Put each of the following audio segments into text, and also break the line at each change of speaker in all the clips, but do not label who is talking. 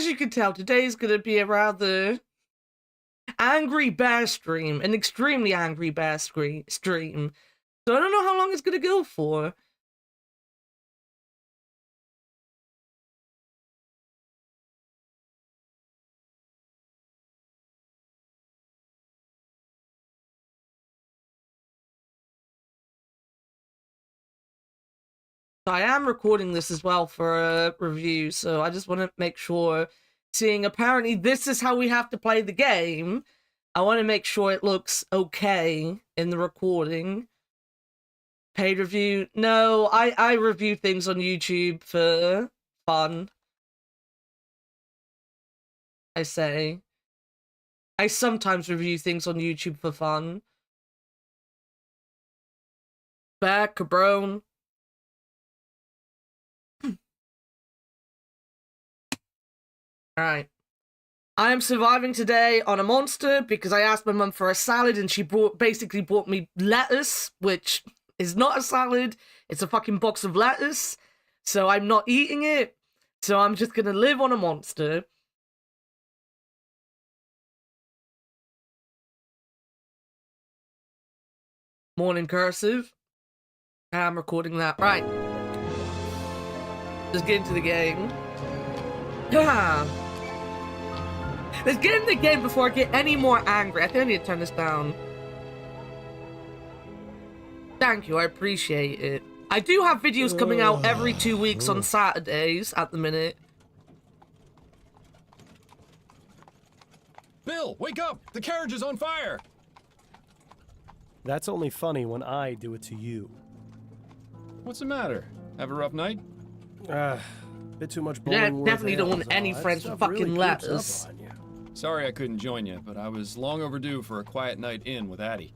as you can tell, today is going to be a rather angry bear stream, an extremely angry bear stream. So I don't know how long it's going to go for. I am recording this as well for a review, so I just want to make sure, seeing apparently this is how we have to play the game, I want to make sure it looks okay in the recording. Paid review? No, I review things on YouTube for fun. I say. I sometimes review things on YouTube for fun. Back, cabron. Alright. I am surviving today on a monster because I asked my mum for a salad and she basically bought me lettuce, which is not a salad. It's a fucking box of lettuce. So I'm not eating it. So I'm just gonna live on a monster. Morning cursive. I'm recording that. Right. Let's get into the game. Yeah. Let's get into the game before I get any more angry. I think I need to turn this down. Thank you, I appreciate it. I do have videos coming out every 2 weeks on Saturdays at the minute.
Bill, wake up! The carriage is on fire!
That's only funny when I do it to you.
What's the matter? Have a rough night?
Bit too much
Yeah,
bowling.
definitely don't want any friends with fucking lettuce.
Sorry I couldn't join you, but I was long overdue for a quiet night in with Addie.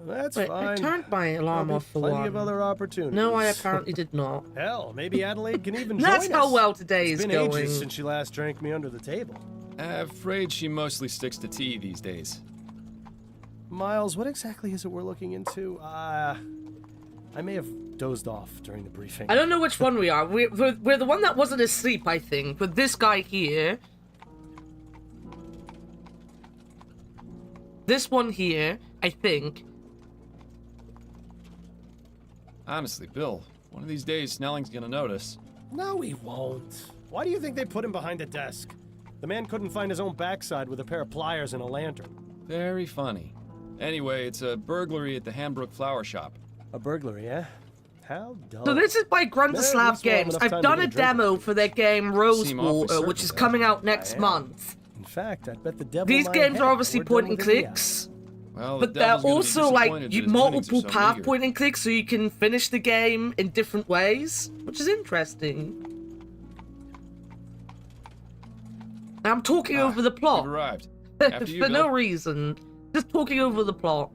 That's
Wait,
fine.
I turned my alarm off for
plenty
one.
of other opportunities.
No, I apparently did not.
Hell, maybe Adelaide can even join
That's
us.
how well today is going.
It's been ages since she last drank me under the table.
Afraid she mostly sticks to tea these days.
Miles, what exactly is it we're looking into? I may have dozed off during the briefing.
I don't know which one we are. We're the one that wasn't asleep, I think, with this guy here. This one here, I think.
Honestly, Bill, one of these days Snelling's gonna notice.
No, he won't. Why do you think they put him behind a desk? The man couldn't find his own backside with a pair of pliers and a lantern.
Very funny. Anyway, it's a burglary at the Hambrook Flower Shop.
A burglary, eh? How dumb.
So this is by Grundislav Games. I've done a demo for their game Rosewater, which is coming out next month.
In fact, I bet the devil
These games are obviously point and clicks,
Well,
but they're also like multiple path point and clicks, so you can finish the game in different ways, which is interesting. I'm talking over the plot.
You've arrived.
For
You,
no
Bill.
reason. Just talking over the plot.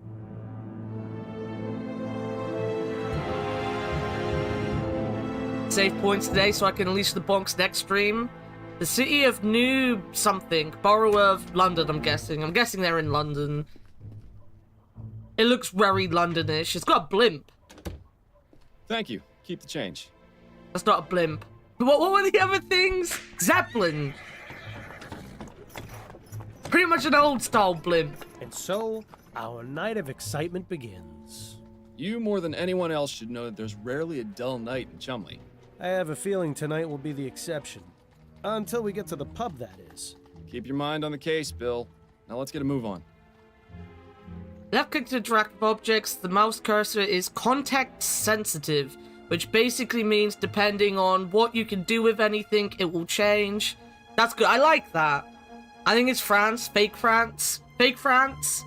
Save points today so I can unleash the bonks next stream. The city of New something. Borough of London, I'm guessing. I'm guessing they're in London. It looks very Londonish. It's got a blimp.
Thank you. Keep the change.
That's not a blimp. What were the other things? Zeppelin. Pretty much an old-style blimp.
And so, our night of excitement begins.
You, more than anyone else, should know that there's rarely a dull night in Chumley.
I have a feeling tonight will be the exception. Until we get to the pub, that is.
Keep your mind on the case, Bill. Now let's get a move on.
Left click to interact with objects. The mouse cursor is context sensitive, which basically means depending on what you can do with anything, it will change. That's good. I like that. I think it's France. Fake France. Fake France.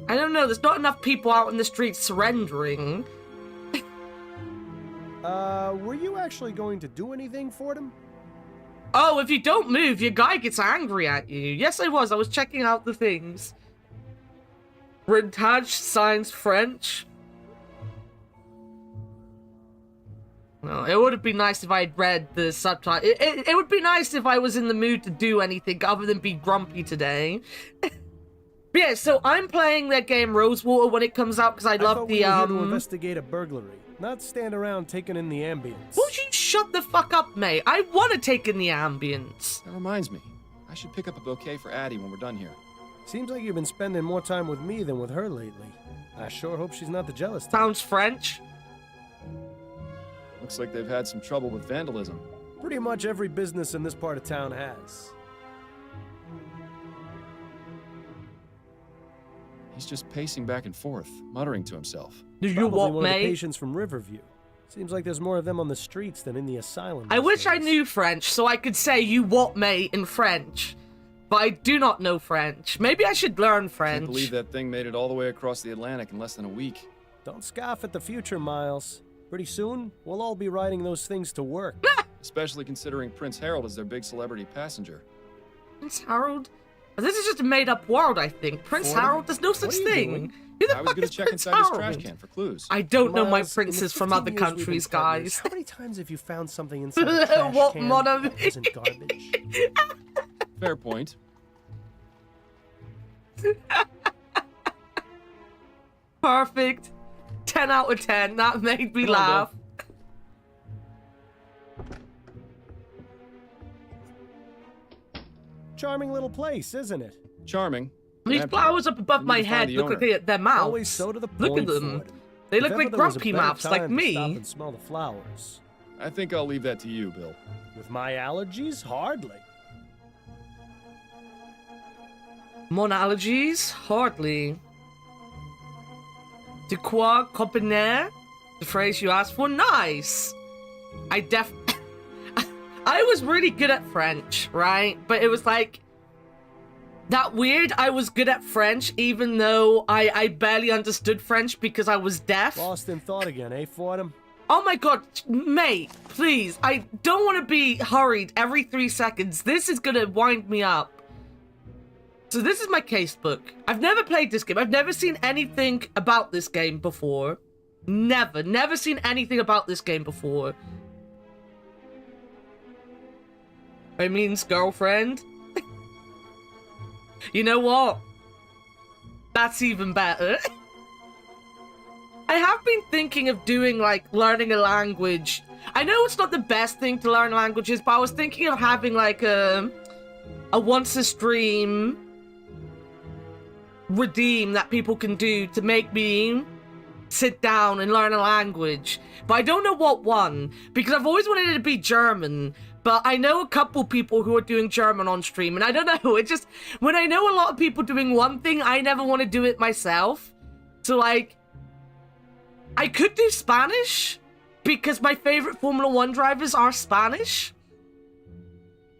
I don't know. There's not enough people out in the streets surrendering.
Were you actually going to do anything for them?
Oh, if you don't move, your guy gets angry at you. Yes, I was. I was checking out the things. Rentage signs French. No, it would have been nice if I had read the subtitle. It would be nice if I was in the mood to do anything other than be grumpy today. But yeah, so I'm playing that game Rosewater when it comes out because I love
thought
the
we were here to investigate a burglary. not stand around taking in the ambience.
Won't you shut the fuck up, mate? I want to take in the ambience.
That reminds me. I should pick up a bouquet for Addie when we're done here.
Seems like you've been spending more time with me than with her lately. I sure hope she's not the jealous type.
Sounds French.
Looks like they've had some trouble with vandalism.
Pretty much every business in this part of town has.
He's just pacing back and forth, muttering to himself.
Do you
Probably
want
one of the
me?
patients from Riverview. Seems like there's more of them on the streets than in the asylum.
I
these
wish I
days.
knew French so I could say you what me in French. But I do not know French. Maybe I should learn French.
Can't believe that thing made it all the way across the Atlantic in less than a week.
Don't scoff at the future, Miles. Pretty soon, we'll all be riding those things to work.
Especially considering Prince Harold is their big celebrity passenger.
Prince Harold? This is just a made-up world, I think. Prince
Fordham?
Harold? There's no such
What are you
thing.
doing?
Who the
I was
fuck
gonna
is
check
Prince
inside his
Harold?
trash can for clues.
I don't know my
Miles, in the
princes from
15
other
years we've been
countries,
partners,
guys.
How many times have you found something inside a trash
What
can
mod of
that wasn't garbage?
Fair point.
Perfect. 10 out of 10. That made me
Come on,
laugh.
Charming little place, isn't it?
Charming.
These
Empty.
flowers up above
We
my
need to find
head
the
look
owner.
like their mouths.
Always so to the
Look at
point,
them.
Ford.
They
If
look
ever
like
there was a
grumpy
better
mouths like
time to stop
me.
and smell the flowers.
I think I'll leave that to you, Bill.
With my allergies, hardly.
Mon allergies? Hardly. De quoi comprendre? The phrase you asked for? Nice! I was really good at French, right? But it was like... that weird I was good at French even though I barely understood French because I was deaf.
Lost in thought again, eh, Fordham?
Oh my god, mate, please. I don't want to be hurried every 3 seconds. This is gonna wind me up. So this is my casebook. I've never played this game. I've never seen anything about this game before. Never seen anything about this game before. It means girlfriend. You know what? That's even better. I have been thinking of doing, like, learning a language. I know it's not the best thing to learn languages, but I was thinking of having, like, a once a stream redeem that people can do to make me sit down and learn a language. But I don't know what one, because I've always wanted it to be German. But I know a couple people who are doing German on stream, and I don't know, it just, when I know a lot of people doing one thing, I never want to do it myself. So, like, I could do Spanish, because my favorite Formula 1 drivers are Spanish.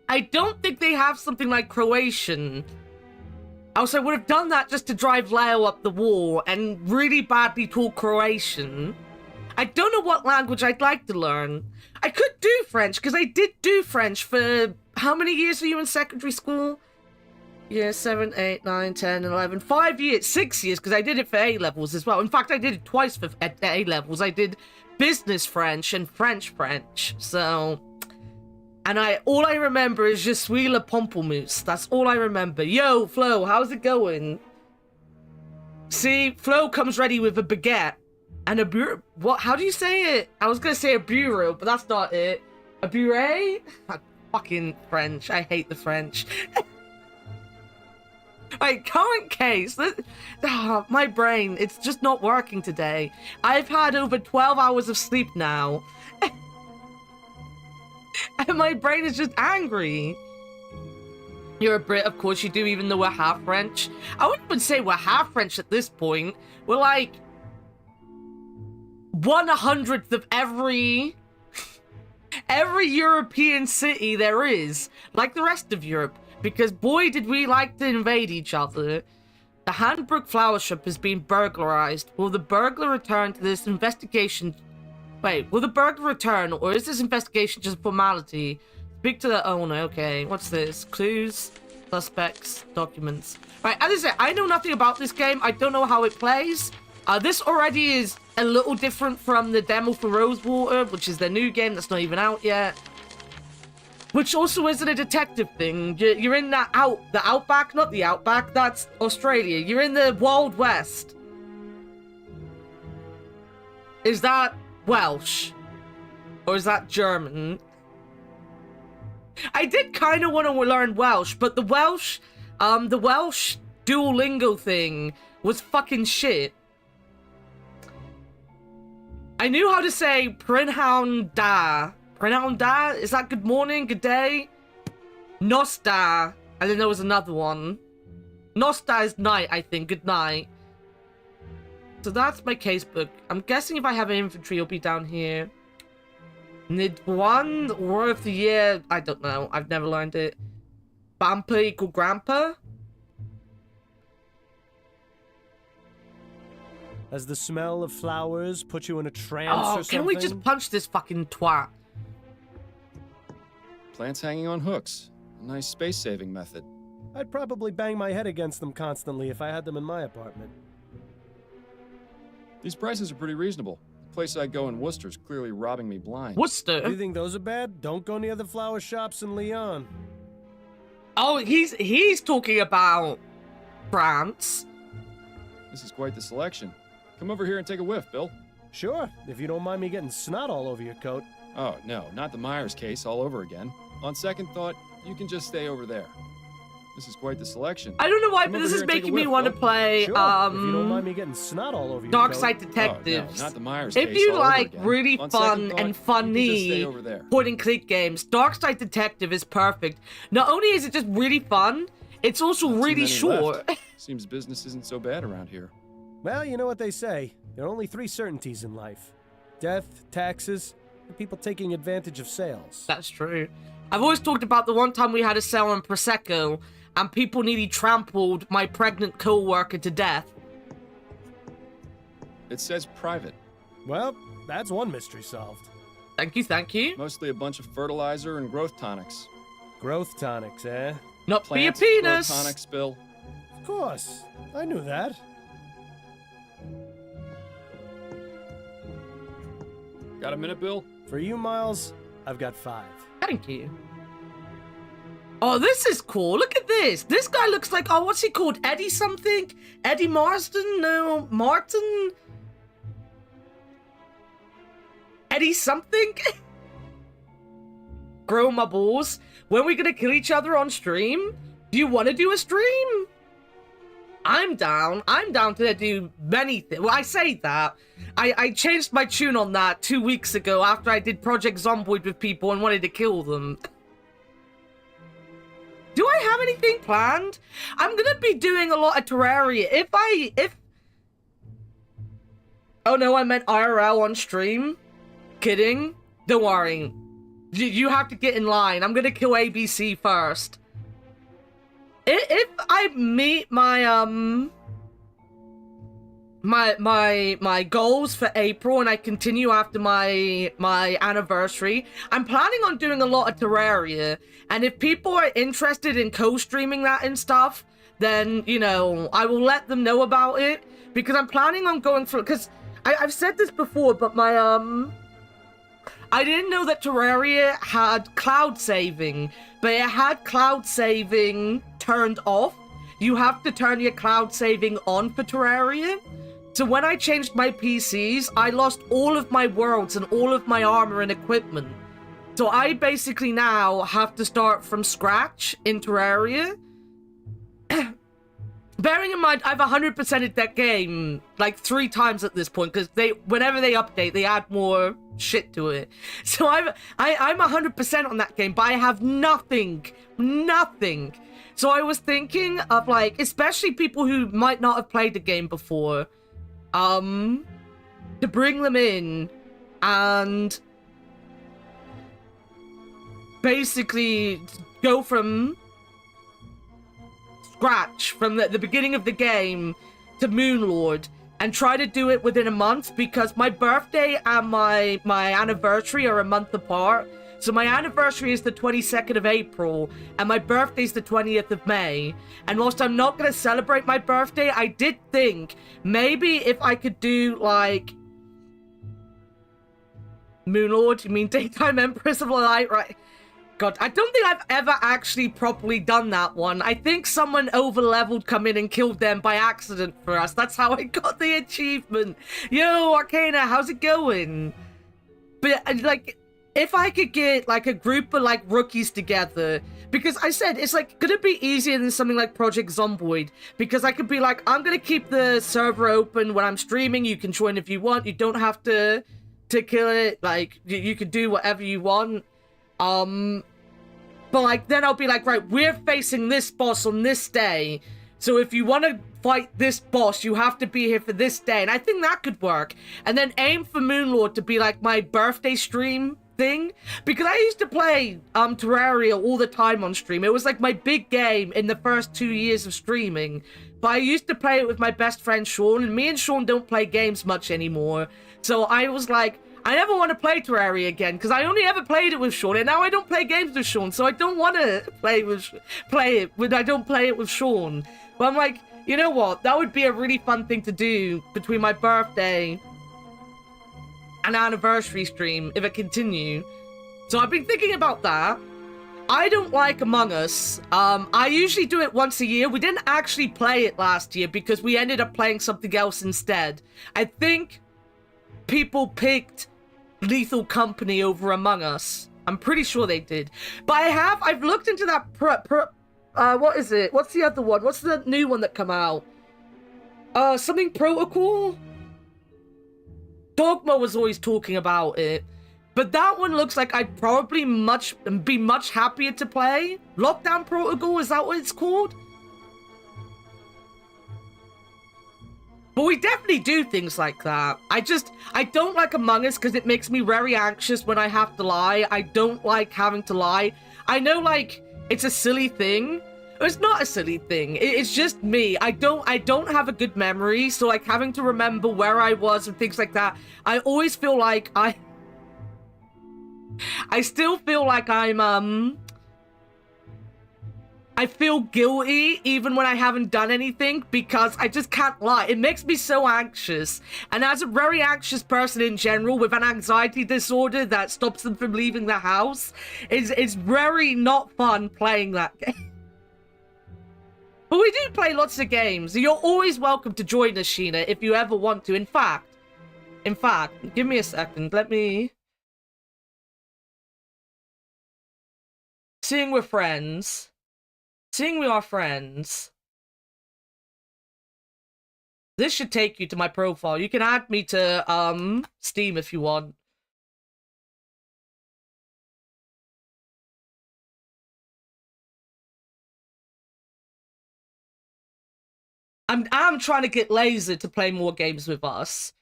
I don't think they have something like Croatian. Also, I would have done that just to drive Leo up the wall and really badly talk Croatian. I don't know what language I'd like to learn. I could do French, because I did do French for... How many years were you in secondary school? Yeah, 7, 8, 9, 10, 11... 5 years, 6 years, because I did it for A-levels as well. In fact, I did it twice for A-levels. I did business French and French, so... And all I remember is Je suis le pamplemousse. That's all I remember. Yo, Flo, how's it going? See, Flo comes ready with a baguette. And a bureau. What? How do you say it? I was gonna say a bureau, but that's not it. A bureau? Fucking French. I hate the French. Right, current case. My brain, it's just not working today. I've had over 12 hours of sleep now. And my brain is just angry. You're a Brit, of course you do, even though we're half French. I wouldn't even say we're half French at this point. We're like 1/100th of every European city there is, like the rest of Europe, because boy did we like to invade each other. The Handbrook flower shop has been burglarized. Will the burglar return to this investigation? Wait, will the burglar return, or is this investigation just a formality? Speak to the owner. Okay, what's this? Clues, suspects, documents. Right, as I said, I know nothing about this game. I don't know how it plays. This already is a little different from the demo for Rosewater, which is their new game that's not even out yet. Which also isn't a detective thing. You're in the Outback, not the Outback, that's Australia. You're in the Wild West. Is that Welsh? Or is that German? I did kind of want to learn Welsh, but the Welsh Duolingo thing was fucking shit. I knew how to say Prynhawn da. Prynhawn da? Is that good morning, good day? Nos da. And then there was another one. Nos da is night, I think. Good night. So that's my casebook. I'm guessing if I have an inventory, it'll be down here. Need one worth a year. I don't know. I've never learned it. Bampa equal grandpa?
Has the smell of flowers put you in a trance or something?
Can we just punch this fucking twat?
Plants hanging on hooks. A nice space-saving method.
I'd probably bang my head against them constantly if I had them in my apartment.
These prices are pretty reasonable. The place I go in Worcester's clearly robbing me blind.
Worcester?
You think those are bad? Don't go near the flower shops in Lyon.
Oh, he's talking about France.
This is quite the selection. Come over here and take a whiff, Bill.
Sure, if you don't mind me getting snot all over your coat.
Oh, no, not the Myers case all over again. On second thought, you can just stay over there. This is quite the selection.
I don't know why,
Come
but
over
this
here
is
and take a
making me
whiff,
want to
Bill.
play,
Sure, if you don't mind me getting snot all over your
Dark
coat.
Side
Oh,
Detectives.
no, not the Myers
If
case
you
all over
like
again.
really
On
fun
second thought,
and
you can just stay
funny
over there.
point-and-click games, Dark Side Detective is perfect. Not only is it just really fun, it's also
Not too
really
many
short.
left. Seems business isn't so bad around here.
Well, you know what they say. There are only 3 certainties in life. Death, taxes, and people taking advantage of sales.
That's true. I've always talked about the one time we had a sale on Prosecco, and people nearly trampled my pregnant co-worker to death.
It says private.
Well, that's one mystery solved.
Thank you, thank you.
Mostly a bunch of fertilizer and growth tonics.
Growth tonics, eh?
Not for your
Plants,
penis.
growth tonics, Bill.
Of course. I knew that.
Got a minute, Bill?
For you, Miles, I've got 5.
Thank you. Oh, this is cool. Look at this. This guy looks like, oh, what's he called? Eddie something? Eddie Marsden? No, Martin? Eddie something? Grow my balls. When are we gonna kill each other on stream? Do you want to do a stream? I'm down. I'm down to do many things. Well, I say that. I changed my tune on that 2 weeks ago after I did Project Zomboid with people and wanted to kill them. Do I have anything planned? I'm gonna be doing a lot of Terraria. If... Oh no, I meant IRL on stream. Kidding. Don't worry. You have to get in line. I'm gonna kill ABC first. If I meet my my goals for April and I continue after my anniversary, I'm planning on doing a lot of Terraria. And if people are interested in co-streaming that and stuff, then, you know, I will let them know about it. Because I'm planning on going for... Because I've said this before, but my, I didn't know that Terraria had cloud saving, but it had cloud saving turned off. You have to turn your cloud saving on for Terraria. So when I changed my PCs, I lost all of my worlds and all of my armor and equipment. So I basically now have to start from scratch in Terraria. Bearing in mind, I've 100%ed that game like 3 times at this point, because whenever they update, they add more shit to it. So I'm 100% on that game, but I have nothing. So I was thinking of, like, especially people who might not have played the game before, to bring them in and basically go from scratch, from the beginning of the game to Moonlord, and try to do it within a month, because my birthday and my anniversary are a month apart. So my anniversary is the 22nd of April, and my birthday's the 20th of May. And whilst I'm not going to celebrate my birthday, I did think maybe if I could do, like... Moonlord? You mean Daytime Empress of the Light? Right. God, I don't think I've ever actually properly done that one. I think someone over-leveled come in and killed them by accident for us. That's how I got the achievement. Yo, Arcana, how's it going? But like, if I could get like a group of like rookies together, because I said it's like gonna be easier than something like Project Zomboid, because I could be like, I'm gonna keep the server open when I'm streaming. You can join if you want. You don't have to kill it. Like you can do whatever you want. But like then I'll be like, right, we're facing this boss on this day. So if you want to fight this boss, you have to be here for this day. And I think that could work. And then aim for Moonlord to be like my birthday stream thing. Because I used to play Terraria all the time on stream. It was like my big game in the first 2 years of streaming. But I used to play it with my best friend Sean. And me and Sean don't play games much anymore. So I was like, I never want to play Terraria again, because I only ever played it with Sean, and now I don't play games with Sean, so I don't want to play it when I don't play it with Sean. But I'm like, you know what? That would be a really fun thing to do between my birthday and anniversary stream if it continued. So I've been thinking about that. I don't like Among Us. I usually do it once a year. We didn't actually play it last year because we ended up playing something else instead. I think people picked Lethal Company over Among Us. I'm pretty sure they did. But I've looked into that what is it? What's the other one? What's the new one that come out? Something Protocol? Dogma was always talking about it. But that one looks like I'd probably be much happier to play. Lockdown Protocol, is that what it's called? But we definitely do things like that. I don't like Among Us because it makes me very anxious when I have to lie. I don't like having to lie. I know, like, it's a silly thing. It's not a silly thing. It's just me. I don't have a good memory, so, like, having to remember where I was and things like that, I always feel like I still feel like I feel guilty even when I haven't done anything because I just can't lie. It makes me so anxious. And as a very anxious person in general with an anxiety disorder that stops them from leaving the house, it's very not fun playing that game. But we do play lots of games. You're always welcome to join us, Sheena, if you ever want to. In fact, give me a second. Let me... Seeing we are friends... This should take you to my profile. You can add me to Steam if you want. I'm trying to get Laser to play more games with us.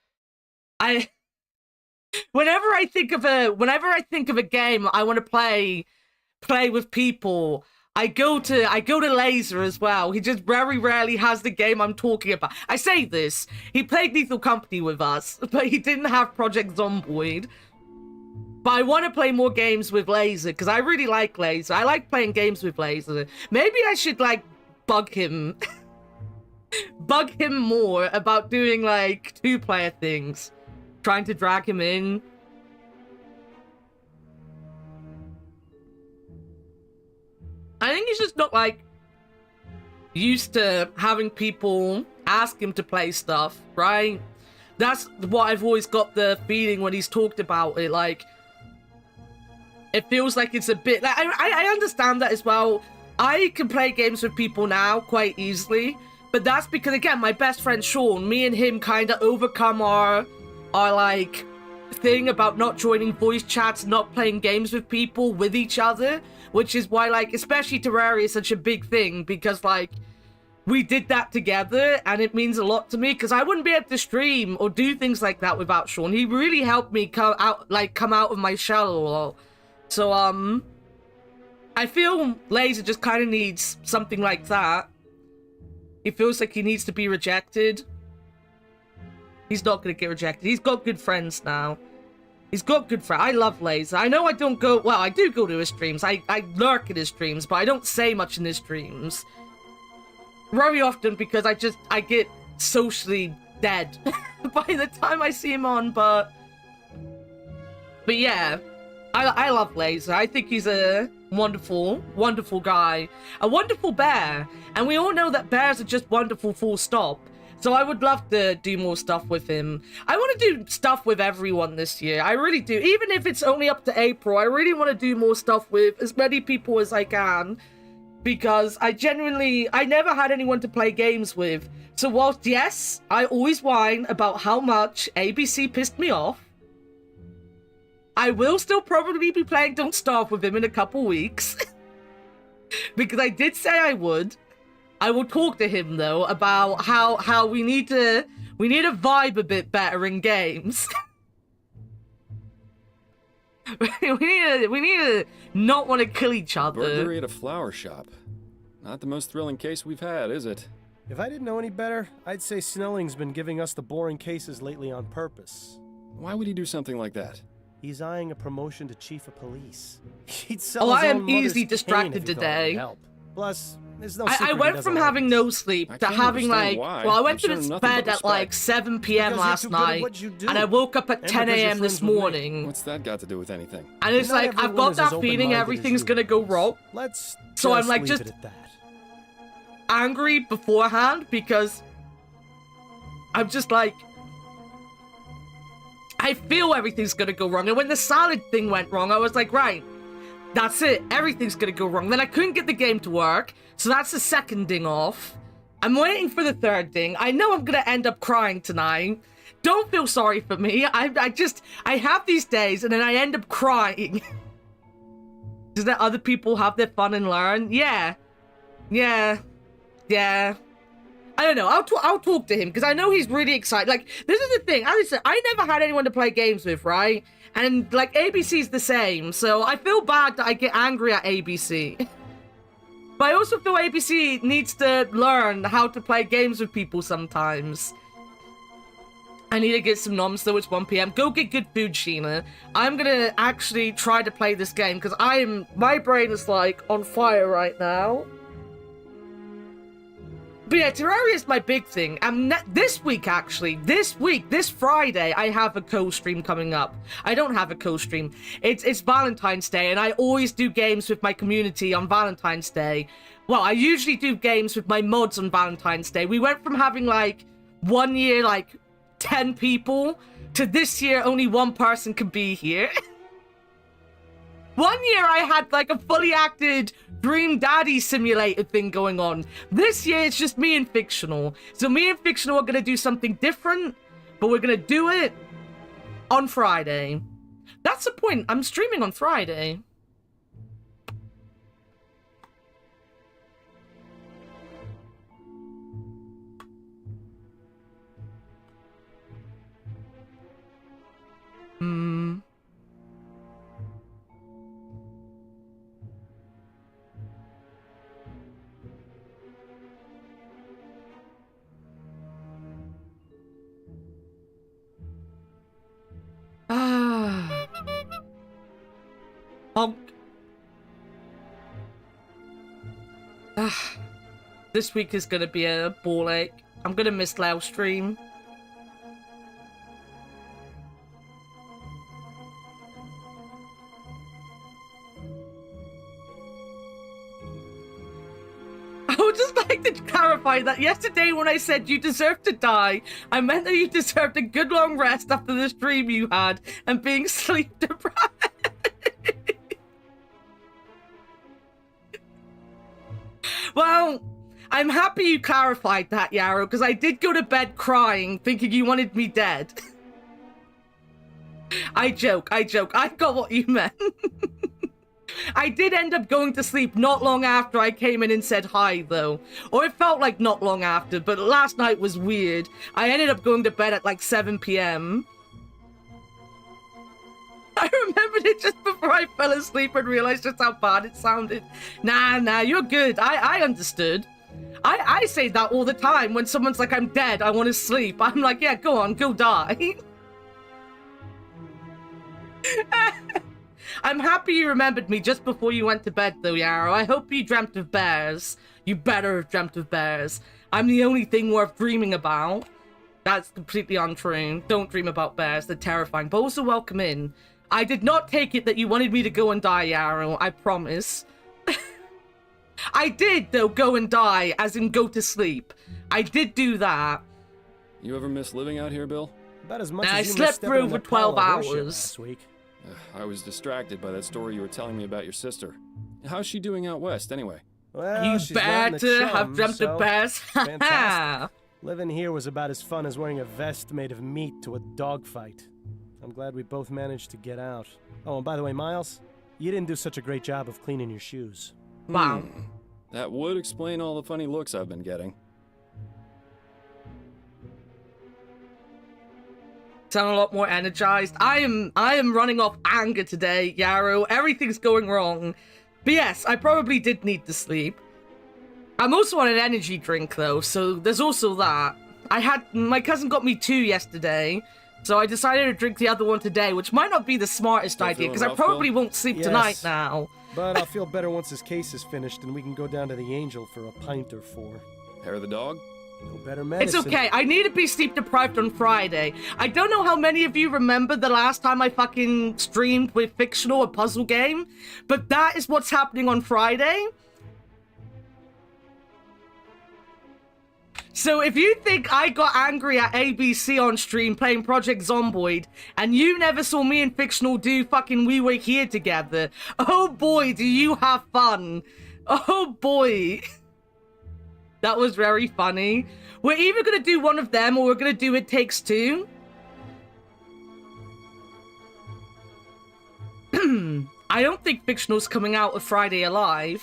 Whenever I think of a game I want to play with people, I go to Laser as well. He just very rarely has the game I'm talking about. I say this, he played Lethal Company with us, but he didn't have Project Zomboid. But I want to play more games with Laser, because I really like Laser. I like playing games with Laser. Maybe I should, like, bug him. Bug him more about doing, like, 2-player things. Trying to drag him in. I think he's just not, like, used to having people ask him to play stuff, right? That's what I've always got the feeling when he's talked about it, like, it feels like it's a bit, like, I understand that as well. I can play games with people now quite easily, but that's because, again, my best friend Sean, me and him kind of overcome our like, thing about not joining voice chats, not playing games with people, with each other, which is why, like, especially Terraria is such a big thing, because, like, we did that together, and it means a lot to me, because I wouldn't be able to stream or do things like that without Sean. He really helped me come out of my shell a lot. So, I feel Laser just kind of needs something like that. He feels like he needs to be rejected. He's not going to get rejected. He's got good friends now. He's got good friends. I love Laser. I know I don't go... Well, I do go to his streams. I lurk at his streams, but I don't say much in his streams. Very often because I get socially dead by the time I see him on, but yeah. I love Laser. I think he's a wonderful, wonderful guy. A wonderful bear. And we all know that bears are just wonderful, full stop. So I would love to do more stuff with him. I want to do stuff with everyone this year. I really do. Even if it's only up to April, I really want to do more stuff with as many people as I can. Because I never had anyone to play games with. So whilst, yes, I always whine about how much ABC pissed me off, I will still probably be playing Don't Starve with him in a couple weeks. Because I did say I would. I will talk to him though about how we need to vibe a bit better in games. we need to not want to kill each other.
Burglary at a flower shop. Not the most thrilling case we've had, is it?
If I didn't know any better, I'd say Snelling's been giving us the boring cases lately on purpose.
Why would he do something like that?
He's eyeing a promotion to chief of police. He'd sell
Oh,
his
I
own
am
mother's
easily
cane
distracted
if he thought
today.
it'd help. Plus, there's no
I
secret he
went
doesn't
from
like
having
us.
no sleep
I
to
can't
having
understand
like,
why.
well, I went
I'm
to
showing
this
nothing
bed
but
at like
respect.
7 p.m.
Because
last
you're too good at
night,
what you do.
and I woke up at
And
10
because you're
a.m. this
friends with me.
morning.
What's that got to do with anything?
And it's
Not
like, I've
everyone
got
is as
that feeling
open-minded as
everything's
you
gonna go
guys.
wrong.
Let's
So I'm like,
leave
just
it at that.
angry beforehand because I'm just like, I feel everything's gonna go wrong. And when the salad thing went wrong, I was like, right, that's it. Everything's gonna go wrong. Then I couldn't get the game to work, so that's the second ding off. I'm waiting for the third ding. I know I'm gonna end up crying tonight. Don't feel sorry for me. I have these days and then I end up crying. Does that other people have their fun and learn? Yeah. I don't know. I'll talk to him because I know he's really excited. Like, this is the thing. As I said, I never had anyone to play games with, right? And like ABC's the same, so I feel bad that I get angry at ABC. But I also feel ABC needs to learn how to play games with people sometimes. I need to get some noms though. It's 1 p.m. Go get good food, Sheena. I'm gonna actually try to play this game because my brain is like on fire right now. But yeah, Terraria is my big thing. This week, this Friday, I have a co-stream coming up. I don't have a co-stream. It's Valentine's Day, and I always do games with my community on Valentine's Day. Well, I usually do games with my mods on Valentine's Day. We went from having, like, 1 year, like, 10 people, to this year, only 1 person can be here. 1 year, I had, like, a fully acted Dream Daddy simulator thing going on. This year, it's just me and Fictional. So me and Fictional are going to do something different, but we're going to do it on Friday. That's the point. I'm streaming on Friday. Honk. This week is gonna be a ball ache. I'm gonna miss Lao stream. I would just like to clarify that yesterday when I said you deserve to die, I meant that you deserved a good long rest after the stream you had and being sleep deprived. Well, I'm happy you clarified that, Yarrow, because I did go to bed crying, thinking you wanted me dead. I joke. I got what you meant. I did end up going to sleep not long after I came in and said hi, though. Or it felt like not long after, but last night was weird. I ended up going to bed at like 7 p.m. I remembered it just before I fell asleep and realized just how bad it sounded. Nah, you're good. I understood. I say that all the time when someone's like, I'm dead, I want to sleep. I'm like, yeah, go on, go die. I'm happy you remembered me just before you went to bed, though, Yarrow. I hope you dreamt of bears. You better have dreamt of bears. I'm the only thing worth dreaming about. That's completely untrue. Don't dream about bears. They're terrifying. But also welcome in. I did not take it that you wanted me to go and die, Yarrow. I promise. I did, though, go and die, as in go to sleep. I did do that.
You ever miss living out here, Bill?
About as much
I
as you
slept
missed stepping
through
on
for
that pile
12
of horseshit
hours.
last week.
I was distracted by that story you were telling me about your sister. How's she doing out west, anyway?
Well,
You
she's not in the
better have
chum,
dreamt
so
the best.
fantastic. Living here was about as fun as wearing a vest made of meat to a dogfight. I'm glad we both managed to get out. Oh, and by the way, Miles, you didn't do such a great job of cleaning your shoes.
Wow.
That would explain all the funny looks I've been getting.
Sound a lot more energized. I am running off anger today, Yarrow. Everything's going wrong. But yes, I probably did need to sleep. I'm also on an energy drink though, so there's also that. My cousin got me 2 yesterday, so I decided to drink the other one today, which might not be the smartest
Still
idea,
feeling
because I
rough,
probably
Bill?
won't sleep
Yes.
tonight now.
But I'll feel better once this case is finished and we can go down to the Angel for a pint or 4.
Hair of the dog?
No better
It's
medicine.
okay, I need to be sleep deprived on Friday. I don't know how many of you remember the last time I fucking streamed with Fictional, a puzzle game, but that is what's happening on Friday. So if you think I got angry at ABC on stream playing Project Zomboid, and you never saw me and Fictional do fucking We Were Here together, oh boy, do you have fun. Oh boy. That was very funny. We're either going to do one of them or we're going to do It Takes Two. I don't think Fictional's coming out with Friday Alive.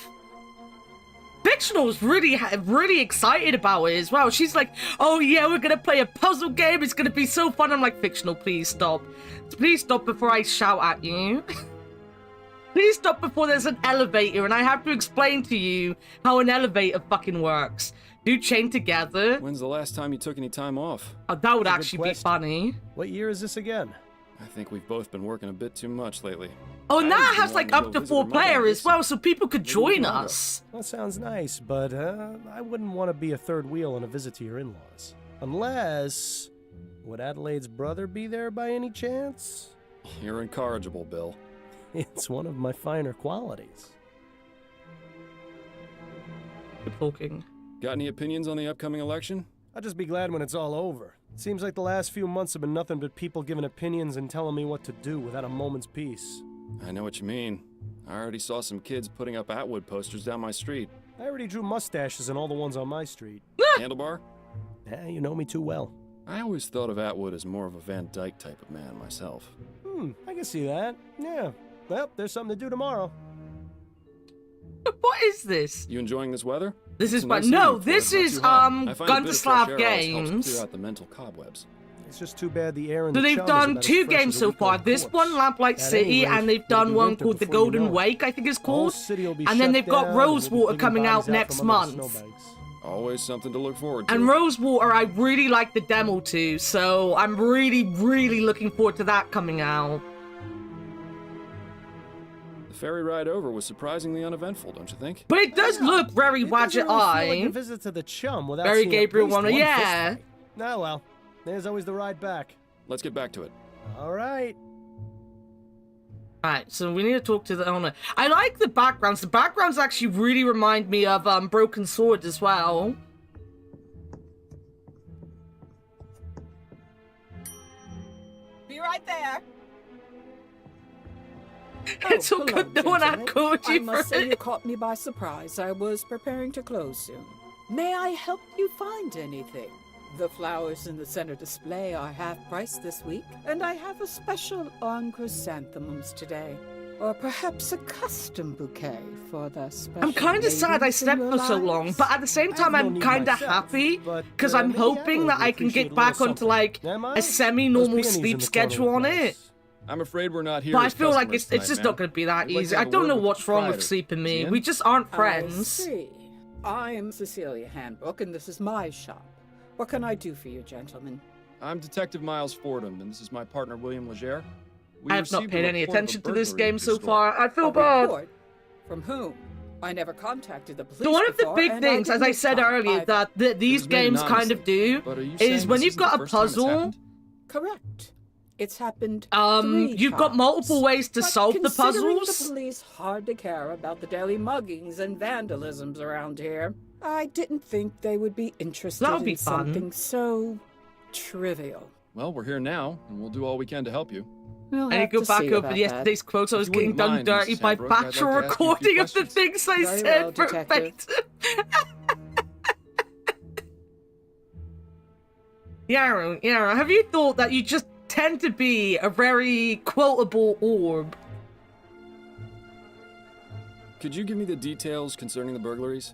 Fictional's really excited about it as well. She's like, oh yeah, we're going to play a puzzle game. It's going to be so fun. I'm like, Fictional, please stop. Please stop before I shout at you. Please stop before there's an elevator and I have to explain to you how an elevator fucking works. Do chain together.
When's the last time you took any time off?
Oh, that would
That's a good
actually be
question.
funny.
What year is this again?
I think we've both been working a bit too much lately.
Oh, and
I
that
was
has
the
like
one to
up
go
to
visit
4
her mother
player
in
as well, so people could
Maybe we
join
can go.
us.
That sounds nice, but I wouldn't want to be a third wheel on a visit to your in-laws. Unless... Would Adelaide's brother be there by any chance?
You're incorrigible, Bill.
It's one of my finer qualities.
Good talking.
Got any opinions on the upcoming election?
I'll just be glad when it's all over. Seems like the last few months have been nothing but people giving opinions and telling me what to do without a moment's peace.
I know what you mean. I already saw some kids putting up Atwood posters down my street.
I already drew mustaches on all the ones on my street.
Handlebar?
You know me too well.
I always thought of Atwood as more of a Van Dyke type of man myself.
I can see that. Yeah. Well, there's something to do tomorrow.
What is this?
You enjoying this weather?
This is
It's a
but
nice
no,
evening for
this
it, not
is
too hot. I find a bit of fresh
Grundislav
air always helps
games.
clear out the mental cobwebs.
It's just too bad the air in
So
the
they've
chum is
done
about as
2
fresh
games
as a
so far.
week-old
This
corpse.
one, Lamplight
At
City,
any rate,
and they've
it'll
done
be
one
winter
called The
before you
Golden
know it.
Wake, I think it's
The whole
called.
city will be
And then
shut
they've got
down, and we'll be
Rosewater
digging
coming out
bodies
next
from under the
month.
snowbanks.
Always something to look forward to.
And Rosewater, I really like the demo too, so I'm really looking forward to that coming out.
The ferry ride over was surprisingly uneventful, don't you think?
But it does look very
It doesn't
Wadget
really feel like a
Eye.
visit to the chum without
Very
seeing
Gabriel
at least
one,
one
yeah.
fist fight. Oh well, there's always the ride back.
Let's get back to it.
All right.
Alright, so we need to talk to the owner. I like the backgrounds. The backgrounds actually really remind me of Broken Sword as well.
Be right there.
It's so
hello,
good no one had
gentlemen.
called
I
you
must
for
say you
it.
caught me by surprise. I was preparing to close soon. May I help you find anything? The flowers in the center display are half price this week, and I have a special on chrysanthemums today. Or perhaps a custom bouquet for the special
I'm kind of sad I
ladies in
slept
your
for so long,
lives.
but at the same
I
time,
have no
I'm
need
kind of
myself,
happy
but,
because I'm
maybe
hoping that
Adeline
I can
would
get
appreciate a
back
little
onto like
something. Am I?
a semi-normal
Those peonies in
sleep
the corner
schedule
look
on
nice.
it.
I'm afraid we're not here
But I
as
feel like
customers
it's just
tonight,
not
ma'am.
going to be that
We'd like
easy.
to
I
have a
don't
word
know
with
what's
the
wrong with
proprietor.
sleeping me.
Is he
We
in?
just aren't
I
friends.
see. I'm Cecilia Handbook, and this is my shop. What can I do for you, gentlemen?
I'm Detective Miles Fordham, and this is my partner, William Legere. We
I have not
received a
paid any
report of a
attention to this
burglary
game
at
so
your store.
far. I feel
A
bad.
report? From whom? I never contacted the police
So one of the
before,
big
and
things, as I
didn't
said
respond
earlier,
either.
that these
was made
games kind of
anonymously,
do
but are you
is
saying
when
this
you've
isn't
got
the
a
first time it's
puzzle,
happened?
Correct. It's happened 3
you've got
times.
multiple ways to
But
solve the
considering
puzzles.
the police hardly care about the daily muggings and vandalisms around here, I didn't think they would be interested
That'll be
in
fun.
something so trivial.
Well, we're here now, and we'll do all we can to help you.
We'll
I
have
go
to
back
see
over
about
yesterday's quotes. I was
If you
getting
wouldn't
done
mind,
dirty
Mrs.
by
Sandbrook, I'd
factual
like to ask you a few
recording of the
questions.
things I
Very
said
well, Detective.
verbatim. Yarrow, have you thought that you just tend to be a very quotable orb?
Could you give me the details concerning the burglaries?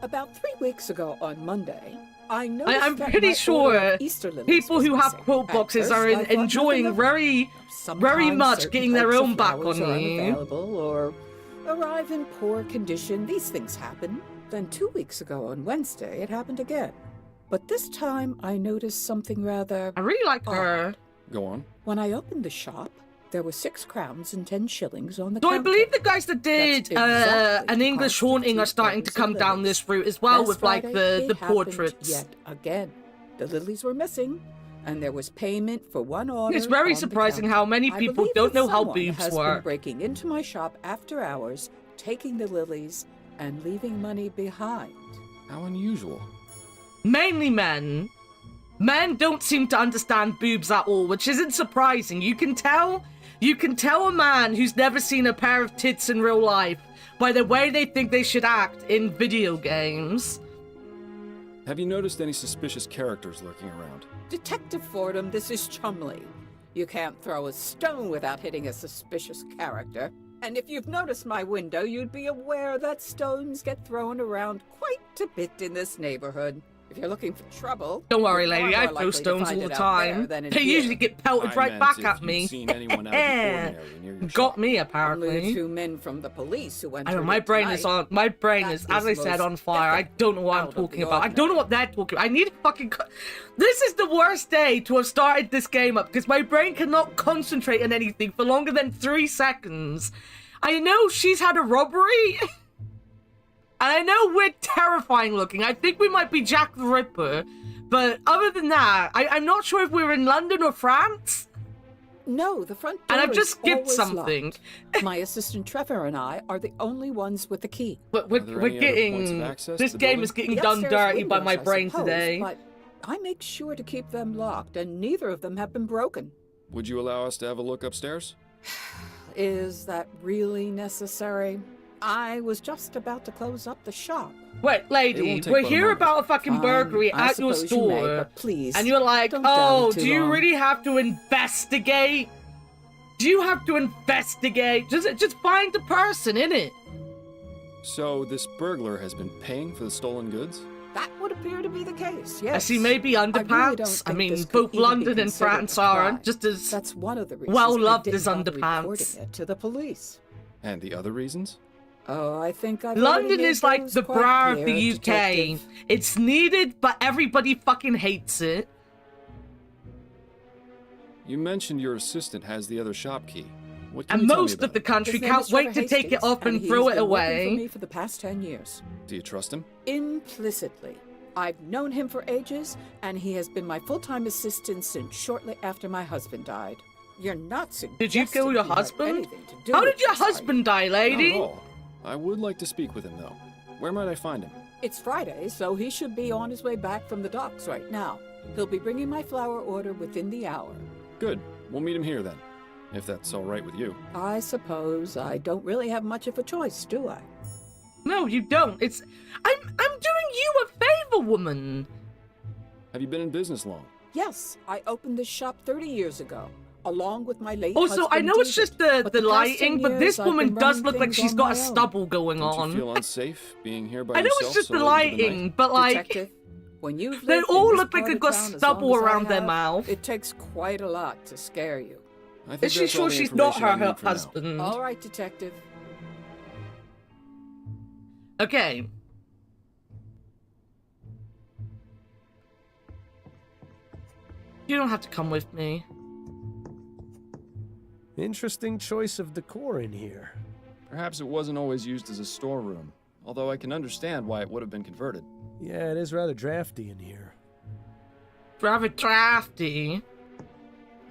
About 3 weeks ago on Monday, I noticed
I'm
that
pretty
my
sure
order of Easter lilies
people
was
who have
missing.
quote
At
boxes
first,
are
I thought
enjoying
nothing of it.
very
Sometimes
much
certain
getting their
types of
own back
flowers
on
are
me.
unavailable or arrive in poor condition. These things happen. Then 2 weeks ago on Wednesday, it happened again. But this time, I noticed something rather
I really like her.
odd.
Go on.
When I opened the shop, there were 6 crowns and 10 shillings on the
So I
counter.
believe the guys that did
That's exactly
an
the
English
cost of
haunting
2
are starting to
bottles
come
of
down
lilies.
this route as well
Last
with like
Friday,
the
it happened
portraits.
Yet again, the lilies were missing, and there was payment for one order.
It's very
on the
surprising
counter.
how many
I
people
believe
don't
that
know how
someone
boobs
has
work.
been breaking into my shop after hours, taking the lilies, and leaving money behind.
How unusual.
Mainly men. Men don't seem to understand boobs at all, which isn't surprising. You can tell a man who's never seen a pair of tits in real life by the way they think they should act in video games.
Have you noticed any suspicious characters lurking around?
Detective Fordham, this is Chumley. You can't throw a stone without hitting a suspicious character. And if you've noticed my window, you'd be aware that stones get thrown around quite a bit in this neighborhood. If you're looking for trouble,
Don't worry,
you're far
lady, I
more
throw
likely to
stones
find
all
it
the
out
time.
there than in
They
here.
usually get pelted
I
right
meant
back
if
at
you'd
me.
seen anyone out of the ordinary near your
Got
shop.
me,
Only the
apparently.
2 men from the police who entered
I know, my
it
brain
tonight.
is on. My brain
That
is, as I
is
said,
most
on fire. I don't know what I'm
out of the
talking about. I don't know
ordinary.
what they're talking about. I need to fucking. This is the worst day to have started this game up because my brain cannot concentrate on anything for longer than 3 seconds. I know she's had a robbery. And I know we're terrifying looking. I think we might be Jack the Ripper. But other than that, I'm not sure if we're in London or France.
No, the front door
And I've
is
just skipped
always
something.
locked. My assistant Trevor and I are the only ones with the key.
But
Are there
we're
any other points of
getting...
access
This
to the
game
building?
is getting
The
done
upstairs
dirty by
windows,
my
I
brain
suppose,
today.
But I make sure to keep them locked, and neither of them have been broken.
Would you allow us to have a look upstairs?
Is that really necessary? I was just about to close up the shop.
Wait,
It
lady,
won't take
we're
but a
here
moment.
about a fucking burglary
I
at your
suppose you may,
store.
but please,
And you're like,
don't dally
oh,
too
do you
long."
really have to investigate? Do you have to investigate? Just find the person, innit?
So this burglar has been paying for the stolen goods?
That would appear to be the case, yes.
I see maybe
really don't
underpants. I
think
mean,
this could
both
even be
London and
considered
France
a
are
crime.
just as...
That's one of the reasons
well
I
loved
didn't
as
bother
underpants.
reporting it to the police.
And the other reasons?
Oh, I think I've
London
already
is
made
like
those
the
quite
bra of
clear,
the UK.
Detective.
It's needed, but everybody fucking hates it.
You mentioned your assistant has the other shop key. What can
And
you tell me
most
about
of the
it?
country
His name
can't
is
wait
Trevor
to take it
Hastings,
off and
he's
throw it
been working for
away.
me for the past 10 years.
Do you trust him?
Implicitly. I've known him for ages, and he has been my full-time assistant since shortly after my husband died. You're not suggesting
Did you kill your
he had
husband?
anything to do
How
with
did your
this, are you?
husband die, lady?
Not at all. I would like to speak with him, though. Where might I find him?
It's Friday, so he should be on his way back from the docks right now. He'll be bringing my flower order within the hour.
Good. We'll meet him here then. If that's all right with you.
I suppose I don't really have much of a choice, do I?
No, you don't. I'm doing you a favor, woman.
Have you been in business long?
Yes, I opened this shop 30 years ago, along with my late
Also, I
husband,
know it's
David.
just the
But the past
lighting,
10
but this
years, I've
woman
been
does
running
look like
things
she's
on
got a
my own.
stubble going
Don't
on.
you feel unsafe being here by
I know
yourself
it's just
so
the
late into the night?
lighting, but like,
Detective, when you've
they
lived in
all
this
look like
part
they've
of
got
town as
stubble
long as I
around their
have,
mouth.
It takes quite a lot to scare you.
I think
Is she
that's all
sure
the
she's not
information I
her
need for now.
husband?
All right, Detective.
Okay. You don't have to come with me.
Interesting choice of decor in here.
Perhaps it wasn't always used as a storeroom, although I can understand why it would have been converted.
Yeah, it is rather drafty in here.
Rather drafty.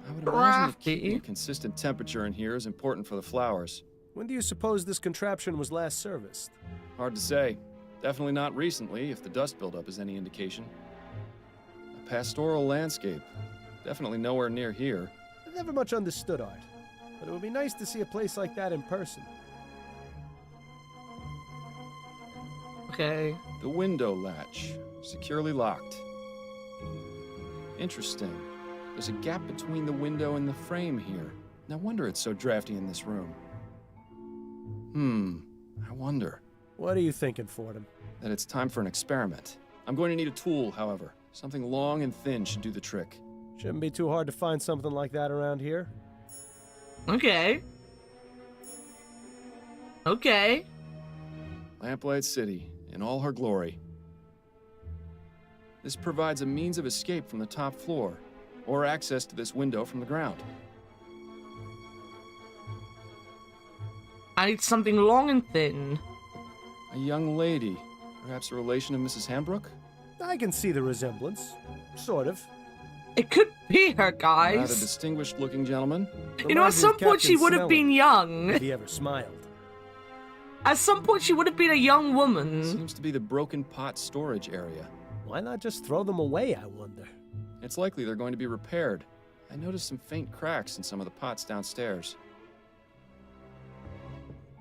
I would imagine that
Crafty.
keeping a consistent temperature in here is important for the flowers.
When do you suppose this contraption was last serviced?
Hard to say. Definitely not recently, if the dust buildup is any indication. A pastoral landscape. Definitely nowhere near here.
I never much understood art, but it would be nice to see a place like that in person.
Okay.
The window latch, securely locked. Interesting. There's a gap between the window and the frame here. No wonder it's so drafty in this room. I wonder.
What are you thinking, Fordham?
That it's time for an experiment. I'm going to need a tool, however. Something long and thin should do the trick.
Shouldn't be too hard to find something like that around here.
Okay. Okay.
Lamplight City, in all her glory. This provides a means of escape from the top floor, or access to this window from the ground.
I need something long and thin.
A young lady, perhaps a relation of Mrs. Hambrook?
I can see the resemblance. Sort of.
It could be her,
Not a
guys.
distinguished-looking gentleman.
You know, at
Reminds me
some
of
point she
Captain
would have been
Snelling,
young.
if he ever smiled.
At some point she would have been a young woman.
Seems to be the broken pot storage area.
Why not just throw them away, I wonder?
It's likely they're going to be repaired. I noticed some faint cracks in some of the pots downstairs.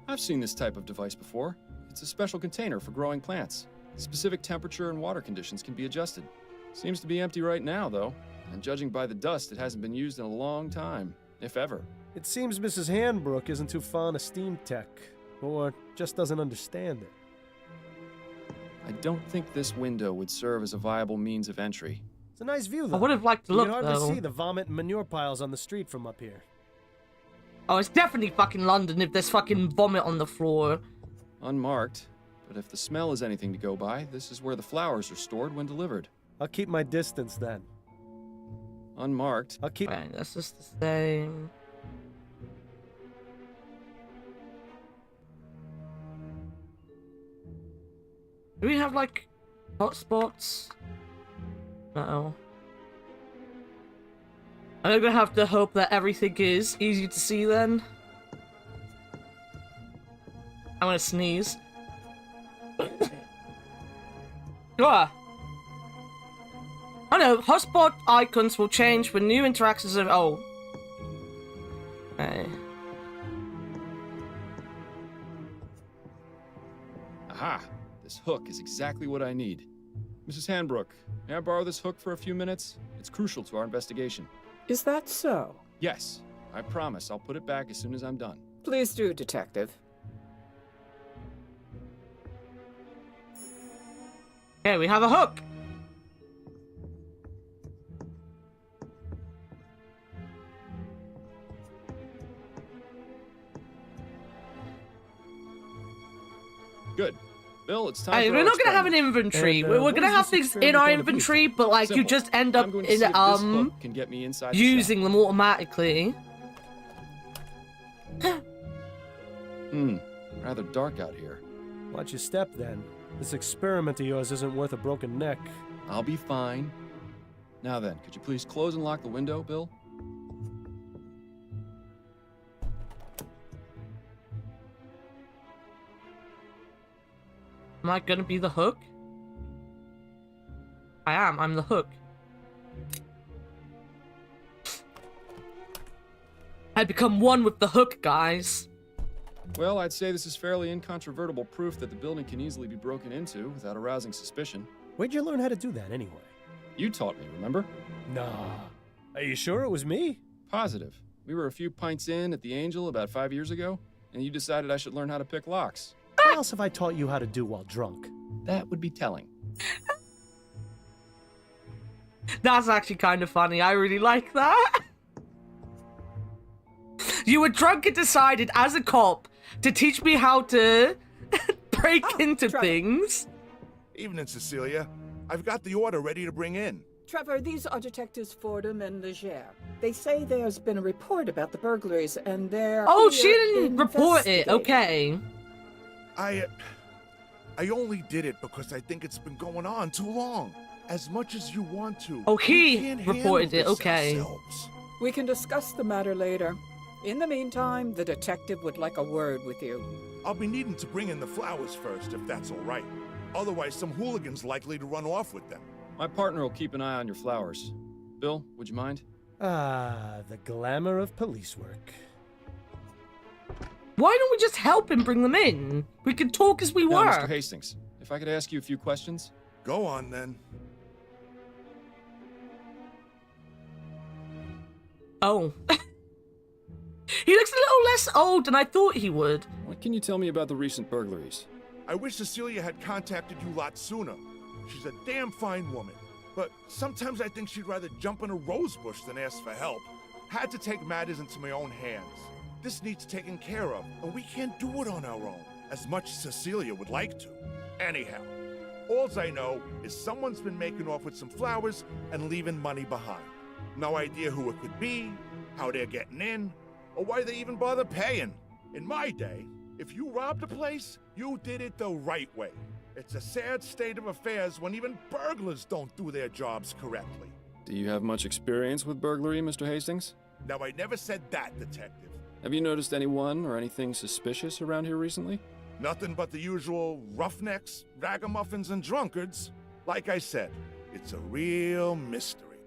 I've seen this type of device before. It's a special container for growing plants. Specific temperature and water conditions can be adjusted. Seems to be empty right now, though. And judging by the dust, it hasn't been used in a long time, if ever.
It seems Mrs. Handbrook isn't too fond of steam tech, or just doesn't understand it.
I don't think this window would serve as a viable means of entry.
It's a nice view, though.
I would have liked to
You
look,
can hardly
though.
see the vomit and manure piles on the street from up here.
Oh, it's definitely fucking London if there's fucking vomit on the floor.
Unmarked, but if the smell is anything to go by, this is where the flowers are stored when delivered.
I'll keep my distance then.
Unmarked.
I'll keep...
Right, that's just the same. Do we have, like, hotspots? No. I'm gonna have to hope that everything is easy to see then. I'm gonna sneeze. Ah. Oh no, hotspot icons will change when new interactions of. Oh. Okay.
Aha! This hook is exactly what I need. Mrs. Handbrook, may I borrow this hook for a few minutes? It's crucial to our investigation.
Is that so?
Yes, I promise I'll put it back as soon as I'm done.
Please do, Detective.
Okay, we have a hook.
Good. Bill, it's time
Hey,
for
we're
our
not gonna have an
experiment.
inventory.
And,
we're
what
gonna
is
have
this
things in
experiment
our
going to be?
inventory, but like you
Simple.
just end up
I'm going to see
in
if this hook can get me inside the shop.
using them automatically.
Rather dark out here.
Watch your step, then. This experiment of yours isn't worth a broken neck.
I'll be fine. Now then, could you please close and lock the window, Bill?
Am I gonna be the hook? I am. I'm the hook. I become one with the hook, guys.
Well, I'd say this is fairly incontrovertible proof that the building can easily be broken into without arousing suspicion.
Where'd you learn how to do that, anyway?
You taught me, remember?
Nah. Are you sure it was me?
Positive. We were a few pints in at the Angel about 5 years ago, and you decided I should learn how to pick locks.
What else have I taught you how to do while drunk?
That would be telling.
That's actually kind of funny. I really like that. You were drunk and decided, as a cop, to teach me how to break into
Trevor.
things.
Evening, Cecilia. I've got the order ready to bring in.
Trevor, these are Detectives Fordham and Leger. They say there's been a report about the burglaries, and they're
Oh,
here
she didn't report it.
investigating.
Okay.
I only did it because I think it's been going on too long. As much as you want to.
Oh,
we
he
can't
reported
handle
it,
this
okay.
ourselves.
We can discuss the matter later. In the meantime, the detective would like a word with you.
I'll be needing to bring in the flowers first, if that's all right. Otherwise, some hooligan's likely to run off with them.
My partner will keep an eye on your flowers. Bill, would you mind?
Ah, the glamour of police work.
Why don't we just help him bring them in? We can talk as we
Now, Mr.
work.
Hastings, if I could ask you a few questions?
Go on then.
Oh. He looks a little less old than I thought he would.
What can you tell me about the recent burglaries?
I wish Cecilia had contacted you a lot sooner. She's a damn fine woman. But sometimes I think she'd rather jump in a rose bush than ask for help. Had to take matters into my own hands. This needs taken care of, and we can't do it on our own, as much as Cecilia would like to. Anyhow, alls I know is someone's been making off with some flowers and leaving money behind. No idea who it could be, how they're getting in, or why they even bother paying. In my day, if you robbed a place, you did it the right way. It's a sad state of affairs when even burglars don't do their jobs correctly.
Do you have much experience with burglary, Mr. Hastings?
Now, I never said that, Detective.
Have you noticed anyone or anything suspicious around here recently?
Nothing but the usual roughnecks, ragamuffins, and drunkards. Like I said, it's a real mystery.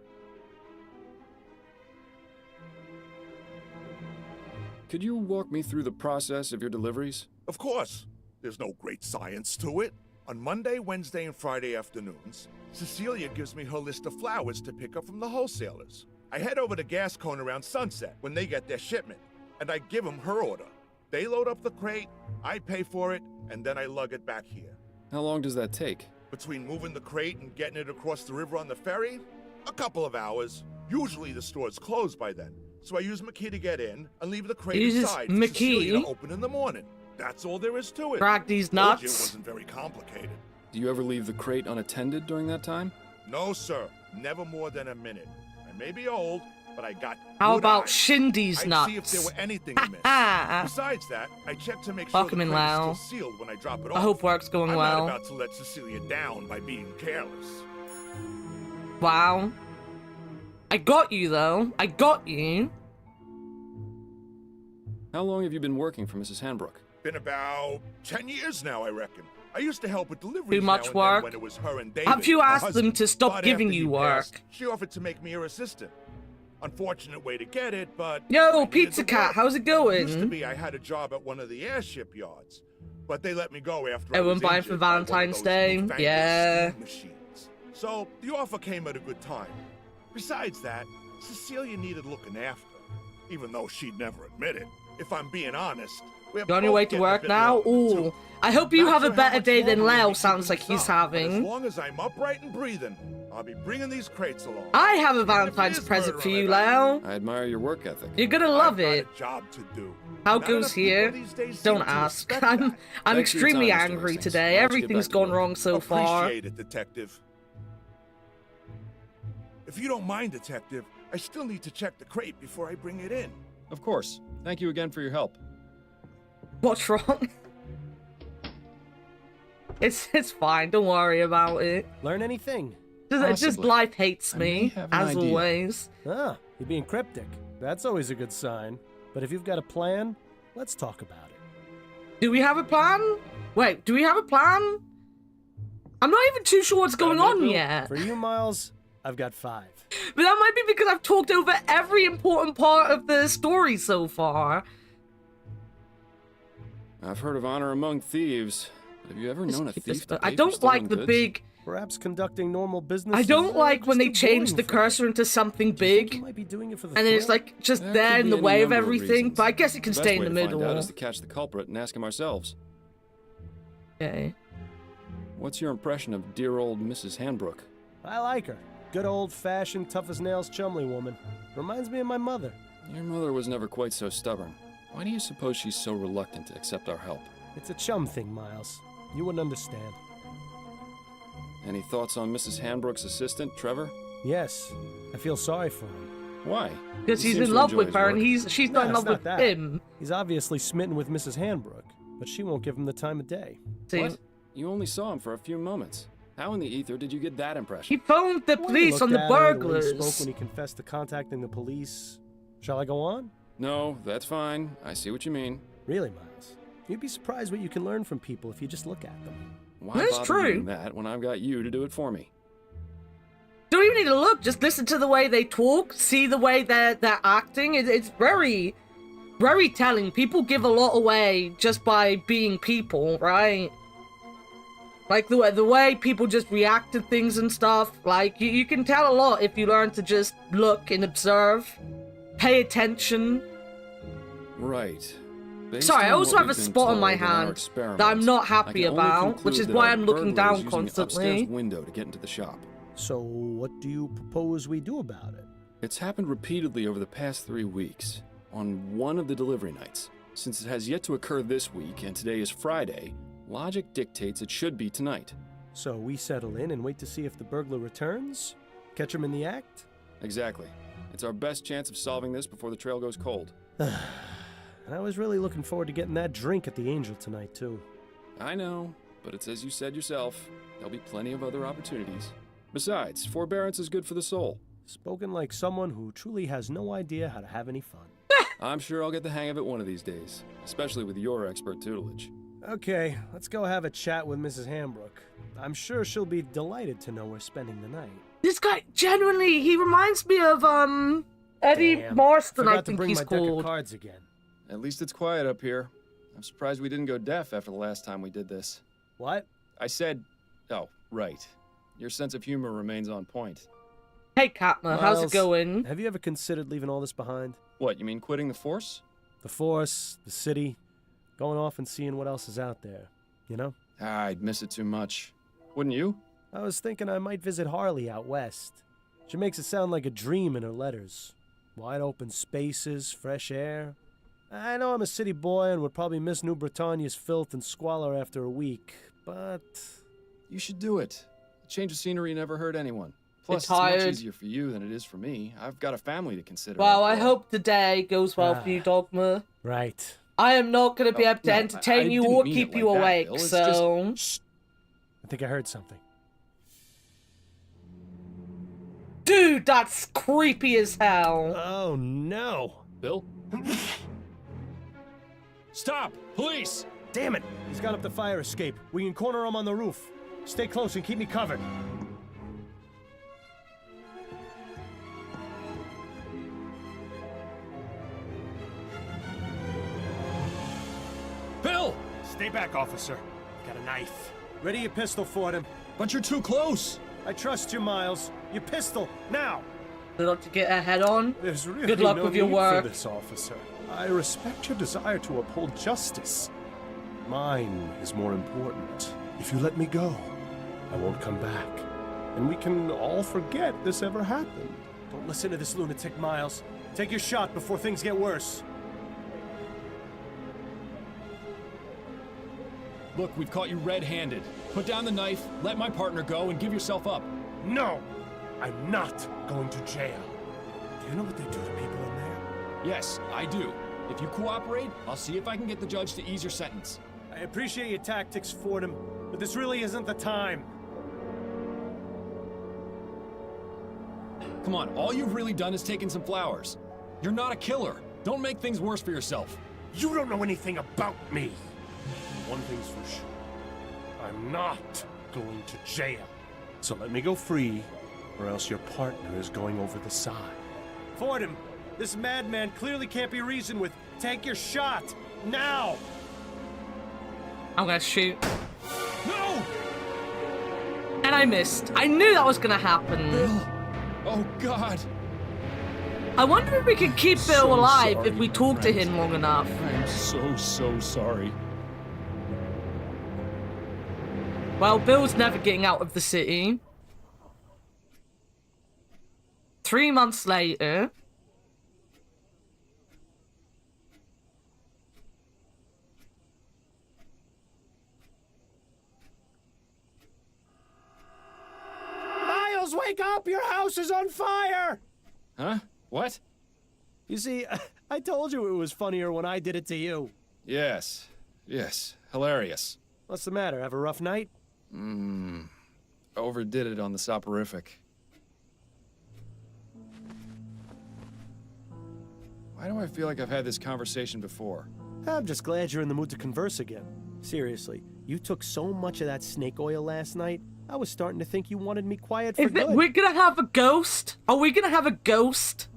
Could you walk me through the process of your deliveries?
Of course, there's no great science to it. On Monday, Wednesday, and Friday afternoons, Cecilia gives me her list of flowers to pick up from the wholesalers. I head over to Gas Cone around sunset when they get their shipment, and I give them her order. They load up the crate, I pay for it, and then I lug it back here.
How long does that take?
Between moving the crate and getting it across the river on the ferry, a couple of hours. Usually the store's closed by then, so I use my key to get in and leave the crate inside for Cecilia to open in the morning. That's all there is to it.
Crack these
Told you
nuts.
it wasn't very complicated.
Do you ever leave the crate unattended during that time?
No, sir. Never more than a minute. I may be old, but I got
How
good
about
eyes.
Shindy's
I'd
nuts?
see if there were anything amiss. Besides that, I check to make sure
Fuck
the
him in
crate is
Lao.
still sealed when I drop it off.
I hope work's going
I'm
well.
not about to let Cecilia down by being careless.
Wow. I got you, though. I got you.
How long have you been working for Mrs. Hanbrook?
Been about 10 years now, I reckon. I used to help with deliveries
Too much
now and
work?
then when it was her and David.
Have you
her
asked them
husband.
to stop
But
giving
after
you
he passed,
work?
she offered to make me her assistant. Unfortunate way to get it, but I
Yo,
needed
Pizza
the
Cat,
work.
how's it
Used to
going?
be I had a job at one of the airship yards, but they let me go after I
Everyone
was
buying
injured
for
by one of
Valentine's
those
Day?
newfangled
Yeah.
steam machines. So the offer came at a good time. Besides that, Cecilia needed looking after, even though she'd never admit it. If I'm being honest, we're
You on your
both
way to
getting a
work
bit
now?
lonely, too.
Ooh. I hope you
Not
have a
sure how
better
much
day than
longer we'll
Leo
be
sounds
keeping
like
this
he's
up, but
having.
As long as I'm upright and breathing, I'll be bringing these crates along.
I have a
Even if it
Valentine's
is
present
murder
for
on
you,
my back.
Leo.
I admire your work ethic.
You're gonna love
I've got
it.
a job to do.
How
Not
goes
enough people
here?
these days
Don't
seem to
ask.
respect
I'm
that.
I'm
Thanks for your
extremely
time, Mr.
angry
Hastings.
today.
I'll let you get
Everything's
back to
gone
work.
wrong so far.
Appreciate it, Detective. If you don't mind, Detective, I still need to check the crate before I bring it in.
Of course. Thank you again for your help.
What's wrong? It's fine. Don't worry about it.
Learn anything?
Just
Possibly.
life hates
I may
me,
have an
as
idea.
always.
Ah, you're being cryptic. That's always a good sign. But if you've got a plan, let's talk about it.
Do we have a plan? Wait, do we have a plan? I'm not even too sure what's going on yet.
For you, Miles, I've got 5.
But that might be because I've talked over every important part of the story so far.
I've heard of honor among thieves, but have you ever known a
Keep this-
thief to
I
pay for
don't like
stolen
the
goods?
big...
Perhaps conducting normal business.
I don't
is,
like when
just
they
too
change
boring
the
for
cursor
you.
into something
Do you think you
big,
might be doing it for the
and then it's
thrill?
like just
That
there
could
in
be
the
any
way of
number
everything.
reasons.
But I guess it can
The
stay
best
in the
way to find out
middle.
is to catch the culprit and ask him ourselves.
Okay.
What's your impression of dear old Mrs. Hanbrook?
I like her. Good old-fashioned, tough-as-nails Chumley woman. Reminds me of my mother.
Your mother was never quite so stubborn. Why do you suppose she's so reluctant to accept our help?
It's a chum thing, Miles. You wouldn't understand.
Any thoughts on Mrs. Hanbrook's assistant, Trevor?
Yes, I feel sorry for him.
Why?
Because
He
he's
seems
in
to
love
enjoy
with
his
her, and
work.
she's
No,
not in
it's
love
not
with
that.
him.
He's obviously smitten with Mrs. Hanbrook, but she won't give him the time of day.
See,
What? You only saw him for a few moments. How in the ether did you get that impression?
he phoned the
Well, he
police on
looked
the
at her, the way he
burglars.
spoke when he confessed to contacting the police. Shall I go on?
No, that's fine. I see what you mean.
Really, Miles? You'd be surprised what you can learn from people if you just look at them.
Why
That's
bother
true.
doing that when I've got you to do it for me?
Don't even need to look. Just listen to the way they talk. See the way they're acting. It's very, very telling. People give a lot away just by being people, right? Like the way people just react to things and stuff. Like you can tell a lot if you learn to just look and observe, pay attention.
Right. Based
Sorry, I
on
also
what
have a
we've been
spot on
told
my
in our
hand
experiment,
that I'm not
I
happy
can only
about, which
conclude
is
that
why
our
I'm looking
burglar is
down
using an
constantly.
upstairs window to get into the shop.
So, what do you propose we do about it?
It's happened repeatedly over the past 3 weeks, on one of the delivery nights. Since it has yet to occur this week, and today is Friday, logic dictates it should be tonight.
So we settle in and wait to see if the burglar returns? Catch him in the act?
Exactly. It's our best chance of solving this before the trail goes cold.
I was really looking forward to getting that drink at the Angel tonight, too.
I know, but it's as you said yourself, there'll be plenty of other opportunities. Besides, forbearance is good for the soul.
Spoken like someone who truly has no idea how to have any fun.
I'm sure I'll get the hang of it one of these days, especially with your expert tutelage.
Okay, let's go have a chat with Mrs. Hambrook. I'm sure she'll be delighted to know we're spending the night.
This guy, genuinely, he reminds me of, Eddie
Damn.
Marston, I
Forgot to
think
bring
he's
my deck of
called.
cards again.
At least it's quiet up here. I'm surprised we didn't go deaf after the last time we did this.
What?
I said, oh, right. Your sense of humor remains on point.
Hey, Katma, how's it
Miles,
going?
Have you ever considered leaving all this behind?
What, you mean quitting the force?
The force, the city, going off and seeing what else is out there, you know?
I'd miss it too much. Wouldn't you?
I was thinking I might visit Harley out west. She makes it sound like a dream in her letters. Wide open spaces, fresh air. I know I'm a city boy and would probably miss New Britannia's filth and squalor after a week, but...
You should do it. A change of scenery never hurt anyone. Plus, it's
tired.
much easier for you than it is for me. I've got a family to consider.
Well,
after
I
all.
hope the day goes well for you, Dogma.
Right.
I am not going to be
Oh,
able to
no,
entertain
I
you
didn't
or
mean
keep
it
you
like that,
awake,
Bill. It's
so...
just...
I think I heard something.
Dude, that's creepy as hell.
Oh, no.
Bill? Stop! Police!
Damn it! He's got up the fire escape. We can corner him on the roof. Stay close and keep me covered.
Bill!
Stay back, officer. Got a knife. Ready your pistol for him.
But you're too close!
I trust you, Miles. Your pistol, now!
Good luck to get a head on.
There's really
Good luck
no
with your
need
work.
for this, officer. I respect your desire to uphold justice. Mine is more important. If you let me go, I won't come back. And we can all forget this ever happened. Don't listen to this lunatic, Miles. Take your shot before things get worse.
Look, we've caught you red-handed. Put down the knife, let my partner go, and give yourself up.
No! I'm not going to jail. Do you know what they do to people in there?
Yes, I do. If you cooperate, I'll see if I can get the judge to ease your sentence.
I appreciate your tactics, Fordham, but this really isn't the time.
Come on, all you've really done is taken some flowers. You're not a killer. Don't make things worse for yourself.
You don't know anything about me. One thing's for sure. I'm not going to jail. So let me go free, or else your partner is going over the side. Fordham, this madman clearly can't be reasoned with. Take your shot, now!
I'm gonna shoot.
No!
And I missed. I knew that was gonna happen.
Bill! Oh, God!
I wonder if we can keep Bill
So
alive
sorry,
if we
my
talk to
friend.
him long enough.
I'm so sorry.
Well, Bill's never getting out of the city. 3 months later.
Miles, wake up! Your house is on fire!
Huh? What?
You see, I told you it was funnier when I did it to you.
Yes. Hilarious.
What's the matter? Have a rough night?
Overdid it on the soporific. Why do I feel like I've had this conversation before?
I'm just glad you're in the mood to converse again. Seriously, you took so much of that snake oil last night, I was starting to think you wanted me quiet for
Is it,
good.
we're gonna have a ghost? Are we gonna have a ghost?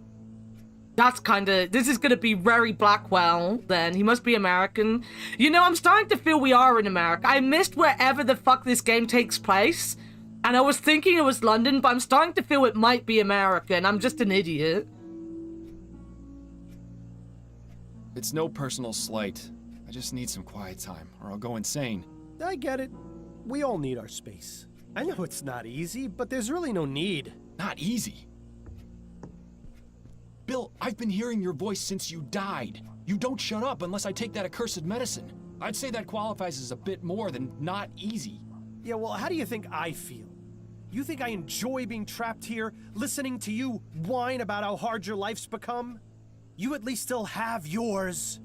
That's kinda... This is gonna be very Blackwell, then. He must be American. You know, I'm starting to feel we are in America. I missed wherever the fuck this game takes place. And I was thinking it was London, but I'm starting to feel it might be America, and I'm just an idiot.
It's no personal slight. I just need some quiet time, or I'll go insane.
I get it. We all need our space. I know it's not easy, but there's really no need.
Not easy. Bill, I've been hearing your voice since you died. You don't shut up unless I take that accursed medicine. I'd say that qualifies as a bit more than not easy.
Yeah, well, how do you think I feel? You think I enjoy being trapped here, listening to you whine about how hard your life's become? You at least still have yours.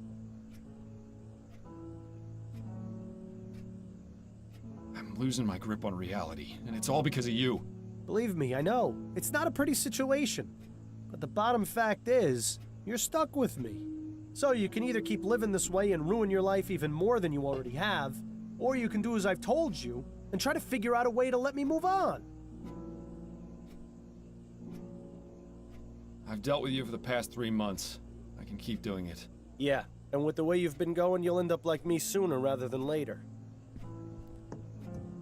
I'm losing my grip on reality, and it's all because of you.
Believe me, I know. It's not a pretty situation. But the bottom fact is, you're stuck with me. So you can either keep living this way and ruin your life even more than you already have, or you can do as I've told you and try to figure out a way to let me move on.
I've dealt with you for the past 3 months. I can keep doing it.
Yeah, and with the way you've been going, you'll end up like me sooner rather than later.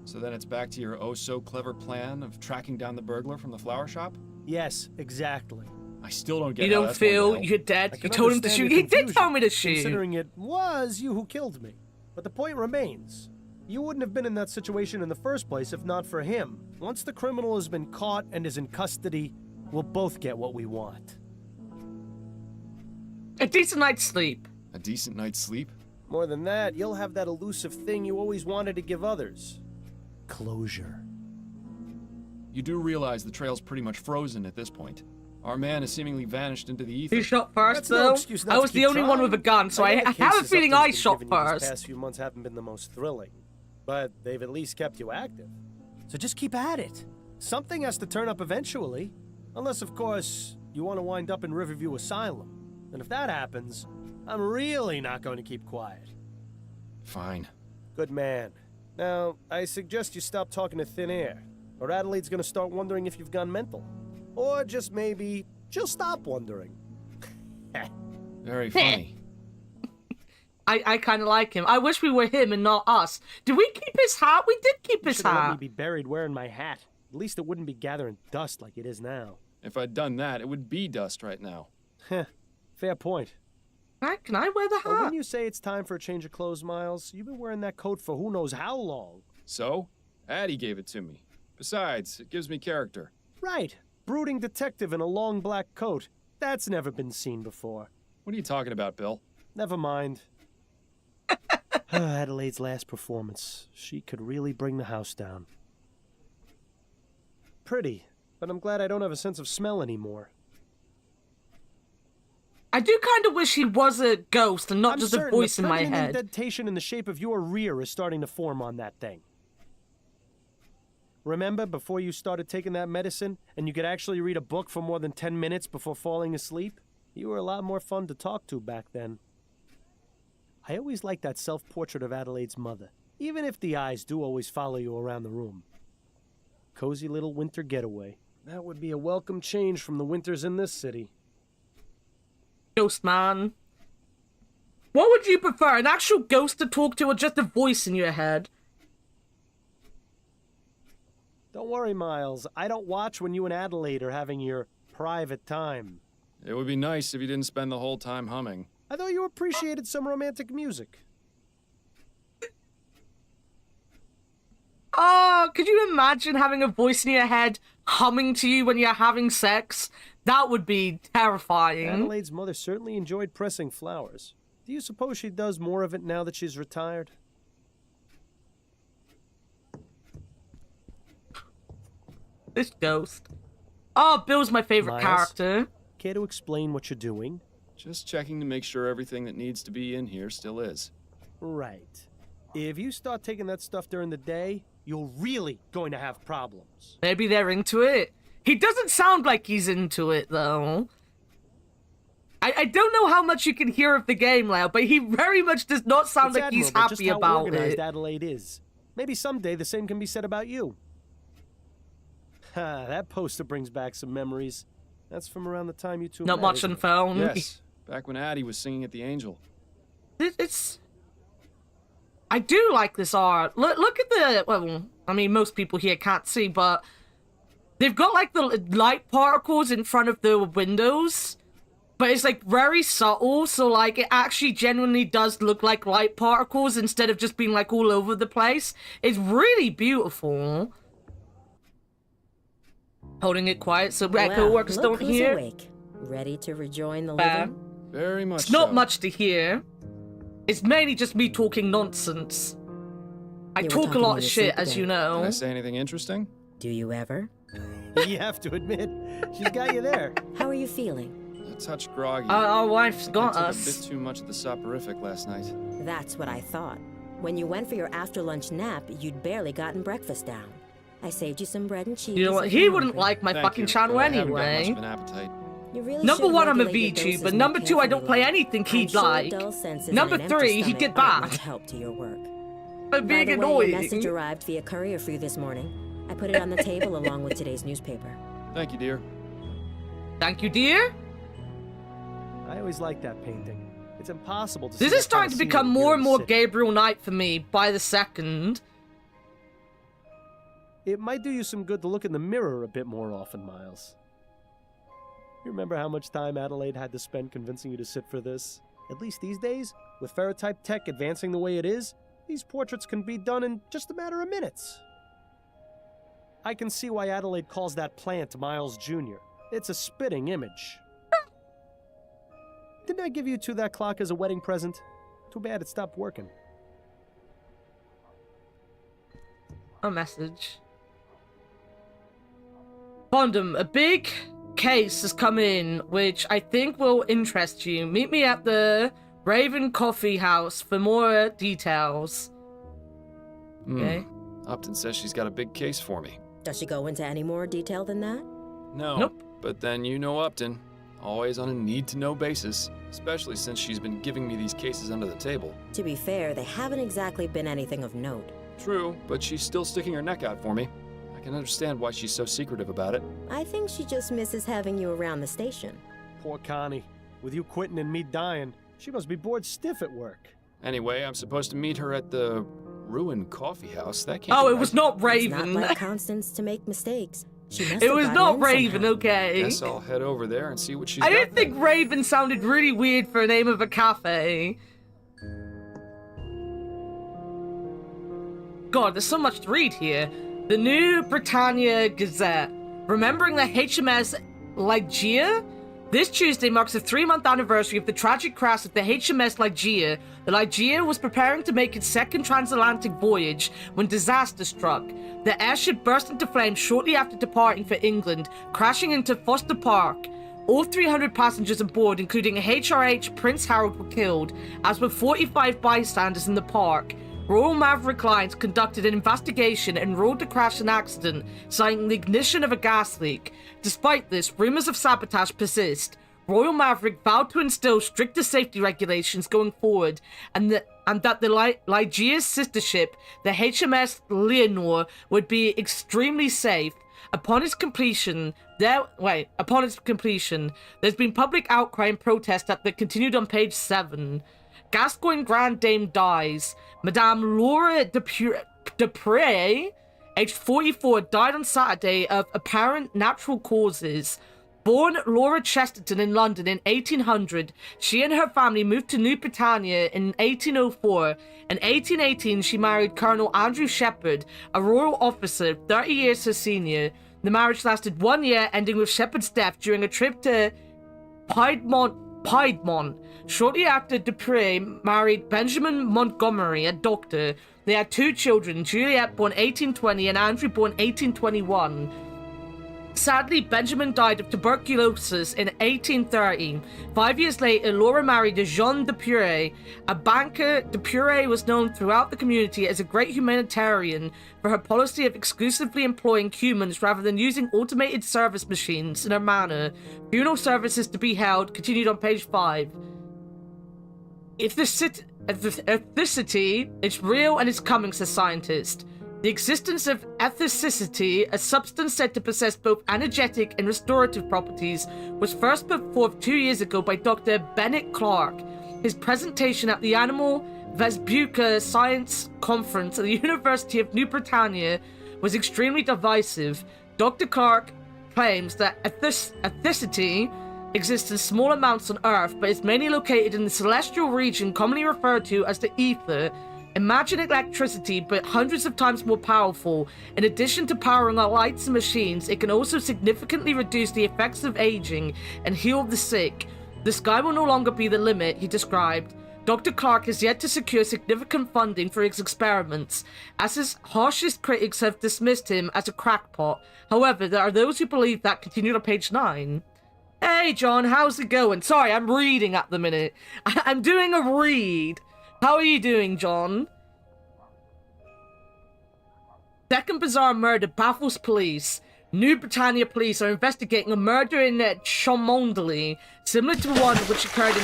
So then it's back to your oh-so-clever plan of tracking down the burglar from the flower shop?
Yes, exactly.
I still don't get
You
how
don't
that's going to
feel
help.
you're dead?
I
You
can
told him to
understand
shoot.
your
He did
confusion,
tell me to shoot.
Considering it was you who killed me. But the point remains. You wouldn't have been in that situation in the first place if not for him. Once the criminal has been caught and is in custody, we'll both get what we want.
A decent night's sleep.
A decent night's sleep?
More than that, you'll have that elusive thing you always wanted to give others. Closure.
You do realize the trail's pretty much frozen at this point. Our man has seemingly vanished into the ether.
Who shot first,
That's no
though?
excuse not
I
to
was the
keep
only one
trying.
with a gun, so
I
I
know the
have a
cases
feeling
updates
I
been
shot
given you
first.
These past few months haven't been the most thrilling, but they've at least kept you active. So just keep at it. Something has to turn up eventually. Unless, of course, you want to wind up in Riverview Asylum. And if that happens, I'm really not going to keep quiet.
Fine.
Good man. Now, I suggest you stop talking to thin air, or Adelaide's gonna start wondering if you've gone mental. Or just maybe, she'll stop wondering.
Very funny.
I kind of like him. I wish we were him and not us. Did we keep his hat? We did keep
You
his
should have let me
hat.
be buried wearing my hat. At least it wouldn't be gathering dust like it is now.
If I'd done that, it would be dust right now.
Heh, fair point.
Can I wear the
But when
hat?
you say it's time for a change of clothes, Miles, you've been wearing that coat for who knows how long.
So? Addie gave it to me. Besides, it gives me character.
Right. Brooding detective in a long black coat. That's never been seen before.
What are you talking about, Bill?
Never mind. Adelaide's last performance. She could really bring the house down. Pretty, but I'm glad I don't have a sense of smell anymore.
I do kind of wish he was a ghost and not
I'm
just a
certain
voice in my
permanent
head.
indentation in the shape of your rear is starting to form on that thing. Remember before you started taking that medicine and you could actually read a book for more than 10 minutes before falling asleep? You were a lot more fun to talk to back then. I always liked that self-portrait of Adelaide's mother, even if the eyes do always follow you around the room. Cozy little winter getaway. That would be a welcome change from the winters in this city.
Ghost man. What would you prefer? An actual ghost to talk to or just a voice in your head?
Don't worry, Miles. I don't watch when you and Adelaide are having your private time.
It would be nice if you didn't spend the whole time humming.
I thought you appreciated some romantic music.
Oh, could you imagine having a voice in your head humming to you when you're having sex? That would be terrifying.
Adelaide's mother certainly enjoyed pressing flowers. Do you suppose she does more of it now that she's retired?
This ghost. Oh, Bill's my favorite
Miles?
character.
Care to explain what you're doing?
Just checking to make sure everything that needs to be in here still is.
Right. If you start taking that stuff during the day, you're really going to have problems.
Maybe they're into it. He doesn't sound like he's into it, though. I don't know how much you can hear of the game now, but he very much does not sound
It's
like he's
admirable just
happy
how
about
organized
it.
Adelaide is. Maybe someday the same can be said about you. That poster brings back some memories. That's from around the time you two
Not
met,
much
isn't
on
it?
film.
Yes, back when Addie was singing at the Angel.
It's. I do like this art. Look at the. Well, I mean, most people here can't see, but they've got like the light particles in front of the windows, but it's like very subtle. So like it actually genuinely does look like light particles instead of just being like all over the place. It's really beautiful. Holding it quiet so co-workers
look
don't
who's
hear.
awake. Ready to rejoin the
Fair.
living?
Very much
It's not
so.
much to hear. It's mainly just me talking nonsense. I
You were
talk a
talking
lot
in
of
your
shit,
sleep
as you
again.
Did I
know.
say anything interesting?
Do you ever?
You have to admit, she's got you there.
How are you feeling?
A touch groggy.
Our wife's
I
got
took
us.
a bit too much of the soporific last night.
That's what I thought. When you went for your after-lunch nap, you'd barely gotten breakfast down. I saved you some bread and cheese.
You know what?
if
He
you're
wouldn't
hungry.
like my
Thank
fucking
you,
channel
but I haven't got much
anyway.
of an appetite.
You really
Number
should
1, I'm a
regulate your
VTuber.
doses
Number
more
2, I don't
carefully,
play
Love.
anything
I'm
he'd
sure
like.
dull senses and
Number
an empty
3, he'd
stomach
get
aren't
back.
much help to your work.
I'm
By
being
the way, a
annoying.
message arrived via courier for you this morning. I put it on the table along with today's newspaper.
Thank you, dear.
Thank you, dear.
I always liked that painting. It's impossible to see
This
that
is starting to
kind of
become
scenery
more
here
and
in the
more
city.
Gabriel Knight for me by the second.
It might do you some good to look in the mirror a bit more often, Miles. You remember how much time Adelaide had to spend convincing you to sit for this? At least these days, with ferrotype tech advancing the way it is, these portraits can be done in just a matter of minutes. I can see why Adelaide calls that plant Miles Jr. It's a spitting image. Didn't I give you two that clock as a wedding present? Too bad it stopped working.
A message. Bondum, a big case has come in, which I think will interest you. Meet me at the Raven Coffee House for more details. Okay.
Upton says she's got a big case for me.
Does she go into any more detail than that?
No.
Nope.
But then you know Upton. Always on a need-to-know basis, especially since she's been giving me these cases under the table.
To be fair, they haven't exactly been anything of note.
True, but she's still sticking her neck out for me. I can understand why she's so secretive about it.
I think she just misses having you around the station.
Poor Connie. With you quitting and me dying, she must be bored stiff at work.
Anyway, I'm supposed to meet her at the Ruin Coffee House. That can't
Oh,
be
it was
right.
not
It's
Raven.
not like Constance to make mistakes. She must
It
have
was
gotten
not
in
Raven,
somehow.
okay?
Guess I'll head over there and see what she's
I
got
didn't think
then.
Raven sounded really weird for a name of a cafe. God, there's so much to read here. The New Britannia Gazette. Remembering the HMS Ligeia? This Tuesday marks the 3-month anniversary of the tragic crash of the HMS Ligeia. The Ligeia was preparing to make its second transatlantic voyage when disaster struck. The airship burst into flames shortly after departing for England, crashing into Foster Park. All 300 passengers aboard, including HRH Prince Harold, were killed, as were 45 bystanders in the park. Royal Maverick Lines conducted an investigation and ruled the crash an accident, citing the ignition of a gas leak. Despite this, rumors of sabotage persist. Royal Maverick vowed to instill stricter safety regulations going forward, and that the Ligeia's sister ship, the HMS Leonore, would be extremely safe. Upon its completion, there's been public outcry and protest that continued on page 7. Gascoigne Grand Dame dies. Madame Laura Dupre, aged 44, died on Saturday of apparent natural causes. Born Laura Chesterton in London in 1800, she and her family moved to New Britannia in 1804. In 1818, she married Colonel Andrew Shepherd, a royal officer, 30 years her senior. The marriage lasted 1 year, ending with Shepherd's death during a trip to Piedmont. Shortly after, Dupre married Benjamin Montgomery, a doctor. They had 2 children, Juliet born 1820 and Andrew born 1821. Sadly, Benjamin died of tuberculosis in 1830. 5 years later, Laura married Jean Dupre, a banker. Dupre was known throughout the community as a great humanitarian for her policy of exclusively employing humans rather than using automated service machines in her manor. Funeral services to be held, continued on page 5. Ethnicity, it's real and it's coming, says scientist. The existence of ethicity, a substance said to possess both energetic and restorative properties, was first put forth 2 years ago by Dr. Bennett Clark. His presentation at the Animal Vespucca Science Conference at the University of New Britannia was extremely divisive. Dr. Clark claims that ethicity exists in small amounts on Earth, but is mainly located in the celestial region commonly referred to as the ether. Imagine electricity, but hundreds of times more powerful. In addition to powering our lights and machines, it can also significantly reduce the effects of aging and heal the sick. The sky will no longer be the limit, he described. Dr. Clark has yet to secure significant funding for his experiments, as his harshest critics have dismissed him as a crackpot. However, there are those who believe that. Continue to page 9. Hey, John, how's it going? Sorry, I'm reading at the minute. I'm doing a read. How are you doing, John? Second bizarre murder baffles police. New Britannia police are investigating a murder in Cholmondeley, similar to one which occurred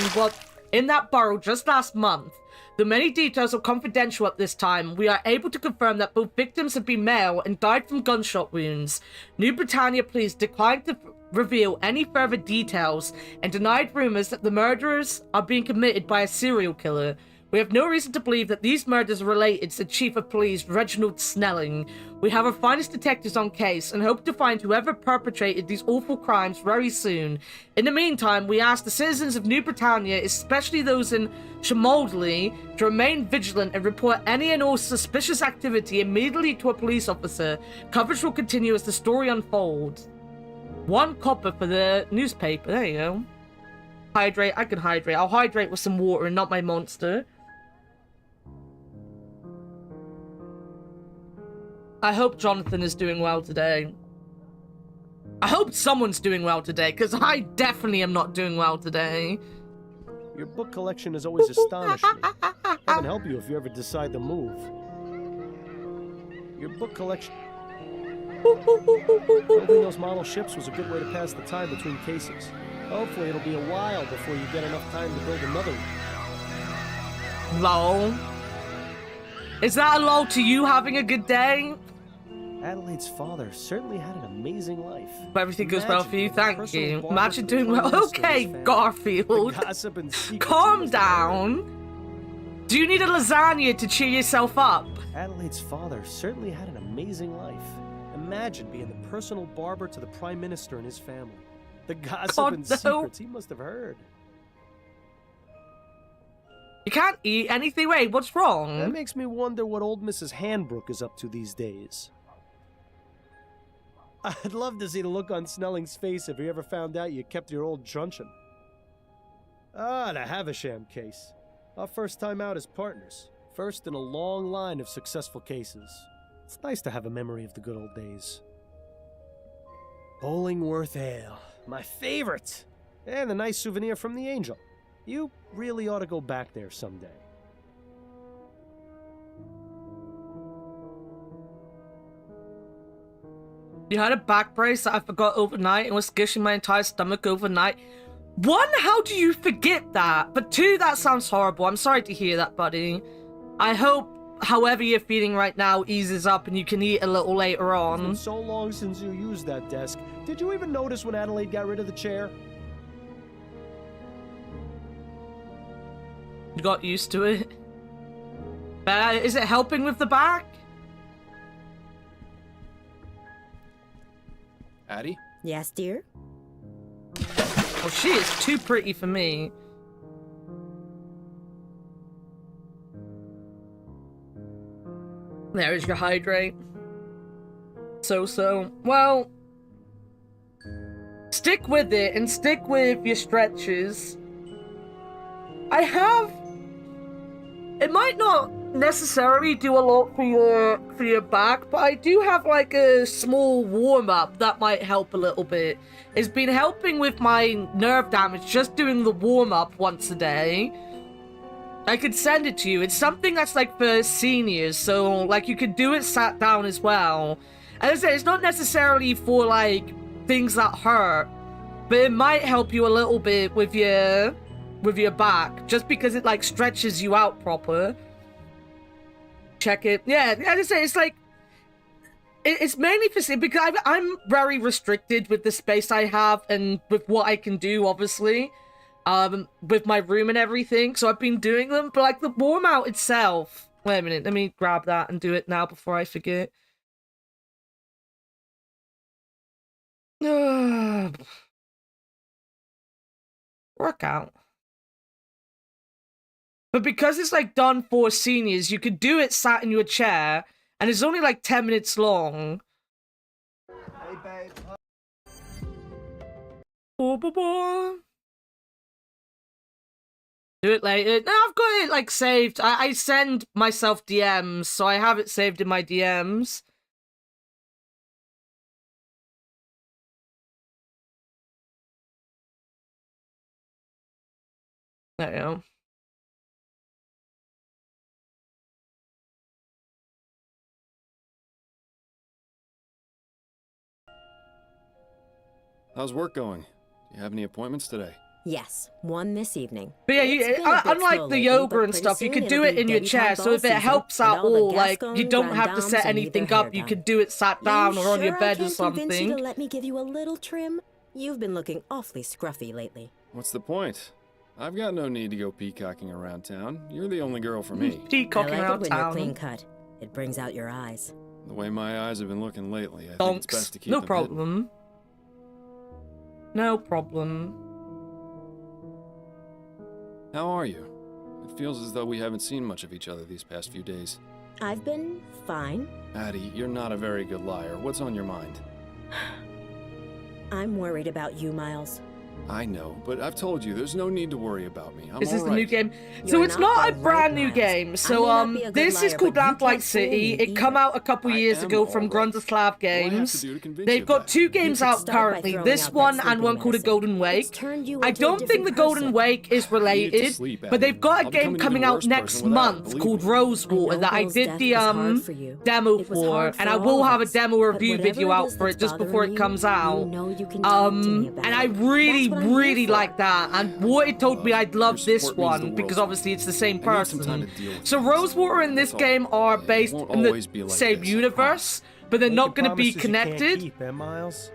in that borough just last month. Though many details are confidential at this time, we are able to confirm that both victims have been male and died from gunshot wounds. New Britannia police declined to reveal any further details and denied rumors that the murderers are being committed by a serial killer. We have no reason to believe that these murders are related to Chief of Police Reginald Snelling. We have our finest detectives on case and hope to find whoever perpetrated these awful crimes very soon. In the meantime, we ask the citizens of New Britannia, especially those in Cholmondeley, to remain vigilant and report any and all suspicious activity immediately to a police officer. Coverage will continue as the story unfolds. 1 copper for the newspaper. There you go. Hydrate. I can hydrate. I'll hydrate with some water and not my monster. I hope Jonathan is doing well today. I hope someone's doing well today, because I definitely am not doing well today.
Your book collection has always astonished me. Heaven help you if you ever decide to move. Your book collection... Building those model ships was a good way to pass the time between cases. Hopefully it'll be a while before you get enough time to build another one.
Lol. Is that a lol to you having a good day?
Adelaide's father certainly had an amazing life.
But everything goes well for you, thank you. Imagine doing well. Okay, Garfield. Calm down. Do you need a lasagna to cheer yourself up?
Adelaide's father certainly had an amazing life. Imagine being the personal barber to the Prime Minister and his family. The gossip and secrets he must have heard.
You can't eat anything. Wait, what's wrong?
That makes me wonder what old Mrs. Handbrook is up to these days. I'd love to see the look on Snelling's face if he ever found out you kept your old truncheon. Ah, the Havisham case. Our first time out as partners. First in a long line of successful cases. It's nice to have a memory of the good old days. Bollingworth Ale. My favorite! And a nice souvenir from the Angel. You really ought to go back there someday.
You had a back brace that I forgot overnight and was squishing my entire stomach overnight. 1, how do you forget that? But 2, that sounds horrible. I'm sorry to hear that, buddy. I hope however you're feeling right now eases up and you can eat a little later on.
It's been so long since you used that desk. Did you even notice when Adelaide got rid of the chair?
You got used to it? Is it helping with the back?
Addie?
Yes, dear?
Well, she is too pretty for me. There is your hydrate. So. Well, stick with it and stick with your stretches. It might not necessarily do a lot for your back, but I do have like a small warm-up that might help a little bit. It's been helping with my nerve damage just doing the warm-up once a day. I could send it to you. It's something that's like for seniors, so like you could do it sat down as well. As I said, it's not necessarily for like things that hurt, but it might help you a little bit with your back, just because it like stretches you out proper. Check it. Yeah, as I say, it's like it's mainly for because I'm very restricted with the space I have and with what I can do, obviously, with my room and everything. So I've been doing them, but like the warm out itself. Wait a minute, let me grab that and do it now before I forget. Workout. But because it's like done for seniors, you could do it sat in your chair, and it's only like 10 minutes long.
Hey, babe.
Do it later. No, I've got it like saved. I send myself DMs, so I have it saved in my DMs. There you go.
How's work going? Do you have any appointments today?
Yes, one this evening.
But yeah,
It's been a bit
unlike
slow
the
lately,
yoga
but
and
pretty
stuff, you
soon
could do
it'll
it
be
in your
debutante
chair. So
ball
if it
season,
helps
and
out
all the
all, like, you
Gascons,
don't have to set
Granddames, and
anything
need their
up.
hair
You
done.
could do it sat down
You
or on your
sure
bed
I
or
can't convince you
something.
to let me give you a little trim? You've been looking awfully scruffy lately.
What's the point? I've got no need to go peacocking around town. You're the only girl for me.
Peacocking
I like it
around
when you're
town.
clean cut. It brings out your eyes.
The way my eyes have been looking lately, I think it's
Donks.
best to keep
No
them
problem. No problem.
hidden. How are you? It feels as though we haven't seen much of each other these past few days.
I've been fine.
Addie, you're not a very good liar. What's on your mind?
I'm worried about you, Miles.
I know, but I've told you, there's no need to worry about me. I'm
Is this
all
the new
right.
game? So
You're
it's
not
not a
the
brand
right
new
Miles.
game.
I
So
may not be a good
this is
liar,
called
but you
Lamplight
can't fool
City.
me
It come
either.
out a couple
I
years
am
ago
all
from
right.
Grundislav
What do I have to
Games.
do to convince
They've
you of
got
that?
2 games
could
out
start by
currently.
throwing
This
out that
one and
sleeping
one called A
medicine.
Golden
It's
Wake.
turned you
I
into a
don't think the
different
Golden
person.
Wake is
You need to
related,
sleep,
but they've
Addie.
got a
I'll
game
become an
coming
even
out
worse
next
person without it,
month
believe
called
me.
Rosewater
know
that I
Bill's
did
death
the
was hard for you.
demo
It was
for,
hard
and
for
I
all
will
of
have a
us.
demo
But
review
whatever
video
it
out
is
for
that's
it just before
bothering
it comes out.
You know you can talk to me about
And I
it.
really,
That's what I'm here
really
for.
like that. And Warted told me I'd love
Your
this
support means the
one
world
because
to me.
obviously it's the same
I need some time
person.
to deal with
So
things.
Rosewater and this
That's all.
game are
It
based
won't
in the
always be like
same
this, I
universe,
promise.
but they're not
Making
going to be
promises you can't
connected.
keep, eh, Miles?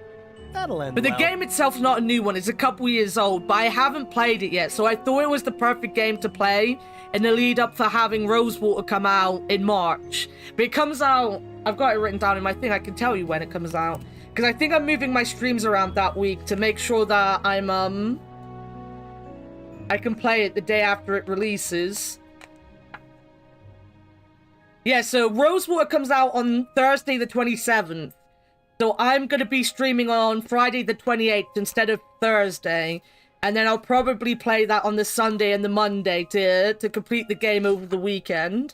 That'll end
But the
well.
game itself's not a new one. It's a couple years old, but I haven't played it yet. So I thought it was the perfect game to play in the lead up for having Rosewater come out in March. But it comes out, I've got it written down in my thing. I can tell you when it comes out. Because I think I'm moving my streams around that week to make sure that I can play it the day after it releases. Yeah, so Rosewater comes out on Thursday the 27th. So I'm going to be streaming on Friday the 28th instead of Thursday. And then I'll probably play that on the Sunday and the Monday to complete the game over the weekend.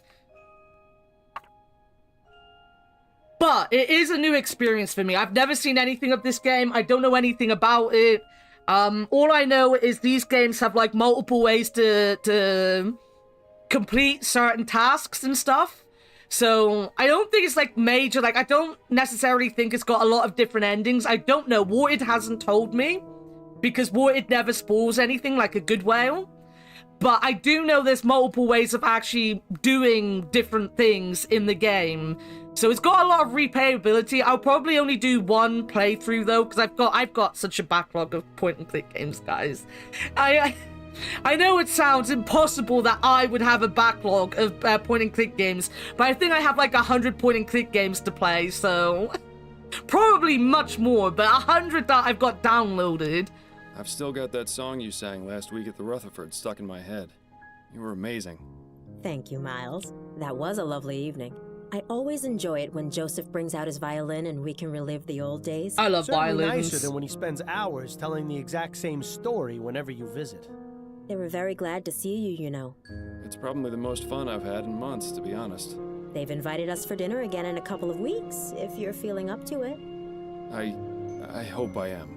But it is a new experience for me. I've never seen anything of this game. I don't know anything about it. All I know is these games have like multiple ways to complete certain tasks and stuff. So I don't think it's like major, like I don't necessarily think it's got a lot of different endings. I don't know. Warted hasn't told me because Warted never spoils anything like a good whale. But I do know there's multiple ways of actually doing different things in the game. So it's got a lot of replayability. I'll probably only do one playthrough though, because I've got such a backlog of point and click games, guys. I know it sounds impossible that I would have a backlog of point and click games, but I think I have like 100 point and click games to play, so probably much more, but 100 that I've got downloaded.
I've still got that song you sang last week at the Rutherford stuck in my head. You were amazing.
Thank you, Miles. That was a lovely evening. I always enjoy it when Joseph brings out his violin and we can relive the old days.
I love
Certainly
violins.
nicer than when he spends hours telling the exact same story whenever you visit.
They were very glad to see you, you know.
It's probably the most fun I've had in months, to be honest.
They've invited us for dinner again in a couple of weeks, if you're feeling up to it.
I hope I am.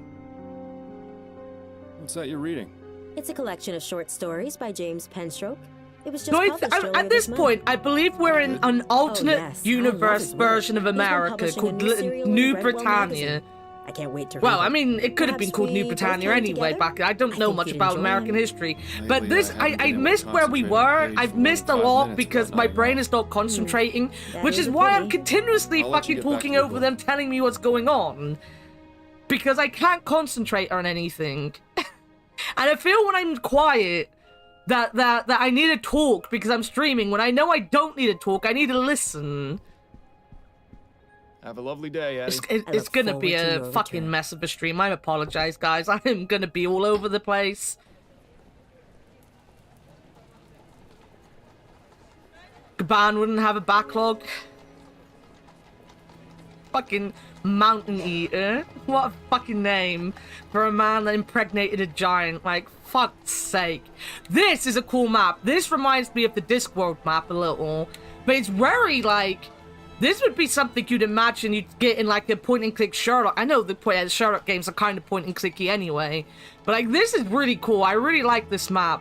What's that you're reading?
It's a collection of short stories by James Penstroke. It was just
So
published earlier
at this
month.
point, I believe we're in an alternate
yes, I love
universe
his work.
version of
He's been
America
publishing a
called
new serial in
New
Redwell
Britannia.
magazine. I can't wait to read
Well,
it.
I mean, it could have been
Perhaps
called New
we both
Britannia
came
anyway.
together?
Back, I don't know
think
much
you'd
about
enjoy
American
it.
history, but
Lately,
this
I haven't been
I
able to
missed where we
concentrate on
were.
the page
I've
for more
missed a
than 5
lot
minutes
because
without
my
nodding
brain
off.
is not concentrating,
That
which
is
is
a
why I'm
pity.
continuously
I'll let you
fucking
get back
talking
to your
over
book.
them, telling me what's going on, because I can't concentrate on anything, and I feel when I'm quiet that I need to talk because I'm streaming. When I know I don't need to talk, I need to listen.
Have a lovely day, Eddie.
It's
look
gonna be
forward to
a
your
fucking
return.
mess of a stream. I apologize, guys. I'm gonna be all over the place. Gaban wouldn't have a backlog. Fucking Mountain Eater. What a fucking name for a man that impregnated a giant. Like, fuck's sake. This is a cool map. This reminds me of the Discworld map a little. But it's very, like... This would be something you'd imagine you'd get in, like, a point-and-click Sherlock. I know the Sherlock games are kind of point-and-clicky anyway. But, like, this is really cool. I really like this map.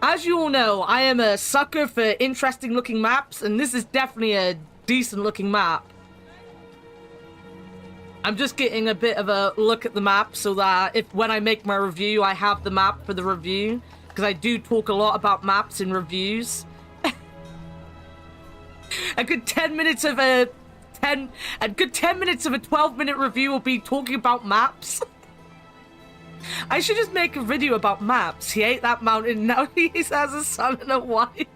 As you all know, I am a sucker for interesting-looking maps, and this is definitely a decent-looking map. I'm just getting a bit of a look at the map so that when I make my review, I have the map for the review. Because I do talk a lot about maps in reviews. A good 10 minutes of a 12-minute review will be talking about maps. I should just make a video about maps. He ate that mountain, now he has a son and a wife.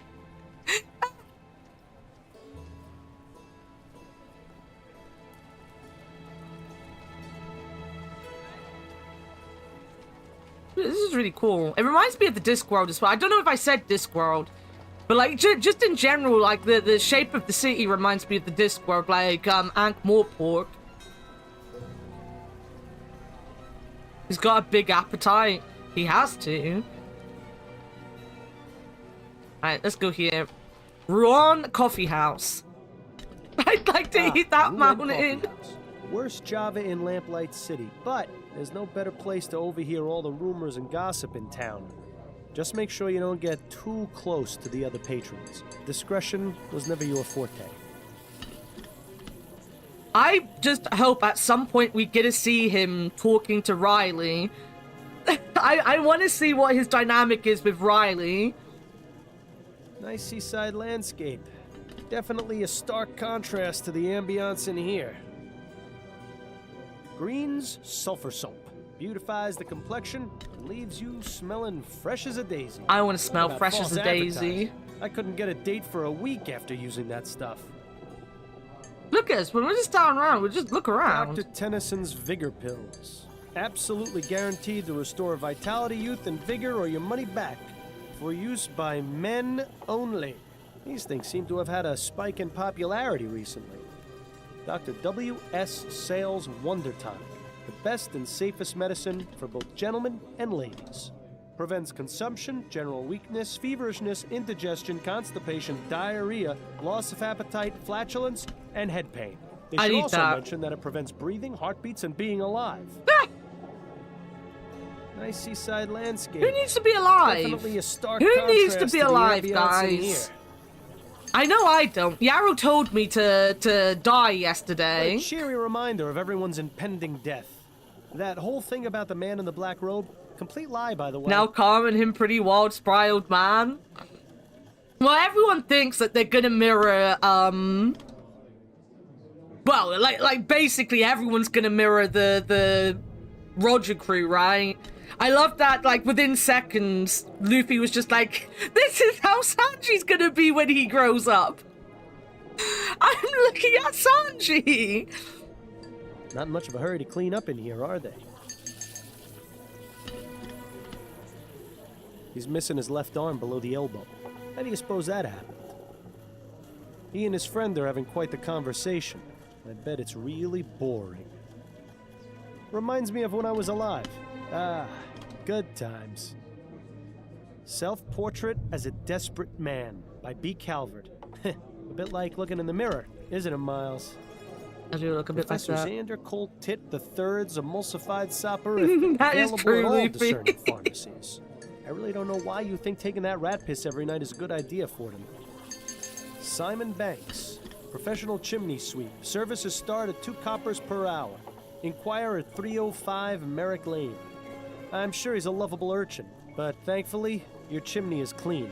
This is really cool. It reminds me of the Discworld as well. I don't know if I said Discworld. But, like, just in general, like, the shape of the city reminds me of the Discworld, like, Ankh-Morpork. He's got a big appetite. He has to. Alright, let's go here. Ruan Coffee House. I'd like to eat that
Ruan
mountain.
Coffee House. Worst Java in Lamplight City, but there's no better place to overhear all the rumors and gossip in town. Just make sure you don't get too close to the other patrons. Discretion was never your forte.
I just hope at some point we get to see him talking to Riley. I want to see what his dynamic is with Riley.
Nice seaside landscape. Definitely a stark contrast to the ambiance in here. Green's sulfur soap. Beautifies the complexion and leaves you smelling fresh as a daisy.
I want to smell
Talk about
fresh as
false
a daisy.
advertising. I couldn't get a date for a week after using that stuff.
Look at us, when we're just down around, we just look around.
Dr. Tennyson's Vigor Pills. Absolutely guaranteed to restore vitality, youth, and vigor or your money back. For use by men only. These things seem to have had a spike in popularity recently. Dr. W.S. Sales Wonder Tonic. The best and safest medicine for both gentlemen and ladies. Prevents consumption, general weakness, feverishness, indigestion, constipation, diarrhea, loss of appetite, flatulence, and head pain. They
I
should
need
also
that.
mention that it prevents breathing, heartbeats, and being alive. Nice seaside landscape.
Who needs to be alive?
Definitely a stark
Who needs to
contrast
be
the
alive,
ambiance in
guys?
here.
I know I don't. Yarrow told me to die yesterday.
A cheery reminder of everyone's impending death. That whole thing about the man in the black robe, complete lie, by the way.
Now calm and him pretty wild, spry old man. Well, everyone thinks that they're gonna mirror, well, like basically everyone's gonna mirror the Roger crew, right? I love that, like, within seconds, Luffy was just like, this is how Sanji's gonna be when he grows up. I'm looking at Sanji.
Not in much of a hurry to clean up in here, are they? He's missing his left arm below the elbow. How do you suppose that happened? He and his friend are having quite the conversation. I bet it's really boring. Reminds me of when I was alive. Ah, good times. Self-Portrait as a Desperate Man by B. Calvert. A bit like looking in the mirror, isn't it, Miles?
I do look a bit like
Professor
that.
Xander Colt Tit III's emulsified soporific
That is
available
true,
at all
Luffy.
discerning pharmacies. I really don't know why you think taking that rat piss every night is a good idea for them. Simon Banks, professional chimney sweep. Services start at 2 coppers per hour. inquire at 305 Merrick Lane. I'm sure he's a lovable urchin, but thankfully, your chimney is clean.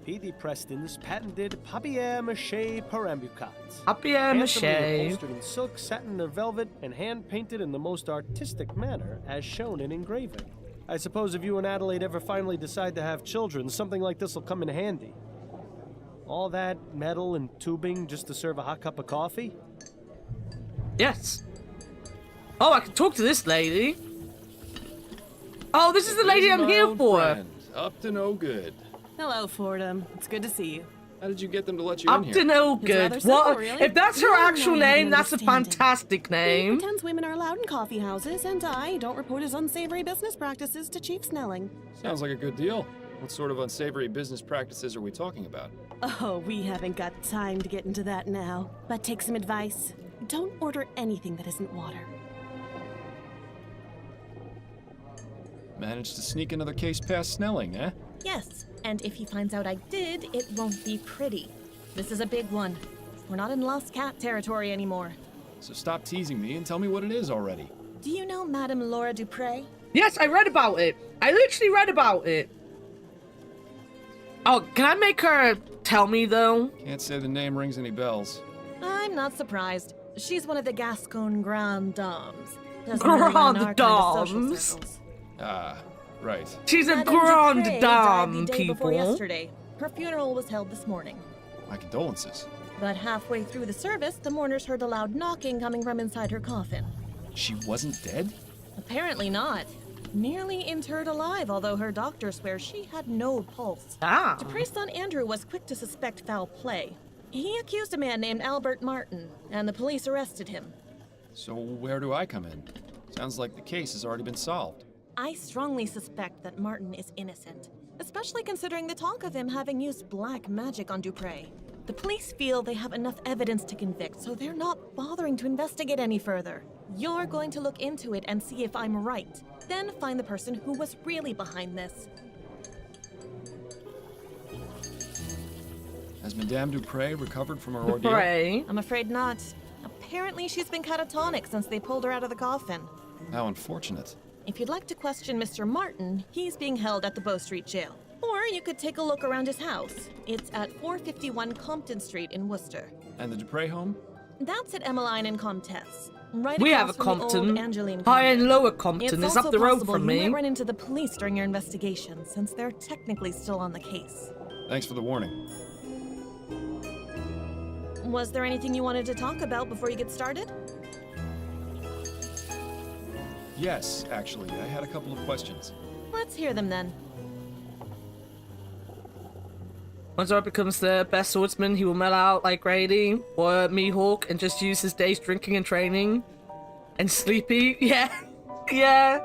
P.D. Preston's patented papier-mâché perambulat. Handsomely
Papier-mâché.
upholstered in silk, satin, or velvet, and hand-painted in the most artistic manner, as shown in engraving. I suppose if you and Adelaide ever finally decide to have children, something like this will come in handy. All that metal and tubing just to serve a hot cup of coffee?
Yes. Oh, I can talk to this lady. Oh, this is the lady I'm here for.
Friend. Up to no good.
Hello, Fordham. It's good to see you.
How did you get them to let you in
Up
here?
to no
It's
good.
rather simple,
What?
really.
If that's her
No,
actual
no, I
name,
can
that's a
understand it.
fantastic
He
name.
pretends women are allowed in coffee houses, and I don't report his unsavory business practices to Chief Snelling.
Sounds like a good deal. What sort of unsavory business practices are we talking about?
Oh, we haven't got time to get into that now. But take some advice. Don't order anything that isn't water.
Managed to sneak another case past Snelling, eh?
Yes, and if he finds out I did, it won't be pretty. This is a big one. We're not in Lost Cat territory anymore.
So stop teasing me and tell me what it is already.
Do you know Madame Laura Dupre?
Yes, I read about it. I literally read about it. Oh, can I make her tell me, though?
Can't say the name rings any bells.
I'm not surprised. She's one of the Gascon Grand Dames. Doesn't really run
Grand
our kind of social
Dames?
circles.
Ah, right.
She's a
Madame
grande
Dupre died the
dame,
day before
people.
yesterday. Her funeral was held this morning.
My condolences.
But halfway through the service, the mourners heard a loud knocking coming from inside her coffin.
She wasn't dead?
Apparently not. Nearly interred alive, although her doctor swears she had no pulse.
Ah.
Dupre's son Andrew was quick to suspect foul play. He accused a man named Albert Martin, and the police arrested him.
So where do I come in? Sounds like the case has already been solved.
I strongly suspect that Martin is innocent, especially considering the talk of him having used black magic on Dupre. The police feel they have enough evidence to convict, so they're not bothering to investigate any further. You're going to look into it and see if I'm right, then find the person who was really behind this.
Has Madame Dupre recovered from her ordeal?
Pray.
I'm afraid not. Apparently she's been catatonic since they pulled her out of the coffin.
How unfortunate.
If you'd like to question Mr. Martin, he's being held at the Bow Street Jail. Or you could take a look around his house. It's at 451 Compton Street in Worcester.
And the Dupre home?
That's at Emmeline and Comtesse. Right
We have
across
a
from the old
Compton.
Angeline
High and
convent.
Lower Compton
It's
is up
also
the road
possible
from
you
me.
might run into the police during your investigation, since they're technically still on the case.
Thanks for the warning.
Was there anything you wanted to talk about before you get started?
Yes, actually, I had a couple of questions.
Let's hear them then.
Once Zora becomes the best swordsman, he will mellow out like Grady or Mihawk and just use his days drinking and training. And sleepy. Yeah. Yeah.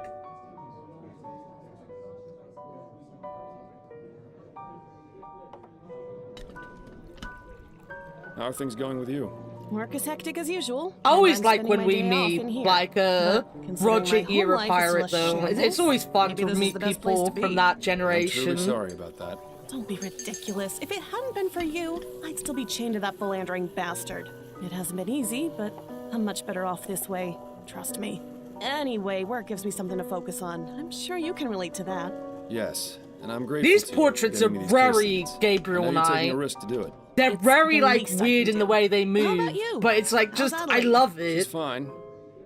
How are things going with you?
Work is hectic as usual.
I always
and I'm
like
spending
when
my
we
day off
meet
in here.
like a
But considering
Roger
my home
era
life is
pirate
still a
though. It's
shambles,
always fun
maybe
to
this is
meet
the best place
people
to
from
be.
that
I'm
generation.
truly sorry about that.
Don't be ridiculous. If it hadn't been for you, I'd still be chained to that philandering bastard. It hasn't been easy, but I'm much better off this way. Trust me. Anyway, work gives me something to focus on. I'm sure you can relate to that.
Yes, and I'm grateful
These
to you for
portraits
getting
are
me these
very
case leads.
Gabriel
I know
and
you're taking
I.
a risk to do it.
They're
It's
very
the
like
least I
weird
can
in the
do.
way they
How
move.
about you?
But it's like
How's
just I
Adelaide?
love
She's
it.
fine,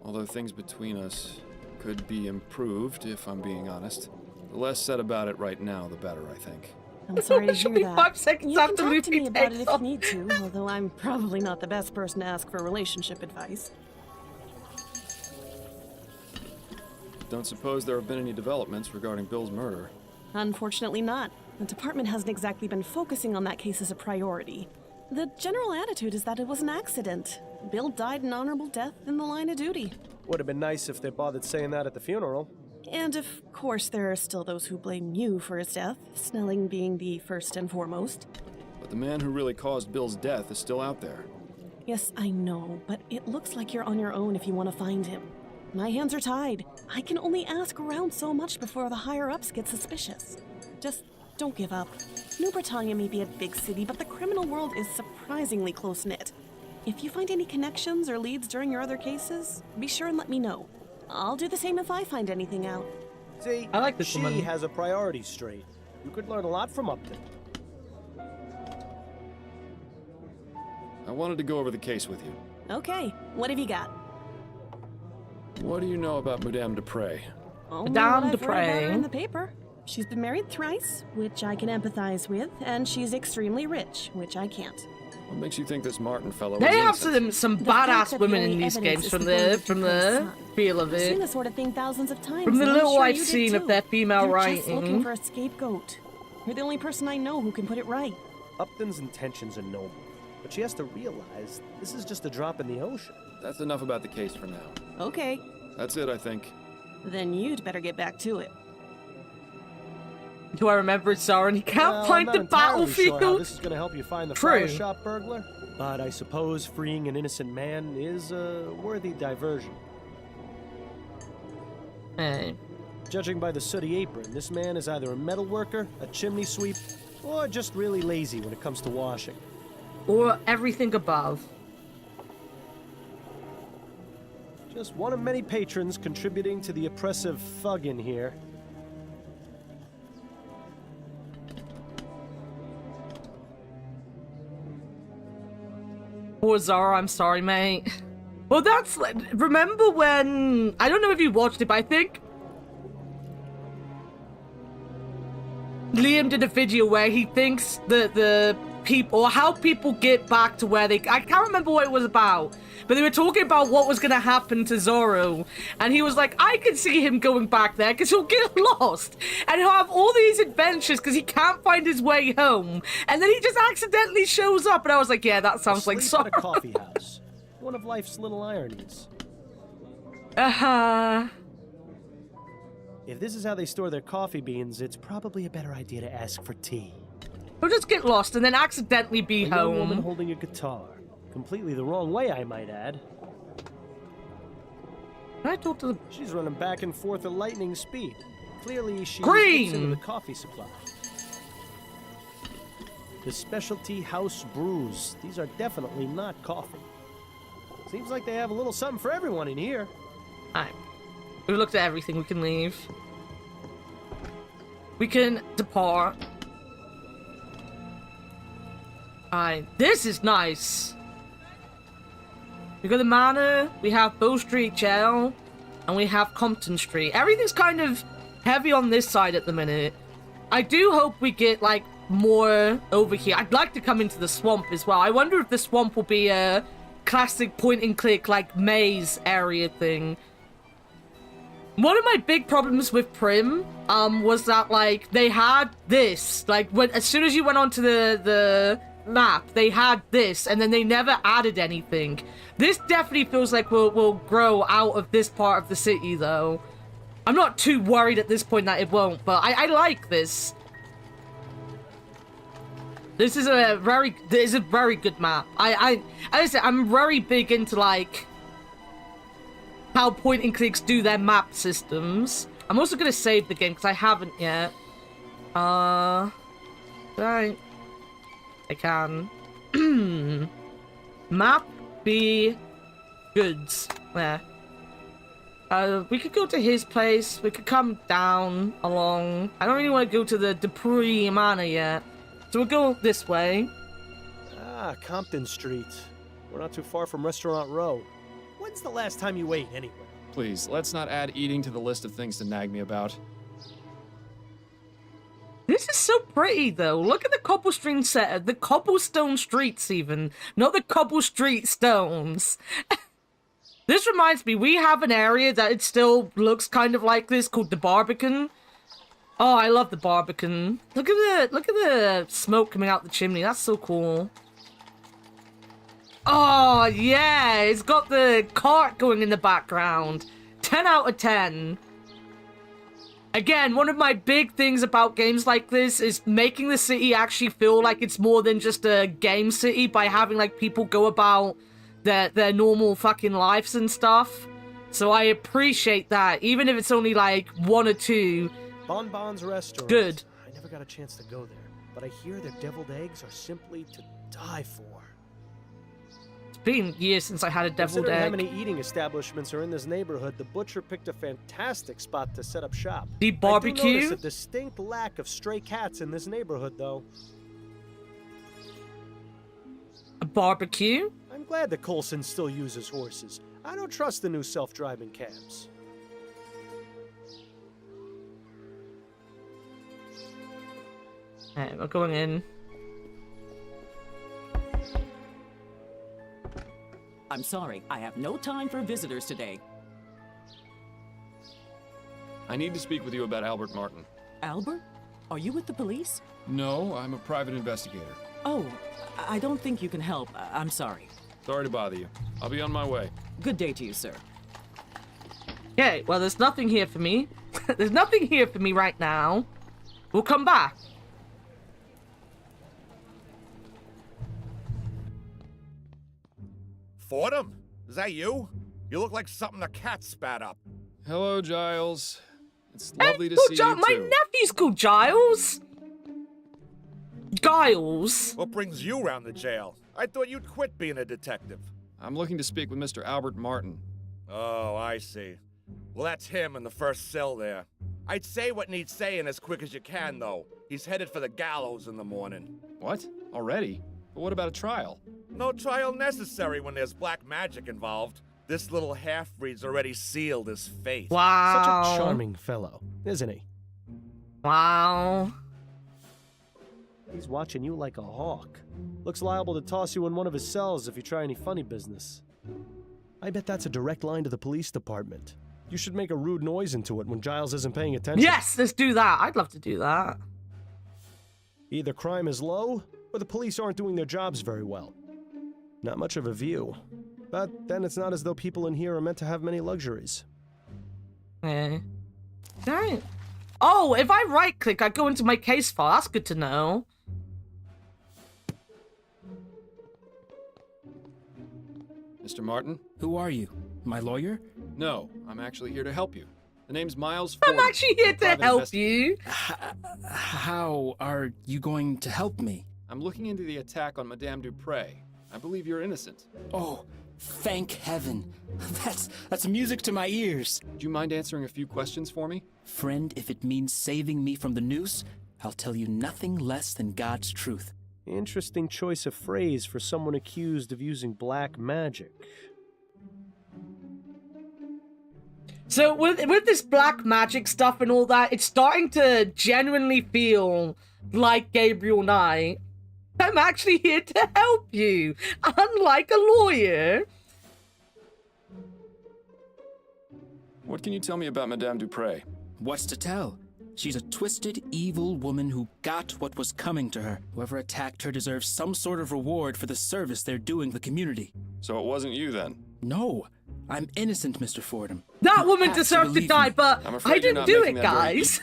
although things between us could be improved, if I'm being honest. The less said about it right now, the better, I think.
I'm sorry to
She'll
hear
be
that.
5 seconds
You can
after
talk to
Luffy
me about it
takes
if
off.
you need to, although I'm probably not the best person to ask for relationship advice.
Don't suppose there have been any developments regarding Bill's murder.
Unfortunately not. The department hasn't exactly been focusing on that case as a priority. The general attitude is that it was an accident. Bill died an honorable death in the line of duty.
Would have been nice if they bothered saying that at the funeral.
And of course, there are still those who blame you for his death, Snelling being the first and foremost.
But the man who really caused Bill's death is still out there.
Yes, I know, but it looks like you're on your own if you want to find him. My hands are tied. I can only ask around so much before the higher-ups get suspicious. Just don't give up. New Britannia may be a big city, but the criminal world is surprisingly close-knit. If you find any connections or leads during your other cases, be sure and let me know. I'll do the same if I find anything out.
See,
I like this
she
woman.
has a priority straight. You could learn a lot from Upton.
I wanted to go over the case with you.
Okay, what have you got?
What do you know about Madame Dupre?
Only
Madame
what I've read about her
Dupre.
in the paper. She's been married thrice, which I can empathize with, and she's extremely rich, which I can't.
What makes you think this Martin fellow
They
is
have
innocent?
some
The fact
badass
that
women
the
in
only
these
evidence
games
is
from
the word
the
Dupre's son.
feel of
I've seen
it.
this sort of thing thousands of times.
From the
and I'm
little
sure
I've
you did
seen of
too.
their female
You're just looking
writing.
for a scapegoat. You're the only person I know who can put it right.
Upton's intentions are noble, but she has to realize this is just a drop in the ocean.
That's enough about the case for now.
Okay,
That's it, I think.
then you'd better get back to it.
Do I remember Zoran? He can't
Well,
find
I'm
the
not entirely
battlefield.
Sure how this is going to help you find the
True.
flower shop burglar, but I suppose freeing an innocent man is a worthy diversion.
Hey.
Judging by the sooty apron, this man is either a metal worker, a chimney sweep, or just really lazy when it comes to washing.
Or everything above.
Just one of many patrons contributing to the oppressive thug in here.
Poor Zara, I'm sorry, mate. Well, that's... Remember when... I don't know if you watched it, but I think... Liam did a video where he thinks that the people... Or how people get back to where they... I can't remember what it was about. But they were talking about what was going to happen to Zorro. And he was like, I can see him going back there because he'll get lost. And he'll have all these adventures because he can't find his way home. And then he just accidentally shows up. And I was like, yeah, that sounds like
Asleep at a
Zorro.
coffee house. One of life's little ironies.
Uh-huh.
If this is how they store their coffee beans, it's probably a better idea to ask for tea.
He'll just get lost and then accidentally be
A young woman
home.
holding a guitar. Completely the wrong way, I might add.
Can I talk to the...
She's running back and forth at lightning speed. Clearly, she
Green!
gets into the coffee supply. The specialty house brews. These are definitely not coffee. Seems like they have a little something for everyone in here.
Alright. We've looked at everything. We can leave. We can depart. Alright. This is nice. We got the Manor, we have Bow Street Jail, and we have Compton Street. Everything's kind of heavy on this side at the minute. I do hope we get, like, more over here. I'd like to come into the swamp as well. I wonder if the swamp will be a classic point-and-click, like, maze area thing. One of my big problems with Prim, was that, like, they had this. Like, as soon as you went onto the map, they had this, and then they never added anything. This definitely feels like we'll grow out of this part of the city, though. I'm not too worried at this point that it won't, but I like this. This is a very good map. As I said, I'm very big into, like, how point and clicks do their map systems. I'm also gonna save the game because I haven't yet. Right. I can. Map be goods. Where? We could go to his place. We could come down along. I don't really want to go to the Dupree Manor yet. So we'll go this way.
Ah, Compton Street. We're not too far from Restaurant Row. When's the last time you ate, anyway?
Please, let's not add eating to the list of things to nag me about.
This is so pretty, though. Look at the cobblestone set, the cobblestone streets, even. Not the cobble street stones. This reminds me, we have an area that it still looks kind of like this, called the Barbican. Oh, I love the Barbican. Look at the smoke coming out the chimney. That's so cool. Oh, yeah. It's got the cart going in the background. 10 out of 10. Again, one of my big things about games like this is making the city actually feel like it's more than just a game city by having, like, people go about their normal fucking lives and stuff. So I appreciate that, even if it's only, like, one or two.
Bonbon's Restaurant.
Good.
I never got a chance to go there, but I hear their deviled eggs are simply to die for.
been years since I had a deviled
Considering how
egg.
many eating establishments are in this neighborhood, the butcher picked a fantastic spot to set up shop.
The
I do
barbecue?
notice a distinct lack of stray cats in this neighborhood, though.
A barbecue?
I'm glad that Coulson still uses horses. I don't trust the new self-driving cabs.
Okay, we're going in.
I'm sorry, I have no time for visitors today.
I need to speak with you about Albert Martin.
Albert? Are you with the police?
No, I'm a private investigator.
Oh, I don't think you can help. I'm sorry.
Sorry to bother you. I'll be on my way.
Good day to you, sir.
Okay, well, there's nothing here for me. There's nothing here for me right now. We'll come back.
Fordham? Is that you? You look like something the cat spat up.
Hello, Giles. It's
Hey,
lovely to
called
see
Gi-
you
My
too.
nephew's called Giles. Giles.
What brings you around the jail? I thought you'd quit being a detective.
I'm looking to speak with Mr. Albert Martin.
Oh, I see. Well, that's him in the first cell there. I'd say what needs saying as quick as you can, though. He's headed for the gallows in the morning.
What? Already? But what about a trial?
No trial necessary when there's black magic involved. This little half-breed's already sealed his fate.
Wow.
Such a charming fellow, isn't he?
Wow.
He's watching you like a hawk. Looks liable to toss you in one of his cells if you try any funny business. I bet that's a direct line to the police department. You should make a rude noise into it when Giles isn't paying attention.
Yes, let's do that. I'd love to do that.
Either crime is low, or the police aren't doing their jobs very well. Not much of a view. But then it's not as though people in here are meant to have many luxuries.
Yeah. Right. Oh, if I right-click, I go into my case file. That's good to know.
Mr. Martin?
Who are you? My lawyer?
No, I'm actually here to help you. The name's Miles
I'm
Fordham.
actually here to
private
help you.
How are you going to help me?
I'm looking into the attack on Madame Dupre. I believe you're innocent.
Oh, thank heaven. That's music to my ears.
Do you mind answering a few questions for me?
Friend, if it means saving me from the noose, I'll tell you nothing less than God's truth.
Interesting choice of phrase for someone accused of using black magic.
So with this black magic stuff and all that, it's starting to genuinely feel like Gabriel Knight. I'm actually here to help you, unlike a lawyer.
What can you tell me about Madame Dupre?
What's to tell? She's a twisted, evil woman who got what was coming to her. Whoever attacked her deserves some sort of reward for the service they're doing the community.
So it wasn't you then?
No, I'm innocent, Mr. Fordham.
That
You
woman
have to
deserved to
believe
die,
me.
but
I'm
I
afraid you're
didn't
not
do
making
it,
that very
guys.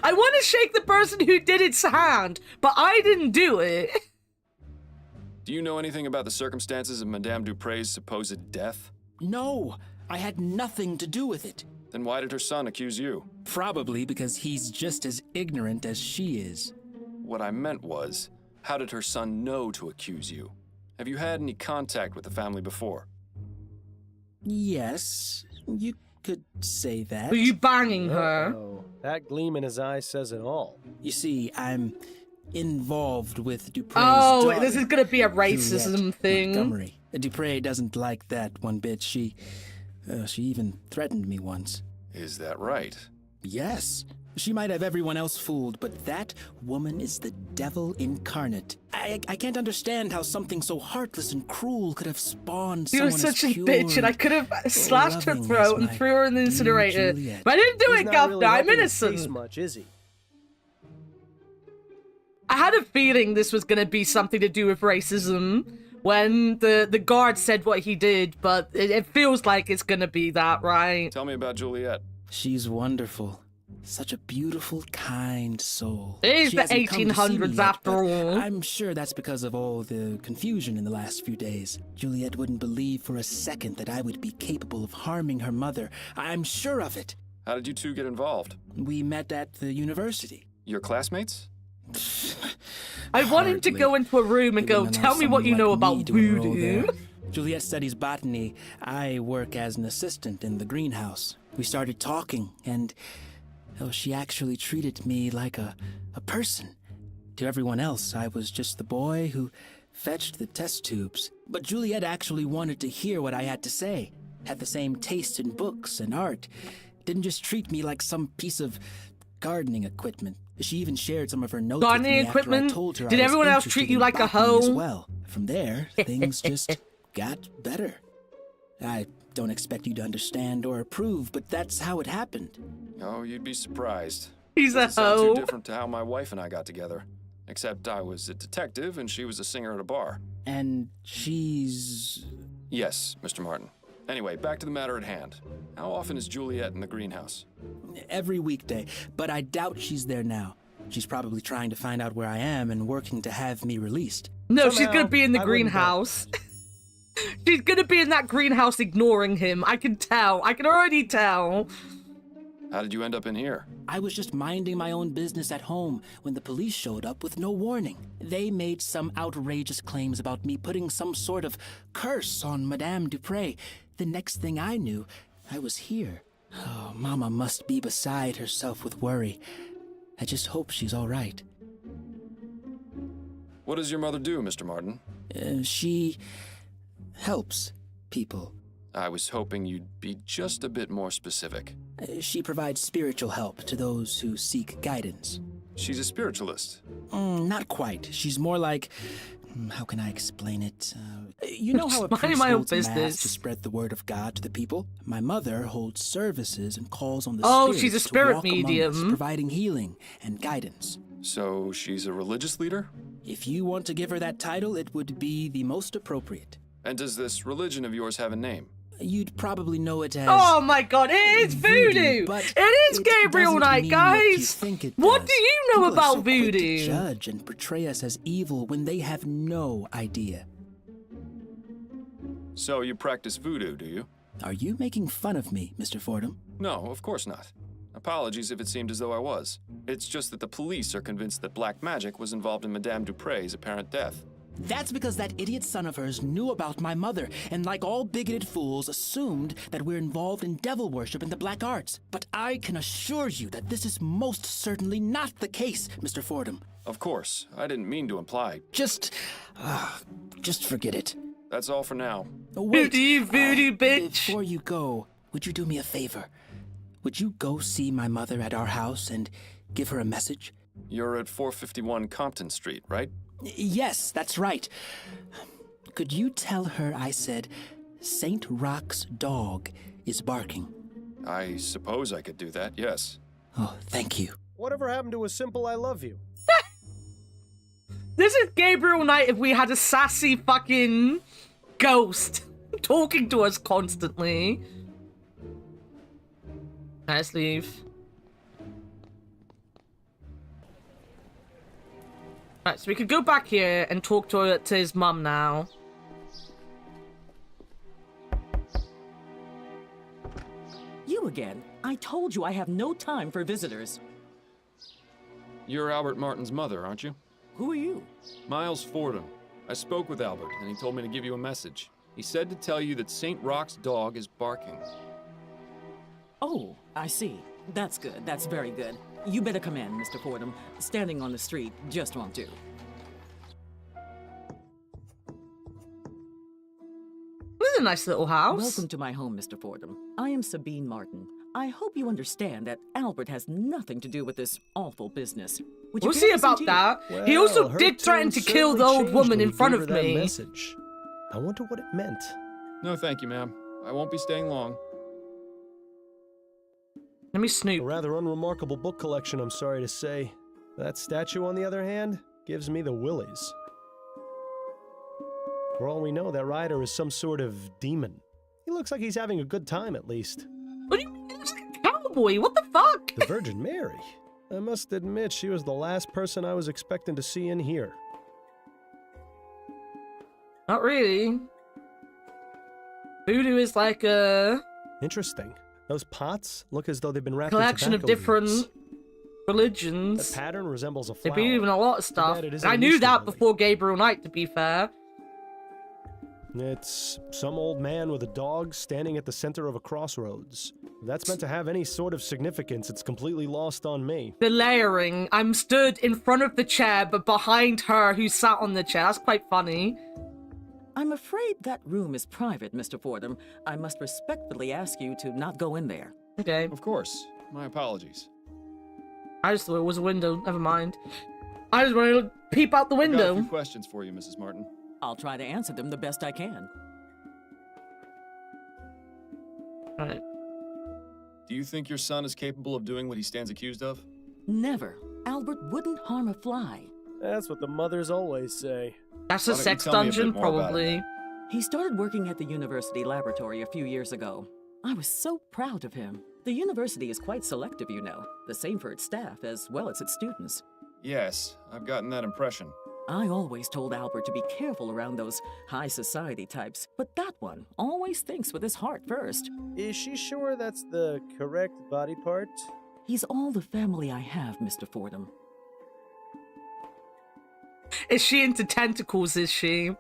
I want to shake the person who did its hand, but I didn't do it.
Do you know anything about the circumstances of Madame Dupre's supposed death?
No, I had nothing to do with it.
Then why did her son accuse you?
Probably because he's just as ignorant as she is.
What I meant was, how did her son know to accuse you? Have you had any contact with the family before?
Yes, you could say that.
Were you banging her?
Uh-oh. That gleam in his eye says it all.
You see, I'm involved with Dupre's
Oh,
daughter,
this is gonna be a racism
Juliet
thing.
Montgomery. Dupre doesn't like that one bit. She even threatened me once.
Is that right?
Yes. She might have everyone else fooled, but that woman is the devil incarnate. I can't understand how something so heartless and cruel could have spawned
She
someone
was such a
as pure
bitch, and I could have slashed her
loving
throat
as
and
my
threw her in the
dear
incinerator.
Juliet.
But I didn't do
He's
it,
not
Governor.
really
I'm
helping his case
innocent.
much, is he?
I had a feeling this was going to be something to do with racism when the guard said what he did, but it feels like it's going to be that, right?
Tell me about Juliet.
She's wonderful. Such a beautiful, kind soul.
It is
She
the
hasn't come to see me
1800s
yet,
after
but
all.
I'm sure that's because of all the confusion in the last few days. Juliet wouldn't believe for a second that I would be capable of harming her mother. I'm sure of it.
How did you two get involved?
We met at the university.
Your classmates?
I want him to
Hardly.
go into a room and
They
go,
wouldn't
tell
allow
me what you
someone
know
like
about
me to enroll
voodoo.
there. Juliet studies botany. I work as an assistant in the greenhouse. We started talking, and she actually treated me like a person. To everyone else, I was just the boy who fetched the test tubes. But Juliet actually wanted to hear what I had to say. Had the same taste in books and art. Didn't just treat me like some piece of gardening equipment. She even shared some of her notes with me after I told her
Did
I was
everyone else
interested
treat you
in
like a
botany as
hoe?
well. From there, things just got better. I don't expect you to understand or approve, but that's how it happened.
Oh, you'd be surprised.
He's a
Doesn't sound
hoe.
too different to how my wife and I got together. Except I was a detective and she was a singer at a bar.
And she's...
Yes, Mr. Martin. Anyway, back to the matter at hand. How often is Juliet in the greenhouse?
Every weekday, but I doubt she's there now. She's probably trying to find out where I am and working to have me released.
No,
Somehow,
she's gonna be in the
I wouldn't
greenhouse. She's gonna be in that greenhouse ignoring him. I can tell. I can already tell.
How did you end up in here?
I was just minding my own business at home when the police showed up with no warning. They made some outrageous claims about me putting some sort of curse on Madame Dupre. The next thing I knew, I was here. Oh, Mama must be beside herself with worry. I just hope she's all right.
What does your mother do, Mr. Martin?
She helps people.
I was hoping you'd be just a bit more specific.
She provides spiritual help to those who seek guidance.
She's a spiritualist.
Not quite. She's more like... How can I explain it? You know how a priest
my own
holds mass
business.
to spread the word of God to the people? My mother holds services and calls on the
Oh,
spirits
she's a
to
spirit
walk among us,
medium.
providing healing and guidance.
So she's a religious leader?
If you want to give her that title, it would be the most appropriate.
And does this religion of yours have a name?
You'd probably know it as...
Oh my god, it is voodoo!
but
It is
it
Gabriel
doesn't
Knight,
mean what you
guys!
think it
What
does.
do you know
People are
about
so quick to
voodoo?
judge and portray us as evil when they have no idea.
So you practice voodoo, do you?
Are you making fun of me, Mr. Fordham?
No, of course not. Apologies if it seemed as though I was. It's just that the police are convinced that black magic was involved in Madame Dupre's apparent death.
That's because that idiot son of hers knew about my mother, and like all bigoted fools, assumed that we're involved in devil worship and the black arts. But I can assure you that this is most certainly not the case, Mr. Fordham.
Of course, I didn't mean to imply.
Just forget it.
That's all for now.
Oh, wait,
Voodoo, bitch!
Before you go, would you do me a favor? Would you go see my mother at our house and give her a message?
You're at 451 Compton Street, right?
Yes, that's right. Could you tell her I said St. Rock's dog is barking?
I suppose I could do that, yes.
Oh, thank you.
Whatever happened to a simple I love you?
This is Gabriel Knight if we had a sassy fucking ghost talking to us constantly. Let's leave. Right, so we could go back here and talk to his mum now.
You again. I told you I have no time for visitors.
You're Albert Martin's mother, aren't you?
Who are you?
Miles Fordham. I spoke with Albert, and he told me to give you a message. He said to tell you that St. Rock's dog is barking.
Oh, I see. That's good. That's very good. You better come in, Mr. Fordham. Standing on the street just won't do.
This is a nice little house.
Welcome to my home, Mr. Fordham. I am Sabine Martin. I hope you understand that Albert has nothing to do with this awful business. Would you
We'll
care
see
to listen
about
to you?
that.
Well,
He also
her
did threaten
tune
to kill the
certainly
old
changed
woman
when
in
we
front
gave
of
her that
me.
Message. I wonder what it meant.
No, thank you, ma'am. I won't be staying long.
Let me
A
snoop.
rather unremarkable book collection, I'm sorry to say. That statue, on the other hand, gives me the willies. For all we know, that rider is some sort of demon. He looks like he's having a good time, at least.
What do you mean? He looks like a cowboy. What the fuck?
The Virgin Mary. I must admit, she was the last person I was expecting to see in here.
Not really. Voodoo is like a
Interesting. Those pots look as though they've been wrapped
collection
in
of
tobacco
different
leaves.
religions.
The pattern resembles a
They
flower.
believe in a lot of stuff.
bad it isn't
I
an
knew
Easter
that
lily.
before Gabriel Knight, to be fair.
It's some old man with a dog standing at the center of a crossroads. If that's meant to have any sort of significance, it's completely lost on me.
The layering. I'm stood in front of the chair, but behind her who sat on the chair. That's quite funny.
I'm afraid that room is private, Mr. Fordham. I must respectfully ask you to not go in there.
Okay.
Of course. My apologies.
I just thought it was a window. Never mind. I just wanted to peep out the
I've got a
window.
few questions for you, Mrs. Martin.
I'll try to answer them the best I can.
Right.
Do you think your son is capable of doing what he stands accused of?
Never. Albert wouldn't harm a fly.
That's what the mothers always say.
That's
Why
a
don't you
sex
tell me a
dungeon,
bit more about
probably.
He started working at the university laboratory a few years ago. I was so proud of him. The university is quite selective, you know. The same for its staff as well as its students.
Yes, I've gotten that impression.
I always told Albert to be careful around those high society types, but that one always thinks with his heart first.
Is she sure that's the correct body part?
He's all the family I have, Mr. Fordham.
Is she into tentacles, is she?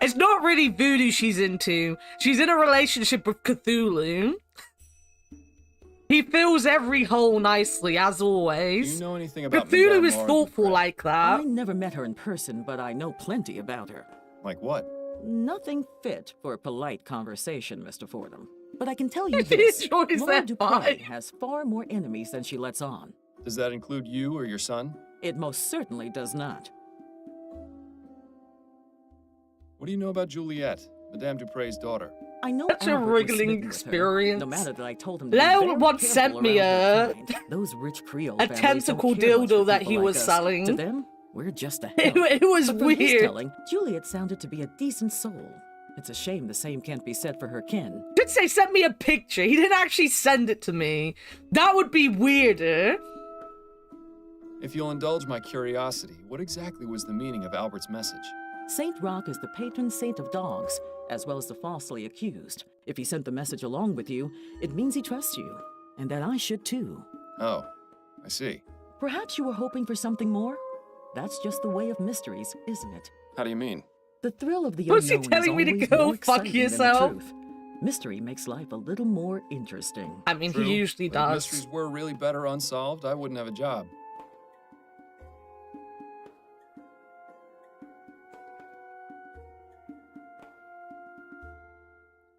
It's not really voodoo she's into. She's in a relationship with Cthulhu. He fills every hole nicely, as always.
Do you know anything about
Cthulhu
Madame
is
Laura
thoughtful
Dupre?
like that.
I never met her in person, but I know plenty about her.
Like what?
Nothing fit for polite conversation, Mr. Fordham. But I can tell you
He
this.
enjoys
Laura
that
Dupre
vibe.
has far more enemies than she lets on.
Does that include you or your son?
It most certainly does not.
What do you know about Juliet, Madame Dupre's daughter?
I know
Such a
Albert was
wriggling
smitten with her,
experience.
No matter that I told him to
Leo
be very
once
careful
sent me
around her kind. Those rich Creole
a
families
tentacle
don't care much
dildo
for
that
people
he
like
was
us.
selling.
To them, we're just a
It,
help.
it was
But from his
weird.
telling, Juliet sounded to be a decent soul. It's a shame the same can't be said for her kin.
Did say send me a picture. He didn't actually send it to me. That would be weirder.
If you'll indulge my curiosity, what exactly was the meaning of Albert's message?
Saint Roch is the patron saint of dogs, as well as the falsely accused. If he sent the message along with you, it means he trusts you, and that I should too.
Oh, I see.
Perhaps you were hoping for something more? That's just the way of mysteries, isn't it?
How do you mean?
The thrill of the
Was he
unknown
telling me
is
to
always
go
more
fuck
exciting than the
yourself?
truth. Mystery makes life a little more interesting.
I mean,
True,
he usually
but if
does.
mysteries were really better unsolved, I wouldn't have a job.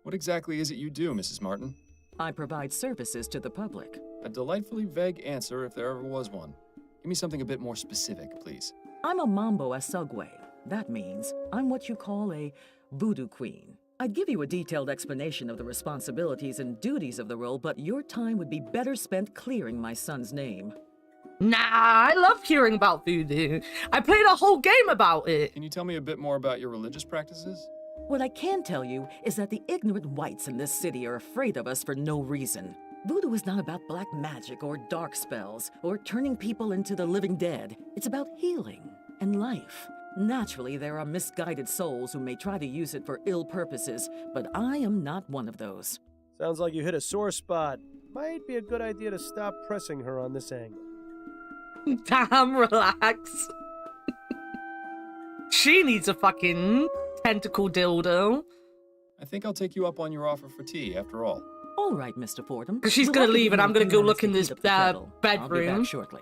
What exactly is it you do, Mrs. Martin?
I provide services to the public.
A delightfully vague answer if there ever was one. Give me something a bit more specific, please.
I'm a Mambo Asugwe. That means I'm what you call a voodoo queen. I'd give you a detailed explanation of the responsibilities and duties of the role, but your time would be better spent clearing my son's name.
Nah, I love hearing about voodoo. I played a whole game about it.
Can you tell me a bit more about your religious practices?
What I can tell you is that the ignorant whites in this city are afraid of us for no reason. Voodoo is not about black magic or dark spells or turning people into the living dead. It's about healing and life. Naturally, there are misguided souls who may try to use it for ill purposes, but I am not one of those.
Sounds like you hit a sore spot. Might be a good idea to stop pressing her on this angle.
Damn, relax. She needs a fucking tentacle dildo.
I think I'll take you up on your offer for tea, after all.
All right, Mr. Fordham.
Because she's
We'll
gonna
have to
leave
give
and
you
I'm
a
gonna
few
go
minutes
look in
to
this
heat up the kettle. I'll be
bedroom.
back shortly.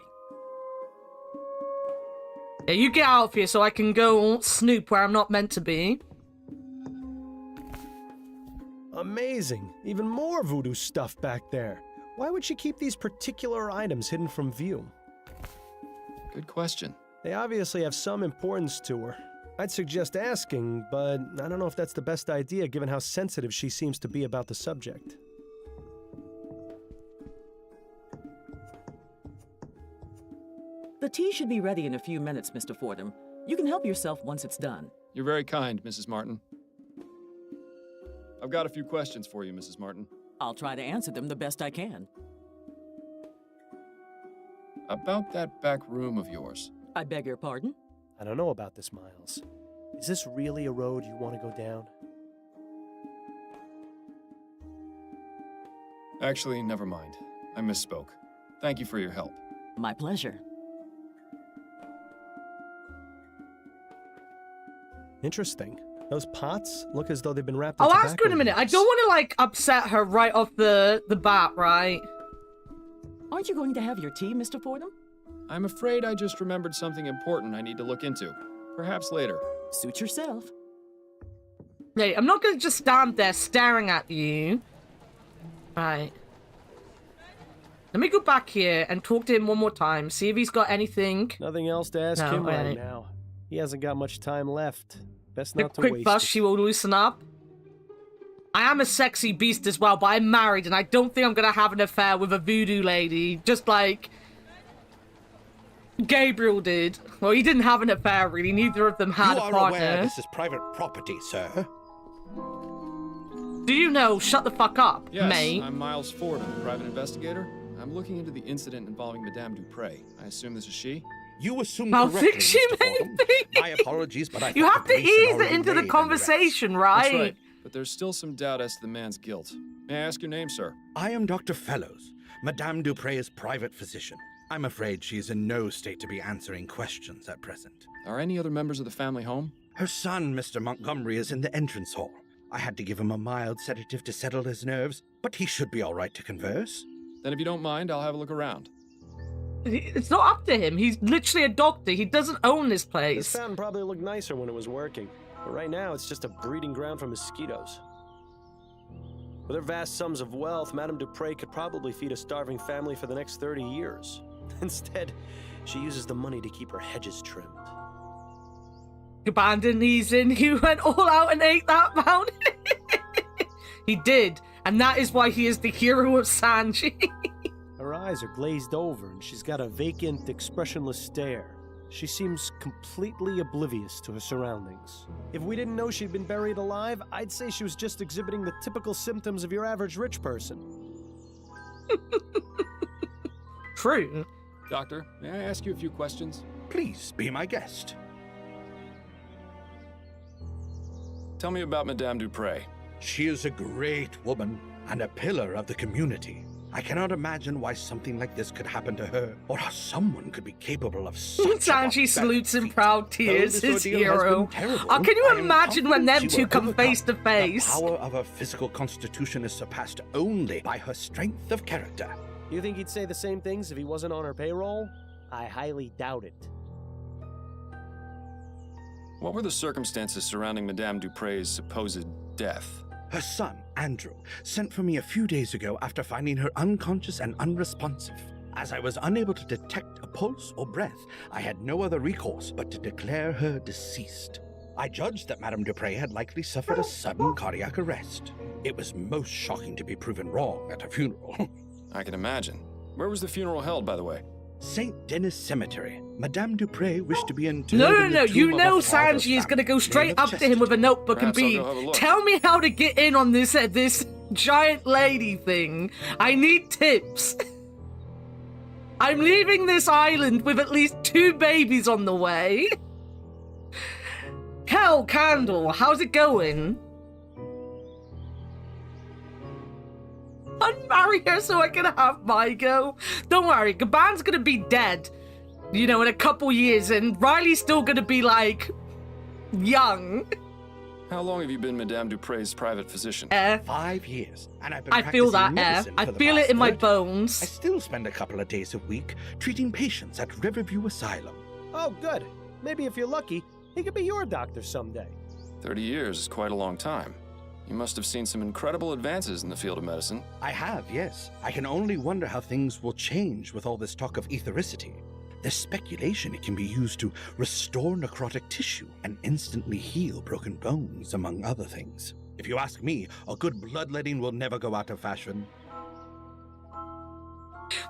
Yeah, you get out of here so I can go snoop where I'm not meant to be.
Amazing. Even more voodoo stuff back there. Why would she keep these particular items hidden from view?
Good question.
They obviously have some importance to her. I'd suggest asking, but I don't know if that's the best idea given how sensitive she seems to be about the subject.
The tea should be ready in a few minutes, Mr. Fordham. You can help yourself once it's done.
You're very kind, Mrs. Martin. I've got a few questions for you, Mrs. Martin.
I'll try to answer them the best I can.
About that back room of yours.
I beg your pardon?
I don't know about this, Miles. Is this really a road you want to go down?
Actually, never mind. I misspoke. Thank you for your help.
My pleasure.
Interesting. Those pots look as though they've been wrapped in
I'll
tobacco
ask her in a minute. I
leaves.
don't want to, like, upset her right off the bat, right?
Aren't you going to have your tea, Mr. Fordham?
I'm afraid I just remembered something important I need to look into. Perhaps later.
Suit yourself.
Hey, I'm not going to just stand there staring at you. Right. Let me go back here and talk to him one more time. See if he's got anything.
Nothing else to ask
No,
him right
right.
now. He hasn't got much time left. Best
A
not to
quick
waste
bus,
it.
she will loosen up. I am a sexy beast as well, but I'm married and I don't think I'm going to have an affair with a voodoo lady. Just like Gabriel did. Well, he didn't have an affair, really. Neither of them had
You
a
are
partner.
aware this is private property, sir.
Do you know? Shut the fuck up,
Yes,
mate.
I'm Miles Fordham, private investigator. I'm looking into the incident involving Madame Dupre. I assume this is she?
You assume
I
correctly,
think she
Mr.
may
Fordham.
be.
My apologies, but I
You
thought
have
the
to
police had
ease it
already
into the
made an arrest.
conversation, right?
That's right. But there's still some doubt as to the man's guilt. May I ask your name, sir?
I am Dr. Fellows, Madame Dupre's private physician. I'm afraid she is in no state to be answering questions at present.
Are any other members of the family home?
Her son, Mr. Montgomery, is in the entrance hall. I had to give him a mild sedative to settle his nerves, but he should be all right to converse.
Then if you don't mind, I'll have a look around.
It's not up to him. He's literally a doctor. He doesn't own this
This
place.
fountain probably looked nicer when it was working, but right now it's just a breeding ground for mosquitoes. With her vast sums of wealth, Madame Dupre could probably feed a starving family for the next 30 years. Instead, she uses the money to keep her hedges trimmed.
Abandoned these in. He went all out and ate that mountain. He did. And that is why he is the hero of Sanji.
Her eyes are glazed over, and she's got a vacant, expressionless stare. She seems completely oblivious to her surroundings. If we didn't know she'd been buried alive, I'd say she was just exhibiting the typical symptoms of your average rich person.
True.
Doctor, may I ask you a few questions?
Please be my guest.
Tell me about Madame Dupre.
She is a great woman and a pillar of the community. I cannot imagine why something like this could happen to her, or how someone could be capable of such a
Sanji salutes in proud tears,
Though
his
this ordeal has
hero.
been terrible,
Oh, can you
I am
imagine when them
confident she
two
will
come
overcome.
face to face?
The power of her physical constitution is surpassed only by her strength of character.
You think he'd say the same things if he wasn't on her payroll? I highly doubt it.
What were the circumstances surrounding Madame Dupre's supposed death?
Her son, Andrew, sent for me a few days ago after finding her unconscious and unresponsive. As I was unable to detect a pulse or breath, I had no other recourse but to declare her deceased. I judged that Madame Dupre had likely suffered a sudden cardiac arrest. It was most shocking to be proven wrong at a funeral.
I can imagine. Where was the funeral held, by the way?
St. Denis Cemetery. Madame Dupre wished to be interred
No,
in the
you
tomb of
know
her father's
Sanji is going to go
family,
straight
name of
up to him with a notebook
Perhaps
and
I'll
be,
go have a look.
tell me how to get in on this giant lady thing. I need tips. I'm leaving this island with at least 2 babies on the way. Hell, Candle, how's it going? Unmarry her so I can have my go. Don't worry, Gaban's gonna be dead, you know, in a couple years, and Riley's still gonna be, like, young.
How long have you been Madame Dupre's private physician?
5 years, and I've been
I feel that,
practicing medicine
I
for the
feel it
past
in my
30.
bones.
I still spend a couple of days a week treating patients at Riverview Asylum.
Oh, good. Maybe if you're lucky, he could be your doctor someday.
30 years is quite a long time. You must have seen some incredible advances in the field of medicine.
I have, yes. I can only wonder how things will change with all this talk of ethericity. There's speculation it can be used to restore necrotic tissue and instantly heal broken bones, among other things. If you ask me, a good bloodletting will never go out of fashion.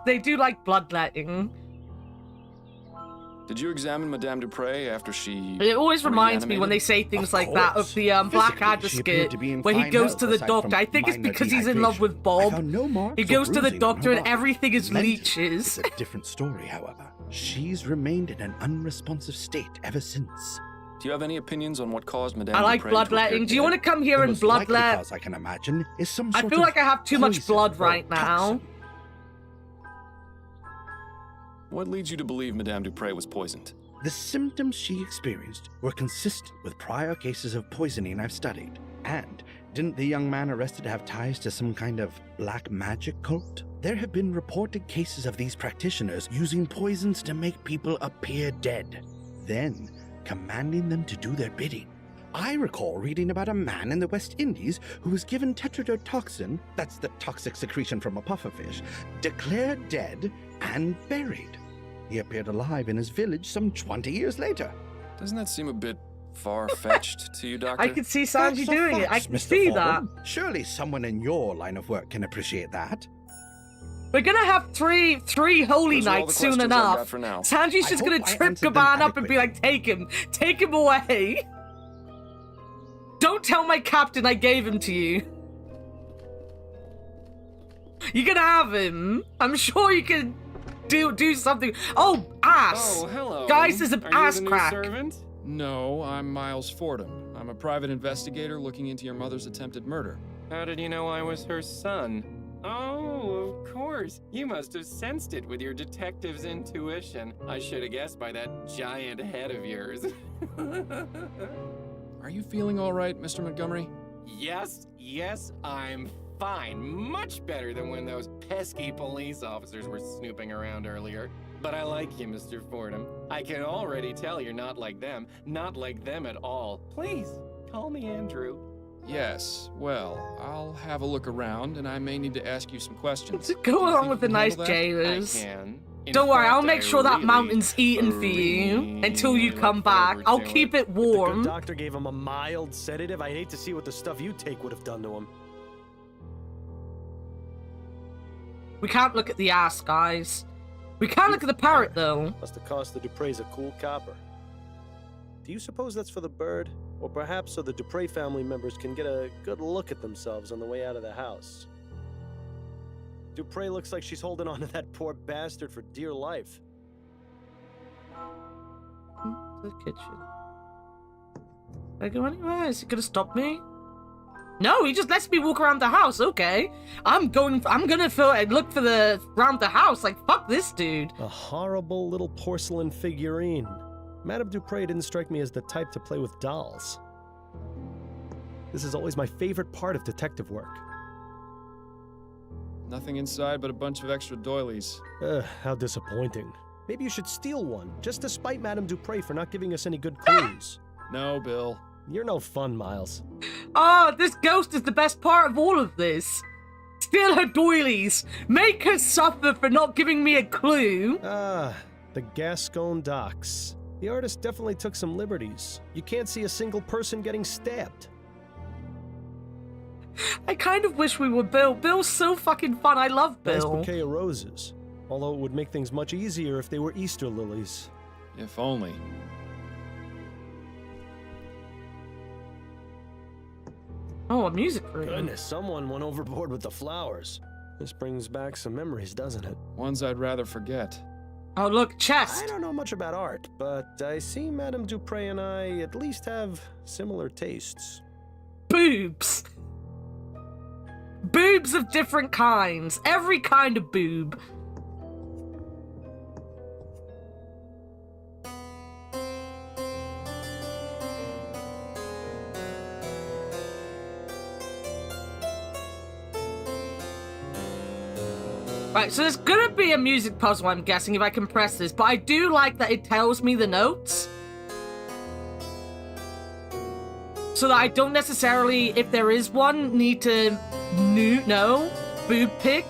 They do like bloodletting.
Did you examine Madame Dupre after she...
It always reminds me when they say things
Of
like that of
course.
the Blackadder
Physically, she appeared
skit,
to be in
where he
fine
goes
health
to the
aside
doctor.
from
I think it's
minor
because he's in love with
dehydration. I
Bob.
found no marks
He
or
goes to the
bruising on
doctor
her
and
body.
everything is
Mentally,
leeches.
It's a different story, however. She's remained in an unresponsive state ever since.
Do you have any opinions on what caused Madame
I like
Dupre to appear
bloodletting. Do you
dead?
want to come here
The
and
most likely
bloodlet?
cause I can imagine is some
I
sort
feel
of
like I have too much
poison
blood
or
right now.
toxin.
What leads you to believe Madame Dupre was poisoned?
The symptoms she experienced were consistent with prior cases of poisoning I've studied. And didn't the young man arrested have ties to some kind of black magic cult? There have been reported cases of these practitioners using poisons to make people appear dead, then commanding them to do their bidding. I recall reading about a man in the West Indies who was given tetrodotoxin, that's the toxic secretion from a pufferfish, declared dead and buried. He appeared alive in his village some 20 years later.
Doesn't that seem a bit far-fetched to you, Doctor?
I can see Sanji
That's a
doing it. I
fact,
can
Mr.
see
Fordham.
that.
Surely someone in your line of work can appreciate that.
We're gonna have three holy
Those are all the
nights soon
questions I've got
enough.
for now.
Sanji's
I
just gonna
hope I
trip
answered them
Gaban up and be
adequately.
like, take him away. Don't tell my captain I gave him to you. You're gonna have him. I'm sure you can do something. Oh, ass.
Oh, hello.
Guys, there's an
Are you
ass
the new
crack.
servant?
No, I'm Miles Fordham. I'm a private investigator looking into your mother's attempted murder.
How did you know I was her son? Oh, of course. You must have sensed it with your detective's intuition. I should have guessed by that giant head of yours.
Are you feeling all right, Mr. Montgomery?
Yes, I'm fine. Much better than when those pesky police officers were snooping around earlier. But I like you, Mr. Fordham. I can already tell you're not like them at all. Please, call me Andrew.
Yes, well, I'll have a look around, and I may need to ask you some questions.
Go
Do you
on
think
with
you
the
can
nice
handle that?
jailers.
I can. In
Don't worry,
fact,
I'll make
I
sure that
really,
mountain's eaten for you until you
really
come
look
back.
forward
I'll
to
keep it
If the good
warm.
doctor gave him a mild sedative, I'd hate to see what the stuff you take would have done to him.
We can't look at the ass, guys. We can't look at the parrot, though.
Must have cost the Dupreys a cool copper. Do you suppose that's for the bird? Or perhaps so the Dupre family members can get a good look at themselves on the way out of the house? Dupre looks like she's holding on to that poor bastard for dear life.
The kitchen. Did I go anywhere? Is he gonna stop me? No, he just lets me walk around the house. Okay, I'm gonna look for the around the house. Like, fuck this dude.
A horrible little porcelain figurine. Madame Dupre didn't strike me as the type to play with dolls. This is always my favorite part of detective work.
Nothing inside but a bunch of extra doilies.
How disappointing. Maybe you should steal one, just to spite Madame Dupre for not giving us any good clues.
No, Bill.
You're no fun, Miles.
Oh, this ghost is the best part of all of this. Steal her doilies. Make her suffer for not giving me a clue.
Ah, the Gascon docks. The artist definitely took some liberties. You can't see a single person getting stabbed.
I kind of wish we were Bill. Bill's so fucking fun. I love
Nice
Bill.
bouquet of roses. Although it would make things much easier if they were Easter lilies.
If only.
Oh, a music room.
Goodness, someone went overboard with the flowers. This brings back some memories, doesn't it?
Ones I'd rather forget.
Oh, look, chest.
I don't know much about art, but I see Madame Dupre and I at least have similar tastes.
Boobs. Boobs of different kinds. Every kind of boob. Right, so there's gonna be a music puzzle, I'm guessing, if I can press this, but I do like that it tells me the notes. So that I don't necessarily, if there is one, need to know boob pick.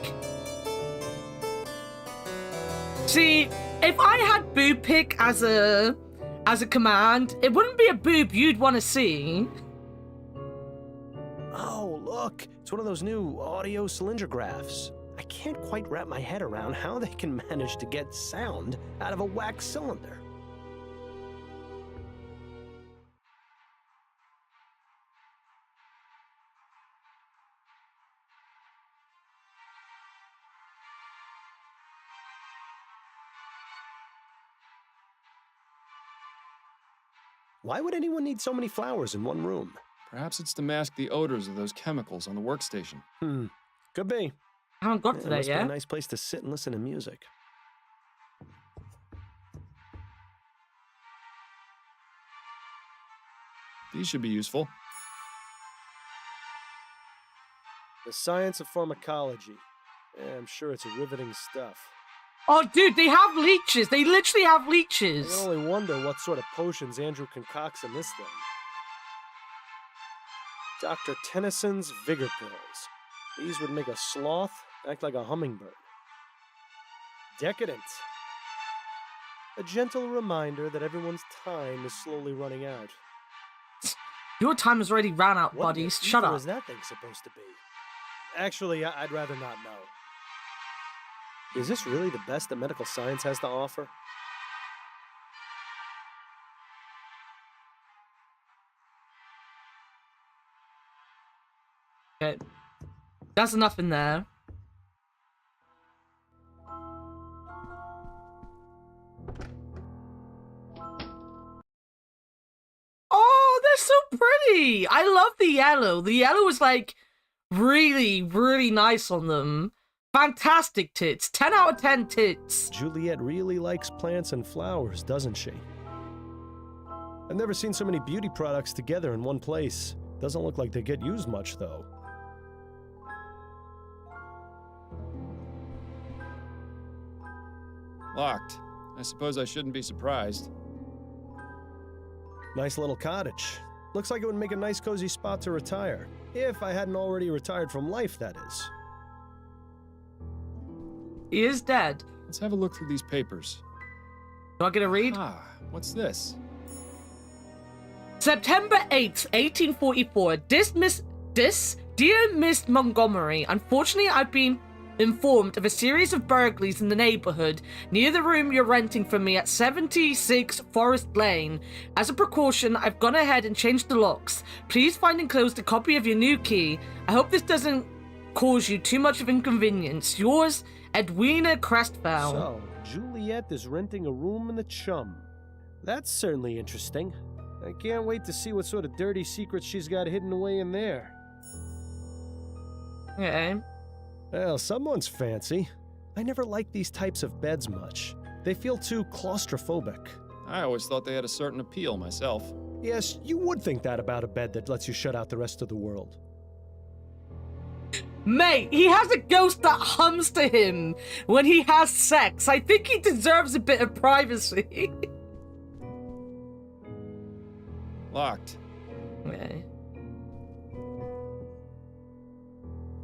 See, if I had boob pick as a command, it wouldn't be a boob you'd want to see.
Oh, look, it's one of those new audio cylindergraphs. I can't quite wrap my head around how they can manage to get sound out of a wax cylinder. Why would anyone need so many flowers in one room?
Perhaps it's to mask the odors of those chemicals on the workstation.
Could be.
I haven't got to
It
that
must be
yet.
a nice place to sit and listen to music.
These should be useful.
The science of pharmacology. Yeah, I'm sure it's riveting stuff.
Oh, dude, they have leeches. They literally have
I
leeches.
can only wonder what sort of potions Andrew concocts in this thing. Dr. Tennyson's Vigor Pills. These would make a sloth act like a hummingbird. Decadent. A gentle reminder that everyone's time is slowly running out.
Your time has already ran out,
What
buddies.
the
Shut
ether
up.
is that thing supposed to be? Actually, I'd rather not know. Is this really the best that medical science has to offer?
Okay. That's enough in there. Oh, they're so pretty. I love the yellow. The yellow is like really, really nice on them. Fantastic tits. 10 out of 10 tits.
Juliet really likes plants and flowers, doesn't she? I've never seen so many beauty products together in one place. Doesn't look like they get used much, though.
Locked. I suppose I shouldn't be surprised.
Nice little cottage. Looks like it would make a nice cozy spot to retire. If I hadn't already retired from life, that is.
He is dead.
Let's have a look through these papers.
Do I get a read?
Ah, what's this?
September 8th, 1844. Dear Miss Montgomery, unfortunately I've been informed of a series of burglaries in the neighborhood near the room you're renting from me at 76 Forest Lane. As a precaution, I've gone ahead and changed the locks. Please find enclosed a copy of your new key. I hope this doesn't cause you too much of inconvenience. Yours, Edwina Crestfowl.
So, Juliet is renting a room in the Chum. That's certainly interesting. I can't wait to see what sort of dirty secrets she's got hidden away in there.
Okay.
Well, someone's fancy. I never liked these types of beds much. They feel too claustrophobic.
I always thought they had a certain appeal myself.
Yes, you would think that about a bed that lets you shut out the rest of the world.
Mate, he has a ghost that hums to him when he has sex. I think he deserves a bit of privacy.
Locked.
Okay.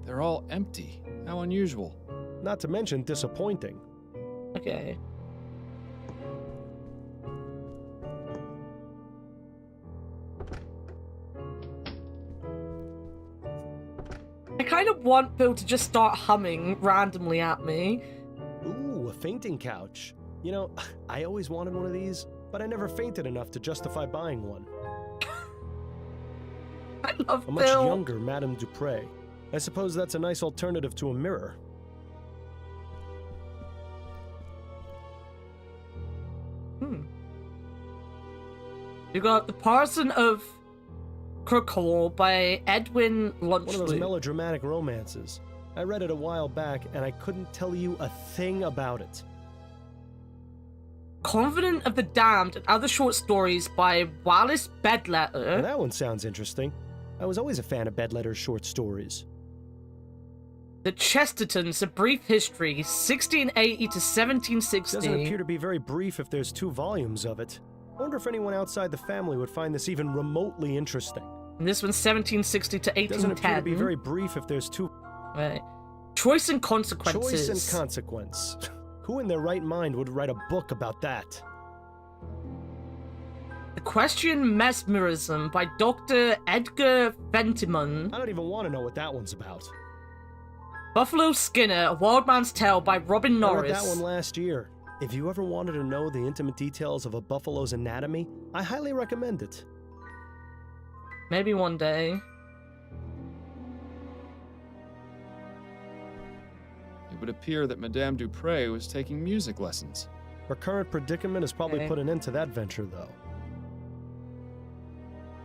They're all empty. How unusual.
Not to mention disappointing.
Okay. I kind of want Bill to just start humming randomly at me.
Ooh, a fainting couch. You know, I always wanted one of these, but I never fainted enough to justify buying one.
I love
A much
Bill.
younger Madame Dupre. I suppose that's a nice alternative to a mirror.
You got The Parson of Kirkhall by Edwin
One of those
Lunchley.
melodramatic romances. I read it a while back, and I couldn't tell you a thing about it.
Confidant of the Damned and Other Short Stories by Wallace
Now,
Bedletter.
that one sounds interesting. I was always a fan of Bedletter's short stories.
The Chestertons, A Brief History, 1680 to 1760.
Doesn't appear to be very brief if there's 2 volumes of it. I wonder if anyone outside the family would find this even remotely interesting.
And this one's 1760 to 1810.
Doesn't appear to be very brief if there's 2.
Right. Choice and Consequences.
Choice and Consequence. Who in their right mind would write a book about that?
Equestrian Mesmerism by Dr. Edgar Fentiman.
I don't even want to know what that one's about.
Buffalo Skinner, A Wild Man's Tale by Robin
I
Norris.
read that one last year. If you ever wanted to know the intimate details of a buffalo's anatomy, I highly recommend it.
Maybe one day.
It would appear that Madame Dupre was taking music lessons.
Her current predicament has probably
Okay.
put an end to that venture, though.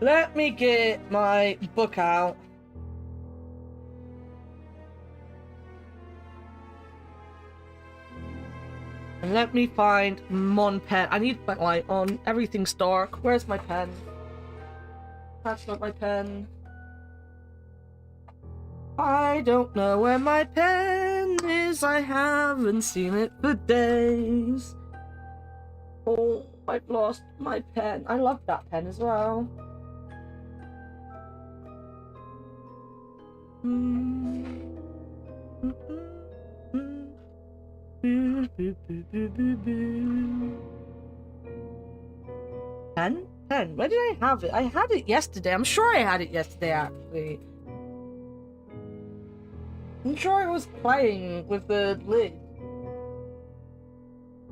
Let me get my book out. And let me find Mon pen. I need my light on. Everything's dark. Where's my pen? That's not my pen. I don't know where my pen is. I haven't seen it for days. Oh, I've lost my pen. I love that pen as well. Pen? Pen? Where did I have it? I had it yesterday. I'm sure I had it yesterday, actually. I'm sure I was playing with the lid.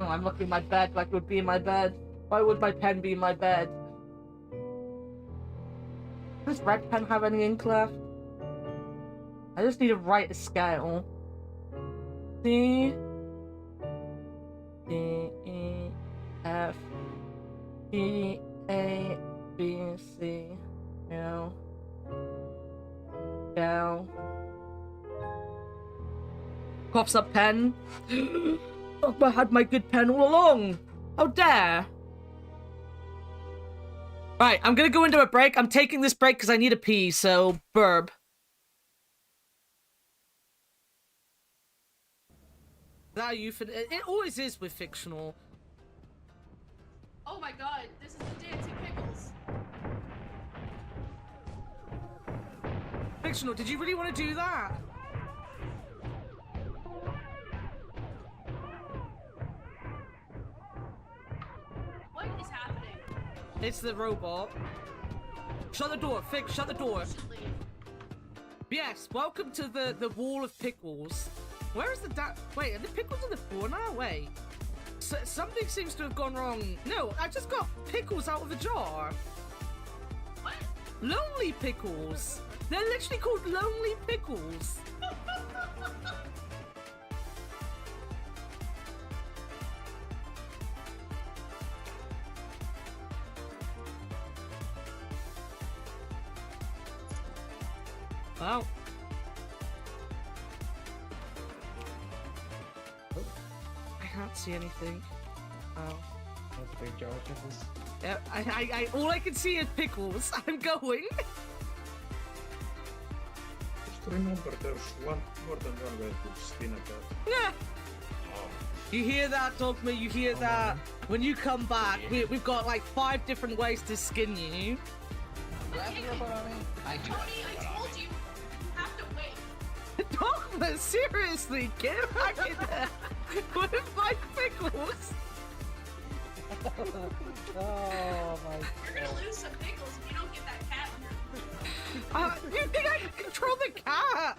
Oh, I'm looking at my bed like it would be in my bed. Why would my pen be in my bed? Does red pen have any ink left? I just need to write a scale. C D E F G A B C L L. Coughs up pen. I had my good pen all along. How dare! Right, I'm gonna go into a break. I'm taking this break because I need a pee, so burb. That it always is with fictional.
Oh my god, this is the dancing pickles.
Fictional, did you really want to do that?
What is happening?
It's the robot. Shut the door, Fix, shut the door. Yes, welcome to the wall of pickles. Where is the wait, are the pickles on the floor now? Wait. Something seems to have gone wrong. No, I just got pickles out of a jar.
What?
Lonely pickles. They're literally called lonely pickles. Well. I can't see anything. Oh.
That's a big jar of pickles.
Yeah, all I can see is pickles. I'm going.
Just remember there's more than one way to skin a cat.
Yeah. You hear that, Dogma? You hear that? When you come back, we've got like 5 different ways to skin you.
I told you. You have to wait.
Dogma, seriously, get back in there with my pickles.
Oh my god.
You're gonna lose some pickles if you don't get that cat in your...
You think I can control the cat?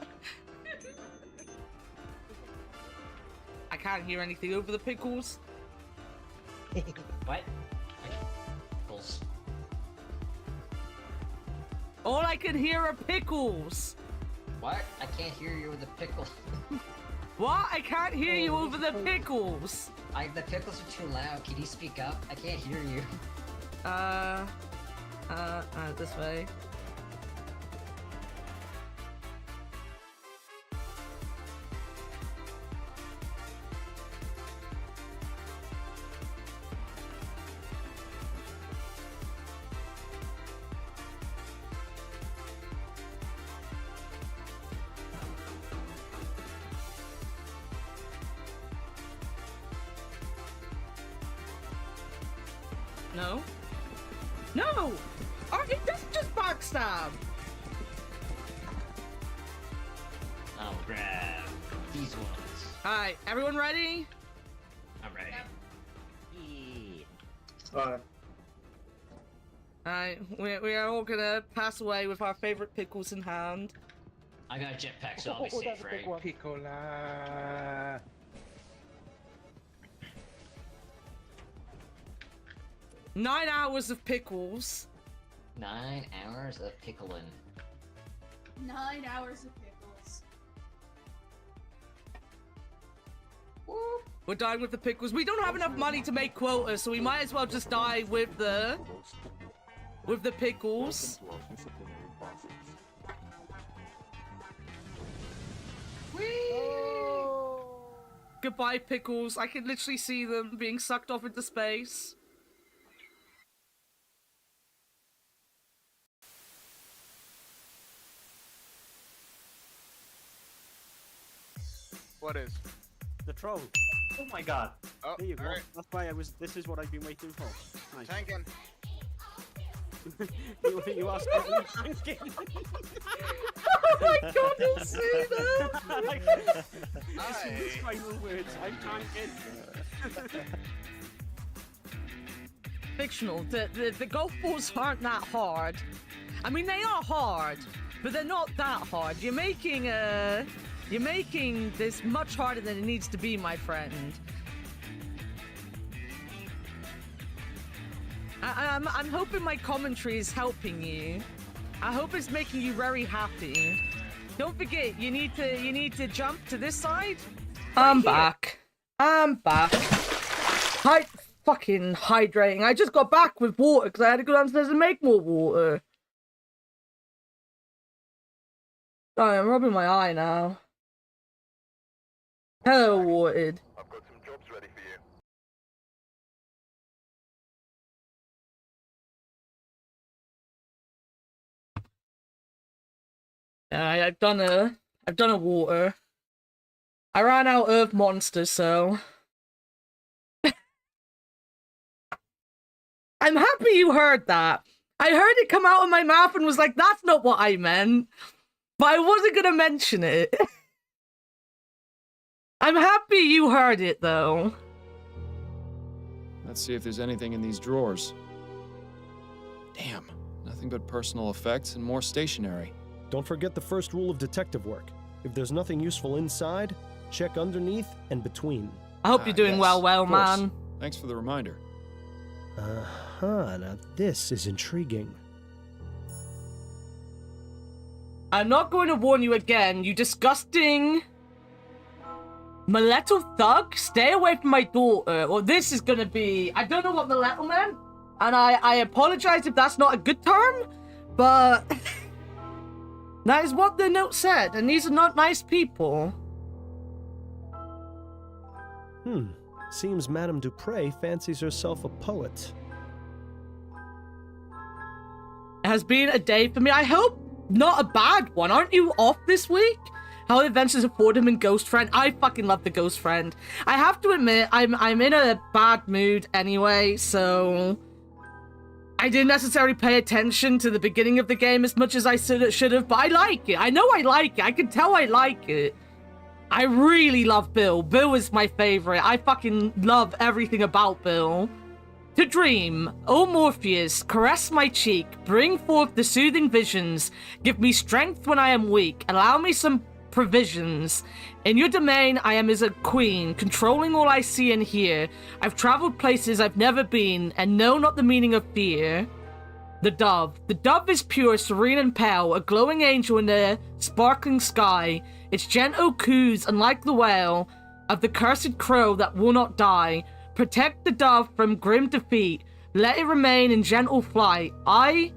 I can't hear anything over the pickles.
What? Pickles.
All I can hear are pickles.
What? I can't hear you with the pickles.
What? I can't hear you over the pickles.
The pickles are too loud. Can you speak up? I can't hear you.
This way. No. No! That's just backstab!
I'll grab these ones.
Alright, everyone ready?
I'm ready.
Alright, we are all gonna pass away with our favorite pickles in hand.
I got a jetpack, so I'll be safe, right?
Piccola.
9 hours of pickles.
9 hours of pickling.
9 hours of pickles.
We're dying with the pickles. We don't have enough money to make quotas, so we might as well just die with the pickles. Goodbye, pickles. I can literally see them being sucked off into space.
What is?
The throne. Oh my god.
Oh,
there you go.
alright.
That's why I was. This is what I've been waiting for. Nice.
Tanking.
you asked me tanking.
Oh my god, you see that?
These final words. I'm tanking.
Fictional. The golf balls aren't that hard. I mean, they are hard, but they're not that hard. You're making this much harder than it needs to be, my friend. I'm hoping my commentary is helping you. I hope it's making you very happy. Don't forget, you need to jump to this side. I'm back. Fucking hydrating. I just got back with water because I had to go downstairs and make more water. Sorry, I'm rubbing my eye now. Hello, Watered.
I've got some jobs ready for you.
I've done a water. I ran out of monsters, so I'm happy you heard that. I heard it come out of my mouth and was like, that's not what I meant. But I wasn't gonna mention it. I'm happy you heard it, though.
Let's see if there's anything in these drawers. Damn, nothing but personal effects and more stationery.
Don't forget the first rule of detective work. If there's nothing useful inside, check underneath and between.
I hope you're doing
yes,
well,
of course.
man.
Thanks for the reminder.
Now this is intriguing.
I'm not going to warn you again, you disgusting Mileto thug. Stay away from my daughter, or this is gonna be... I don't know what Mileto meant, and I apologize if that's not a good term, but that is what the note said, and these are not nice people.
Seems Madame Dupre fancies herself a poet.
It has been a day for me. I hope not a bad one. Aren't you off this week? How the Adventures of Fordham and Ghost Friend. I fucking love the Ghost Friend. I have to admit, I'm in a bad mood anyway, so I didn't necessarily pay attention to the beginning of the game as much as I should have, but I like it. I know I like it. I can tell I like it. I really love Bill. Bill is my favorite. I fucking love everything about Bill. To dream, O Morpheus, caress my cheek, bring forth the soothing visions, give me strength when I am weak, allow me some provisions. In your domain, I am as a queen, controlling all I see and hear. I've traveled places I've never been, and know not the meaning of fear. The dove. The dove is pure, serene, and pale, a glowing angel in the sparkling sky. Its gentle coos, unlike the wail of the cursed crow that will not die. Protect the dove from grim defeat. Let it remain in gentle flight. For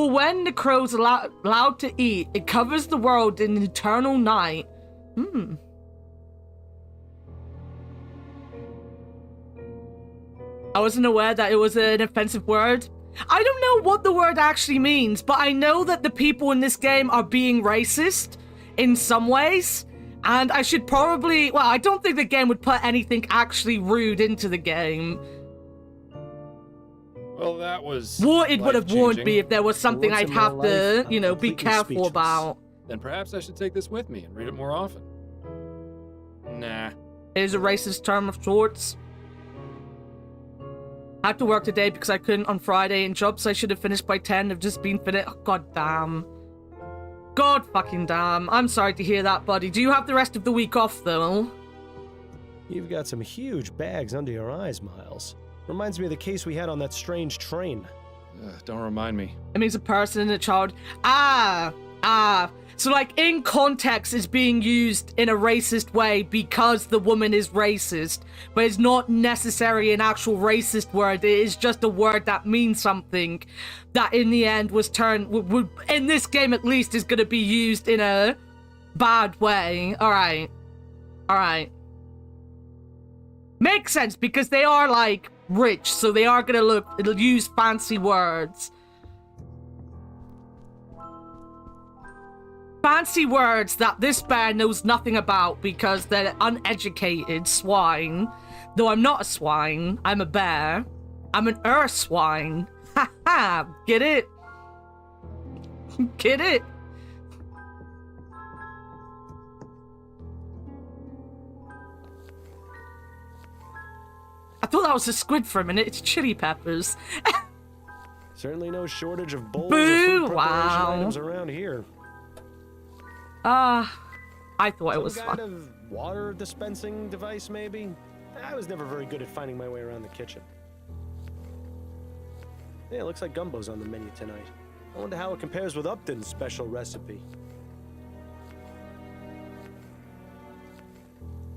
when the crow's allowed to eat, it covers the world in eternal night. I wasn't aware that it was an offensive word. I don't know what the word actually means, but I know that the people in this game are being racist in some ways. And I should probably... Well, I don't think the game would put anything actually rude into the game.
Well, that was
It would have warned me if there was something I'd have to, be careful about.
Then perhaps I should take this with me and read it more often. Nah.
It is a racist term of sorts. I had to work today because I couldn't on Friday, and jobs I should have finished by 10 have just been finished. Oh, God damn. God fucking damn. I'm sorry to hear that, buddy. Do you have the rest of the week off, though?
You've got some huge bags under your eyes, Miles. Reminds me of the case we had on that strange train.
Don't remind me.
It means a person and a child. So, like, in context, it's being used in a racist way because the woman is racist. But it's not necessarily an actual racist word. It is just a word that means something that in the end was turned... in this game, at least, is going to be used in a bad way. Alright. Makes sense, because they are, like, rich. So they are going to use fancy words. fancy words that this bear knows nothing about because they're uneducated swine. Though I'm not a swine, I'm a bear. I'm an swine. Ha ha! Get it? Get it? I thought that was a squid for a minute. It's chili peppers.
Certainly no shortage of bowls
Boo,
of food preparation
wow.
items around here.
I thought it was
Some
fun.
kind of water dispensing device, maybe? I was never very good at finding my way around the kitchen. Yeah, it looks like gumbo's on the menu tonight. I wonder how it compares with Upton's special recipe.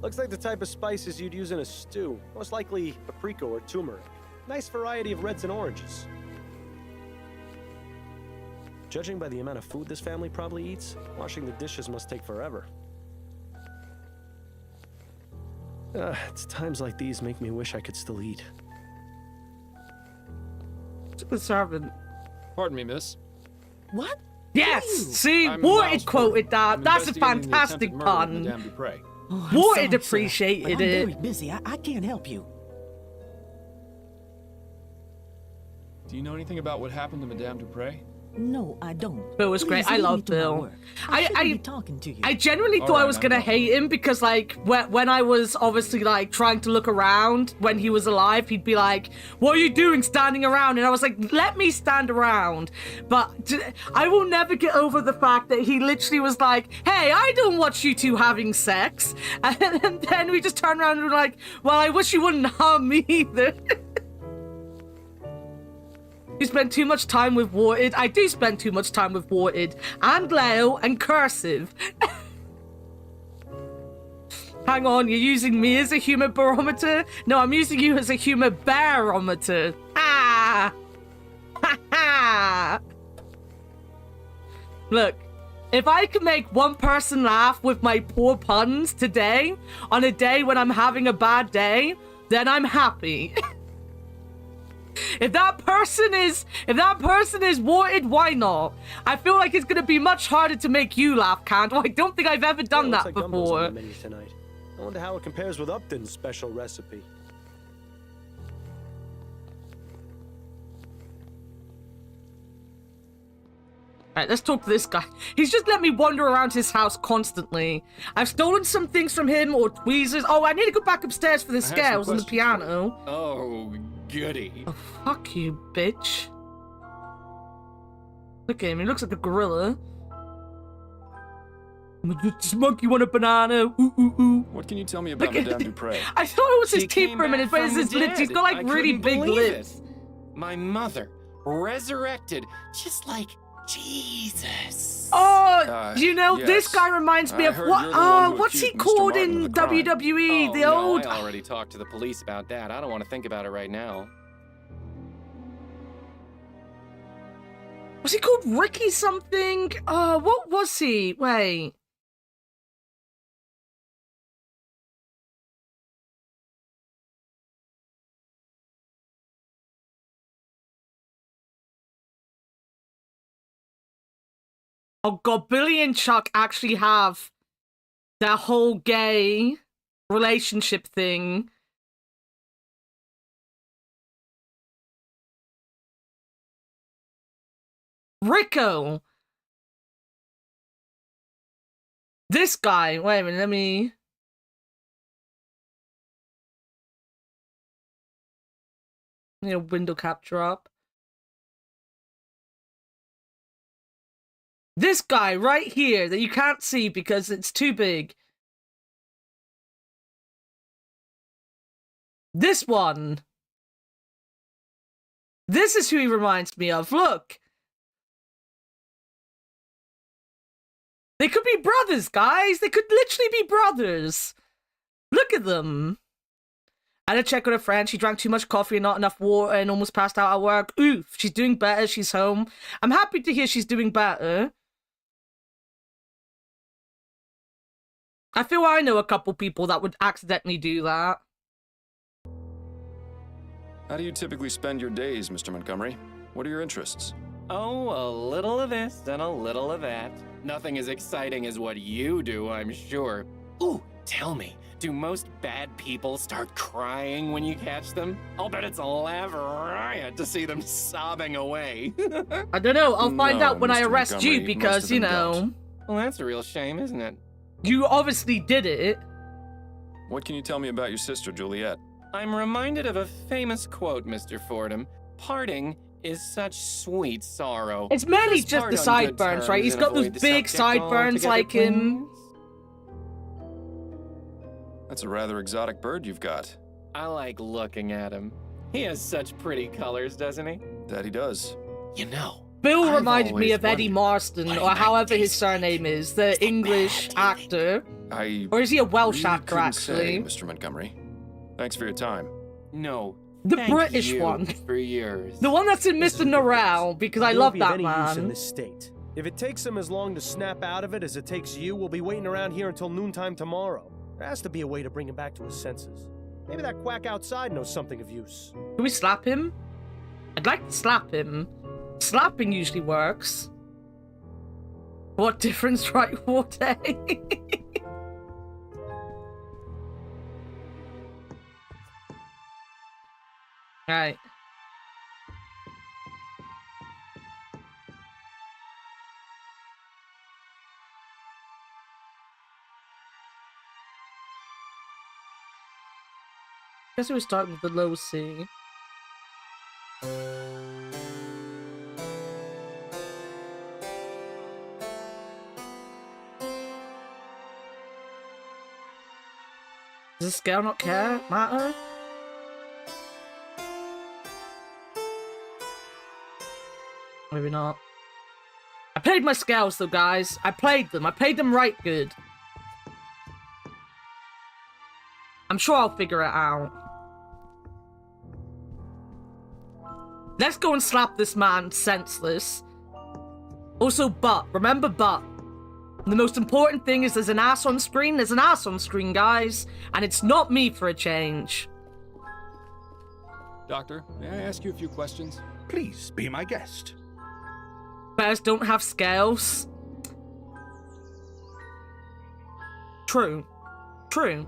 Looks like the type of spices you'd use in a stew. Most likely paprika or turmeric. Nice variety of reds and oranges. Judging by the amount of food this family probably eats, washing the dishes must take forever. It's times like these make me wish I could still eat.
Servant.
Pardon me, miss.
What?
Yes! See,
I'm
Warted
Miles
quoted
Ford.
that.
I'm
That's a
investigating the
fantastic
attempted murder of
pun.
Madame Dupre.
Oh, I'm
Warted
sorry, sir,
appreciated
but I'm
it.
very busy. I can't help you.
Do you know anything about what happened to Madame Dupre?
No, I don't.
Bill was great.
Please
I
leave me
love
to my
Bill.
work. I shouldn't be talking to you.
I genuinely thought I
Alright,
was
I
gonna
know.
hate him because, like, when I was obviously like trying to look around when he was alive, he'd be like, "What are you doing, standing around?" And I was like, "Let me stand around." But I will never get over the fact that he literally was like, "Hey, I don't watch you two having sex," and then we just turned around and were like, "Well, I wish you wouldn't harm me either." You spend too much time with Warted. I do spend too much time with Warted. And Leo and Cursive. Hang on, you're using me as a humor barometer? No, I'm using you as a humor barometer. Ah! Ha ha! Look, if I can make one person laugh with my poor puns today, on a day when I'm having a bad day, then I'm happy. If that person is Warted, why not? I feel like it's gonna be much harder to make you laugh, Canto. I don't think I've ever done that
Looks like gumbo's on
before.
the menu tonight. I wonder how it compares with Upton's special recipe.
Alright, let's talk to this guy. He's just let me wander around his house constantly. I've stolen some things from him or tweezers. Oh, I need to go back upstairs for the
I have some
scales and the
questions for you.
piano.
Oh, goody.
Oh, fuck you, bitch. Look at him, he looks like a gorilla. This monkey want a banana. Ooh, ooh, ooh.
What can you tell me about
Look at
Madame
it.
Dupre?
I thought it was his
She
teeth
came
for a minute,
back
but it's
from
his
the
lips. He's
dead.
got like
I
really
couldn't
big
believe
lips.
it. My mother, resurrected, just like Jesus.
Oh, you know, this
yes.
guy reminds me
I
of
heard
what?
you're the one who
What's he
accused Mr.
called
Martin
in
of the crime.
WWE?
Oh,
The
no,
old.
I already talked to the police about that. I don't want to think about it right now.
Was he called Ricky something? What was he? Wait. Oh god, Billy and Chuck actually have their whole gay relationship thing. Rico! This guy, wait a minute, let me... window capture up. This guy right here that you can't see because it's too big. This one. This is who he reminds me of. Look. They could be brothers, guys. They could literally be brothers. Look at them. I had to check on her friend. She drank too much coffee and not enough water and almost passed out at work. Oof, she's doing better. She's home. I'm happy to hear she's doing better. I feel I know a couple people that would accidentally do that.
How do you typically spend your days, Mr. Montgomery? What are your interests?
Oh, a little of this and a little of that. Nothing as exciting as what you do, I'm sure. Ooh, tell me, do most bad people start crying when you catch them? I'll bet it's a laugh riot to see them sobbing away.
I don't know. I'll find out when I
Mr.
arrest you
Montgomery,
because,
most of
you
them
know,
don't.
Well, that's a real shame, isn't it?
you obviously did it.
What can you tell me about your sister, Juliet?
I'm reminded of a famous quote, Mr. Fordham. Parting is such sweet sorrow.
It's mainly
Just
just
part
the
on good
sideburns, right?
terms
He's
and
got those
avoid the
big
subject
sideburns
altogether,
like him.
please.
That's a rather exotic bird you've got.
I like looking at him. He has such pretty colors, doesn't he?
That he does.
You know,
Bill
I've
reminded me
always
of Eddie
wondered
Marston,
what
or
he
however
might
his surname is, the English actor. Or is he a Welsh
really
actor,
couldn't
actually?
say, Mr. Montgomery. Thanks for your time.
No.
The
thank
British
you
one.
For yours.
The one that's in Mr. Norrell, because I love
Won't be of
that
any use in
man.
this state. If it takes him as long to snap out of it as it takes you, we'll be waiting around here until noontime tomorrow. There has to be a way to bring him back to his senses. Maybe that quack outside knows something of use.
Can we slap him? I'd like to slap him. Slapping usually works. What difference, right, Forte? Right. Guess we start with the low C. Does the scale not matter? Maybe not. I played my scales though, guys. I played them. I played them right good. I'm sure I'll figure it out. Let's go and slap this man senseless. Also, butt. Remember butt. The most important thing is there's an ass on screen. There's an ass on screen, guys. And it's not me for a change.
Doctor, may I ask you a few questions?
Please be my guest.
Bears don't have scales. True. True.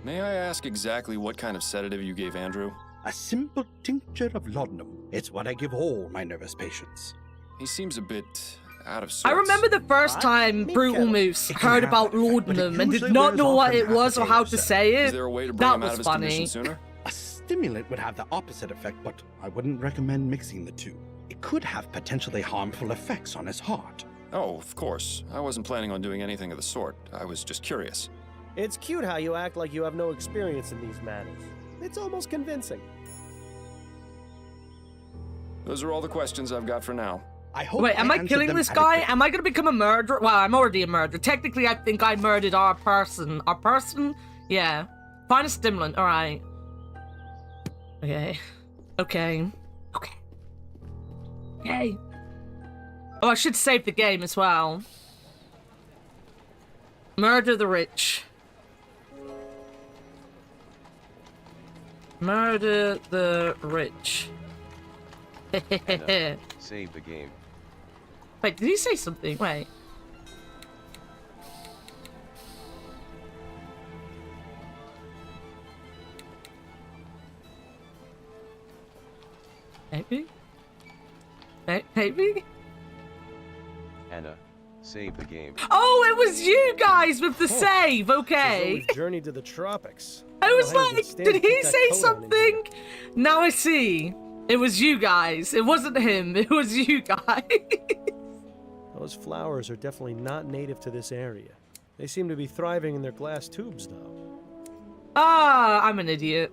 May I ask exactly what kind of sedative you gave Andrew?
A simple tincture of laudanum. It's what I give all my nervous patients.
He seems a bit out of sorts.
I remember the first time Brutal Moose heard about laudanum and did not know what it was or how to say it.
Is there a way to bring
That
him out
was
of his
funny.
condition sooner?
A stimulant would have the opposite effect, but I wouldn't recommend mixing the two. It could have potentially harmful effects on his heart.
Oh, of course. I wasn't planning on doing anything of the sort. I was just curious.
It's cute how you act like you have no experience in these matters. It's almost convincing.
Those are all the questions I've got for now.
I hope
Wait, am I
answered
killing
them
this guy?
adequately.
Am I gonna become a murderer? Well, I'm already a murderer. Technically, I think I murdered our person. Our person? Yeah. Find a stimulant. Alright. Okay. Okay. Okay. Okay. Oh, I should save the game as well. Murder the rich. Murder the rich.
Anna, save the game.
Wait, did he say something? Wait. Maybe? Maybe?
Anna, save the game.
Oh, it was you guys with the save, okay.
Journey to the tropics.
I was
Well, hey,
like,
stand
did
to
he
keep that
say
coat on
something? Now I see. It was you guys. It wasn't him. It was you guys.
Those flowers are definitely not native to this area. They seem to be thriving in their glass tubes, though.
Ah, I'm an idiot.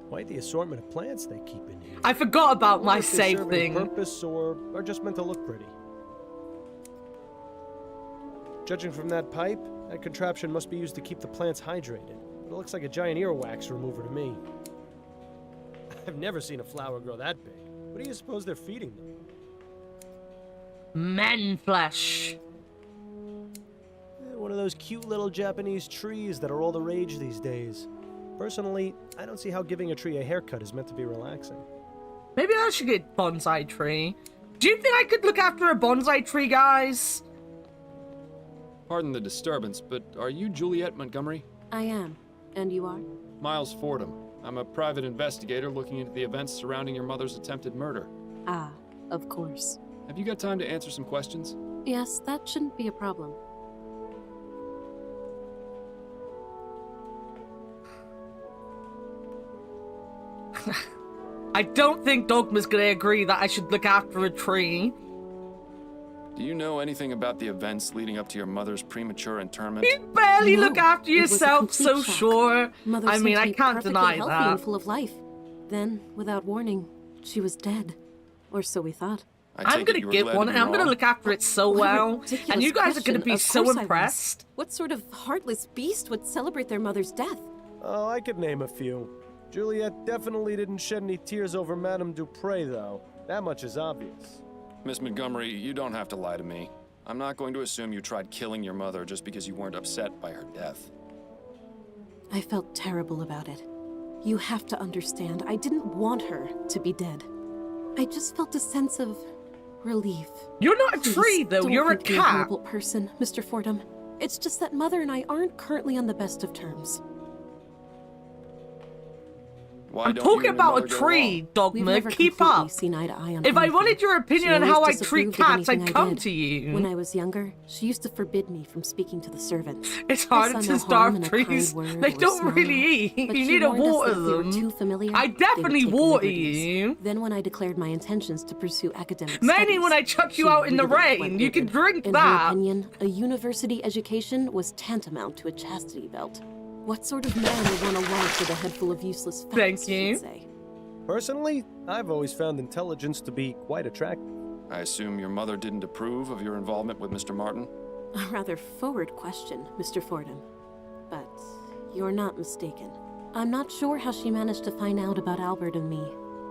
Quite the assortment of plants they keep in here.
I forgot about
I wonder
my
if they
save
serve
thing.
any purpose or are just meant to look pretty. Judging from that pipe, that contraption must be used to keep the plants hydrated. But it looks like a giant earwax remover to me. I've never seen a flower grow that big. What do you suppose they're feeding them?
Men flesh.
One of those cute little Japanese trees that are all the rage these days. Personally, I don't see how giving a tree a haircut is meant to be relaxing.
Maybe I should get bonsai tree. Do you think I could look after a bonsai tree, guys?
Pardon the disturbance, but are you Juliet Montgomery?
I am. And you are?
Miles Fordham. I'm a private investigator looking into the events surrounding your mother's attempted murder.
Ah, of course.
Have you got time to answer some questions?
Yes, that shouldn't be a problem.
I don't think Dogma's gonna agree that I should look after a tree.
Do you know anything about the events leading up to your mother's premature interment?
You barely
No,
look after
it was a
yourself,
complete
so
shock.
sure.
Mother
I
seemed
mean,
to
I
be
can't
perfectly
deny
healthy
that.
and full of life. Then, without warning, she was dead. Or so we thought.
I'm gonna get one and I'm gonna look after it so
What a
well.
ridiculous
And you guys are gonna
question.
be
Of
so
course I was.
impressed.
What sort of heartless beast would celebrate their mother's death?
Oh, I could name a few. Juliet definitely didn't shed any tears over Madame Dupre, though. That much is obvious.
Miss Montgomery, you don't have to lie to me. I'm not going to assume you tried killing your mother just because you weren't upset by her death.
I felt terrible about it. You have to understand, I didn't want her to be dead. I just felt a sense of relief.
You're not a
Please,
tree, though.
don't
You're a
think me a
cat.
horrible person, Mr. Fordham. It's just that Mother and I aren't currently on the best of terms.
Why
I'm
don't you
talking
and your
about
mother
a
get
tree,
along?
Dogma.
We've never
Keep
completely
up.
seen eye to eye on
If I
anything.
wanted your opinion
She
on how I
always
treat
disapproved of
cats, I'd
anything I
come
did.
to you.
When I was younger, she used to forbid me from speaking to the servants.
It's
I
hard
saw
to
no harm
starve
in a
trees.
kind word
They
or a
don't
smile,
really eat.
but
You
she
need to
warned us
water
that if we were
them.
too familiar,
I
they would
definitely
take
water
liberties.
you.
Then when I declared my intentions to pursue academic
Mainly
studies,
when I chuck you
she
out in the
really
rain.
went
You can
wicked.
drink
In
that.
her opinion, a university education was tantamount to a chastity belt. What sort of man would want to watch with a head full of useless facts,
Thank you.
she'd say.
Personally, I've always found intelligence to be quite attractive.
I assume your mother didn't approve of your involvement with Mr. Martin?
A rather forward question, Mr. Fordham. But you're not mistaken. I'm not sure how she managed to find out about Albert and me.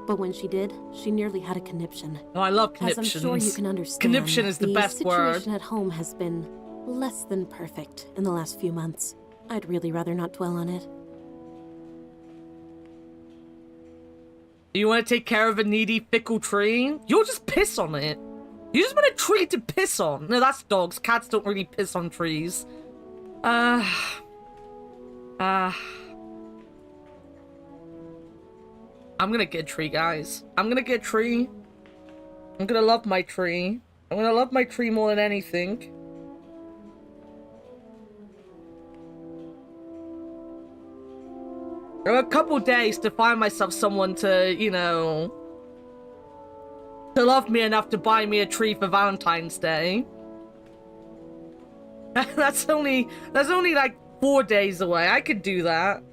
But when she did, she nearly had a conniption.
Oh, I love
As I'm sure you
conniptions.
can understand,
Conniption is the best word.
situation at home has been less than perfect in the last few months. I'd really rather not dwell on it.
You want to take care of a needy, fickle tree? You'll just piss on it. You just want a tree to piss on. No, that's dogs. Cats don't really piss on trees. I'm gonna get a tree, guys. I'm gonna get a tree. I'm gonna love my tree. I'm gonna love my tree more than anything. There are a couple days to find myself someone to, you know, to love me enough to buy me a tree for Valentine's Day. That's only like 4 days away. I could do that.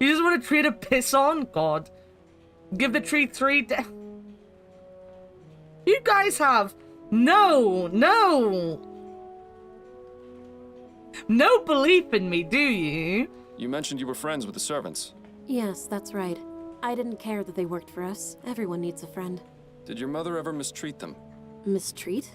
You just want a tree to piss on? God. Give the tree 3 days. You guys have no belief in me, do you?
You mentioned you were friends with the servants.
Yes, that's right. I didn't care that they worked for us. Everyone needs a friend.
Did your mother ever mistreat them?
Mistreat?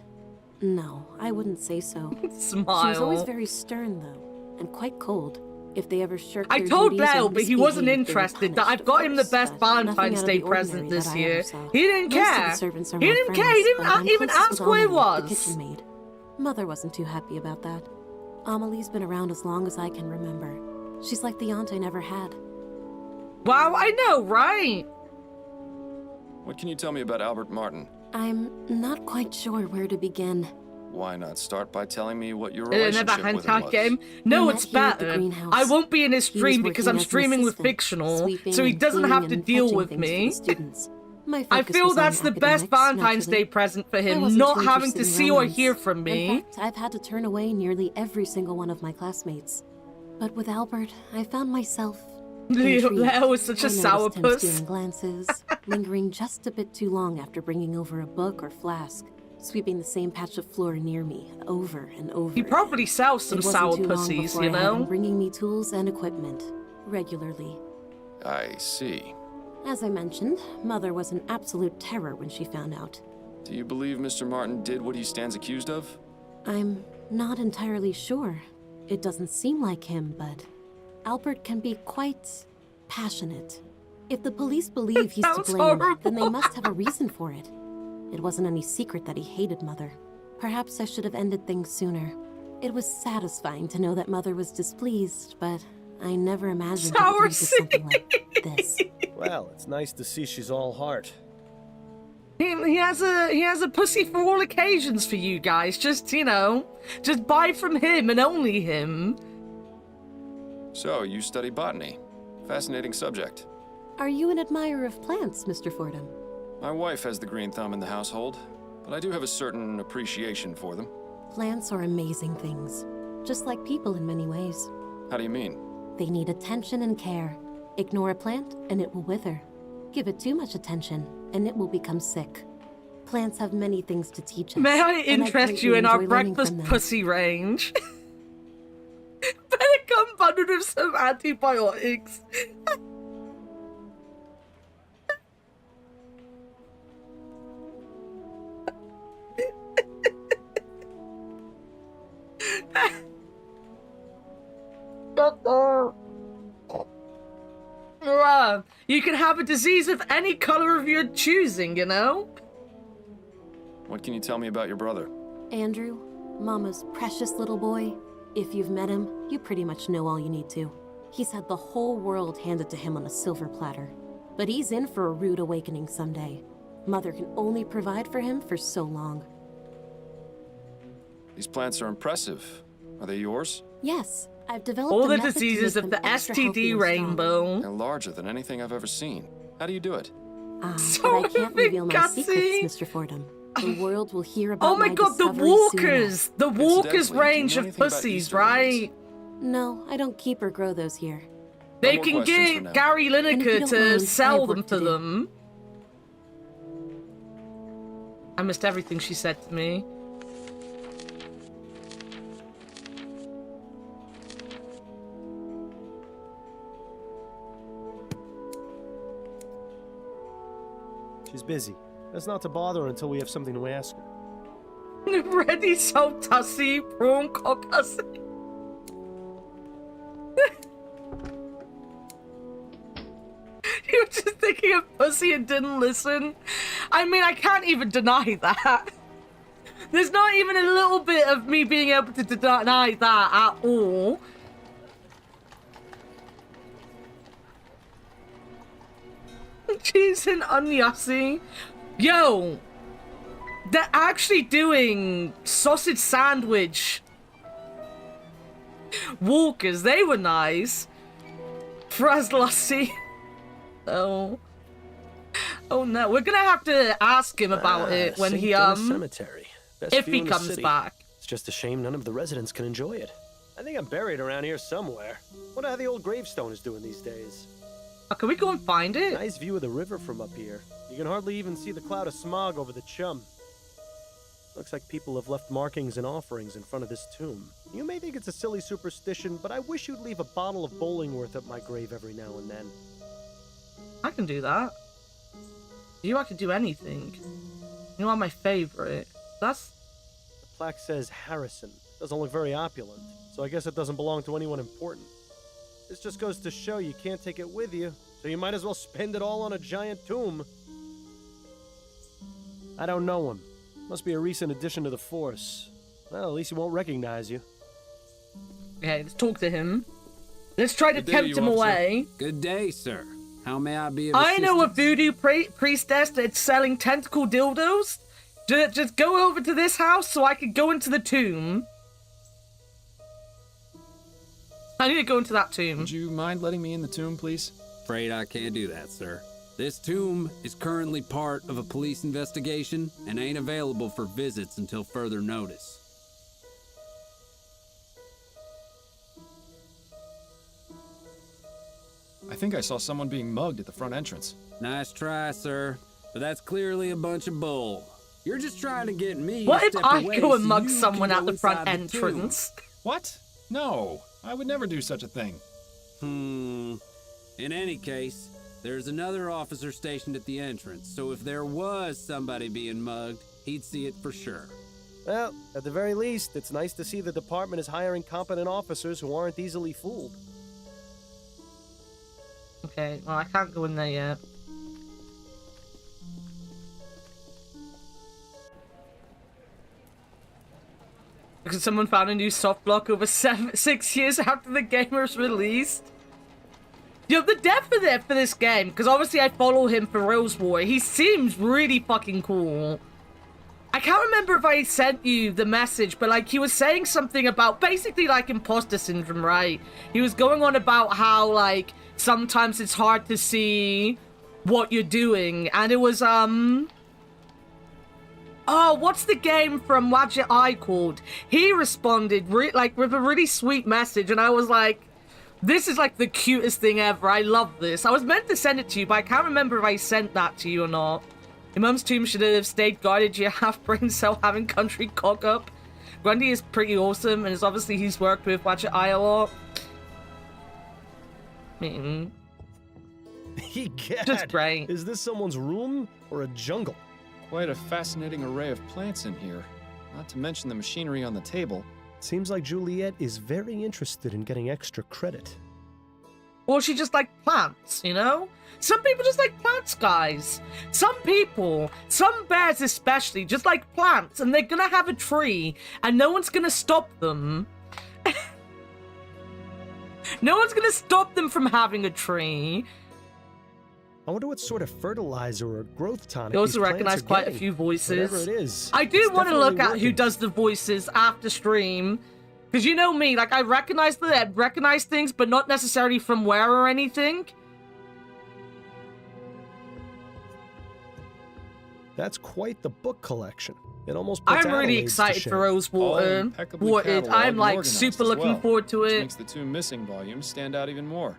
No, I wouldn't say so.
Smile.
She was always very stern, though, and quite cold. If they ever shirked
I
their
told
duties or
Leo, but he wasn't
misbehaved, they were
interested. That
punished,
I've got
of
him the
course,
best
but nothing
Valentine's
out of
Day
the
present
ordinary
this
that I
year.
ever saw.
He didn't
Most of
care.
the servants are
He
my
didn't care.
friends,
He didn't
but I'm
even
closest
ask
with
where he
Amelie, the
was.
kitchen maid. Mother wasn't too happy about that. Amelie's been around as long as I can remember. She's like the aunt I never had.
Wow, I know, right?
What can you tell me about Albert Martin?
I'm not quite sure where to begin.
Why not start by telling me what your
Another
relationship with him
hentai
was?
game? No,
We
it's
met here at the
better.
greenhouse.
I won't be in his
He was
stream because
working
I'm
as an
streaming with
assistant,
fictional,
sweeping
so he
and
doesn't
cleaning
have to
and
deal
fetching
with
things for
me.
the students. My
I
focus
feel
was on
that's the best
academics,
Valentine's
naturally.
Day present for
I
him,
wasn't
not
too
having to
interested in
see or
romance.
hear from me.
In fact, I've had to turn away nearly every single one of my classmates. But with Albert, I found myself intrigued.
Leo is such a
I noticed him
sourpuss.
stealing glances, lingering just a bit too long after bringing over a book or flask, sweeping the same patch of floor near me over and over.
He probably sells some
It wasn't
sour
too long
pussies,
before
you
I had him
know?
bringing me tools and equipment regularly.
I see.
As I mentioned, Mother was an absolute terror when she found out.
Do you believe Mr. Martin did what he stands accused of?
I'm not entirely sure. It doesn't seem like him, but Albert can be quite passionate. If the police believe he's to blame, then they must have a reason for it. It wasn't any secret that he hated Mother. Perhaps I should have ended things sooner. It was satisfying to know that Mother was displeased, but I never imagined it would lead to something like this.
Well, it's nice to see she's all heart.
He has a pussy for all occasions for you guys. Just, you know, just buy from him and only him.
So, you study botany. Fascinating subject.
Are you an admirer of plants, Mr. Fordham?
My wife has the green thumb in the household, but I do have a certain appreciation for them.
Plants are amazing things, just like people in many ways.
How do you mean?
They need attention and care. Ignore a plant, and it will wither. Give it too much attention, and it will become sick. Plants have many things to teach us.
May I interest you in our breakfast pussy range? Better come bundled with some antibiotics. You can have a disease of any color of your choosing, you know?
What can you tell me about your brother?
Andrew, Mama's precious little boy. If you've met him, you pretty much know all you need to. He's had the whole world handed to him on a silver platter. But he's in for a rude awakening someday. Mother can only provide for him for so long.
These plants are impressive. Are they yours?
Yes, I've developed
all
a
the
method
diseases
to make
of
them
the
extra healthy
STD
and strong.
rainbow.
They're larger than anything I've ever seen. How do you do it?
But I can't reveal my secrets, Mr. Fordham. The world will hear about
Oh my god, the
discovery
walkers!
soon.
The walkers
Incidentally,
range
do you know
of
anything about
pussies,
Easter
right?
No, I don't keep or grow those here.
They
more
can
questions for now.
get Gary
And if you
Lineker
don't
to
mind, I
sell
have
them
work
to
to do.
them. I missed everything she said to me.
She's busy. That's not to bother her until we have something to ask her.
Ready so tussy, prawn cockhussy. You were just thinking of pussy and didn't listen? I mean, I can't even deny that. There's not even a little bit of me being able to deny that at all. Cheese and oniasi. Yo, they're actually doing sausage sandwich walkers. They were nice. Fraslassi. Oh. Oh no, we're gonna have to ask him about it when
St.
he
Denis Cemetery. Best
if
view
he
in the
comes
city.
back.
It's just a shame none of the residents can enjoy it. I think I'm buried around here somewhere. Wonder how the old gravestone is doing these days.
Oh, can we go and find it?
Nice view of the river from up here. You can hardly even see the cloud of smog over the chum. Looks like people have left markings and offerings in front of this tomb. You may think it's a silly superstition, but I wish you'd leave a bottle of Bollingworth at my grave every now and then.
I can do that. You, I could do anything. You are my favorite. That's...
The plaque says Harrison. Doesn't look very opulent, so I guess it doesn't belong to anyone important. This just goes to show you can't take it with you, so you might as well spend it all on a giant tomb. I don't know him. Must be a recent addition to the force. Well, at least he won't recognize you.
Okay, let's talk to him. Let's try to
Good day,
tempt
you
him
officer.
away.
Good day, sir. How may I be of
I know a
assistance?
voodoo priestess that's selling tentacle dildos. Just go over to this house so I can go into the tomb. I need to go into that tomb.
Would you mind letting me in the tomb, please?
Afraid I can't do that, sir. This tomb is currently part of a police investigation and ain't available for visits until further notice.
I think I saw someone being mugged at the front entrance.
Nice try, sir, but that's clearly a bunch of bull. You're just trying to get me
What
to
if
step
I
away
go and
so
mug
you
someone
can
at
go
the front
inside the tomb.
entrance?
What? No, I would never do such a thing.
In any case, there's another officer stationed at the entrance, so if there was somebody being mugged, he'd see it for sure.
Well, at the very least, it's nice to see the department is hiring competent officers who aren't easily fooled.
Okay, well, I can't go in there yet. Because someone found a new soft block over 6 years after the game was released. Yo, the depth of it for this game, because obviously I follow him for Rosewater. He seems really fucking cool. I can't remember if I sent you the message, but like he was saying something about basically like imposter syndrome, right? He was going on about how like sometimes it's hard to see what you're doing, and it was oh, what's the game from Wadget Eye called? He responded like with a really sweet message, and I was like, this is like the cutest thing ever. I love this. I was meant to send it to you, but I can't remember if I sent that to you or not. Your mum's tomb should have stayed guarded. Your half-brain cell having country cock up. Grundy is pretty awesome, and it's obviously he's worked with Wadget Eye a lot. I mean,
Egad,
just great.
Is this someone's room or a jungle?
Quite a fascinating array of plants in here. Not to mention the machinery on the table.
Seems like Juliet is very interested in getting extra credit.
Or she just like plants, you know? Some people just like plants, guys. Some people, some bears especially, just like plants, and they're gonna have a tree, and no one's gonna stop them. No one's gonna stop them from having a tree.
I wonder what sort of fertilizer or growth tonic
You also
these
recognize
plants are
quite a
getting.
few voices.
Whatever it is,
I do
it's
want to look
definitely
at who
working.
does the voices after stream. Because you know me, like I recognize things, but not necessarily from where or anything.
That's quite the book collection. It almost puts
I'm really
Adelaide's to
excited
shame.
for Rosewater.
Impeccably
Watered.
cataloged
I'm
and
like
organized
super
as
looking
well,
forward to
which
it.
makes the two missing volumes stand out even more.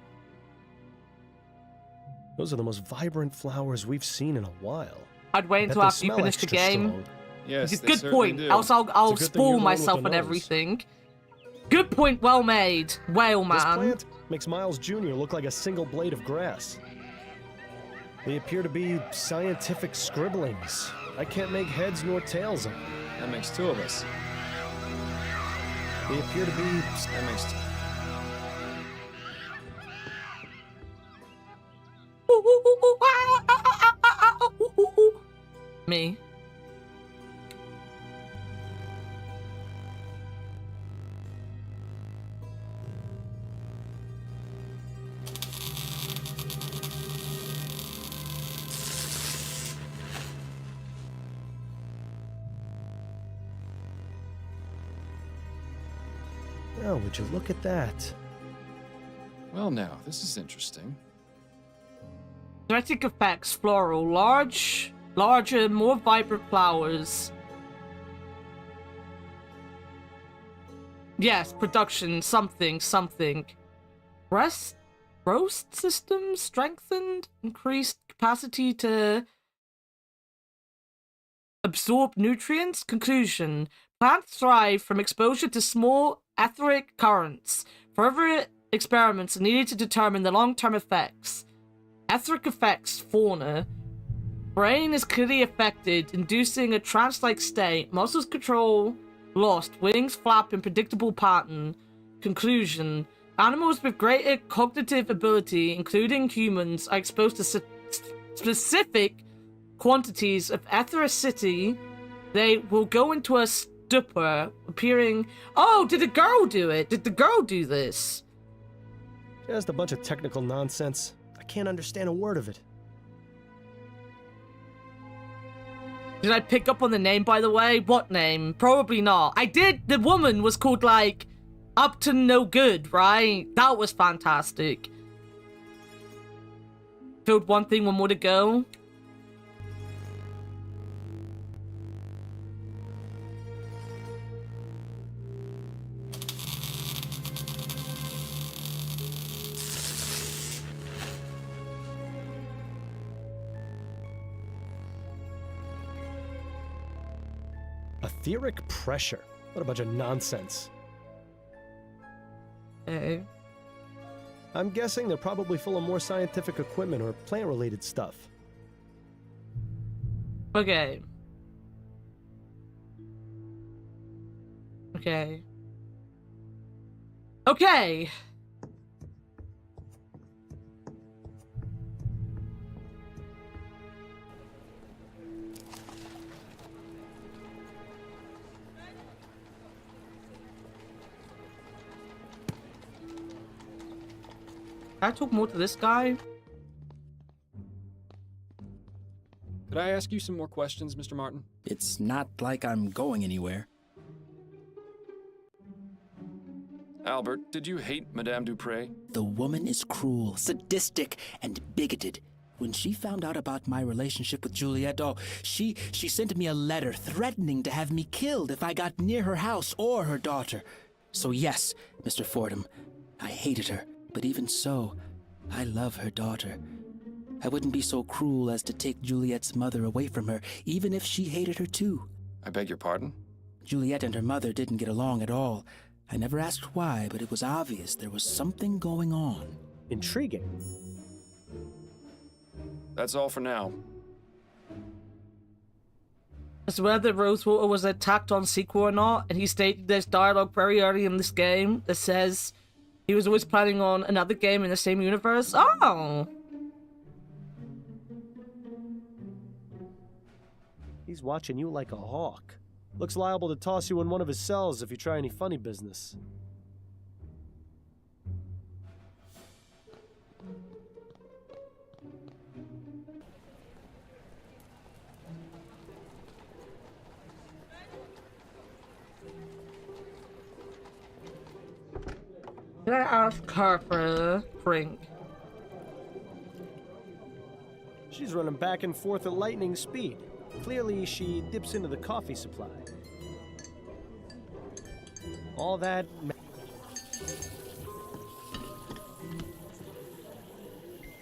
Those are the most vibrant flowers we've seen in a while.
I'd wait
Bet
until
they
after you
smell
finish the
extra
game.
strong.
Yes, they
Good
certainly
point.
do.
Else I'll
It's a good thing
spoil
you're the one with
myself
the
and
nose.
everything. Good point. Well made. Whale
This
man.
plant makes Miles Jr. look like a single blade of grass. They appear to be scientific scribblings. I can't make heads nor tails of them.
That makes two of us.
They appear to be...
That makes two.
Me.
Well, would you look at that?
Well, now, this is interesting.
Dramatic effects, floral, larger, more vibrant flowers. Yes, production, something. Roast system strengthened, increased capacity to absorb nutrients. Conclusion: plants thrive from exposure to small etheric currents. Further experiments are needed to determine the long-term effects. Etheric effects, fauna. Brain is clearly affected, inducing a trance-like state. Muscles control lost. Wings flap in predictable pattern. Conclusion: animals with greater cognitive ability, including humans, are exposed to specific quantities of ethericity. They will go into a stupor, appearing... Oh, did a girl do it? Did the girl do this?
Just a bunch of technical nonsense. I can't understand a word of it.
Did I pick up on the name, by the way? What name? Probably not. I did. The woman was called, like, Up to No Good, right? That was fantastic. Filled one thing, one more to go.
Etheric pressure. What a bunch of nonsense.
Hey.
I'm guessing they're probably full of more scientific equipment or plant-related stuff.
Okay. Okay. I talk more to this guy?
Could I ask you some more questions, Mr. Martin?
It's not like I'm going anywhere.
Albert, did you hate Madame Dupre?
The woman is cruel, sadistic, and bigoted. When she found out about my relationship with Juliet, she sent me a letter threatening to have me killed if I got near her house or her daughter. So yes, Mr. Fordham, I hated her, but even so, I love her daughter. I wouldn't be so cruel as to take Juliet's mother away from her, even if she hated her too.
I beg your pardon?
Juliet and her mother didn't get along at all. I never asked why, but it was obvious there was something going on.
Intriguing.
That's all for now.
As whether Rosewater was attacked on sequel or not, and he stated there's dialogue very early in this game that says he was always planning on another game in the same universe. Oh!
He's watching you like a hawk. Looks liable to toss you in one of his cells if you try any funny business.
Can I ask her for a drink?
She's running back and forth at lightning speed. Clearly, she dips into the coffee supply. All that...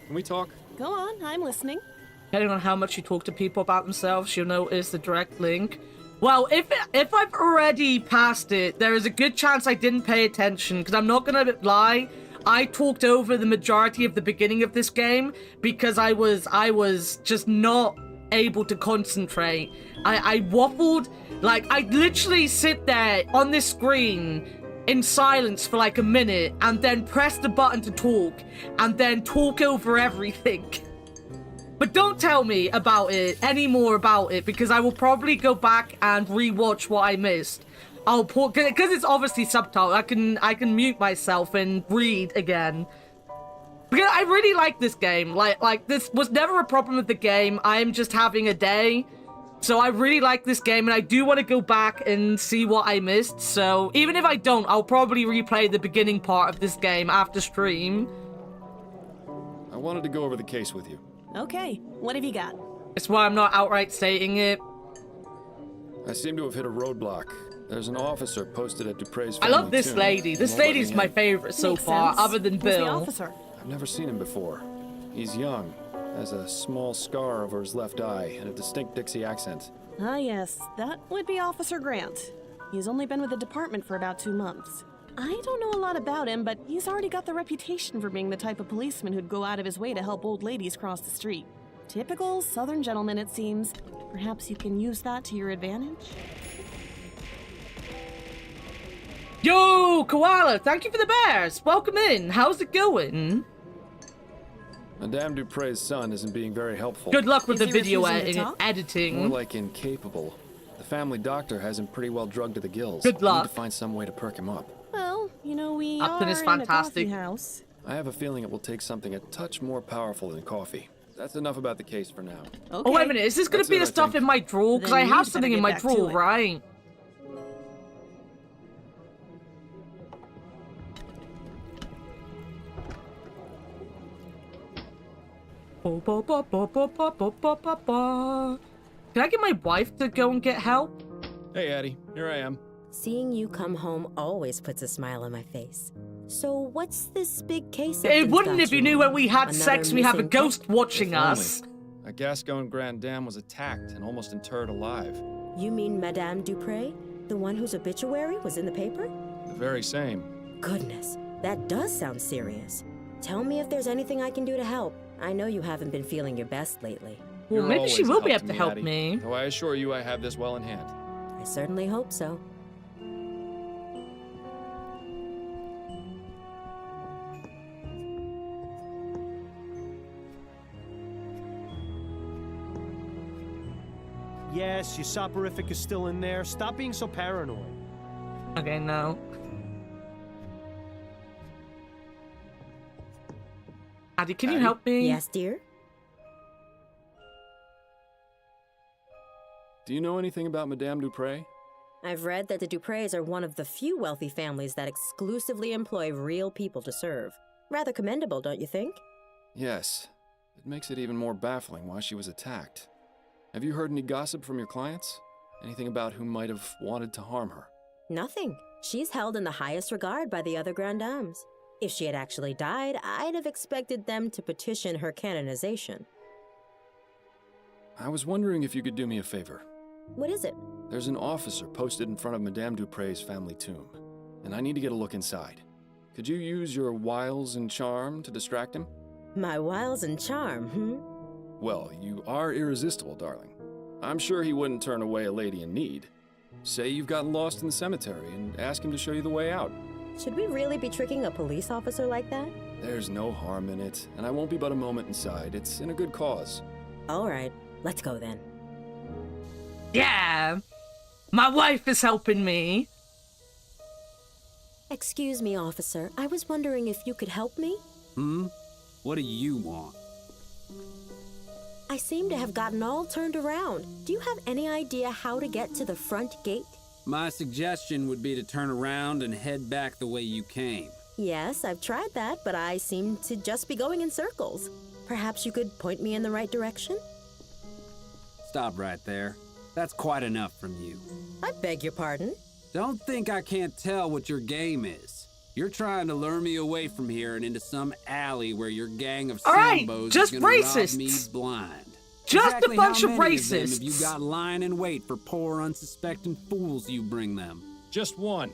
Can we talk?
Go on, I'm listening.
Depending on how much you talk to people about themselves, you'll notice the direct link. Well, if I've already passed it, there is a good chance I didn't pay attention, because I'm not gonna lie, I talked over the majority of the beginning of this game because I was just not able to concentrate. I waffled, like, I literally sit there on this screen in silence for like a minute and then press the button to talk and then talk over everything. But don't tell me about it, any more about it, because I will probably go back and rewatch what I missed. I'll put, because it's obviously subtitled, I can mute myself and read again. Because I really like this game. Like this was never a problem with the game. I am just having a day. So I really like this game, and I do want to go back and see what I missed. So even if I don't, I'll probably replay the beginning part of this game after stream.
I wanted to go over the case with you.
Okay, what have you got?
It's why I'm not outright stating it.
I seem to have hit a roadblock. There's an officer posted at Dupre's
I
family
love this
tomb.
lady. This lady's my favorite so
Makes
far,
sense.
other than
Who's the
Bill.
officer?
I've never seen him before. He's young, has a small scar over his left eye, and a distinct Dixie accent.
Ah, yes, that would be Officer Grant. He's only been with the department for about 2 months. I don't know a lot about him, but he's already got the reputation for being the type of policeman who'd go out of his way to help old ladies cross the street. Typical Southern gentleman, it seems. Perhaps you can use that to your advantage?
Yo, Koala, thank you for the bears. Welcome in. How's it going?
Madame Dupre's son isn't being very helpful.
Good luck with
Is
the
he
video
refusing to talk?
editing.
More like incapable. The family doctor has him pretty well drugged to the gills.
Good
We
luck.
need to find some way to perk him up.
Well, you know, we
Upton
are
is
in
fantastic.
a coffee house.
I have a feeling it will take something a touch more powerful than coffee. That's enough about the case for now.
Okay.
Oh, wait a minute. Is this going
That's
to be
it,
the
I
stuff
think.
in my drawer? Because
Then
I
you
have
better
something in
get
my
back to
drawer,
it.
right? Can I get my wife to go and get help?
Hey, Addie. Here I am.
Seeing you come home always puts a smile on my face. So what's this big case?
It
Upton's
wouldn't
got
if you knew when we had
Another
sex we have a
missing
ghost watching
If only.
us.
A Gascon Grand Dame was attacked and almost interred alive.
You mean Madame Dupre? The one whose obituary was in the paper?
The very same.
Goodness, that does sound serious. Tell me if there's anything I can do to help. I know you haven't been feeling your best lately.
Well,
You're
maybe she
always
will be
help
able to help
Addie.
me.
Though I assure you I have this well in hand.
I certainly hope so.
Yes, your soporific is still in there. Stop being so paranoid.
Okay, no. Addie, can you help me?
Yes, dear?
Do you know anything about Madame Dupre?
I've read that the Dupreys are one of the few wealthy families that exclusively employ real people to serve. Rather commendable, don't you think?
Yes. It makes it even more baffling why she was attacked. Have you heard any gossip from your clients? Anything about who might have wanted to harm her?
Nothing. She's held in the highest regard by the other Grand Dames. If she had actually died, I'd have expected them to petition her canonization.
I was wondering if you could do me a favor.
What is it?
There's an officer posted in front of Madame Dupre's family tomb, and I need to get a look inside. Could you use your wiles and charm to distract him?
My wiles and charm,
Well, you are irresistible, darling. I'm sure he wouldn't turn away a lady in need. Say you've gotten lost in the cemetery and ask him to show you the way out.
Should we really be tricking a police officer like that?
There's no harm in it, and I won't be but a moment inside. It's in a good cause.
All right, let's go then.
Yeah! My wife is helping me.
Excuse me, officer. I was wondering if you could help me?
What do you want?
I seem to have gotten all turned around. Do you have any idea how to get to the front gate?
My suggestion would be to turn around and head back the way you came.
Yes, I've tried that, but I seem to just be going in circles. Perhaps you could point me in the right direction?
Stop right there. That's quite enough from you.
I beg your pardon?
Don't think I can't tell what your game is. You're trying to lure me away from here and into some alley where your gang of Sambos is gonna rob me blind.
Just
exactly
a bunch of
how many
racists.
Of them have you got lying in wait for poor, unsuspecting fools you bring them?
Just one.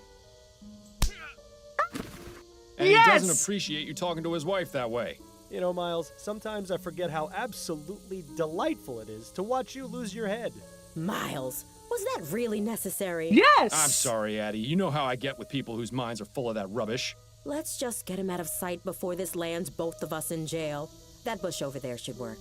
And
Yes!
he doesn't appreciate you talking to his wife that way.
You know, Miles, sometimes I forget how absolutely delightful it is to watch you lose your head.
Miles, was that really necessary?
Yes!
I'm sorry, Addie. You know how I get with people whose minds are full of that rubbish.
Let's just get him out of sight before this lands both of us in jail. That bush over there should work.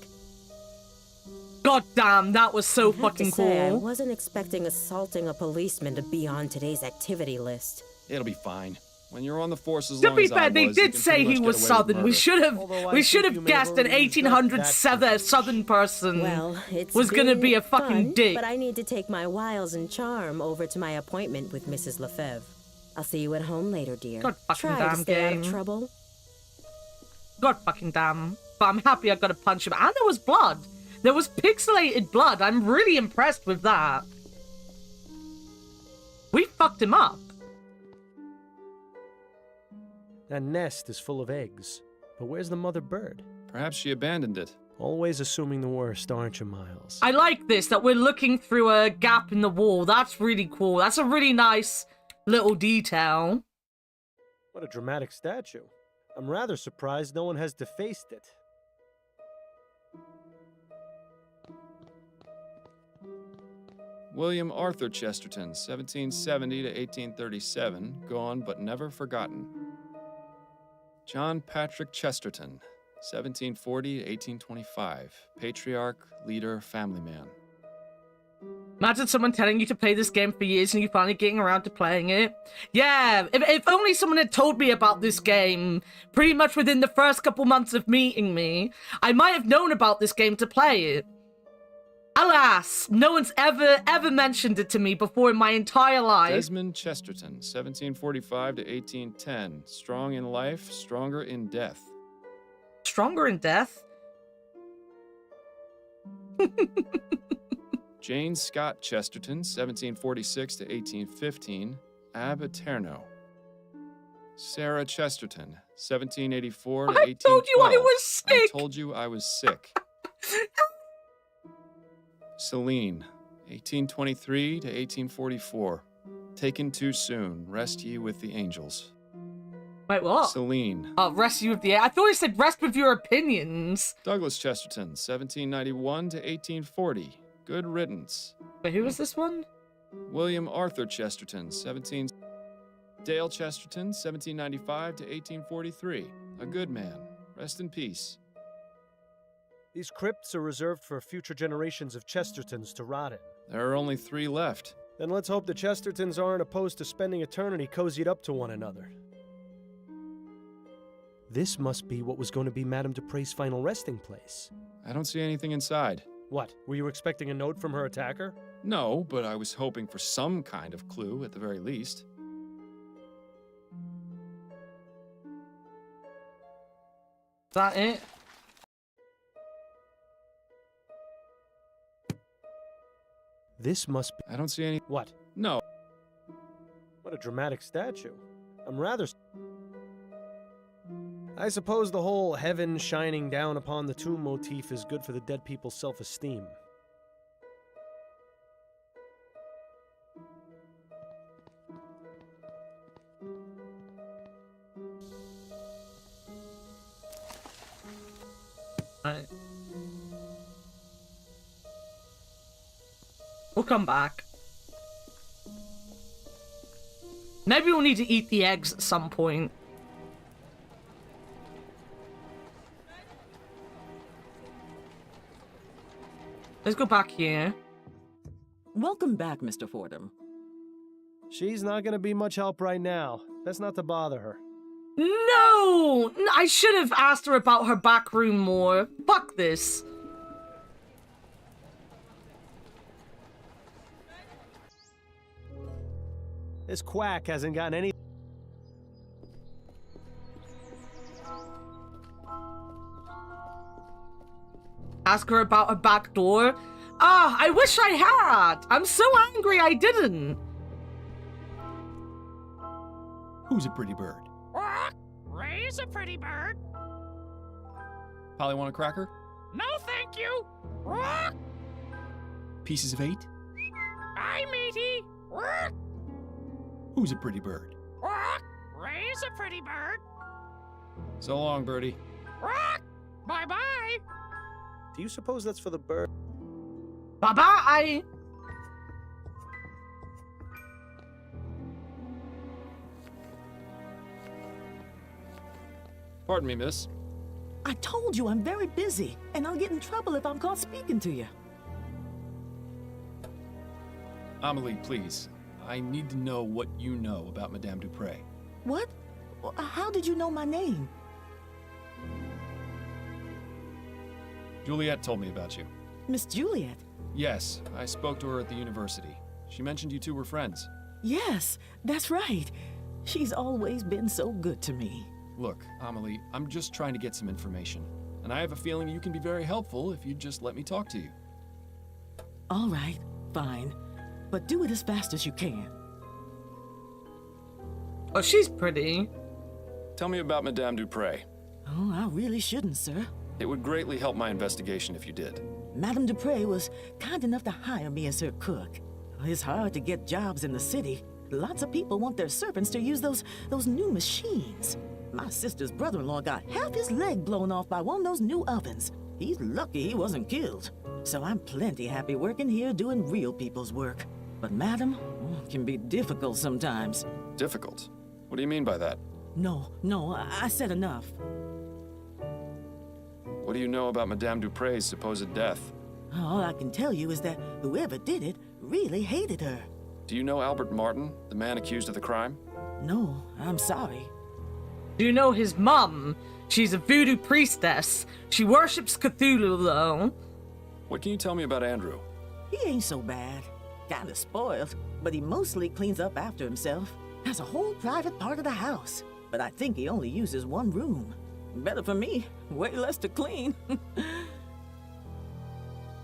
God damn, that was so fucking
I
cool.
wasn't expecting assaulting a policeman to be on today's activity list.
It'll be fine. When you're on the force as
To
long
be
as I
fair, they
was, you
did
can
say
pretty
he
much
was
get away with
Southern. We
murder.
should have
you may
guessed an
have already
1807 Southern person
Well, it's
was gonna
been
be a fucking
fun,
dick.
But I need to take my wiles and charm over to my appointment with Mrs. Lefebvre. I'll see you at home later, dear.
God fucking
Try
damn
to stay out
game.
of trouble.
God fucking damn. But I'm happy I got to punch him. And there was blood. There was pixelated blood. I'm really impressed with that. We fucked him up.
That nest is full of eggs. But where's the mother bird?
Perhaps she abandoned it.
Always assuming the worst, aren't you, Miles?
I like this, that we're looking through a gap in the wall. That's really cool. That's a really nice little detail.
What a dramatic statue. I'm rather surprised no one has defaced it.
William Arthur Chesterton, 1770 to 1837, gone but never forgotten. John Patrick Chesterton, 1740 to 1825, patriarch, leader, family man.
Imagine someone telling you to play this game for years and you finally getting around to playing it. Yeah, if only someone had told me about this game pretty much within the first couple months of meeting me, I might have known about this game to play it. Alas, no one's ever mentioned it to me before in my entire life.
Desmond Chesterton, 1745 to 1810, strong in life, stronger in death.
Stronger in death?
Jane Scott Chesterton, 1746 to 1815, ab aeterno. Sarah Chesterton, 1784 to 1812.
I told you I was sick!
I told you I was sick. Celine, 1823 to 1844. Taken too soon, rest ye with the angels.
Wait, what?
Celine.
Oh, rest you with the... I thought it said rest with your opinions.
Douglas Chesterton, 1791 to 1840. Good riddance.
Wait, who was this one?
William Arthur Chesterton, Dale Chesterton, 1795 to 1843. A good man. Rest in peace.
These crypts are reserved for future generations of Chestertons to rot in.
There are only 3 left.
Then let's hope the Chestertons aren't opposed to spending eternity cozied up to one another. This must be what was going to be Madame Dupre's final resting place.
I don't see anything inside.
What? Were you expecting a note from her attacker?
No, but I was hoping for some kind of clue at the very least.
Is that it?
This must be...
I don't see any...
What?
No.
What a dramatic statue. I'm rather... I suppose the whole heaven shining down upon the tomb motif is good for the dead people's self-esteem.
We'll come back. Maybe we'll need to eat the eggs at some point. Let's go back here.
Welcome back, Mr. Fordham.
She's not going to be much help right now. Best not to bother her.
No! I should have asked her about her back room more. Fuck this.
This quack hasn't gotten any...
Ask her about her back door. Ah, I wish I had. I'm so angry I didn't.
Who's a pretty bird?
Ray's a pretty bird.
Polly want a cracker?
No, thank you.
Pieces of 8?
Hi, matey.
Who's a pretty bird?
Ray's a pretty bird.
So long, birdie.
Bye-bye.
Do you suppose that's for the bird?
Bye-bye.
Pardon me, miss.
I told you I'm very busy, and I'll get in trouble if I'm caught speaking to you.
Amelie, please. I need to know what you know about Madame Dupre.
What? How did you know my name?
Juliet told me about you.
Miss Juliet?
Yes, I spoke to her at the university. She mentioned you two were friends.
Yes, that's right. She's always been so good to me.
Look, Amelie, I'm just trying to get some information. And I have a feeling you can be very helpful if you'd just let me talk to you.
All right, fine. But do it as fast as you can.
Oh, she's pretty.
Tell me about Madame Dupre.
Oh, I really shouldn't, sir.
It would greatly help my investigation if you did.
Madame Dupre was kind enough to hire me as her cook. It's hard to get jobs in the city. Lots of people want their servants to use those new machines. My sister's brother-in-law got half his leg blown off by one of those new ovens. He's lucky he wasn't killed. So I'm plenty happy working here doing real people's work. But Madam can be difficult sometimes.
Difficult? What do you mean by that?
No, I said enough.
What do you know about Madame Dupre's supposed death?
All I can tell you is that whoever did it really hated her.
Do you know Albert Martin, the man accused of the crime?
No, I'm sorry.
Do you know his mum? She's a voodoo priestess. She worships Cthulhu, though.
What can you tell me about Andrew?
He ain't so bad. Kinda spoiled, but he mostly cleans up after himself. Has a whole private part of the house, but I think he only uses one room. Better for me, way less to clean.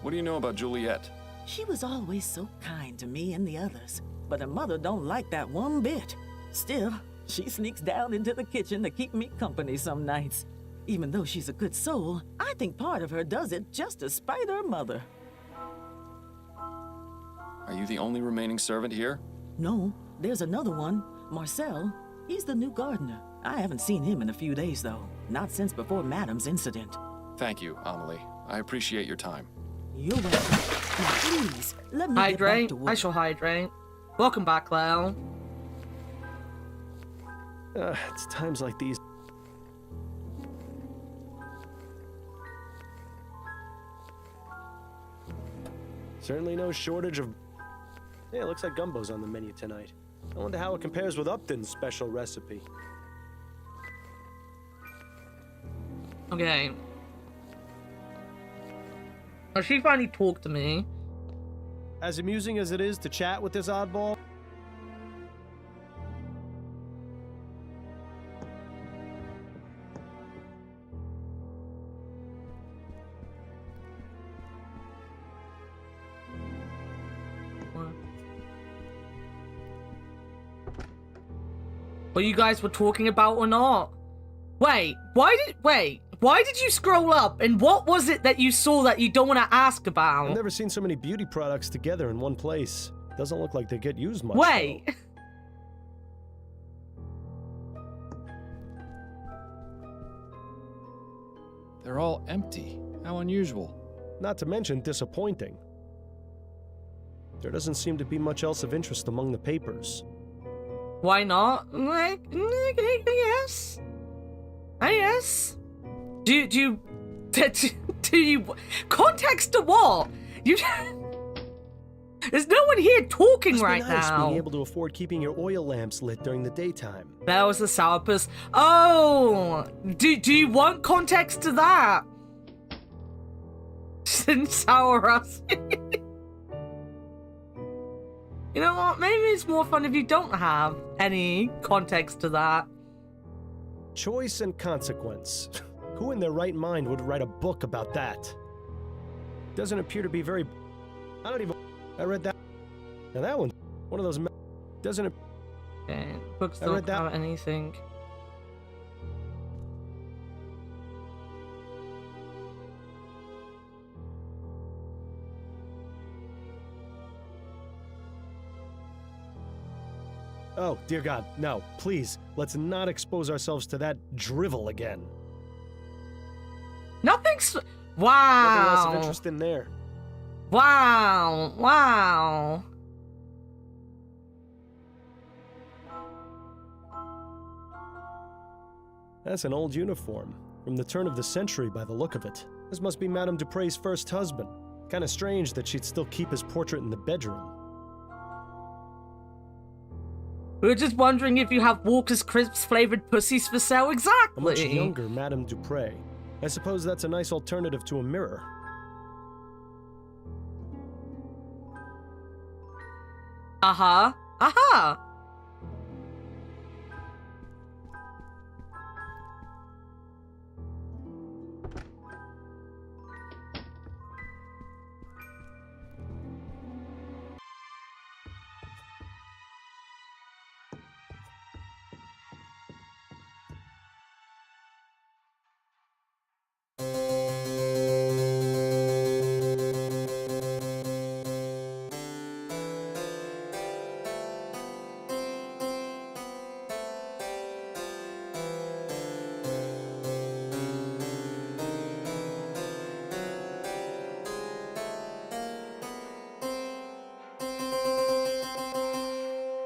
What do you know about Juliet?
She was always so kind to me and the others, but her mother don't like that one bit. Still, she sneaks down into the kitchen to keep me company some nights. Even though she's a good soul, I think part of her does it just to spite her mother.
Are you the only remaining servant here?
No, there's another one, Marcel. He's the new gardener. I haven't seen him in a few days, though. Not since before Madame's incident.
Thank you, Amelie. I appreciate your time.
You're welcome. Now, please, let me
Hydrate.
get back to work.
I shall hydrate. Welcome back, Lyle.
It's times like these. Certainly no shortage of... Yeah, it looks like gumbo's on the menu tonight. I wonder how it compares with Upton's special recipe.
Okay. Oh, she finally talked to me.
As amusing as it is to chat with this oddball,
what you guys were talking about or not? Wait, why did you scroll up and what was it that you saw that you don't want to ask about?
I've never seen so many beauty products together in one place. Doesn't look like they get used much.
Wait.
Though.
They're all empty. How unusual.
Not to mention disappointing. There doesn't seem to be much else of interest among the papers.
Why not? Yes. Yes. Do you context to what? You there's no one here talking
Must be
right
nice
now.
being able to afford keeping your oil lamps lit during the daytime.
That was the sourpuss. Oh, do you want context to that? Didn't sour us. You know what? Maybe it's more fun if you don't have any context to that.
Choice and consequence. Who in their right mind would write a book about that? Doesn't appear to be very... I read that... Now that one of those... Doesn't it...
Okay, books don't have anything.
Oh, dear God, no, please, let's not expose ourselves to that drivel again.
Nothing's...
Nothing else of
Wow.
interest in there.
Wow. Wow.
That's an old uniform, from the turn of the century by the look of it. This must be Madame Dupre's first husband. Kinda strange that she'd still keep his portrait in the bedroom.
We were just wondering if you have Walker's Crisps flavored pussies for sale. Exactly.
A much younger Madame Dupre. I suppose that's a nice alternative to a mirror.
Uh-huh. Uh-huh.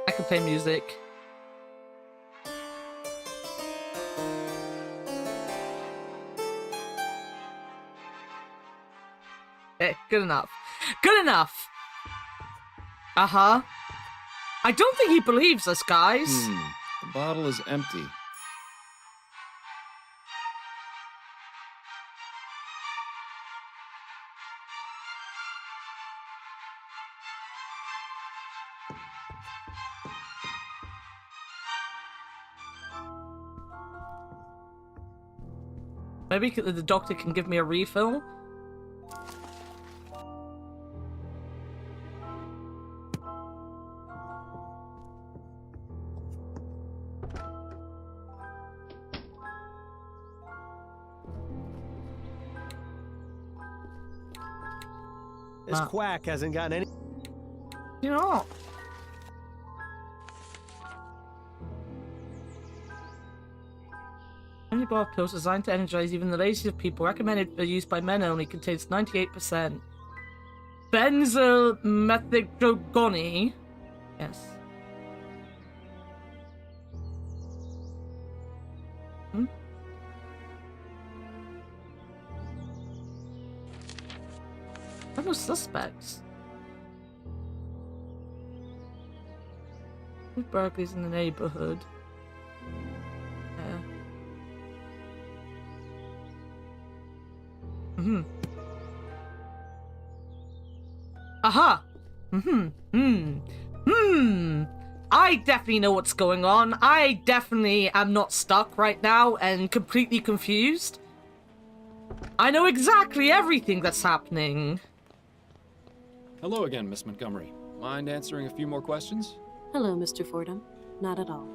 I can play music. Okay, good enough. Good enough! Uh-huh. I don't think he believes us, guys.
The bottle is empty.
Maybe the doctor can give me a refill?
This quack hasn't gotten any...
You know. Only bar pills designed to energize even the laziest of people. Recommended for use by men only. Contains 98% benzylmethylgoni. Yes. There are no suspects. Burglaries in the neighborhood. Yeah. Mm-hmm. Aha! I definitely know what's going on. I definitely am not stuck right now and completely confused. I know exactly everything that's happening.
Hello again, Miss Montgomery. Mind answering a few more questions?
Hello, Mr. Fordham. Not at all.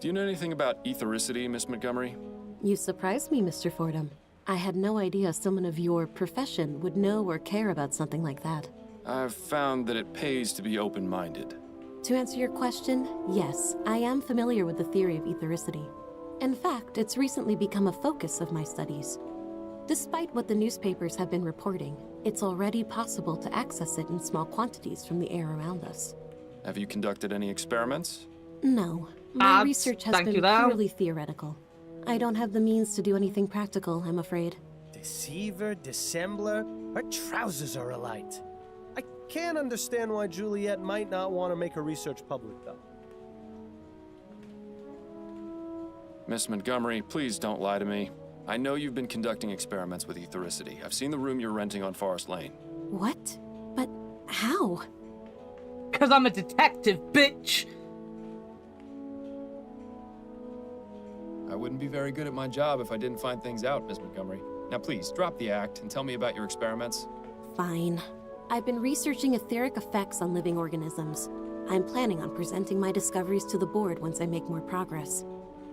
Do you know anything about ethericity, Miss Montgomery?
You surprised me, Mr. Fordham. I had no idea someone of your profession would know or care about something like that.
I've found that it pays to be open-minded.
To answer your question, yes, I am familiar with the theory of ethericity. In fact, it's recently become a focus of my studies. Despite what the newspapers have been reporting, it's already possible to access it in small quantities from the air around us.
Have you conducted any experiments?
No. My research has been
now.
purely theoretical. I don't have the means to do anything practical, I'm afraid.
Deceiver, dissembler, her trousers are alight. I can't understand why Juliet might not want to make her research public, though.
Miss Montgomery, please don't lie to me. I know you've been conducting experiments with ethericity. I've seen the room you're renting on Forest Lane.
What? But how?
Because I'm a detective, bitch!
I wouldn't be very good at my job if I didn't find things out, Miss Montgomery. Now please, drop the act and tell me about your experiments.
Fine. I've been researching etheric effects on living organisms. I'm planning on presenting my discoveries to the board once I make more progress.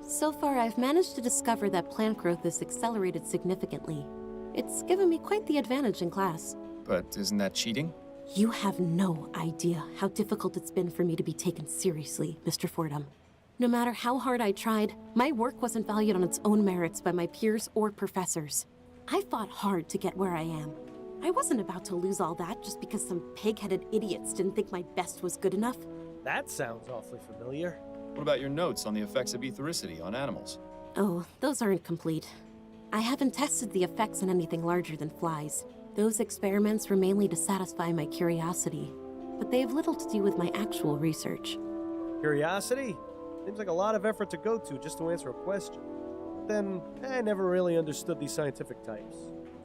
So far, I've managed to discover that plant growth is accelerated significantly. It's given me quite the advantage in class.
But isn't that cheating?
You have no idea how difficult it's been for me to be taken seriously, Mr. Fordham. No matter how hard I tried, my work wasn't valued on its own merits by my peers or professors. I fought hard to get where I am. I wasn't about to lose all that just because some pig-headed idiots didn't think my best was good enough.
That sounds awfully familiar.
What about your notes on the effects of ethericity on animals?
Oh, those aren't complete. I haven't tested the effects on anything larger than flies. Those experiments were mainly to satisfy my curiosity, but they have little to do with my actual research.
Curiosity? Seems like a lot of effort to go to just to answer a question. Then, I never really understood these scientific types.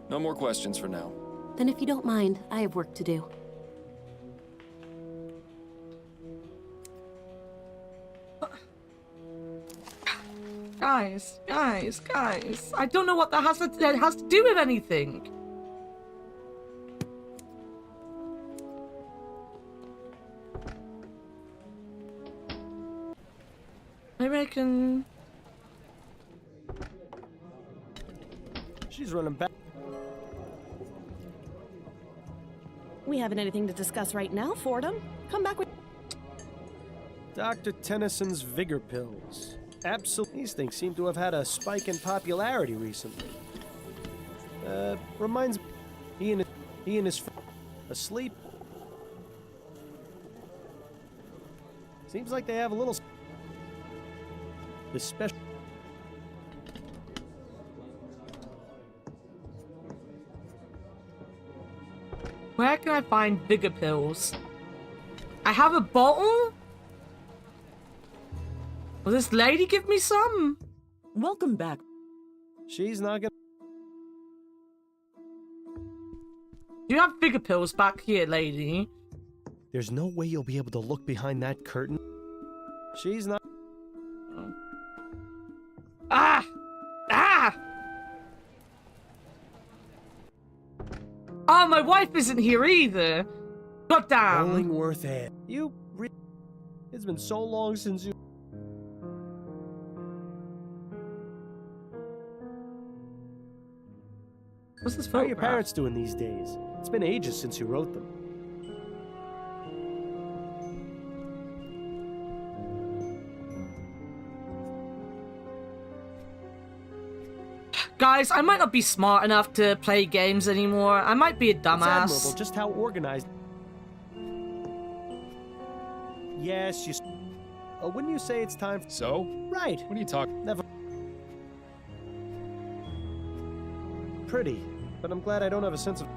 No more questions for now.
Then if you don't mind, I have work to do.
Guys. I don't know what that has to do with anything. Maybe I can...
She's running back.
We haven't anything to discuss right now, Fordham. Come back with...
Dr. Tennyson's vigor pills. Absolutely. These things seem to have had a spike in popularity recently. Reminds me... He and his friend... Asleep? Seems like they have a little... The special...
Where can I find bigger pills? I have a bottle? Will this lady give me some?
Welcome back.
She's not gonna...
Do you have bigger pills back here, lady?
There's no way you'll be able to look behind that curtain. She's not...
Ah! Oh, my wife isn't here either. God damn.
Bollingworth Ed. It's been so long since you...
What's this
How are your
photograph?
parents doing these days? It's been ages since you wrote them.
Guys, I might not be smart enough to play games anymore. I might be a
It's admirable
dumbass.
just how organized... Yes, you... wouldn't you say it's time for...
So?
Right.
What are you talking...
Never... Pretty, but I'm glad I don't have a sense of...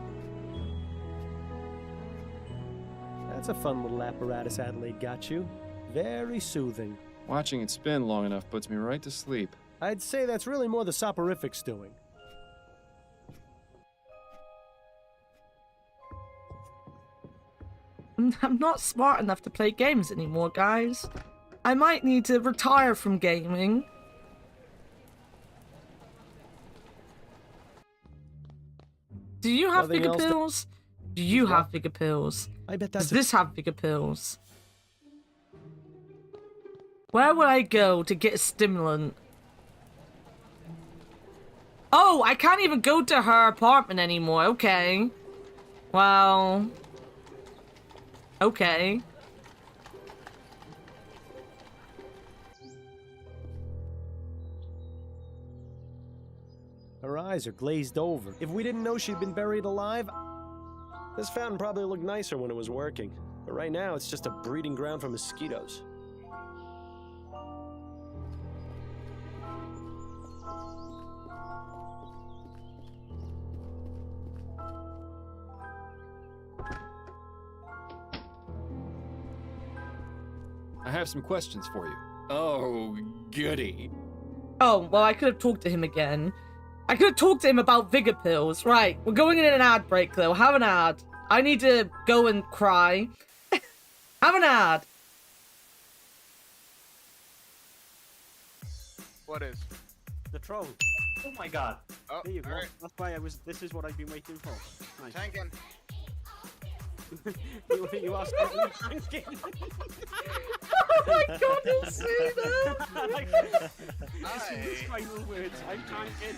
That's a fun little apparatus Adelaide got you. Very soothing.
Watching it spin long enough puts me right to sleep.
I'd say that's really more the soporifics doing.
I'm not smart enough to play games anymore, guys. I might need to retire from gaming. Do you have
Nothing
bigger
else to-
pills? Do you have bigger pills?
I bet
Does
that's
this have bigger pills? Where would I go to get a stimulant? Oh, I can't even go to her apartment anymore. Okay. Well. Okay.
Her eyes are glazed over. If we didn't know she'd been buried alive, this fountain probably looked nicer when it was working. But right now, it's just a breeding ground for mosquitoes.
I have some questions for you.
Oh, goody.
Oh, well, I could have talked to him again. I could have talked to him about vigor pills. Right, we're going in an ad break, though. Have an ad. I need to go and cry. Have an ad.
What is?
The troll. Oh my god.
Oh,
There you go.
alright.
That's why this is what I've been waiting for. Nice.
Tankin.
you asked me. Tankin.
Oh my god, you see that?
These final words. I'm tanking.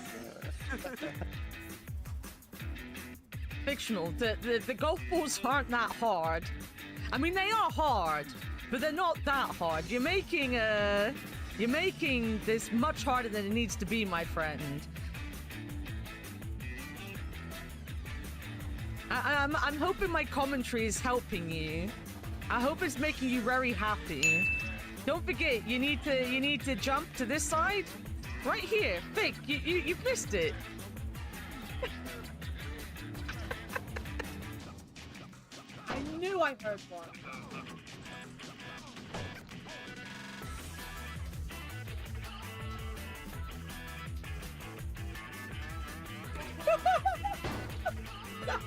Fictional. The golf balls aren't that hard. I mean, they are hard, but they're not that hard. You're making this much harder than it needs to be, my friend. I'm hoping my commentary is helping you. I hope it's making you very happy. Don't forget, you need to jump to this side, right here. Fig, you've missed it. I knew I heard one. No!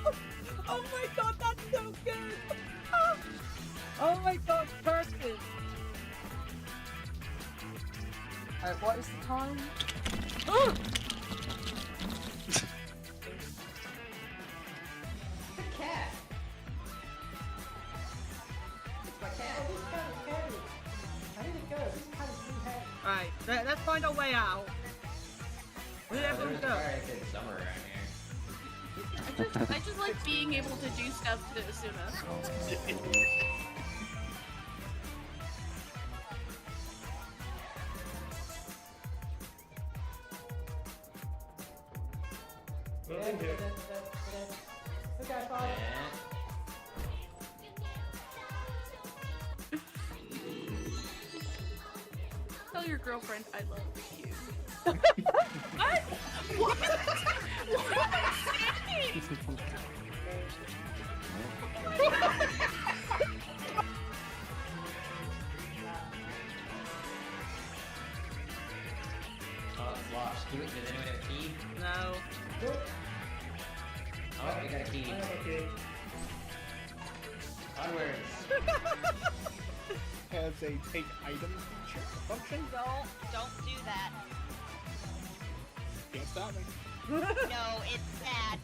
Oh my god, that's so good! Oh my god, perfect! Alright, what is the time? Oh!
The cat. It's my cat. Oh, this cat is heavy. How did it go? This cat is too heavy.
Alright, let's find our way out. Where did everyone go?
Very good summer around here.
I just like being able to do stuff to Asuna.
Okay, fine.
Tell your girlfriend I love you. What? What? What am I saying?
Oh, it's locked. Does anyone have a key?
No.
Oh, we got a key. Onwards.
Has a take item feature function.
Don't do that.
Can't stop me.
No, it's sad.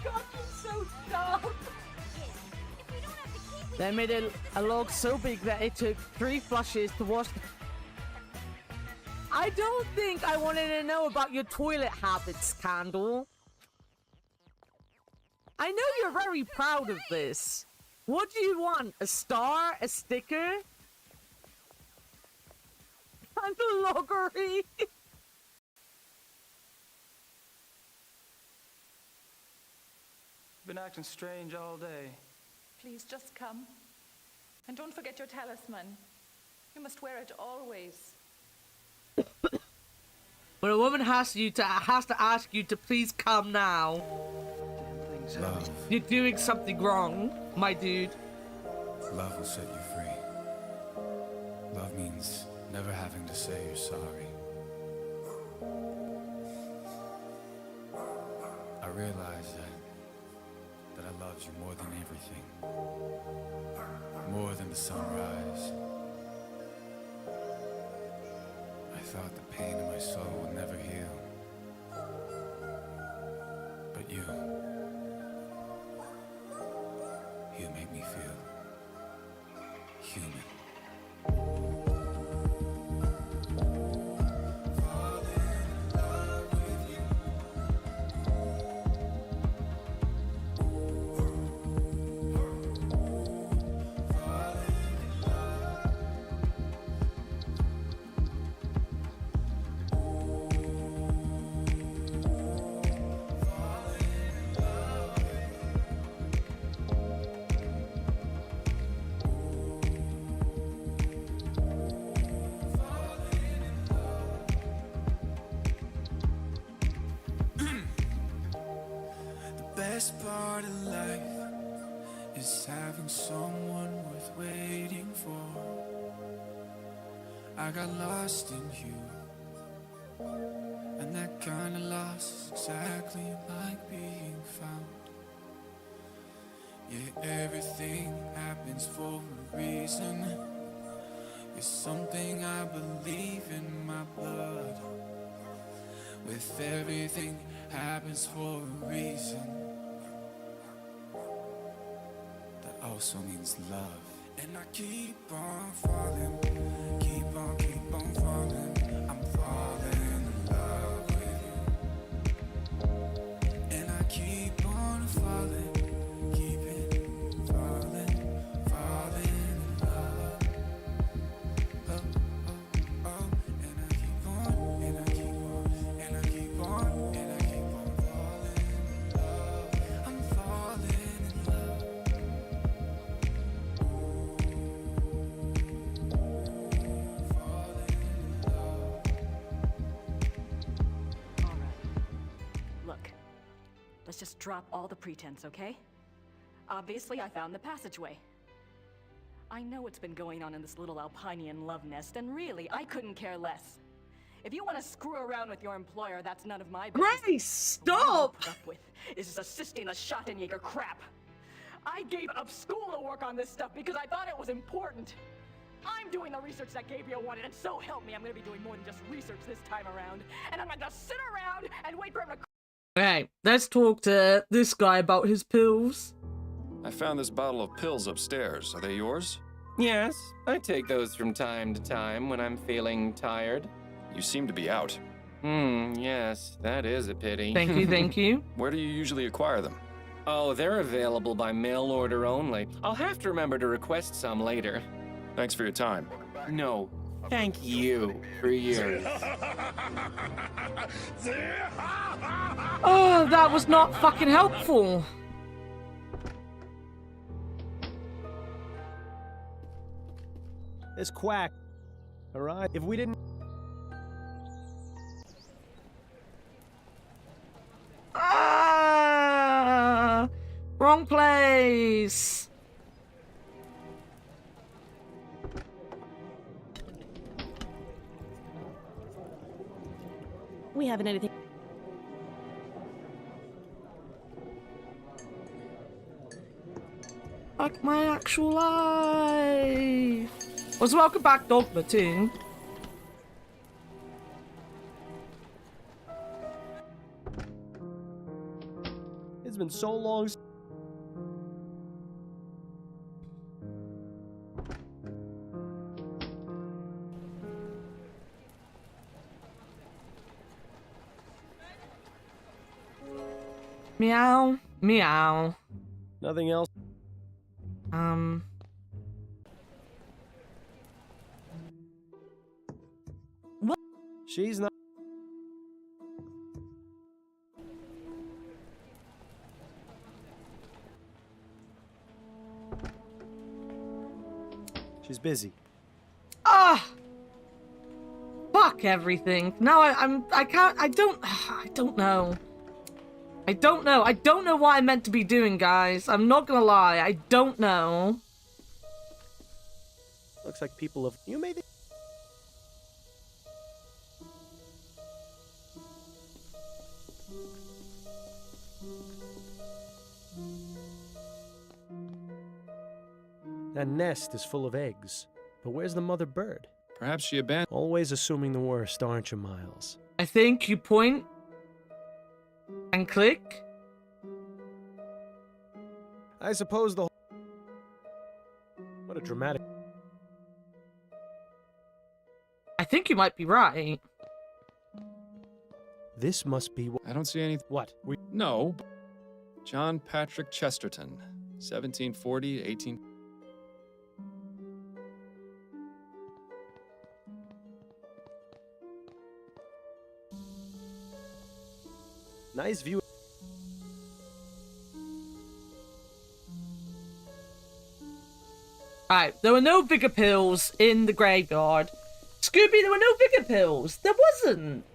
God, you're so dumb. They made a log so big that it took 3 flushes to wash. I don't think I wanted to know about your toilet habits, Candle. I know you're very proud of this. What do you want? A star? A sticker? Candle-loggery?
Been acting strange all day.
Please just come. And don't forget your talisman. You must wear it always.
When a woman has to ask you to please come now.
Love.
You're doing something wrong, my dude.
Love will set you free. Love means never having to say you're sorry. realized that I loved you more than everything. More than the sunrise. I thought the pain in my soul would never heal. But you make me feel human. Best part of life is having someone worth waiting for. I got lost in you, and that kind of loss is exactly like being found. Yeah, everything happens for a reason. It's something I believe in my blood. With everything happens for a reason. Also means love. And I keep on falling, keep on falling. I'm falling in love with you. And I keep on falling, keeping falling, falling in love. Oh, oh, oh. And I keep on, and I keep on, and I keep on, and I keep on falling in love. I'm falling in love.
Let's just drop all the pretense, okay? Obviously, I found the passageway. I know what's been going on in this little Alpinian love nest, and really, I couldn't care less. If you want to screw around with your employer, that's none of my business.
Grace, stop!
What I'm put up with is assisting the Schottenjäger crap. I gave up school to work on this stuff because I thought it was important. I'm doing the research that Gabriel wanted, and so help me, I'm gonna be doing more than just research this time around. And I'm not gonna sit around and wait for him to...
Okay, let's talk to this guy about his pills.
I found this bottle of pills upstairs. Are they yours?
Yes, I take those from time to time when I'm feeling tired.
You seem to be out.
Yes, that is a pity.
Thank you, thank you.
Where do you usually acquire them?
Oh, they're available by mail order only. I'll have to remember to request some later.
Thanks for your time.
No, thank you for yours.
Oh, that was not fucking helpful.
This quack. Alright, if we didn't...
Ah! Wrong place.
We haven't anything.
Fuck my actual life. Also, welcome back, Dogma, too.
It's been so long.
Meow, meow.
Nothing else.
What?
She's not. She's busy.
Ah! Fuck everything. No, I can't, I don't know. I don't know. I don't know what I'm meant to be doing, guys. I'm not gonna lie. I don't know.
Looks like people have... You made it... That nest is full of eggs. But where's the mother bird?
Perhaps she abandoned.
Always assuming the worst, aren't you, Miles?
I think you point and click.
I suppose the whole... What a dramatic...
I think you might be right.
This must be...
I don't see anything.
What?
No. John Patrick Chesterton, 1740 to 18...
Nice view.
Alright, there were no bigger pills in the graveyard. Scooby, there were no bigger pills. There wasn't.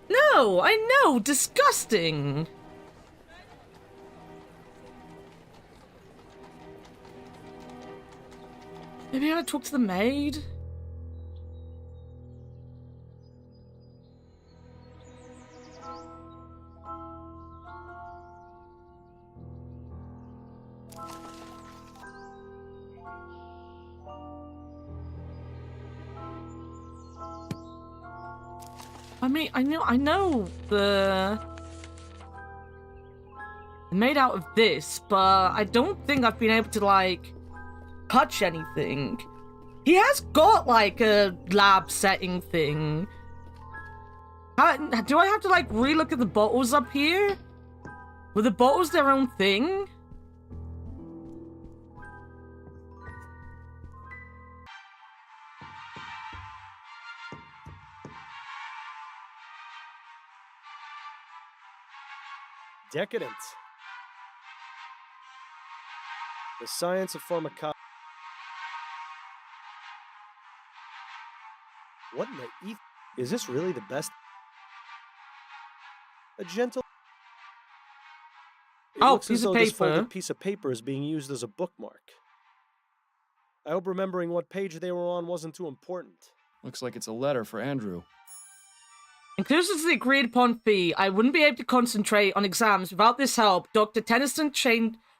No, I know. Disgusting. Maybe I gotta talk to the maid? I mean, I know the made out of this, but I don't think I've been able to, like, touch anything. He has got, like, a lab setting thing. Do I have to, like, relook at the bottles up here? Were the bottles their own thing?
Decadent. The science of pharmacology. What in the eth... Is this really the best? A gentle... It looks as though this folded piece of paper is being used as a bookmark. I hope remembering what page they were on wasn't too important.
Looks like it's a letter for Andrew.
Inclusive to the agreed upon fee, I wouldn't be able to concentrate on exams without this help. Dr. Tennyson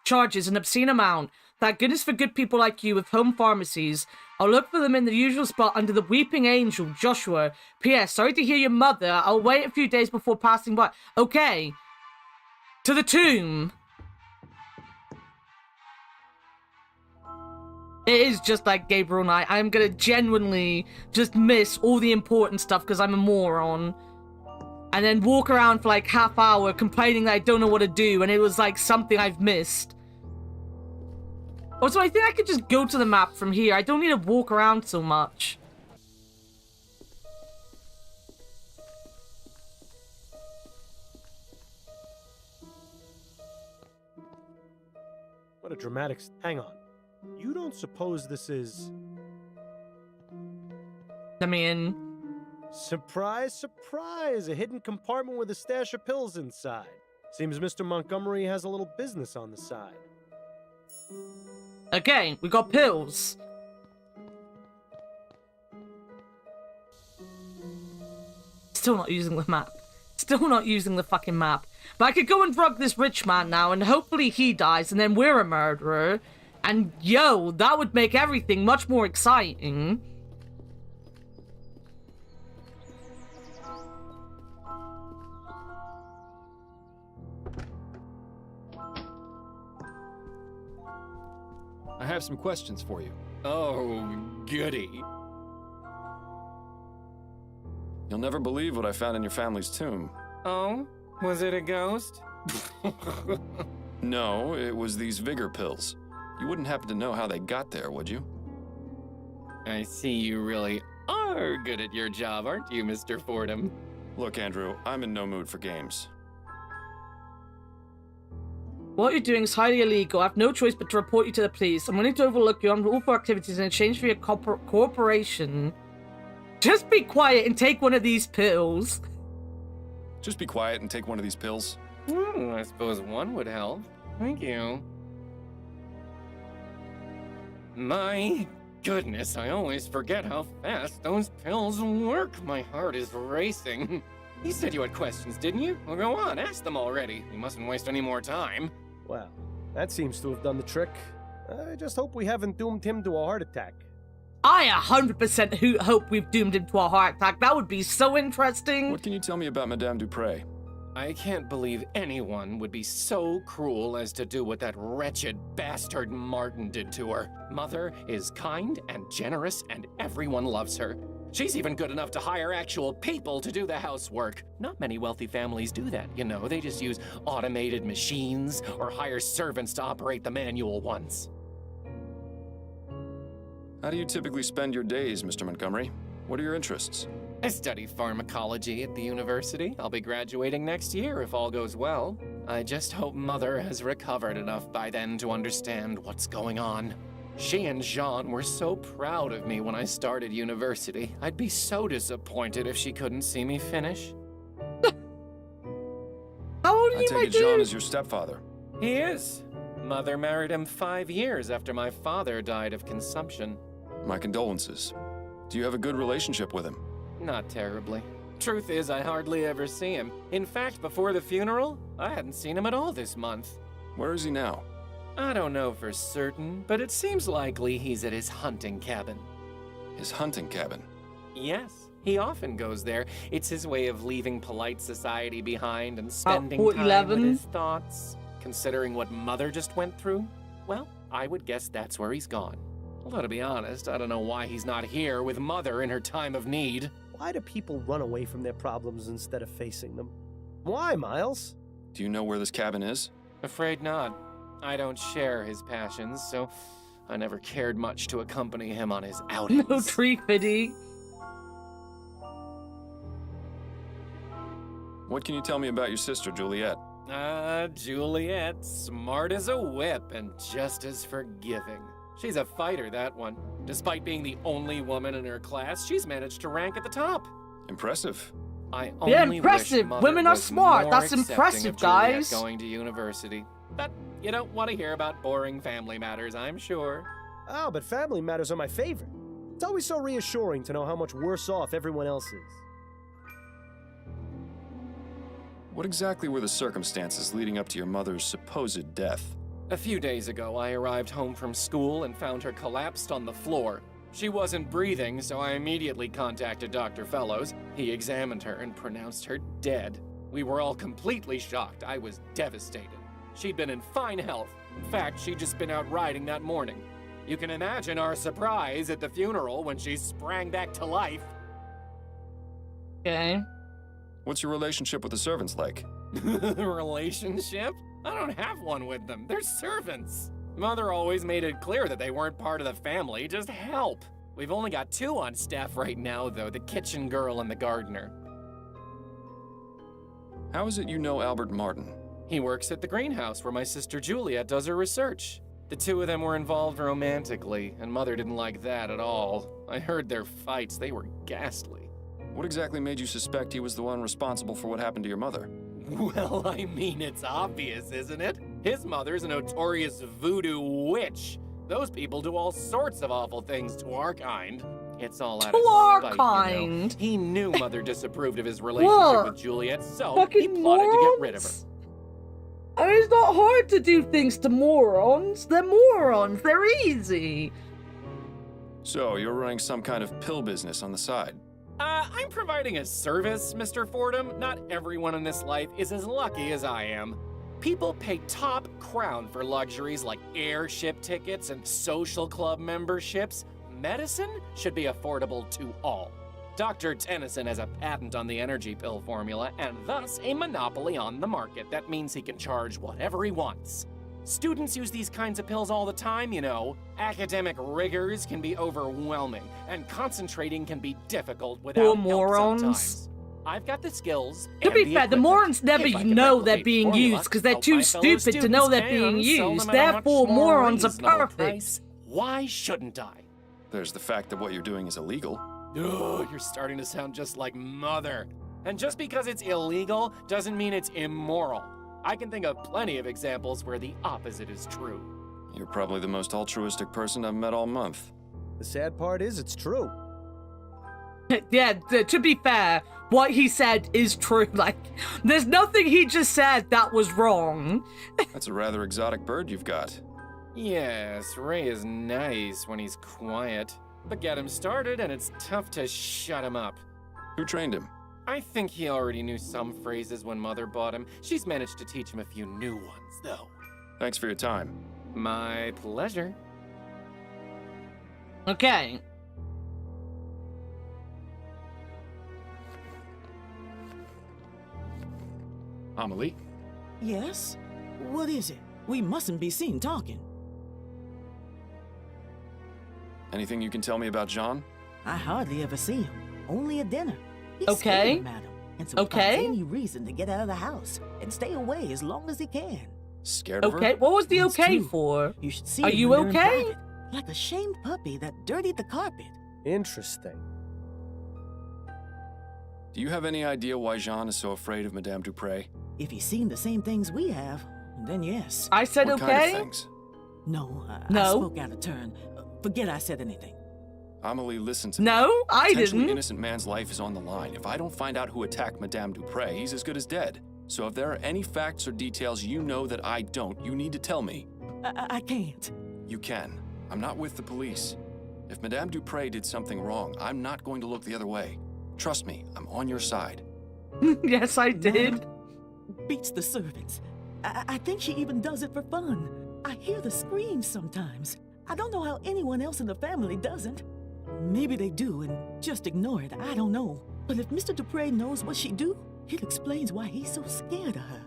charges an obscene amount. Thank goodness for good people like you with home pharmacies. I'll look for them in the usual spot under the Weeping Angel, Joshua. P.S. Sorry to hear your mother. I'll wait a few days before passing by. Okay. To the tomb. It is just like Gabriel Knight. I'm gonna genuinely just miss all the important stuff because I'm a moron. And then walk around for like half hour complaining that I don't know what to do and it was like something I've missed. Also, I think I could just go to the map from here. I don't need to walk around so much.
What a dramatic... Hang on. You don't suppose this is...
I mean...
Surprise, surprise! A hidden compartment with a stash of pills inside. Seems Mr. Montgomery has a little business on the side.
Okay, we got pills. Still not using the map. Still not using the fucking map. But I could go and drug this rich man now, and hopefully he dies, and then we're a murderer. And yo, that would make everything much more exciting.
I have some questions for you.
Oh, goody.
You'll never believe what I found in your family's tomb.
Oh? Was it a ghost?
No, it was these vigor pills. You wouldn't happen to know how they got there, would you?
I see you really are good at your job, aren't you, Mr. Fordham?
Look, Andrew, I'm in no mood for games.
What you're doing is highly illegal. I have no choice but to report you to the police. I'm willing to overlook your unlawful activities in exchange for your cooperation. Just be quiet and take one of these pills.
Just be quiet and take one of these pills.
I suppose one would help. Thank you. My goodness, I always forget how fast those pills work. My heart is racing. You said you had questions, didn't you? Well, go on, ask them already. You mustn't waste any more time.
Well, that seems to have done the trick. I just hope we haven't doomed him to a heart attack.
I 100% hope we've doomed him to a heart attack. That would be so interesting.
What can you tell me about Madame Dupre?
I can't believe anyone would be so cruel as to do what that wretched bastard Martin did to her. Mother is kind and generous, and everyone loves her. She's even good enough to hire actual people to do the housework. Not many wealthy families do that, you know. They just use automated machines or hire servants to operate the manual ones.
How do you typically spend your days, Mr. Montgomery? What are your interests?
I study pharmacology at the university. I'll be graduating next year if all goes well. I just hope Mother has recovered enough by then to understand what's going on. She and Jean were so proud of me when I started university. I'd be so disappointed if she couldn't see me finish.
How old are
I
you,
take
my
it Jean
dude?
is your stepfather.
He is. Mother married him 5 years after my father died of consumption.
My condolences. Do you have a good relationship with him?
Not terribly. Truth is, I hardly ever see him. In fact, before the funeral, I hadn't seen him at all this month.
Where is he now?
I don't know for certain, but it seems likely he's at his hunting cabin.
His hunting cabin?
Yes, he often goes there. It's his way of leaving polite society behind and spending
Port
time
11.
with his thoughts. Considering what Mother just went through, well, I would guess that's where he's gone. Although, to be honest, I don't know why he's not here with Mother in her time of need.
Why do people run away from their problems instead of facing them? Why, Miles?
Do you know where this cabin is?
Afraid not. I don't share his passions, so I never cared much to accompany him on his outings.
No tree fitty.
What can you tell me about your sister, Juliet?
Juliet, smart as a whip and just as forgiving. She's a fighter, that one. Despite being the only woman in her class, she's managed to rank at the top.
Impressive.
I
Yeah,
only
impressive.
wish Mother
Women are
was
smart.
more
That's
accepting
impressive,
of Juliet
guys.
going to university. But you don't want to hear about boring family matters, I'm sure.
Oh, but family matters are my favorite. It's always so reassuring to know how much worse off everyone else is.
What exactly were the circumstances leading up to your mother's supposed death?
A few days ago, I arrived home from school and found her collapsed on the floor. She wasn't breathing, so I immediately contacted Dr. Fellows. He examined her and pronounced her dead. We were all completely shocked. I was devastated. She'd been in fine health. In fact, she'd just been out riding that morning. You can imagine our surprise at the funeral when she sprang back to life.
Okay.
What's your relationship with the servants like?
Relationship? I don't have one with them. They're servants. Mother always made it clear that they weren't part of the family, just help. We've only got 2 on staff right now, though, the kitchen girl and the gardener.
How is it you know Albert Martin?
He works at the greenhouse where my sister Juliet does her research. The 2 of them were involved romantically, and Mother didn't like that at all. I heard their fights. They were ghastly.
What exactly made you suspect he was the one responsible for what happened to your mother?
Well, I mean, it's obvious, isn't it? His mother's a notorious voodoo witch. Those people do all sorts of awful things to our kind. It's all out of spite, you know. He knew Mother disapproved of his relationship with Juliet, so he plotted to get rid of her.
I mean, it's not hard to do things to morons. They're morons. They're easy.
So, you're running some kind of pill business on the side?
I'm providing a service, Mr. Fordham. Not everyone in this life is as lucky as I am. People pay top crown for luxuries like airship tickets and social club memberships. Medicine should be affordable to all. Dr. Tennyson has a patent on the energy pill formula and thus a monopoly on the market. That means he can charge whatever he wants. Students use these kinds of pills all the time, you know. Academic rigors can be overwhelming, and concentrating can be difficult without
Poor
help
morons.
sometimes. I've got the skills.
To be fair, the morons never know they're being used because they're too stupid to know they're being used. Therefore, morons are perfect.
Why shouldn't I?
There's the fact that what you're doing is illegal.
Ugh, you're starting to sound just like Mother. And just because it's illegal doesn't mean it's immoral. I can think of plenty of examples where the opposite is true.
You're probably the most altruistic person I've met all month.
The sad part is it's true.
Yeah, to be fair, what he said is true. Like, there's nothing he just said that was wrong.
That's a rather exotic bird you've got.
Yes, Ray is nice when he's quiet. But get him started and it's tough to shut him up.
Who trained him?
I think he already knew some phrases when Mother bought him. She's managed to teach him a few new ones, though.
Thanks for your time.
My pleasure.
Okay.
Amelie?
Yes? What is it? We mustn't be seen talking.
Anything you can tell me about Jean?
I hardly ever see him. Only at dinner. He's
Okay.
scared, madam. And so he finds any reason to get out of the house and stay away as long as he can.
Scared of her?
Okay, what was the
It's
okay
true.
for?
You should see
Are
him
you
when they're in
okay?
private, like a shamed puppy that dirtied the carpet.
Interesting.
Do you have any idea why Jean is so afraid of Madame Dupre?
If he's seen the same things we have, then yes.
I said
What
okay?
kind of things?
No, I
No.
spoke out of turn. Forget I said anything.
Amelie, listen to me.
No, I
Potentially
didn't.
innocent man's life is on the line. If I don't find out who attacked Madame Dupre, he's as good as dead. So if there are any facts or details you know that I don't, you need to tell me.
I can't.
You can. I'm not with the police. If Madame Dupre did something wrong, I'm not going to look the other way. Trust me, I'm on your side.
Yes, I did.
Beats the servants. I think she even does it for fun. I hear the screams sometimes. I don't know how anyone else in the family doesn't. Maybe they do and just ignore it. I don't know. But if Mr. Dupre knows what she do, it explains why he's so scared of her.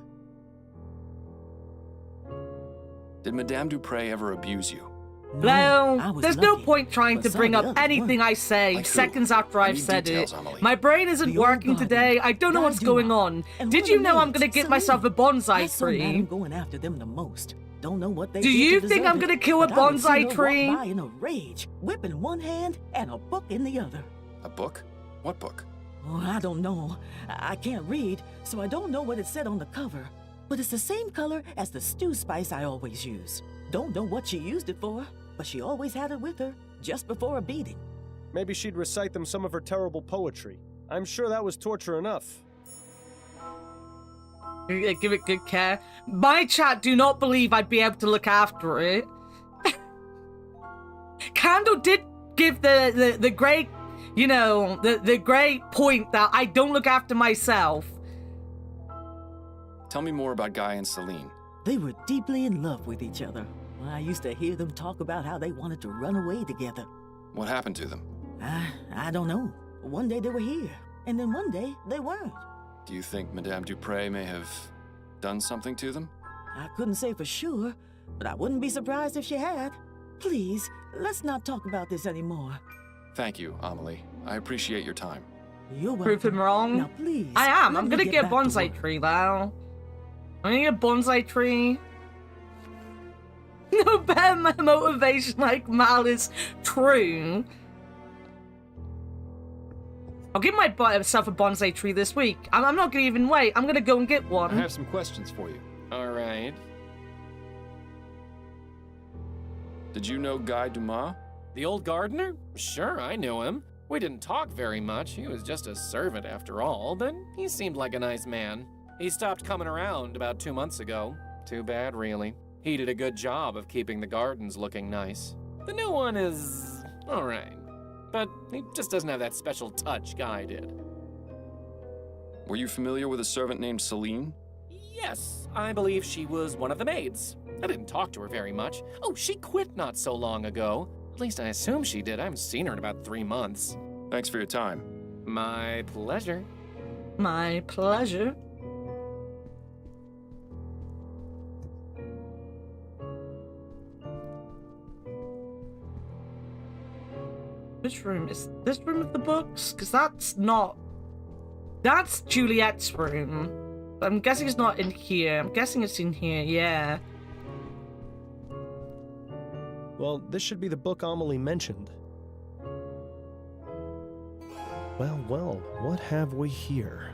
Did Madame Dupre ever abuse you?
Well, there's no
lucky,
point trying
but
to
some
bring
of the
up
others
anything
weren't.
I say
Like who?
seconds after
I
I've
need
said
details,
it.
Amelie.
My brain isn't
The old
working
garden,
today. I don't know
Guy
what's going
Dumas,
on.
and
Did
one
you
of the
know I'm
maids,
gonna get myself a
Celine.
bonsai
I saw Madam
tree?
going after them the most. Don't know what they
Do
did
you
to
think
deserve
I'm
it,
gonna kill a
but I would see
bonsai
her walk
tree?
by in a rage, whip in one hand and a book in the other.
A book? What book?
Oh, I don't know. I can't read, so I don't know what it said on the cover. But it's the same color as the stew spice I always use. Don't know what she used it for, but she always had it with her, just before a beating.
Maybe she'd recite them some of her terrible poetry. I'm sure that was torture enough.
Give it good care. My chat do not believe I'd be able to look after it. Candle did give the great, you know, the great point that I don't look after myself.
Tell me more about Guy and Celine.
They were deeply in love with each other. I used to hear them talk about how they wanted to run away together.
What happened to them?
I don't know. One day they were here, and then one day they weren't.
Do you think Madame Dupre may have done something to them?
I couldn't say for sure, but I wouldn't be surprised if she had. Please, let's not talk about this anymore.
Thank you, Amelie. I appreciate your time.
You're welcome.
Prove him wrong.
Now, please.
I am.
let
I'm
me
gonna get a
back to
bonsai
work.
tree now. I'm gonna get a bonsai tree. No better motivation like Malice. True. I'll give myself a bonsai tree this week. I'm not gonna even wait. I'm gonna go and get
I
one.
have some questions for you.
All right.
Did you know Guy Dumas?
The old gardener? Sure, I knew him. We didn't talk very much. He was just a servant after all, but he seemed like a nice man. He stopped coming around about 2 months ago. Too bad, really. He did a good job of keeping the gardens looking nice. The new one is all right, but he just doesn't have that special touch Guy did.
Were you familiar with a servant named Celine?
Yes, I believe she was one of the maids. I didn't talk to her very much. Oh, she quit not so long ago. At least I assume she did. I haven't seen her in about 3 months.
Thanks for your time.
My pleasure.
My pleasure. Which room is this room of the books? Because that's not. That's Juliet's room. I'm guessing it's not in here. I'm guessing it's in here, yeah.
Well, this should be the book Amelie mentioned. Well, what have we here?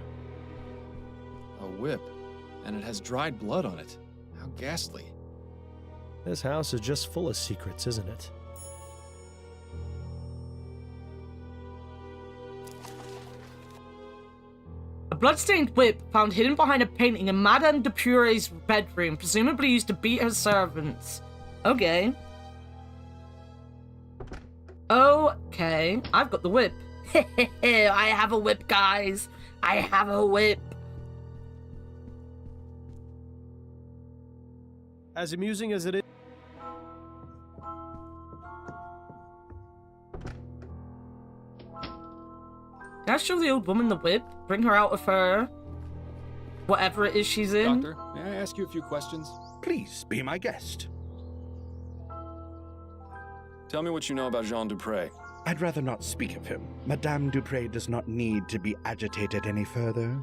A whip, and it has dried blood on it. How ghastly.
This house is just full of secrets, isn't it?
A bloodstained whip found hidden behind a painting in Madame de Pure's bedroom, presumably used to beat her servants. Okay. Okay, I've got the whip. I have a whip, guys. I have a whip.
As amusing as it is...
Can I show the old woman the whip? Bring her out of her... whatever it is she's in?
Doctor, may I ask you a few questions?
Please, be my guest.
Tell me what you know about Jean Dupre.
I'd rather not speak of him. Madame Dupre does not need to be agitated any further.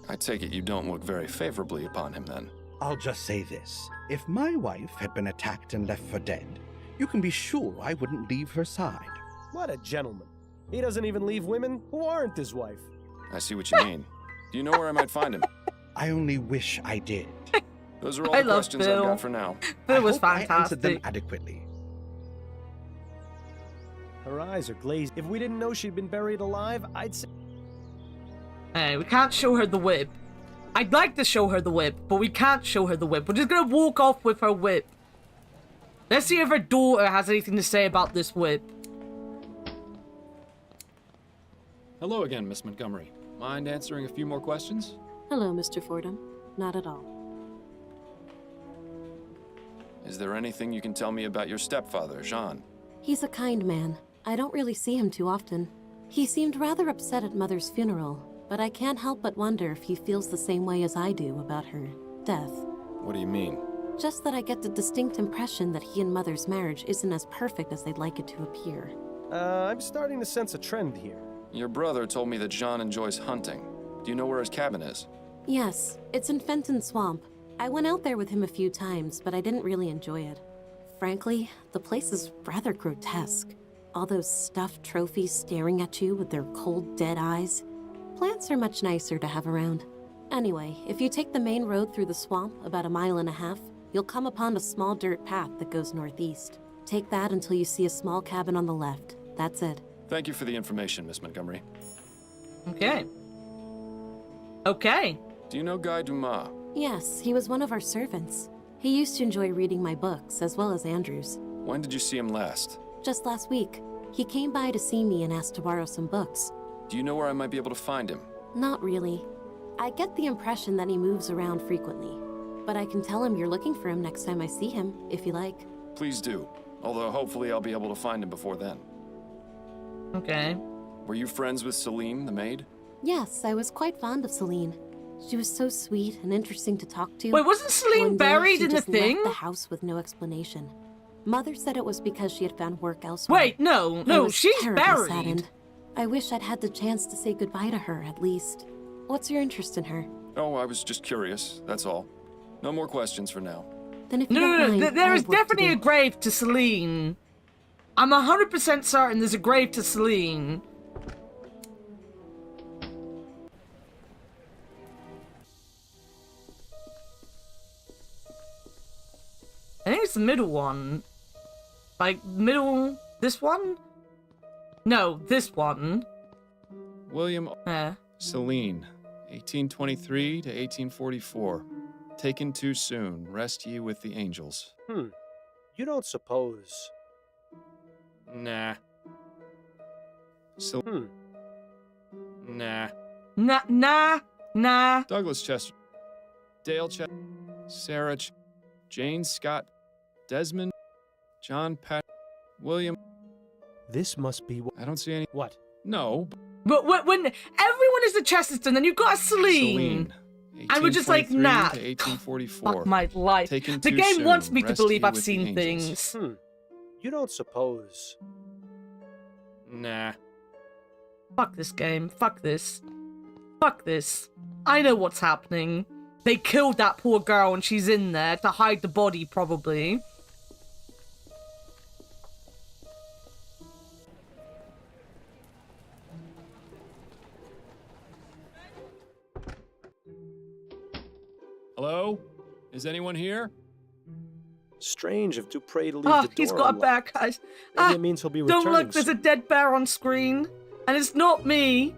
I take it you don't look very favorably upon him, then.
I'll just say this. If my wife had been attacked and left for dead, you can be sure I wouldn't leave her side.
What a gentleman. He doesn't even leave women who aren't his wife.
I see what you mean. Do you know where I might find him?
I only wish I did.
Those are all the questions I've got for now.
Bill was
I answered them
fantastic.
adequately.
Her eyes are glazed. If we didn't know she'd been buried alive, I'd say...
Hey, we can't show her the whip. I'd like to show her the whip, but we can't show her the whip. We're just gonna walk off with her whip. Let's see if her daughter has anything to say about this whip.
Hello again, Miss Montgomery. Mind answering a few more questions?
Hello, Mr. Fordham. Not at all.
Is there anything you can tell me about your stepfather, Jean?
He's a kind man. I don't really see him too often. He seemed rather upset at Mother's funeral, but I can't help but wonder if he feels the same way as I do about her death.
What do you mean?
Just that I get the distinct impression that he and Mother's marriage isn't as perfect as they'd like it to appear.
I'm starting to sense a trend here.
Your brother told me that Jean enjoys hunting. Do you know where his cabin is?
Yes, it's in Fenton Swamp. I went out there with him a few times, but I didn't really enjoy it. Frankly, the place is rather grotesque. All those stuffed trophies staring at you with their cold, dead eyes. Plants are much nicer to have around. Anyway, if you take the main road through the swamp about 1.5 miles, you'll come upon a small dirt path that goes northeast. Take that until you see a small cabin on the left. That's it.
Thank you for the information, Miss Montgomery.
Okay. Okay.
Do you know Guy Dumas?
Yes, he was one of our servants. He used to enjoy reading my books, as well as Andrew's.
When did you see him last?
Just last week. He came by to see me and asked to borrow some books.
Do you know where I might be able to find him?
Not really. I get the impression that he moves around frequently. But I can tell him you're looking for him next time I see him, if you like.
Please do. Although hopefully I'll be able to find him before then.
Okay.
Were you friends with Celine, the maid?
Yes, I was quite fond of Celine. She was so sweet and interesting to talk to.
Wait, wasn't Celine
One day,
buried
she
in the
just
thing?
left the house with no explanation. Mother said it was because she had found work elsewhere.
Wait, no,
I was
she's
terribly
buried.
saddened. I wish I'd had the chance to say goodbye to her, at least. What's your interest in her?
Oh, I was just curious, that's all. No more questions for now.
Then if you don't
No,
mind,
there
I
is
have work to
definitely
do.
a grave to Celine. I'm 100% certain there's a grave to Celine. I think it's the middle one. Like, middle... this one? No, this one.
William Celine, 1823 to 1844. Taken too soon. Rest ye with the angels.
You don't suppose...
Nah. Nah.
Nah.
Douglas Chester. Dale Chester. Sarah Jane Scott. Desmond. John Pat. William.
This must be...
I don't see any...
What?
No.
But when everyone is the Chesterton, then you've got a Celine. And we're just like, nah.
To 1844.
Fuck my life.
Taken
The
too
game
soon.
wants me to
Rest
believe
ye
I've
with
seen
the angels.
things.
You don't suppose...
Nah.
Fuck this game. Fuck this. Fuck this. I know what's happening. They killed that poor girl and she's in there to hide the body, probably.
Hello? Is anyone here?
Strange of Dupre to leave
Ah,
the door
he's got a
unlocked.
bear, guys.
Maybe it means he'll be returning
Don't look, there's a dead bear on screen. And it's not me.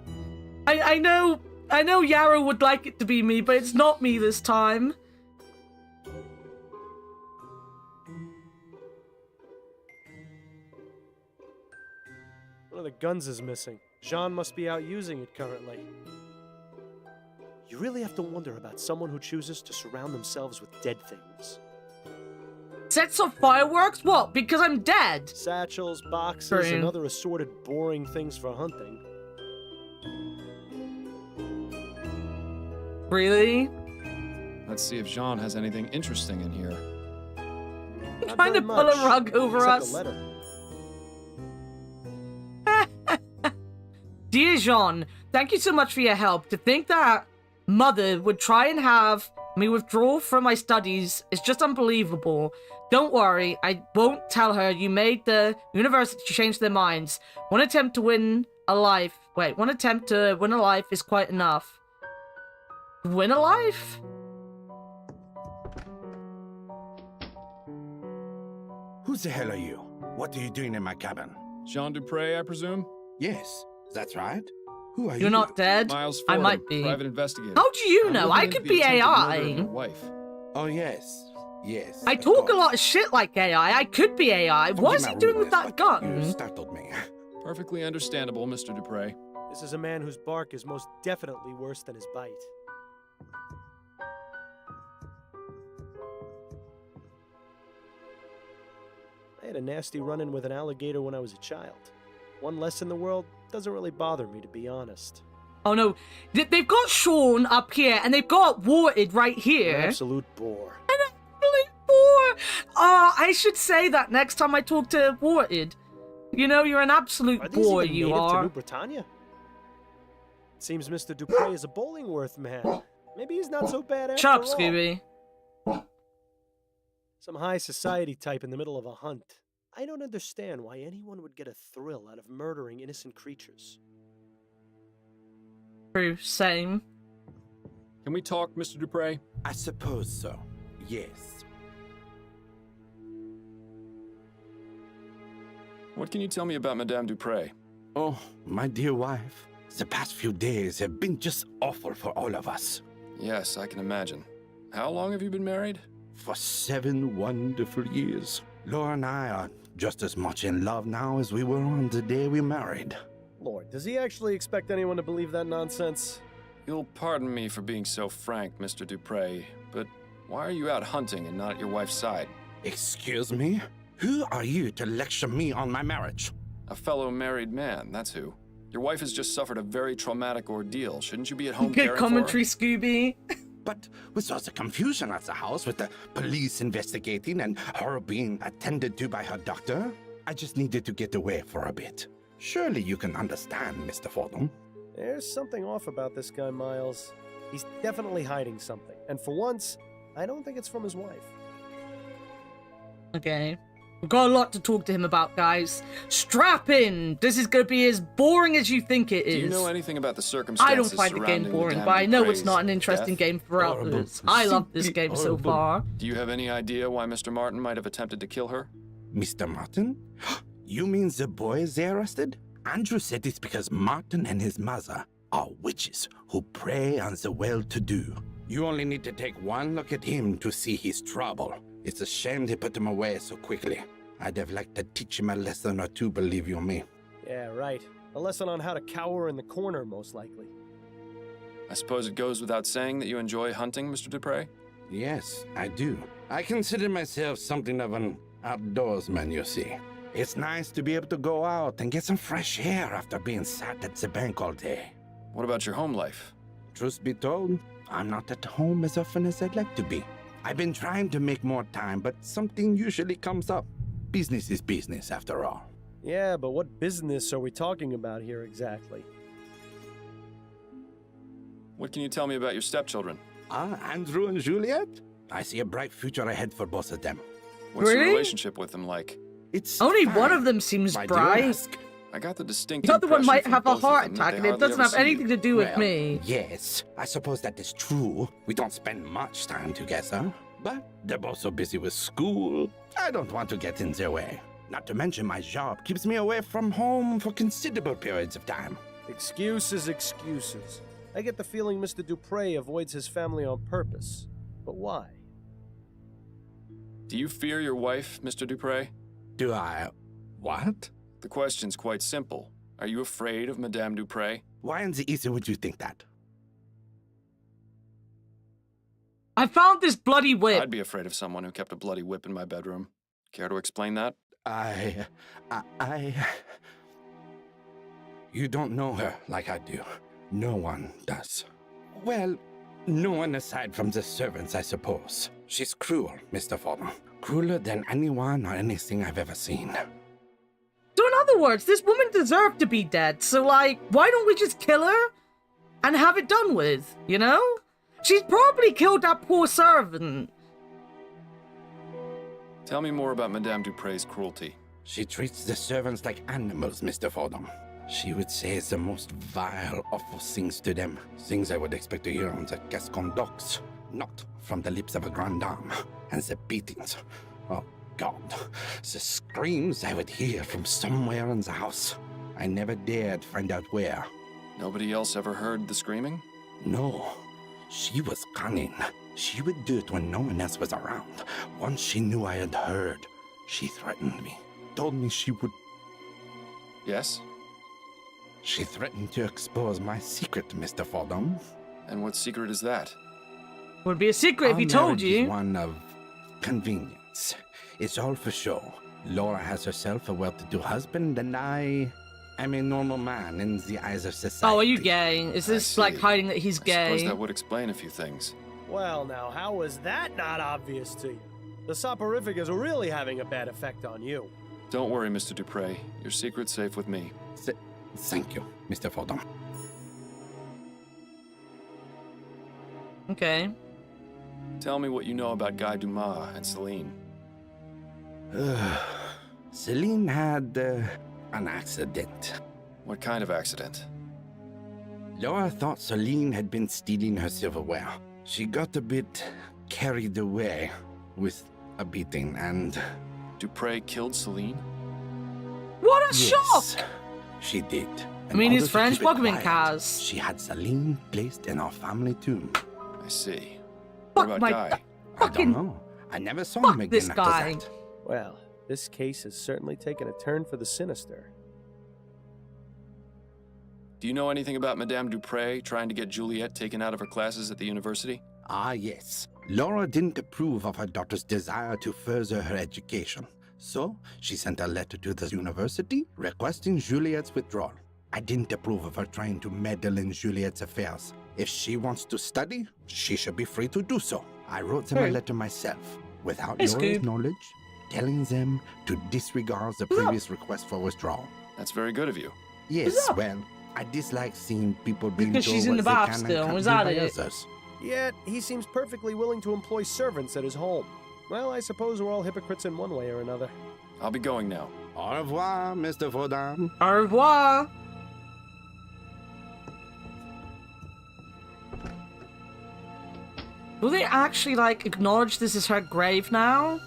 I know I know Yarrow would like it to be me, but it's not me this time.
One of the guns is missing. Jean must be out using it currently. You really have to wonder about someone who chooses to surround themselves with dead things.
Sets of fireworks? What? Because I'm dead?
Satchels, boxes, and other assorted boring things for hunting.
Really?
Let's see if Jean has anything interesting in here.
I'm trying to pull a rug over us. Dear Jean, thank you so much for your help. To think that Mother would try and have me withdraw from my studies is just unbelievable. Don't worry, I won't tell her you made the university change their minds. One attempt to win a life is quite enough. Win a life?
Who the hell are you? What are you doing in my cabin?
Jean Dupre, I presume?
Yes, that's right. Who are you?
You're not dead?
Miles
I
Fordham,
might be.
private investigator.
How do you
I'm
know?
looking
I
into
could
the
be
attempted murder of
AI.
your wife.
Oh, yes. Yes.
I talk a lot of shit like AI. I could be AI. What is he doing with that gun?
You startled me.
Perfectly understandable, Mr. Dupre.
This is a man whose bark is most definitely worse than his bite. I had a nasty run-in with an alligator when I was a child. One less in the world doesn't really bother me, to be honest.
Oh no, they've got Sean up here, and they've got Warted right here.
An absolute bore.
An absolute bore! Oh, I should say that next time I talk to Warted. You know, you're an absolute bore, you
native
are.
to New Britannia? It seems Mr. Dupre is a Bollingworth man. Maybe he's not so bad after
Shut up,
all.
Scooby.
Some high society type in the middle of a hunt. I don't understand why anyone would get a thrill out of murdering innocent creatures.
True, same.
Can we talk, Mr. Dupre?
I suppose so. Yes.
What can you tell me about Madame Dupre?
Oh, my dear wife. The past few days have been just awful for all of us.
Yes, I can imagine. How long have you been married?
For 7 wonderful years. Laura and I are just as much in love now as we were on the day we married.
Lord, does he actually expect anyone to believe that nonsense?
You'll pardon me for being so frank, Mr. Dupre, but why are you out hunting and not at your wife's side?
Excuse me? Who are you to lecture me on my marriage?
A fellow married man, that's who. Your wife has just suffered a very traumatic ordeal. Shouldn't you be at home caring
Good commentary,
for her?
Scooby.
But with all the confusion at the house, with the police investigating and her being attended to by her doctor, I just needed to get away for a bit. Surely you can understand, Mr. Fordham.
There's something off about this guy, Miles. He's definitely hiding something. And for once, I don't think it's from his wife.
Okay. We've got a lot to talk to him about, guys. Strap in! This is going to be as boring as you think it is.
Do you know anything about the circumstances
I don't find the game
surrounding
boring,
Madame
but I know it's
Dupre's
not an interesting
death?
game for others. I love this game so far.
Do you have any idea why Mr. Martin might have attempted to kill her?
Mr. Martin? You mean the boys they arrested? Andrew said it's because Martin and his mother are witches who prey on the well-to-do. You only need to take one look at him to see his trouble. It's a shame they put him away so quickly. I'd have liked to teach him a lesson or two, believe you me.
Yeah, right. A lesson on how to cower in the corner, most likely.
I suppose it goes without saying that you enjoy hunting, Mr. Dupre?
Yes, I do. I consider myself something of an outdoorsman, you see. It's nice to be able to go out and get some fresh air after being sat at the bank all day.
What about your home life?
Truth be told, I'm not at home as often as I'd like to be. I've been trying to make more time, but something usually comes up. Business is business, after all.
Yeah, but what business are we talking about here exactly?
What can you tell me about your stepchildren?
Andrew and Juliet? I see a bright future ahead for both of them.
What's your
Really?
relationship with them like?
It's
Only
fine.
one of them seems
Why do you
bright.
ask?
I got the distinct
The other one
impression
might
from
have a
both of
heart
them that
attack,
they
and it
hardly
doesn't
ever
have
see you.
anything to do with
Well,
me.
Yes, I suppose that is true. We don't spend much time together. But they're both so busy with school, I don't want to get in their way. Not to mention my job keeps me away from home for considerable periods of time.
Excuses, excuses. I get the feeling Mr. Dupre avoids his family on purpose. But why?
Do you fear your wife, Mr. Dupre?
Do I... what?
The question's quite simple. Are you afraid of Madame Dupre?
Why in the East would you think that?
I found this bloody whip.
I'd be afraid of someone who kept a bloody whip in my bedroom. Care to explain that?
You don't know her like I do. No one does. Well, no one aside from the servants, I suppose. She's cruel, Mr. Fordham. Crueler than anyone or anything I've ever seen.
So in other words, this woman deserved to be dead, so like, why don't we just kill her and have it done with, you know? She's probably killed that poor servant.
Tell me more about Madame Dupre's cruelty.
She treats the servants like animals, Mr. Fordham. She would say the most vile, awful things to them. Things I would expect to hear on the Gascon docks. Not from the lips of a grande dame. And the beatings. Oh, God. The screams I would hear from somewhere in the house. I never dared find out where.
Nobody else ever heard the screaming?
No. She was cunning. She would do it when no one else was around. Once she knew I had heard, she threatened me. Told me she would...
Yes?
She threatened to expose my secret, Mr. Fordham.
And what secret is that?
Would be a secret if he told you.
One of convenience. It's all for show. Laura has herself a well-to-do husband, and I am a normal man in the eyes of society.
Oh, are you gay? Is this like hiding that he's gay?
I suppose that would explain a few things.
Well, now, how was that not obvious to you? The soporific is really having a bad effect on you.
Don't worry, Mr. Dupre. Your secret's safe with me.
Thank you, Mr. Fordham.
Okay.
Tell me what you know about Guy Dumas and Celine.
Celine had an accident.
What kind of accident?
Laura thought Celine had been stealing her silverware. She got a bit carried away with a beating and...
Dupre killed Celine?
What a shock!
She did.
I mean, his French Pokemon cars.
She had Celine placed in our family tomb.
I see.
Fuck
What about
my
Guy?
I don't know. I never saw him again
this
after
guy.
that.
Well, this case has certainly taken a turn for the sinister.
Do you know anything about Madame Dupre trying to get Juliet taken out of her classes at the university?
Ah, yes. Laura didn't approve of her daughter's desire to further her education. So, she sent a letter to the university requesting Juliet's withdrawal. I didn't approve of her trying to meddle in Juliet's affairs. If she wants to study, she should be free to do so. I wrote them a letter myself, without Laura's knowledge, telling them to disregard the previous request for withdrawal.
That's very good of you.
Yes, well, I dislike seeing people being
Because
told
she's in the
what they
bath
can and
still,
can't
was
do
that
by
it?
others.
Yet, he seems perfectly willing to employ servants at his home. Well, I suppose we're all hypocrites in one way or another.
I'll be going now.
Au revoir, Mr. Fordham.
Au revoir. Will they actually, like, acknowledge this is her grave now?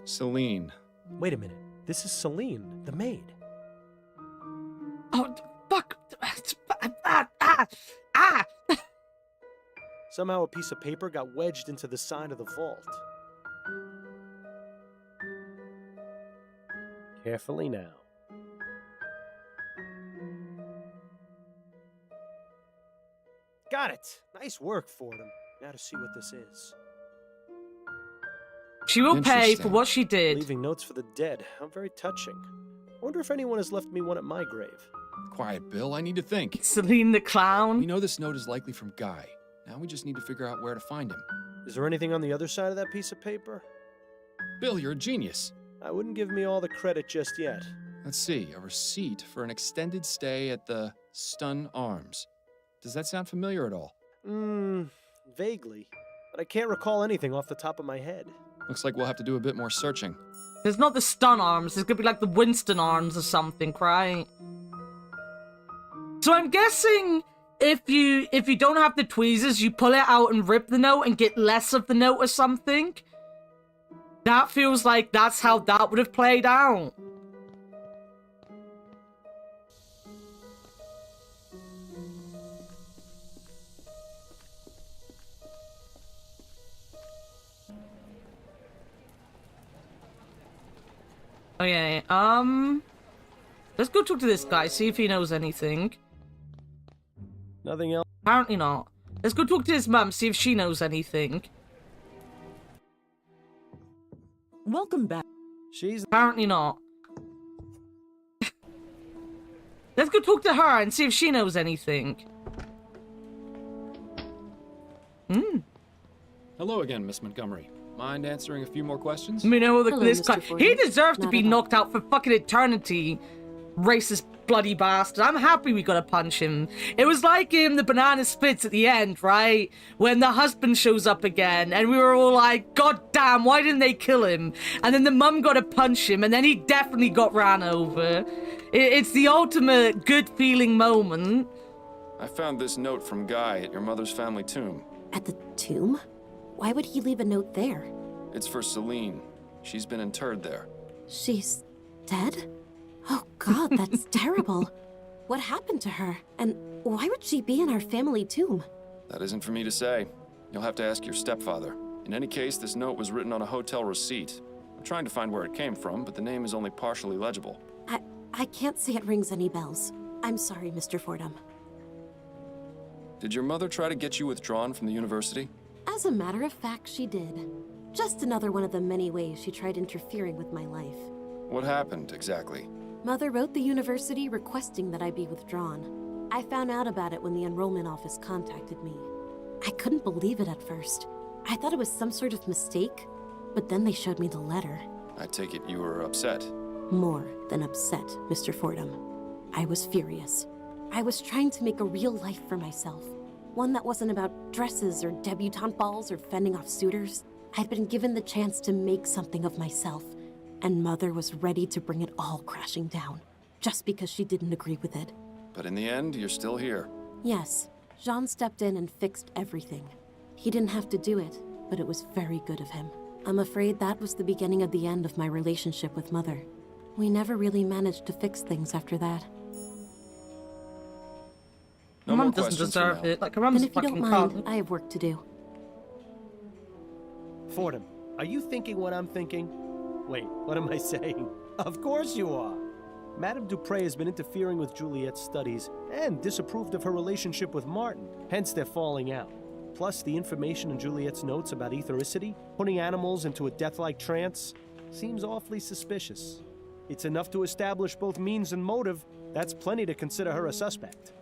Celine.
Wait a minute. This is Celine, the maid.
Oh, fuck.
Somehow a piece of paper got wedged into the side of the vault. Carefully now. Got it! Nice work, Fordham. Now to see what this is.
She will pay for what she did.
Leaving notes for the dead. How very touching. I wonder if anyone has left me one at my grave.
Quiet, Bill. I need to think.
Celine the clown.
We know this note is likely from Guy. Now we just need to figure out where to find him.
Is there anything on the other side of that piece of paper?
Bill, you're a genius.
I wouldn't give me all the credit just yet.
Let's see. A receipt for an extended stay at the Stun Arms. Does that sound familiar at all?
Vaguely. But I can't recall anything off the top of my head.
Looks like we'll have to do a bit more searching.
There's not the Stun Arms. There's gonna be like the Winston Arms or something, right? So I'm guessing if you don't have the tweezers, you pull it out and rip the note and get less of the note or something. That feels like that's how that would have played out. Okay, let's go talk to this guy, see if he knows anything.
Nothing else?
Apparently not. Let's go talk to his mum, see if she knows anything.
Welcome back.
She's...
Apparently not. Let's go talk to her and see if she knows anything.
Hello again, Miss Montgomery. Mind answering a few more questions?
You know,
Hello,
this
Mr.
guy,
Fordham.
he deserves to
Not
be
at all.
knocked out for fucking eternity. Racist bloody bastard. I'm happy we gotta punch him. It was like in the banana splits at the end, right? When the husband shows up again, and we were all like, God damn, why didn't they kill him? And then the mum got to punch him, and then he definitely got ran over. It's the ultimate good feeling moment.
I found this note from Guy at your mother's family tomb.
At the tomb? Why would he leave a note there?
It's for Celine. She's been interred there.
She's dead? Oh god, that's terrible. What happened to her? And why would she be in our family tomb?
That isn't for me to say. You'll have to ask your stepfather. In any case, this note was written on a hotel receipt. I'm trying to find where it came from, but the name is only partially legible.
I can't say it rings any bells. I'm sorry, Mr. Fordham.
Did your mother try to get you withdrawn from the university?
As a matter of fact, she did. Just another one of the many ways she tried interfering with my life.
What happened, exactly?
Mother wrote the university requesting that I be withdrawn. I found out about it when the enrollment office contacted me. I couldn't believe it at first. I thought it was some sort of mistake, but then they showed me the letter.
I take it you were upset.
More than upset, Mr. Fordham. I was furious. I was trying to make a real life for myself. One that wasn't about dresses or debutante balls or fending off suitors. I'd been given the chance to make something of myself, and Mother was ready to bring it all crashing down, just because she didn't agree with it.
But in the end, you're still here.
Yes, Jean stepped in and fixed everything. He didn't have to do it, but it was very good of him. I'm afraid that was the beginning of the end of my relationship with Mother. We never really managed to fix things after that.
No
Mum
more
doesn't
questions for
deserve
now.
it. Like, her mum's
Then if you
fucking
don't mind,
cunt.
I have work to do.
Fordham, are you thinking what I'm thinking? Wait, what am I saying? Of course you are. Madame Dupre has been interfering with Juliet's studies and disapproved of her relationship with Martin. Hence, they're falling out. Plus, the information in Juliet's notes about ethericity, putting animals into a death-like trance, seems awfully suspicious. It's enough to establish both means and motive. That's plenty to consider her a suspect.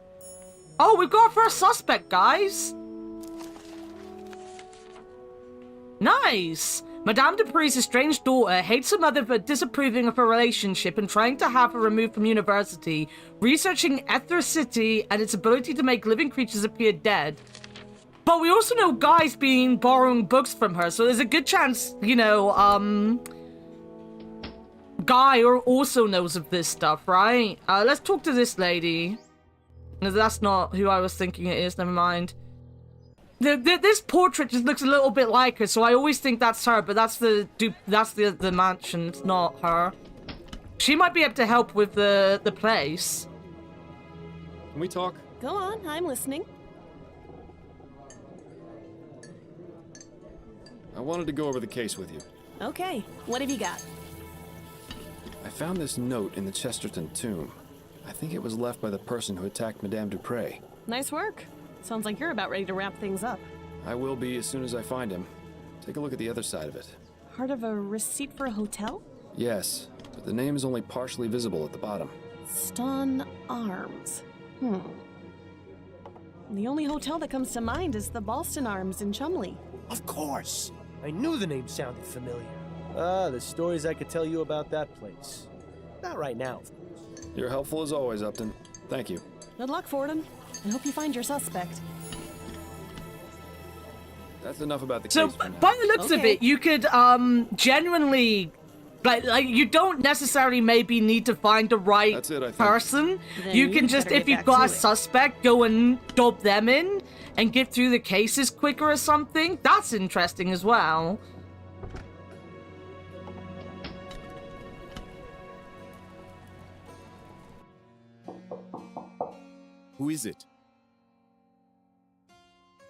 Oh, we've got our first suspect, guys! Nice! Madame Dupree's estranged daughter hates her mother for disapproving of her relationship and trying to have her removed from university, researching ethericity and its ability to make living creatures appear dead. But we also know Guy's been borrowing books from her, so there's a good chance, you know, Guy also knows of this stuff, right? Let's talk to this lady. No, that's not who I was thinking it is, never mind. This portrait just looks a little bit like her, so I always think that's her, but that's the mansion, it's not her. She might be able to help with the place.
Can we talk?
Go on, I'm listening.
I wanted to go over the case with you.
Okay, what have you got?
I found this note in the Chesterton tomb. I think it was left by the person who attacked Madame Dupre.
Nice work. Sounds like you're about ready to wrap things up.
I will be as soon as I find him. Take a look at the other side of it.
Part of a receipt for a hotel?
Yes, but the name is only partially visible at the bottom.
Stun Arms. The only hotel that comes to mind is the Boston Arms in Chumley.
Of course! I knew the name sounded familiar. Ah, the stories I could tell you about that place. Not right now, of course.
You're helpful as always, Upton. Thank you.
Good luck, Fordham. I hope you find your suspect.
That's enough about the
So,
case for now.
by the looks of
Okay.
it, you could genuinely Like you don't necessarily maybe need to find the right person.
Then
You can
you
just,
better
if
get
you've
back
got
to
a
it.
suspect, go and dub them in and get through the cases quicker or something. That's interesting as well.
Who is it?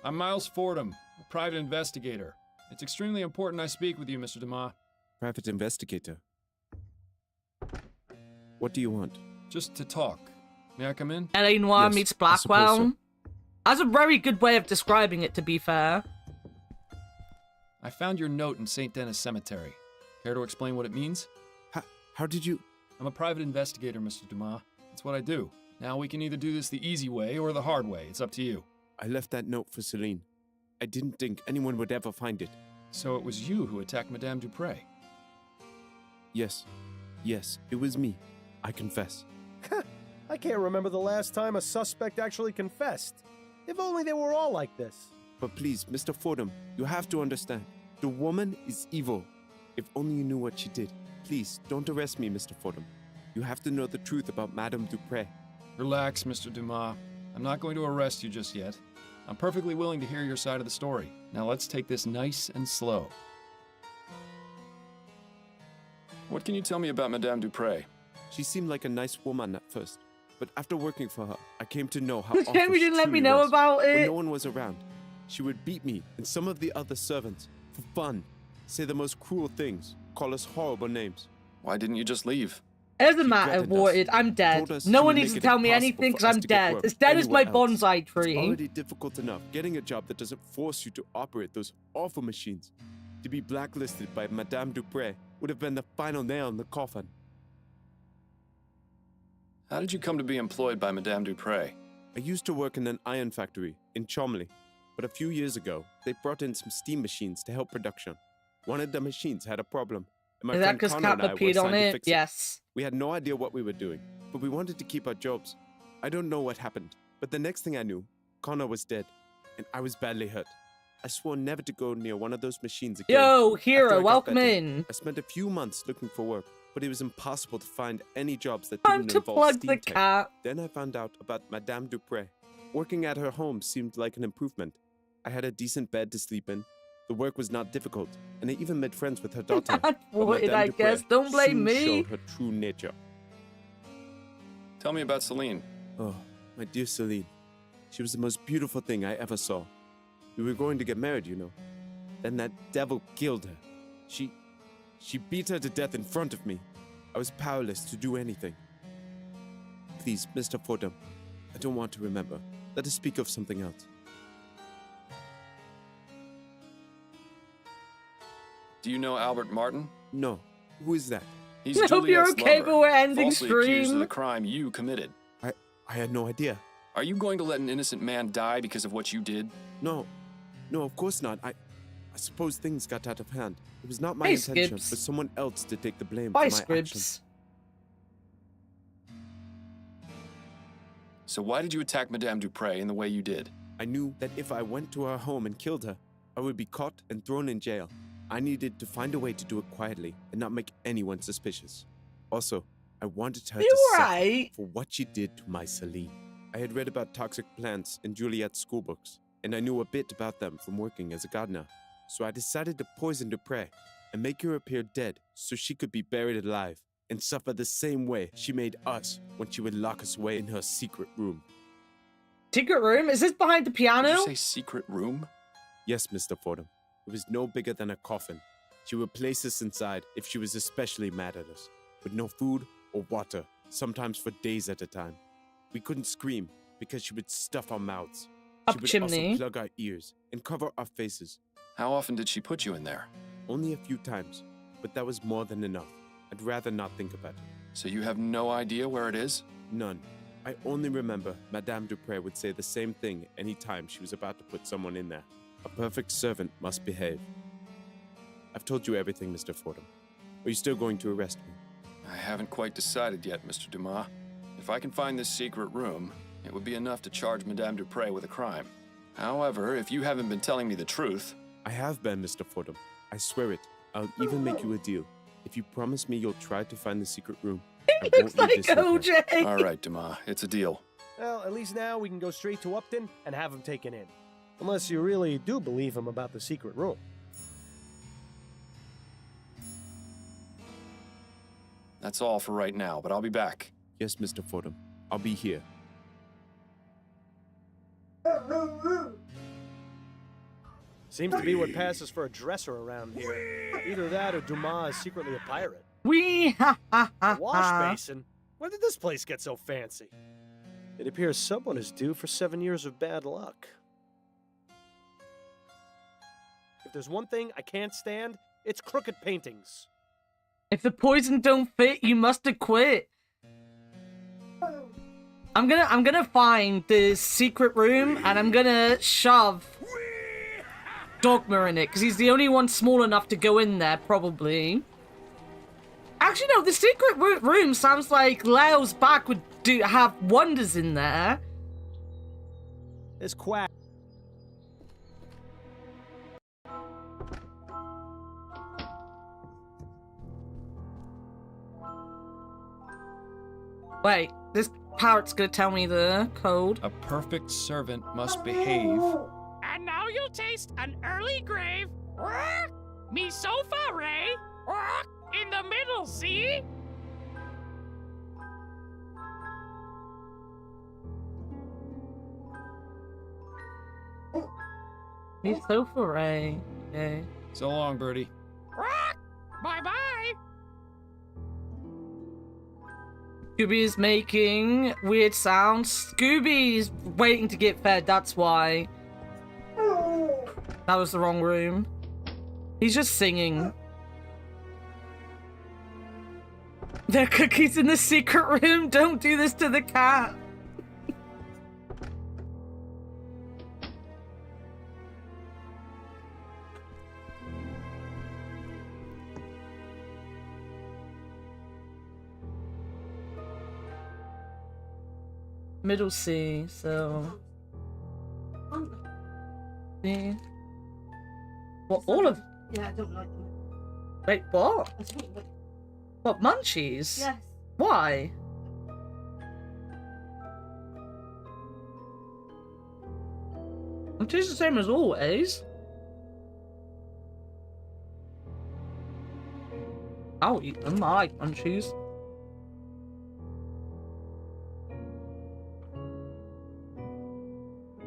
I'm Miles Fordham, a private investigator. It's extremely important I speak with you, Mr. Dumas.
Private investigator. What do you want?
Just to talk. May I come in?
L.A. Noire
Yes,
meets
I suppose
Blackwell.
so.
That's a very good way of describing it, to be fair.
I found your note in St. Denis Cemetery. Care to explain what it means?
How did you...
I'm a private investigator, Mr. Dumas. That's what I do. Now we can either do this the easy way or the hard way. It's up to you.
I left that note for Celine. I didn't think anyone would ever find it.
So it was you who attacked Madame Dupre?
Yes. Yes, it was me. I confess.
I can't remember the last time a suspect actually confessed. If only they were all like this.
But please, Mr. Fordham, you have to understand. The woman is evil. If only you knew what she did. Please, don't arrest me, Mr. Fordham. You have to know the truth about Madame Dupre.
Relax, Mr. Dumas. I'm not going to arrest you just yet. I'm perfectly willing to hear your side of the story. Now let's take this nice and slow. What can you tell me about Madame Dupre?
She seemed like a nice woman at first, but after working for her, I came to know how
Damn,
awful
you
she
didn't let me
truly
know
was.
about
When
it.
no one was around, she would beat me and some of the other servants for fun, say the most cruel things, call us horrible names.
Why didn't you just leave?
It doesn't
She
matter,
threatened us,
Warded. I'm dead.
told us
No
she
one
would
needs to
make it
tell me
impossible
anything
for
because
us
I'm
to get
dead.
work
As dead as my
anywhere else.
bonsai
It's
tree.
already difficult enough getting a job that doesn't force you to operate those awful machines. To be blacklisted by Madame Dupre would have been the final nail in the coffin.
How did you come to be employed by Madame Dupre?
I used to work in an iron factory in Chomley, but a few years ago, they brought in some steam machines to help production. One of the machines had a problem, and my
Is that
friend
'cause
Connor and I
Kat
were
peed on
assigned to
it?
fix it.
Yes.
We had no idea what we were doing, but we wanted to keep our jobs. I don't know what happened, but the next thing I knew, Connor was dead, and I was badly hurt. I swore never to go near one of those machines again.
Yo,
After
hero,
I got
welcome
better,
in.
I spent a few months looking for work, but it was impossible to find any jobs that
Time
didn't
to
involve
plug
steam
the
tech.
cat.
Then I found out about Madame Dupre. Working at her home seemed like an improvement. I had a decent bed to sleep in. The work was not difficult, and I even made friends with her daughter. But
Warded,
Madame
I
Dupre
guess. Don't blame
soon
me.
showed her true nature.
Tell me about Celine.
Oh, my dear Celine. She was the most beautiful thing I ever saw. We were going to get married, you know. Then that devil killed her. She beat her to death in front of me. I was powerless to do anything. Please, Mr. Fordham, I don't want to remember. Let us speak of something else.
Do you know Albert Martin?
No. Who is that?
He's
I hope you're
Juliet's
okay,
lover,
but we're ending
falsely accused of
stream.
the crime you committed.
I had no idea.
Are you going to let an innocent man die because of what you did?
No. No, of course not. I suppose things got out of hand. It was not my
Hey,
intention
Skips.
for someone else to take the blame
Bye,
for my
Scribs.
actions.
So why did you attack Madame Dupre in the way you did?
I knew that if I went to her home and killed her, I would be caught and thrown in jail. I needed to find a way to do it quietly and not make anyone suspicious. Also, I wanted her
You
to suffer
right?
for what she did to my Celine. I had read about toxic plants in Juliet's schoolbooks, and I knew a bit about them from working as a gardener. So I decided to poison Dupre and make her appear dead so she could be buried alive and suffer the same way she made us when she would lock us away in her secret room.
Secret room? Is this behind the piano?
Did you say secret room?
Yes, Mr. Fordham. It was no bigger than a coffin. She would place us inside if she was especially mad at us, with no food or water, sometimes for days at a time. We couldn't scream because she would stuff our mouths.
Up
She would
chimney.
also plug our ears and cover our faces.
How often did she put you in there?
Only a few times, but that was more than enough. I'd rather not think about it.
So you have no idea where it is?
None. I only remember Madame Dupre would say the same thing any time she was about to put someone in there. A perfect servant must behave. I've told you everything, Mr. Fordham. Are you still going to arrest me?
I haven't quite decided yet, Mr. Dumas. If I can find this secret room, it would be enough to charge Madame Dupre with a crime. However, if you haven't been telling me the truth...
I have been, Mr. Fordham. I swear it. I'll even make you a deal. If you promise me you'll try to find the secret room,
He looks like OJ.
All right, Dumas, it's a deal.
Well, at least now we can go straight to Upton and have him taken in. Unless you really do believe him about the secret room.
That's all for right now, but I'll be back.
Yes, Mr. Fordham. I'll be here.
Seems to be what passes for a dresser around here. Either that or Dumas is secretly a pirate.
A
wash basin? When did this place get so fancy? It appears someone is due for 7 years of bad luck. If there's one thing I can't stand, it's crooked paintings.
If the poison don't fit, you must have quit. I'm gonna find the secret room and I'm gonna shove Dogma in it because he's the only one small enough to go in there, probably. Actually, no, the secret room sounds like Leo's back would have wonders in there.
This quack.
Wait, this parrot's gonna tell me the code.
A perfect servant must behave.
And now you'll taste an early grave. Me sofa, Ray. In the middle, see?
He's so foray. Okay.
So long, Birdie.
Bye-bye.
Scooby's making weird sounds. Scooby's waiting to get fed, that's why. That was the wrong room. He's just singing. There are cookies in the secret room. Don't do this to the cat. Middle C, so... C. What, all of...
Yeah, I don't like them.
Wait, what?
I don't like...
What, munchies?
Yes.
Why? Munchies the same as always. I'll eat them, I like munchies.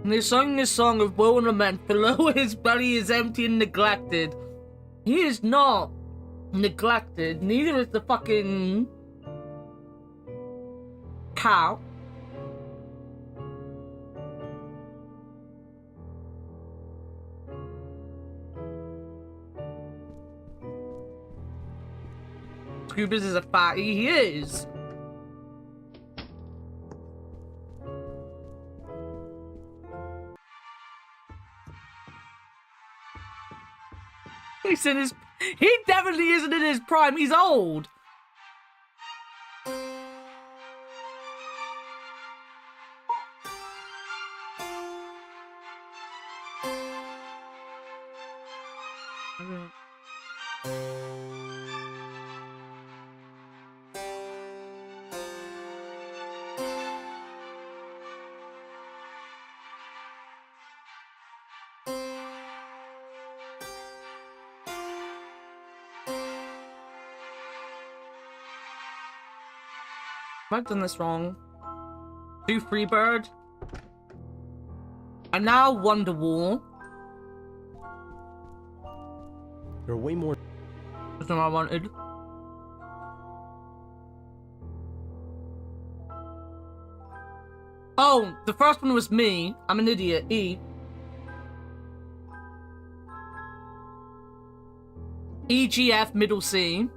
And they sung this song of woe and lament, below his belly is empty and neglected. He is not neglected, neither is the fucking cow. Scoobers is a fatty, he is. He's in his... He definitely isn't in his prime. He's old. I've done this wrong. Do Freebird. And now Wonderwall.
You're way more...
That's not what I wanted. Oh, the first one was me. I'm an idiot. E. EGF middle C.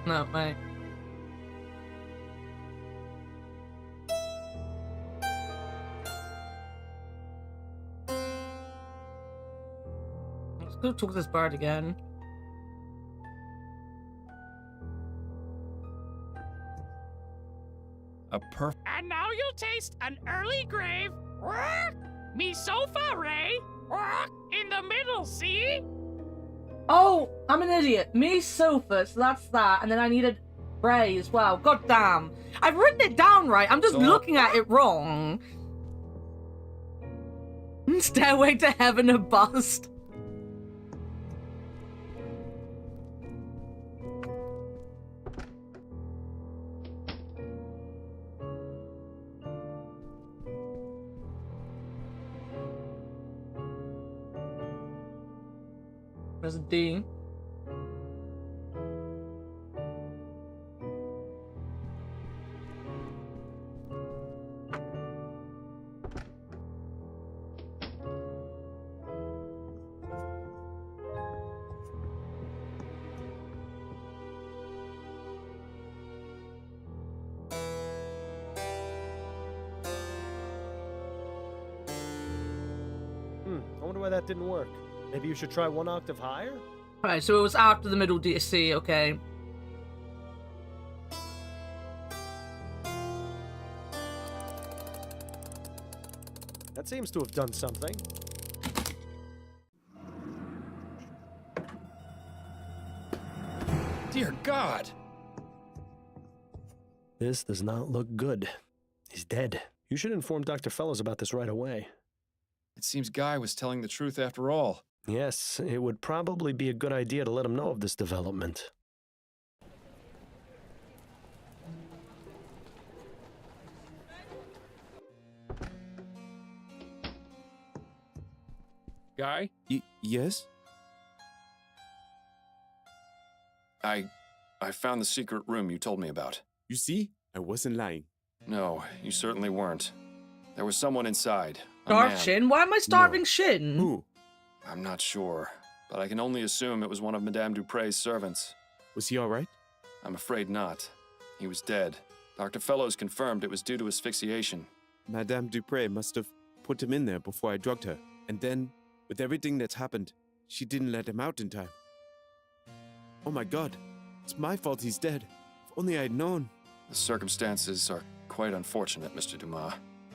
No, mate. Let's go talk to this bird again.
And now you'll taste an early grave. Me sofa, Ray. In the middle, see?
Oh, I'm an idiot. Me sofa, so that's that. And then I needed Ray as well. God damn. I've written it down right. I'm just looking at it wrong. Stairway to Heaven a bust. There's a D.
I wonder why that didn't work. Maybe you should try 1 octave higher?
Right, so it was after the middle DSC, okay.
That seems to have done something.
Dear God!
This does not look good. He's dead. You should inform Dr. Fellows about this right away.
It seems Guy was telling the truth after all.
Yes, it would probably be a good idea to let him know of this development.
Guy?
Yes?
I found the secret room you told me about.
You see? I wasn't lying.
No, you certainly weren't. There was someone inside.
Starve Shin? Why am I starving Shin?
Who?
I'm not sure, but I can only assume it was one of Madame Dupre's servants.
Was he all right?
I'm afraid not. He was dead. Dr. Fellows confirmed it was due to asphyxiation.
Madame Dupre must have put him in there before I drugged her. And then, with everything that's happened, she didn't let him out in time. Oh my God, it's my fault he's dead. If only I had known.
The circumstances are quite unfortunate, Mr. Dumas.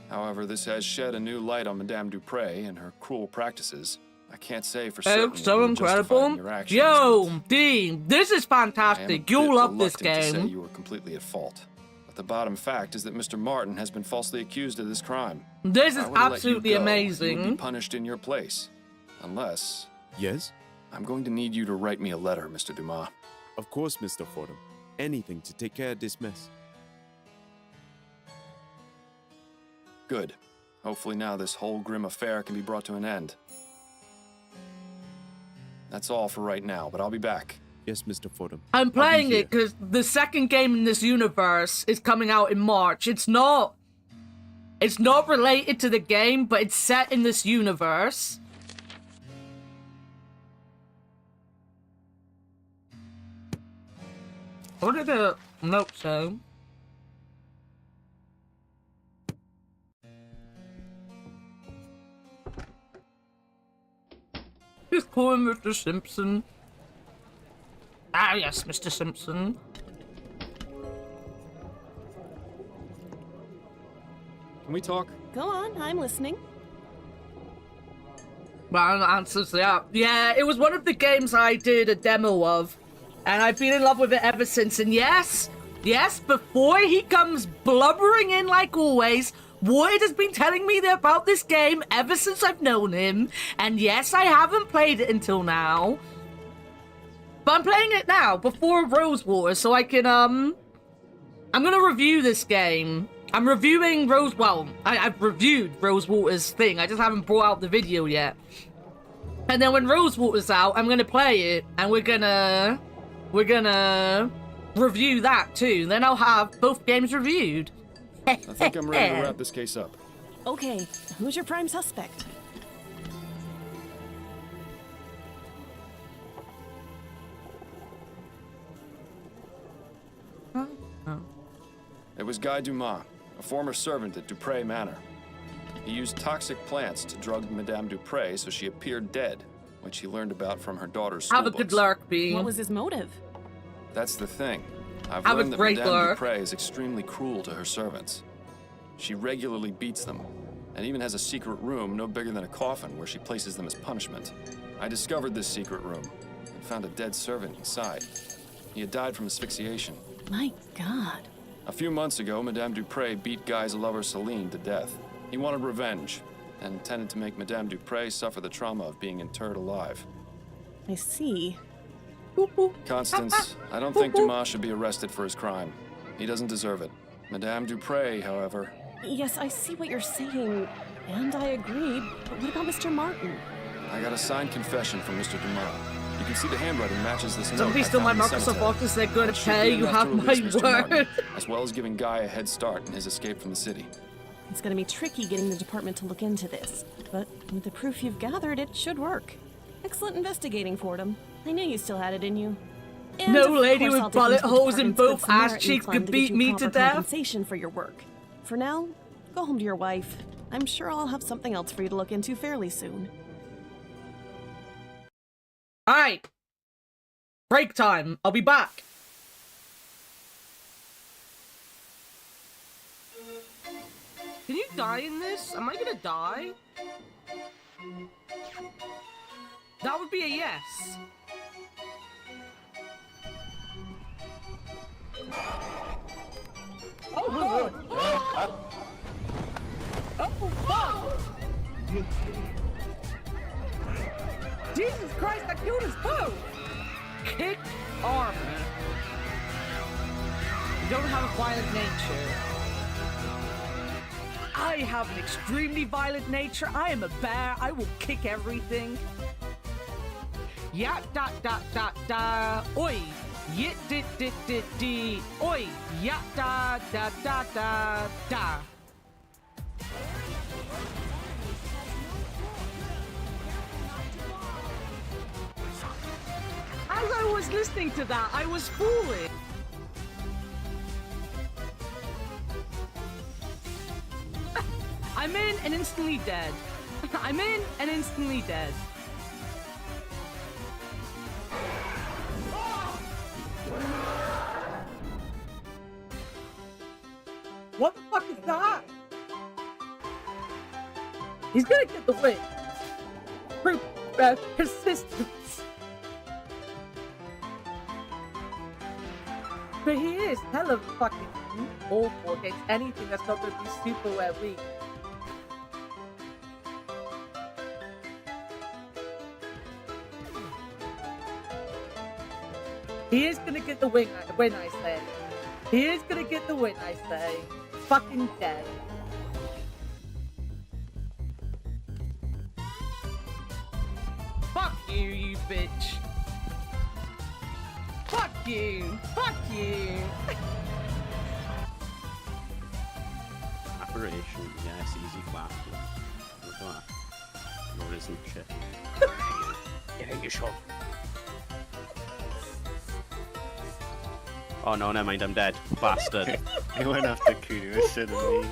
However, this has shed a new light on Madame Dupre and her cruel practices. I can't say for certain.
Oh, so incredible. Yo, Dean, this is fantastic. You'll love this game.
To say you were completely at fault. But the bottom fact is that Mr. Martin has been falsely accused of this crime.
This is absolutely amazing.
You would be punished in your place. Unless...
Yes?
I'm going to need you to write me a letter, Mr. Dumas.
Of course, Mr. Fordham. Anything to take care of this mess.
Good. Hopefully now this whole grim affair can be brought to an end. That's all for right now, but I'll be back.
Yes, Mr. Fordham.
I'm playing it because the second game in this universe is coming out in March. It's not related to the game, but it's set in this universe. What did the note say? Just call him Mr. Simpson. Ah, yes, Mr. Simpson.
Can we talk?
Go on, I'm listening.
Well, answers yeah. Yeah, it was one of the games I did a demo of, and I've been in love with it ever since. And yes, before he comes blubbering in like always, Wood has been telling me about this game ever since I've known him, and yes, I haven't played it until now. But I'm playing it now, before Rosewater, so I can, I'm gonna review this game. I'm reviewing I've reviewed Rosewater's thing, I just haven't brought out the video yet. And then when Rosewater's out, I'm gonna play it, and we're gonna review that too. Then I'll have both games reviewed.
I think I'm ready to wrap this case up.
Okay, who's your prime suspect?
Huh? Oh.
It was Guy Dumas, a former servant at Dupre Manor. He used toxic plants to drug Madame Dupre so she appeared dead, which he learned about from her daughter's school
Have a good
books.
lark, Bean.
What was his motive?
That's the thing. I've
Have a
learned that
great
Madame
lark.
Dupre is extremely cruel to her servants. She regularly beats them, and even has a secret room no bigger than a coffin where she places them as punishment. I discovered this secret room and found a dead servant inside. He had died from asphyxiation.
My God.
A few months ago, Madame Dupre beat Guy's lover Celine to death. He wanted revenge and intended to make Madame Dupre suffer the trauma of being interred alive.
I see.
Constance, I don't think Dumas should be arrested for his crime. He doesn't deserve it. Madame Dupre, however...
Yes, I see what you're saying, and I agree, but what about Mr. Martin?
I got a signed confession from Mr. Dumas. You can see the handwriting matches this note.
Somebody
I
stole my
found in the
Microsoft
cemetery.
Office, they're going
That
to
should be
pay, you
enough
have
to
my
release Mr. Martin,
word.
as well as giving Guy a head start in his escape from the city.
It's gonna be tricky getting the department to look into this, but with the proof you've gathered, it should work. Excellent investigating, Fordham. I knew you still had it in you. And
No
of
lady
course
with
I'll dig
bullet
into the
holes in
department's
both
good
ass
Samaritan
cheeks
fund
could
to
beat
get you
me to
proper
death.
compensation for your work. For now, go home to your wife. I'm sure I'll have something else for you to look into fairly soon.
Alright. Break time. I'll be back. Can you die in this? Am I gonna die? That would be a yes.
Oh, oh, fuck! Jesus Christ, I killed us both!
Kick armor. You don't have a violent nature. I have an extremely violent nature. I am a bear. I will kick everything. Ya da da da da. Oi. Yit dit dit dit di. Oi. Ya da da da da da. As I was listening to that, I was fooling. I'm in and instantly dead. I'm in and instantly dead. What the fuck is that? He's gonna get the win. Persistence. But he is hella fucking awful against anything that's not gonna be super weak. He is gonna get the win, I say. He is gonna get the win, I say. Fucking dead. Fuck you, you bitch. Fuck you. Fuck you.
Apparition, yes, easy flat. Look at that. There isn't shit. Yeah, you should. Oh no, never mind, I'm dead. Bastard.
He went after Kudu instead of me.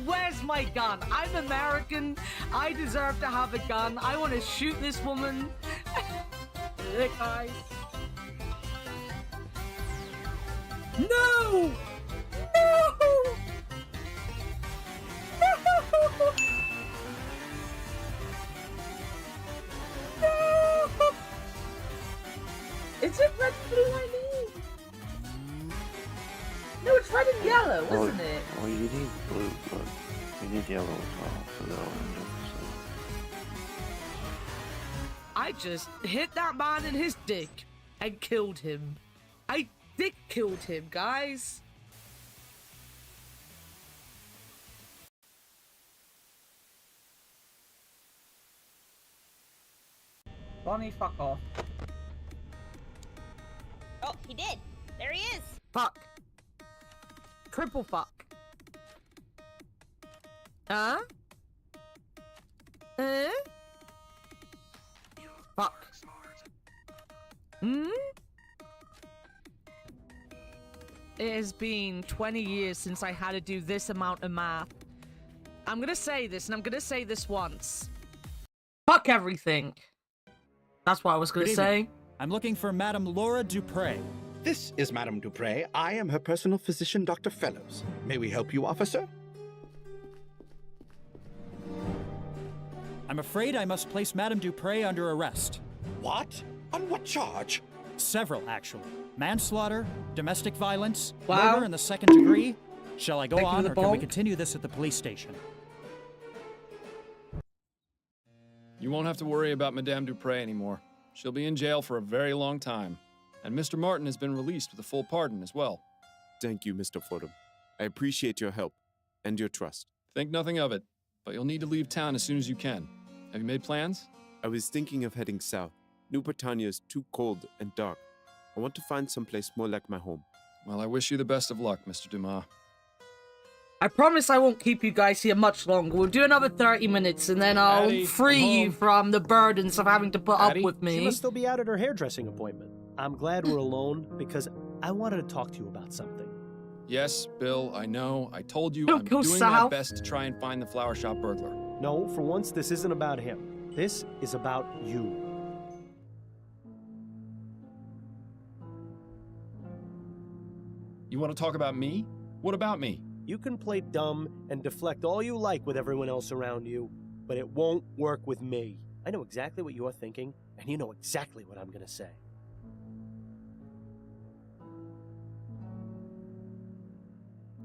Where's my gun? I'm American. I deserve to have a gun. I want to shoot this woman. Look, guys. No! No! No! No! Is it red blue I need? No, it's red and yellow, isn't it?
Well, you need blue, but you need yellow as well for the orange.
I just hit that man in his dick and killed him. I dick killed him, guys. Bonnie, fuck off.
Oh, he did. There he is.
Fuck. Triple fuck. Huh? Fuck. Hmm? It has been 20 years since I had to do this amount of math. I'm gonna say this, and I'm gonna say this once. Fuck everything. That's what I was gonna say.
I'm looking for Madame Laura Dupre.
This is Madame Dupre. I am her personal physician, Dr. Fellows. May we help you, officer?
I'm afraid I must place Madame Dupre under arrest.
What? On what charge?
Several, actually. Manslaughter, domestic violence,
Wow.
murder in the second degree. Shall I go
Thank you for
on,
the
or can we
ball.
continue this at the police station?
You won't have to worry about Madame Dupre anymore. She'll be in jail for a very long time. And Mr. Martin has been released with a full pardon as well.
Thank you, Mr. Fordham. I appreciate your help and your trust.
Think nothing of it, but you'll need to leave town as soon as you can. Have you made plans?
I was thinking of heading south. New Britannia is too cold and dark. I want to find someplace more like my home.
Well, I wish you the best of luck, Mr. Dumas.
I promise I won't keep you guys here much longer. We'll do another 30 minutes, and then I'll
Patty,
free
I'm
you
home.
from the burdens of having to put
Patty,
up with me.
She must still be out at her hairdressing appointment. I'm glad we're alone because I wanted to talk to you about something.
Yes, Bill, I know. I told you
Don't
I'm
go
doing my
south.
best to try and find the flower shop burglar.
No, for once, this isn't about him. This is about you.
You want to talk about me? What about me?
You can play dumb and deflect all you like with everyone else around you, but it won't work with me. I know exactly what you're thinking, and you know exactly what I'm gonna say.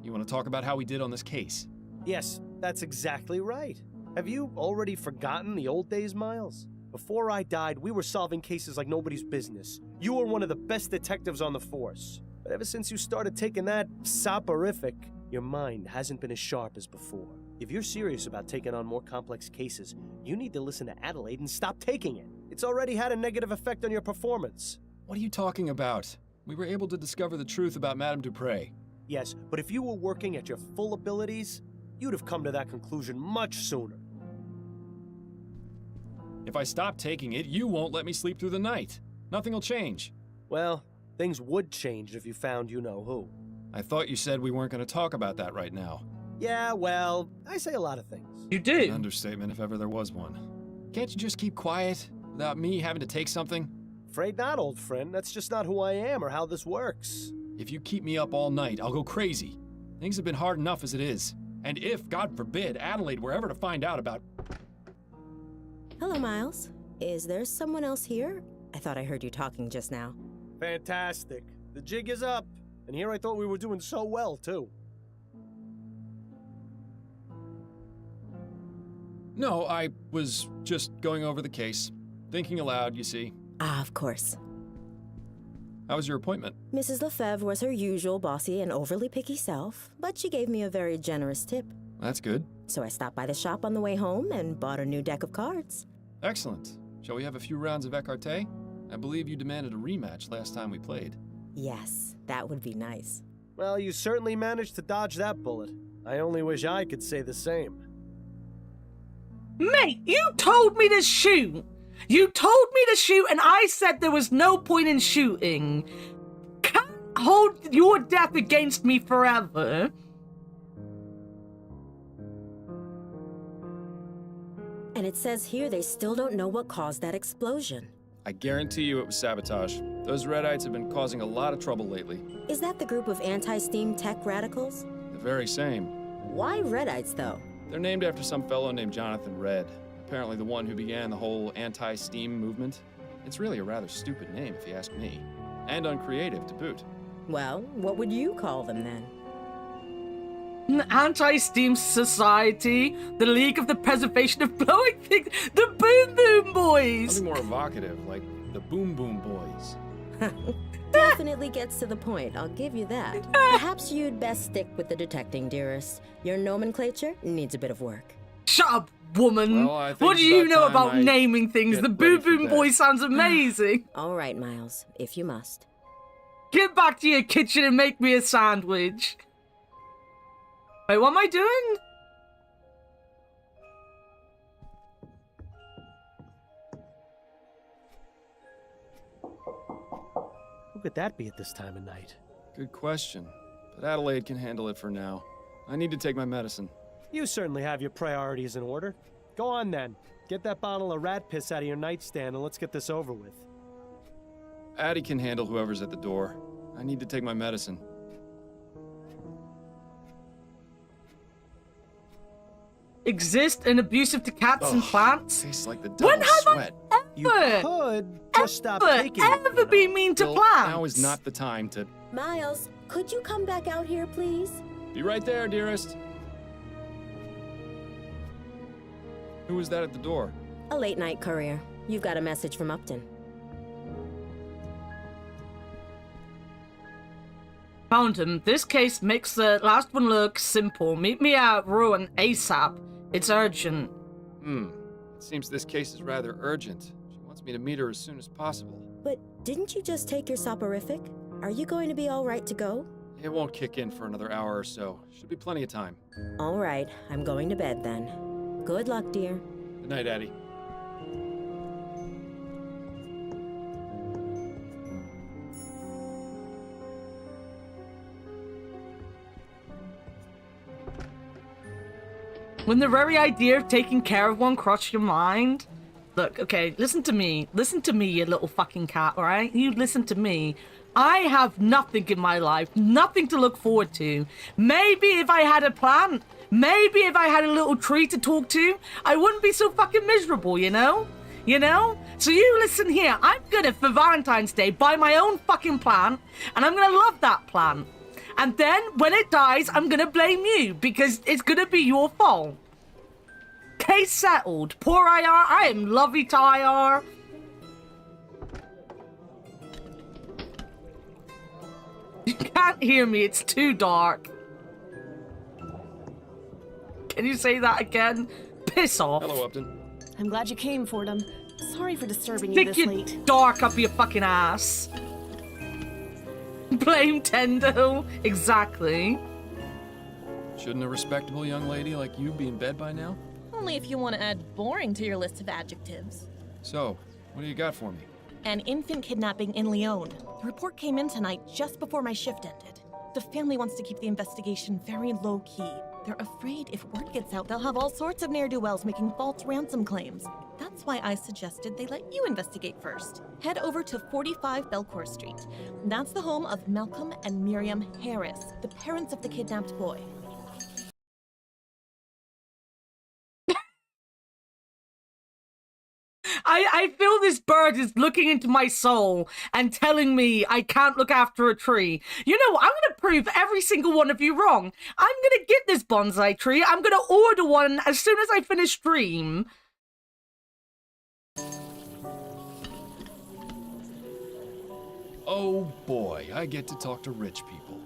You want to talk about how we did on this case?
Yes, that's exactly right. Have you already forgotten the old days, Miles? Before I died, we were solving cases like nobody's business. You were one of the best detectives on the force. But ever since you started taking that soporific, your mind hasn't been as sharp as before. If you're serious about taking on more complex cases, you need to listen to Adelaide and stop taking it. It's already had a negative effect on your performance.
What are you talking about? We were able to discover the truth about Madame Dupre.
Yes, but if you were working at your full abilities, you'd have come to that conclusion much sooner.
If I stop taking it, you won't let me sleep through the night. Nothing will change.
Well, things would change if you found you-know-who.
I thought you said we weren't going to talk about that right now.
Yeah, well, I say a lot of things.
You do.
An understatement if ever there was one. Can't you just keep quiet without me having to take something?
Afraid not, old friend. That's just not who I am or how this works.
If you keep me up all night, I'll go crazy. Things have been hard enough as it is. And if, God forbid, Adelaide were ever to find out about...
Hello, Miles. Is there someone else here? I thought I heard you talking just now.
Fantastic. The jig is up. And here I thought we were doing so well, too.
No, I was just going over the case. Thinking aloud, you see.
Ah, of course.
How was your appointment?
Mrs. Lefebvre was her usual bossy and overly picky self, but she gave me a very generous tip.
That's good.
So I stopped by the shop on the way home and bought a new deck of cards.
Excellent. Shall we have a few rounds of écarté? I believe you demanded a rematch last time we played.
Yes, that would be nice.
Well, you certainly managed to dodge that bullet. I only wish I could say the same.
Mate, you told me to shoot. You told me to shoot, and I said there was no point in shooting. Can't hold your death against me forever.
And it says here they still don't know what caused that explosion.
I guarantee you it was sabotage. Those Redites have been causing a lot of trouble lately.
Is that the group of anti-steam tech radicals?
The very same.
Why Redites, though?
They're named after some fellow named Jonathan Red. Apparently the one who began the whole anti-steam movement. It's really a rather stupid name, if you ask me. And uncreative, to boot.
Well, what would you call them, then?
Anti-Steam Society, the League of the Preservation of Blowing Things, the Boom Boom Boys!
Something more evocative, like the Boom Boom Boys.
Definitely gets to the point, I'll give you that. Perhaps you'd best stick with the detecting, dearest. Your nomenclature needs a bit of work.
Shut up, woman!
Well, I think
What do
it's
you
about
know
time
about
I
naming things?
get
The
ready
Boom
for
Boom
bed.
Boy sounds amazing.
All right, Miles, if you must.
Get back to your kitchen and make me a sandwich. Wait, what am I doing?
could that be at this time of night?
Good question. But Adelaide can handle it for now. I need to take my medicine.
You certainly have your priorities in order. Go on then. Get that bottle of rat piss out of your nightstand and let's get this over with.
Addie can handle whoever's at the door. I need to take my medicine.
Exist and abusive to cats and plants?
Tastes like the
When
devil's
have
sweat.
I ever,
You could just stop taking it.
ever be mean to
Well,
plants?
now is not the time to...
Miles, could you come back out here, please?
Be right there, dearest. Who was that at the door?
A late night courier. You've got a message from Upton.
Found him. This case makes the last one look simple. Meet me at Ruin ASAP. It's urgent.
It seems this case is rather urgent. She wants me to meet her as soon as possible.
But didn't you just take your soporific? Are you going to be all right to go?
It won't kick in for another hour or so. Should be plenty of time.
All right, I'm going to bed then. Good luck, dear.
Good night, Addie.
When the very idea of taking care of one crosses your mind... Look, okay, listen to me. Listen to me, you little fucking cat, alright? You listen to me. I have nothing in my life. Nothing to look forward to. Maybe if I had a plan, maybe if I had a little tree to talk to, I wouldn't be so fucking miserable, you know? You know? So you listen here. I'm gonna, for Valentine's Day, buy my own fucking plant, and I'm gonna love that plant. And then, when it dies, I'm gonna blame you, because it's gonna be your fault. Case settled. Poor IR, I am lovey to IR. You can't hear me, it's too dark. Can you say that again? Piss off.
Hello, Upton.
I'm glad you came, Fordham. Sorry for disturbing you
Stick
this
your
late.
dark up your fucking ass. Blame Tendo. Exactly.
Shouldn't a respectable young lady like you be in bed by now?
Only if you want to add boring to your list of adjectives.
So, what do you got for me?
An infant kidnapping in Lyon. The report came in tonight just before my shift ended. The family wants to keep the investigation very low-key. They're afraid if word gets out, they'll have all sorts of ne'er-do-wells making false ransom claims. That's why I suggested they let you investigate first. Head over to 45 Belcourt Street. That's the home of Malcolm and Miriam Harris, the parents of the kidnapped boy.
I feel this bird is looking into my soul and telling me I can't look after a tree. You know what? I'm going to prove every single one of you wrong. I'm going to get this bonsai tree. I'm going to order one as soon as I finish stream.
Oh boy, I get to talk to rich people.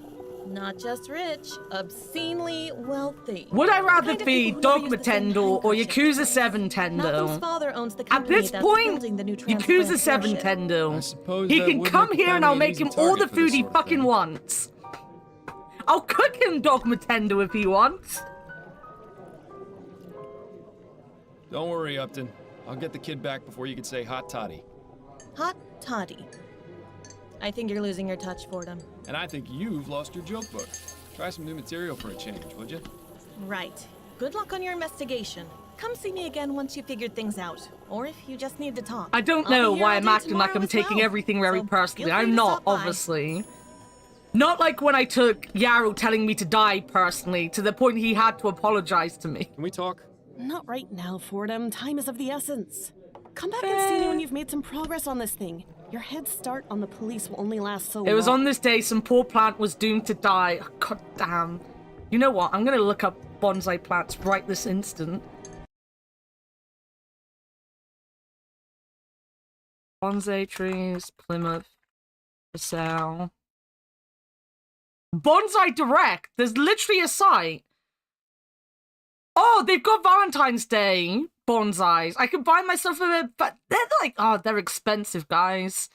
Not just rich, obscenely wealthy.
Would I rather
Kind of
be
people who use the
Dogma
same
Tendo or
handkerchief.
Yakuza 7
Malcolm's
Tendo?
father owns the
At
company
this
that's
point,
building the new
Yakuza
transplant
7
airship.
Tendo.
suppose
He
that
can
would
come
make the
here and I'll
family an
make him
easy
all the
target for this
food he
sort of
fucking
thing.
wants. I'll cook him Dogma Tendo if he wants.
Don't worry, Upton. I'll get the kid back before you can say hot toddy.
Hot toddy. I think you're losing your touch, Fordham.
And I think you've lost your joke book. Try some new material for a change, would you?
Right. Good luck on your investigation. Come see me again once you figured things out. Or if you just need to talk.
I don't
I'll be
know
here
why
all
I'm
day
acting like
tomorrow
I'm
as
taking
well.
everything very
So
personally.
feel free
I'm
to
not,
stop by.
obviously. Not like when I took Yarrow telling me to die personally, to the point he had to apologize to me.
Can we talk?
Not right now, Fordham. Time is of the essence. Come back and see me when you've made some progress on this thing. Your head start on the police will only last so long.
It was on this day some poor plant was doomed to die. Oh, God damn. You know what? I'm gonna look up bonsai plants right this instant. Bonsai trees, Plymouth, for sale. Bonsai Direct! There's literally a site. Oh, they've got Valentine's Day bonsais. I could buy myself a, but they're like, oh, they're expensive, guys.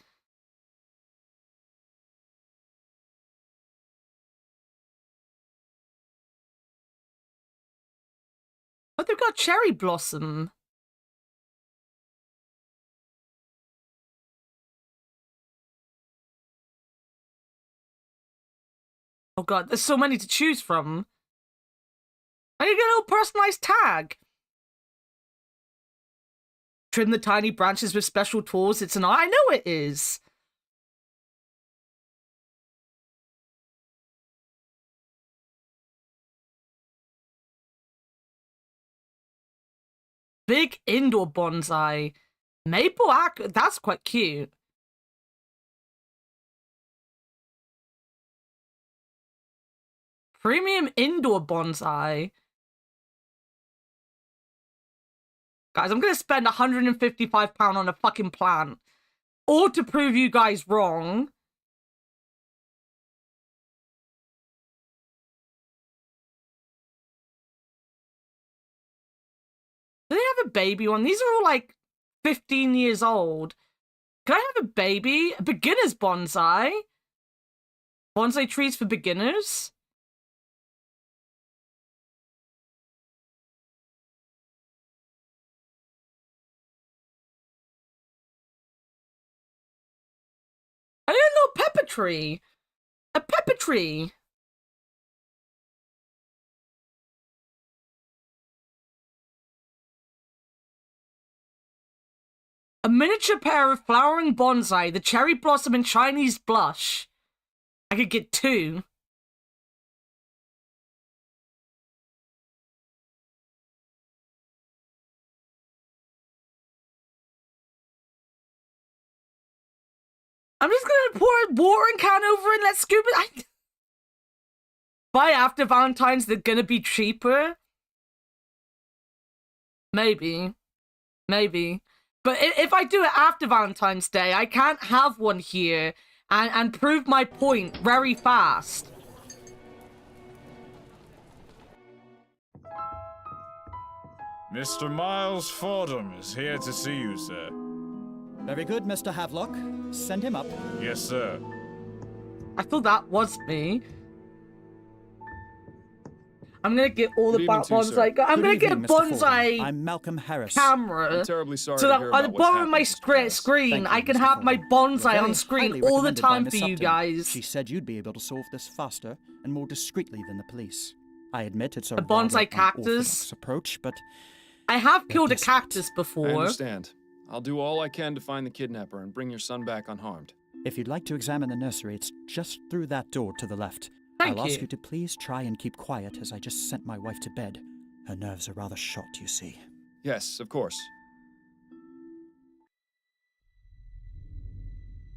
Oh, they've got cherry blossom. Oh god, there's so many to choose from. I need to get a little personalized tag. Trim the tiny branches with special tools. It's an art. I know it is. Big indoor bonsai. Maple that's quite cute. Premium indoor bonsai. Guys, I'm gonna spend £155 on a fucking plant. Or to prove you guys wrong. Do they have a baby one? These are all like 15 years old. Can I have a baby? A beginner's bonsai? Bonsai trees for beginners? I need a little pepper tree. A pepper tree. A miniature pair of flowering bonsai, the cherry blossom and Chinese blush. I could get 2. I'm just gonna pour a watering can over and let scuba. Buy after Valentine's, they're gonna be cheaper. Maybe. Maybe. But if I do it after Valentine's Day, I can't have one here and prove my point very fast.
Mr. Miles Fordham is here to see you, sir.
Very good, Mr. Havelock. Send him up.
Yes, sir.
I thought that was me. I'm gonna get all the bonsai. I'm gonna get a bonsai.
I'm Malcolm Harris.
Camera.
I'm terribly sorry
so
to
that
hear
at
about
the
what's
bottom of my
happened,
screen, I can have my bonsai on screen all the time for you guys.
She said you'd be able to solve this faster and more discreetly than the police. I admit it's a
bonsai cactus
unorthodox approach, but
I have killed a cactus before.
I understand. I'll do all I can to find the kidnapper and bring your son back unharmed.
If you'd like to examine the nursery, it's just through that door to the left.
Thank
I'll
you.
ask you to please try and keep quiet as I just sent my wife to bed. Her nerves are rather shot, you see.
Yes, of course.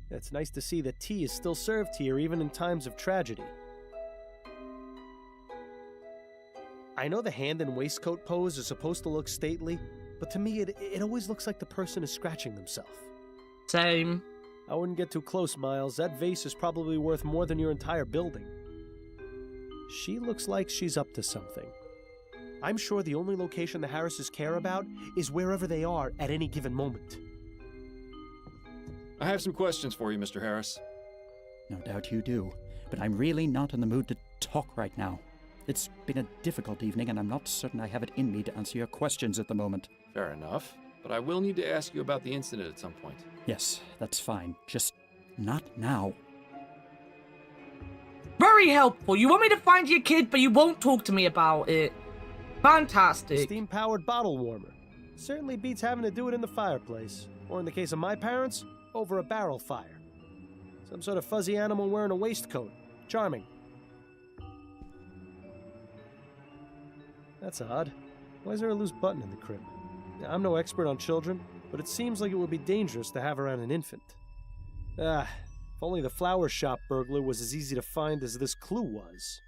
It's nice to see that tea is still served here even in times of tragedy. I know the hand and waistcoat pose is supposed to look stately, but to me it always looks like the person is scratching themselves.
Same.
I wouldn't get too close, Miles. That vase is probably worth more than your entire building. She looks like she's up to something. I'm sure the only location the Harrises care about is wherever they are at any given moment.
I have some questions for you, Mr. Harris.
No doubt you do, but I'm really not in the mood to talk right now. It's been a difficult evening, and I'm not certain I have it in me to answer your questions at the moment.
Fair enough, but I will need to ask you about the incident at some point.
Yes, that's fine. Just not now.
Very helpful. You want me to find your kid, but you won't talk to me about it. Fantastic.
Steam-powered bottle warmer. Certainly beats having to do it in the fireplace. Or in the case of my parents, over a barrel fire. Some sort of fuzzy animal wearing a waistcoat. Charming. That's odd. Why is there a loose button in the crib? Now, I'm no expert on children, but it seems like it would be dangerous to have around an infant. If only the flower shop burglar was as easy to find as this clue was.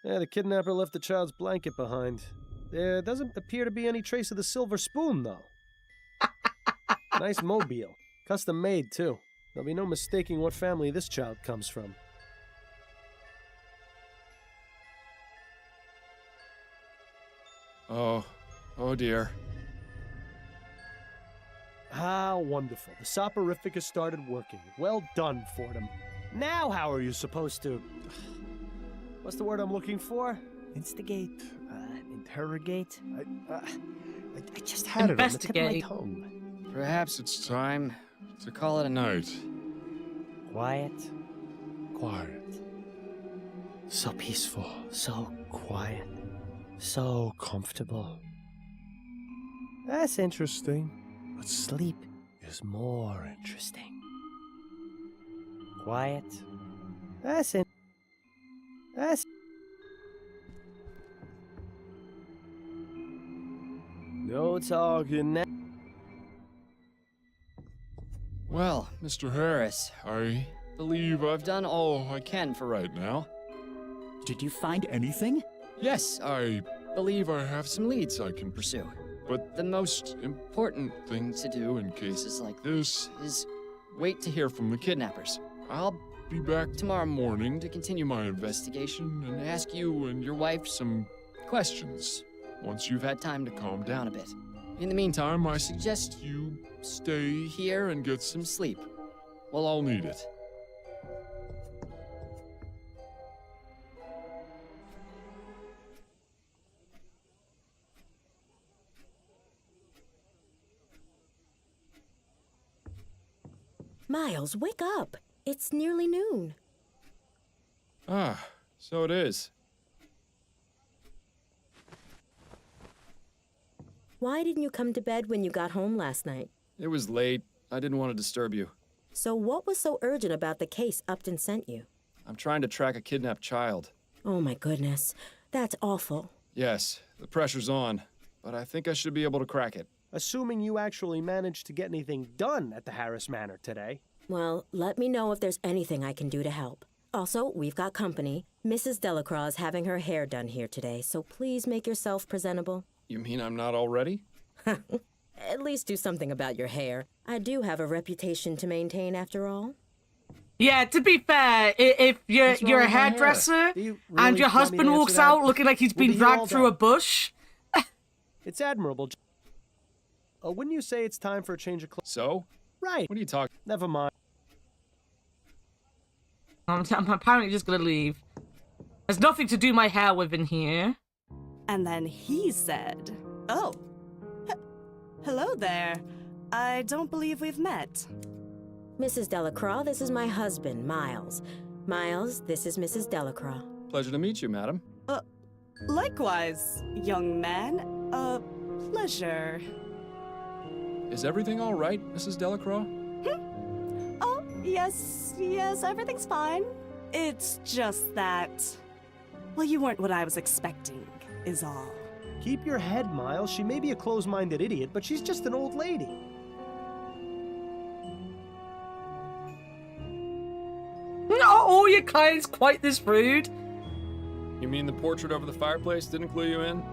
The kidnapper left the child's blanket behind. There doesn't appear to be any trace of the silver spoon, though. Nice mobile. Custom made, too. There'll be no mistaking what family this child comes from.
Oh dear.
Ah, wonderful. The soporific has started working. Well done, Fordham. Now how are you supposed to... What's the word I'm looking for?
Instigate. Interrogate. I just had it on the tip of my tongue.
Perhaps it's time to call it a night.
Quiet. quiet. So peaceful, so quiet, so comfortable. That's interesting, but sleep is more interesting. Quiet. That's no talking now.
Well, Mr. Harris, I believe I've done all I can for right now.
Did you find anything?
Yes, I believe I have some leads I can pursue. But the most important thing to do in cases like this is wait to hear from the kidnappers. I'll be back tomorrow morning to continue my investigation and ask you and your wife some questions once you've had time to calm down a bit. In the meantime, I suggest you stay here and get some sleep. We'll all need it.
Miles, wake up. It's nearly noon.
Ah, so it is.
Why didn't you come to bed when you got home last night?
It was late. I didn't want to disturb you.
So what was so urgent about the case Upton sent you?
I'm trying to track a kidnapped child.
Oh my goodness. That's awful.
Yes, the pressure's on, but I think I should be able to crack it.
Assuming you actually managed to get anything done at the Harris Manor today.
Well, let me know if there's anything I can do to help. Also, we've got company. Mrs. Delacroix is having her hair done here today, so please make yourself presentable.
You mean I'm not all ready?
At least do something about your hair. I do have a reputation to maintain after all.
Yeah, to be fair, if you're a hairdresser and your husband walks out looking like he's been dragged through a bush...
It's admirable. Wouldn't you say it's time for a change of clothes?
So?
Right.
What are you talking?
Never mind.
I'm apparently just gonna leave. There's nothing to do my hair with in here.
And then he said, "Oh, hello there. I don't believe we've met."
Mrs. Delacroix, this is my husband, Miles. Miles, this is Mrs. Delacroix.
Pleasure to meet you, madam.
Likewise, young man. Pleasure.
Is everything all right, Mrs. Delacroix?
Oh, yes, everything's fine. It's just that... Well, you weren't what I was expecting, is all.
Keep your head, Miles. She may be a close-minded idiot, but she's just an old lady.
Not all your clients quite this rude.
You mean the portrait over the fireplace didn't clue you in?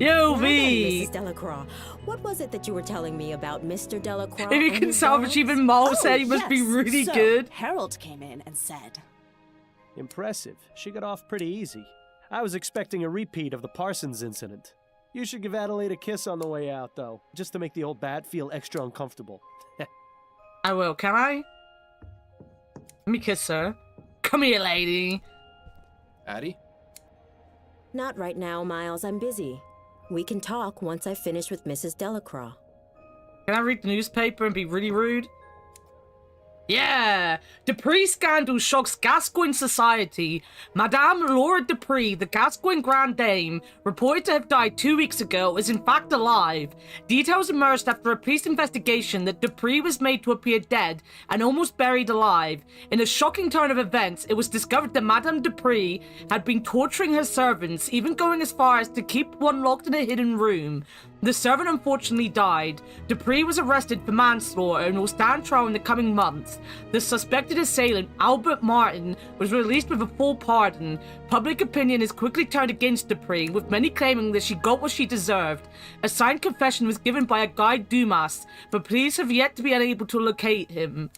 Yo,
V! Mrs. Delacroix, what was it that you were telling me about Mr. Delacroix?
If you can salvage even Miles' hair, you must be really good.
Harold came in and said...
Impressive. She got off pretty easy. I was expecting a repeat of the Parsons incident. You should give Adelaide a kiss on the way out, though, just to make the old bat feel extra uncomfortable.
I will, can I? Let me kiss her. Come here, lady.
Addie?
Not right now, Miles. I'm busy. We can talk once I finish with Mrs. Delacroix.
Can I read the newspaper and be really rude? Yeah! Dupree scandal shocks Gascoigne society. Madame Laura Dupree, the Gascoigne Grand Dame, reported to have died 2 weeks ago, is in fact alive. Details emerged after a police investigation that Dupree was made to appear dead and almost buried alive. In a shocking turn of events, it was discovered that Madame Dupree had been torturing her servants, even going as far as to keep one locked in a hidden room. The servant unfortunately died. Dupree was arrested for manslaughter and will stand trial in the coming months. The suspected assailant, Albert Martin, was released with a full pardon. Public opinion is quickly turned against Dupree, with many claiming that she got what she deserved. A signed confession was given by a Guy Dumas, but police have yet to be unable to locate him.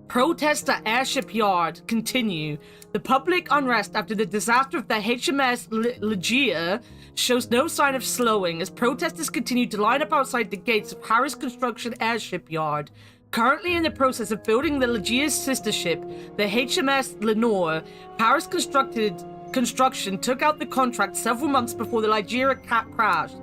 Protests at Airship Yard continue. The public unrest after the disaster of the HMS Legia shows no sign of slowing as protesters continue to line up outside the gates of Harris Construction Airship Yard. Currently in the process of building the Legia's sister ship, the HMS Lenore, Harris Construction took out the contract several months before the Ligeia crashed.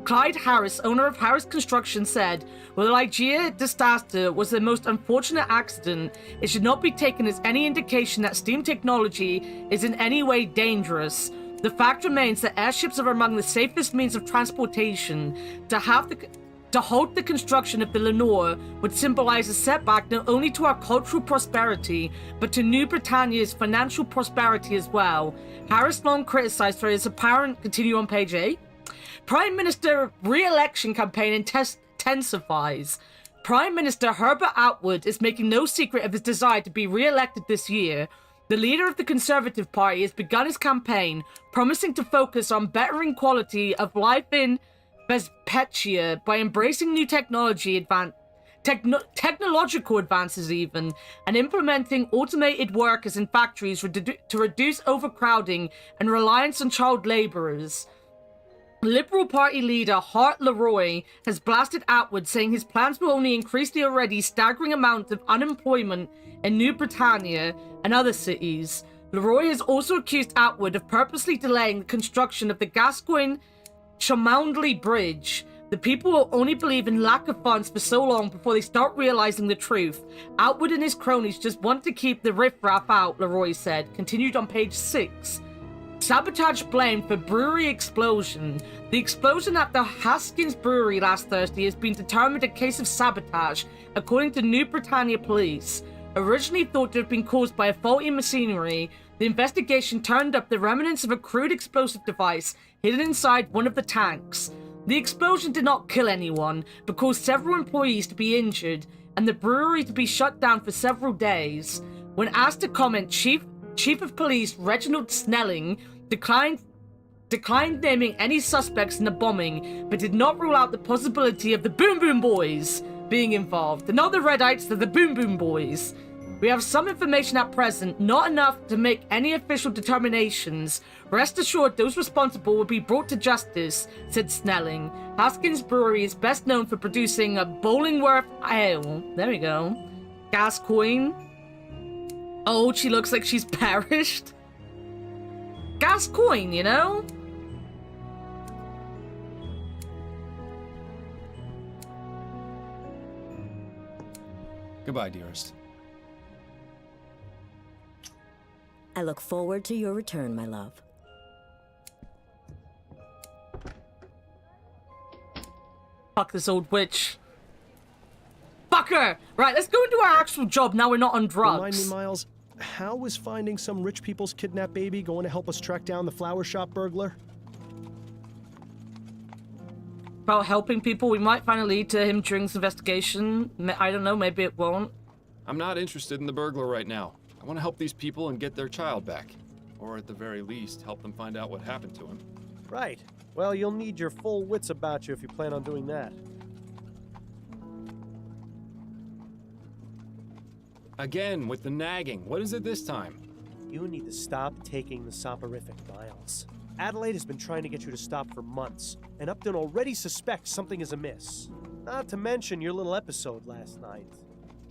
Clyde Harris, owner of Harris Construction, said, "While the Ligeia disaster was the most unfortunate accident, it should not be taken as any indication that steam technology is in any way dangerous. The fact remains that airships are among the safest means of transportation. To halt the construction of the Lenore would symbolize a setback not only to our cultural prosperity, but to New Britannia's financial prosperity as well." Harris long criticized for his apparent, continue on page 8, Prime Minister re-election campaign intensifies. Prime Minister Herbert Atwood is making no secret of his desire to be re-elected this year. The leader of the Conservative Party has begun his campaign, promising to focus on bettering quality of life in Vespecia by embracing new technological advances even, and implementing automated workers in factories to reduce overcrowding and reliance on child laborers. Liberal Party leader Hart Leroy has blasted Atwood, saying his plans will only increase the already staggering amount of unemployment in New Britannia and other cities. Leroy has also accused Atwood of purposely delaying the construction of the Gascoigne-Cholmondeley Bridge. The people will only believe in lack of funds for so long before they start realizing the truth. Atwood and his cronies just want to keep the riffraff out, Leroy said. Continued on page 6. Sabotage blamed for brewery explosion. The explosion at the Haskins Brewery last Thursday has been determined a case of sabotage, according to New Britannia Police. Originally thought to have been caused by a faulty machinery, the investigation turned up the remnants of a crude explosive device hidden inside one of the tanks. The explosion did not kill anyone, but caused several employees to be injured, and the brewery to be shut down for several days. When asked to comment, Chief of Police Reginald Snelling declined naming any suspects in the bombing, but did not rule out the possibility of the Boom Boom Boys being involved. They're not the Redites, they're the Boom Boom Boys. We have some information at present, not enough to make any official determinations. Rest assured those responsible will be brought to justice, said Snelling. Haskins Brewery is best known for producing a Bollingworth Ale. There we go. Gascoigne. Oh, she looks like she's perished. Gascoigne, you know?
Goodbye, dearest.
I look forward to your return, my love.
Fuck this old witch. Fuck her! Right, let's go into our actual job now we're not on drugs.
Remind me, Miles, how is finding some rich people's kidnapped baby going to help us track down the flower shop burglar?
About helping people, we might find a lead to him during this investigation. I don't know, maybe it won't.
I'm not interested in the burglar right now. I want to help these people and get their child back. Or at the very least, help them find out what happened to him.
Right. Well, you'll need your full wits about you if you plan on doing that.
Again, with the nagging. What is it this time?
You need to stop taking the soporific, Miles. Adelaide has been trying to get you to stop for months, and Upton already suspects something is amiss. Not to mention your little episode last night.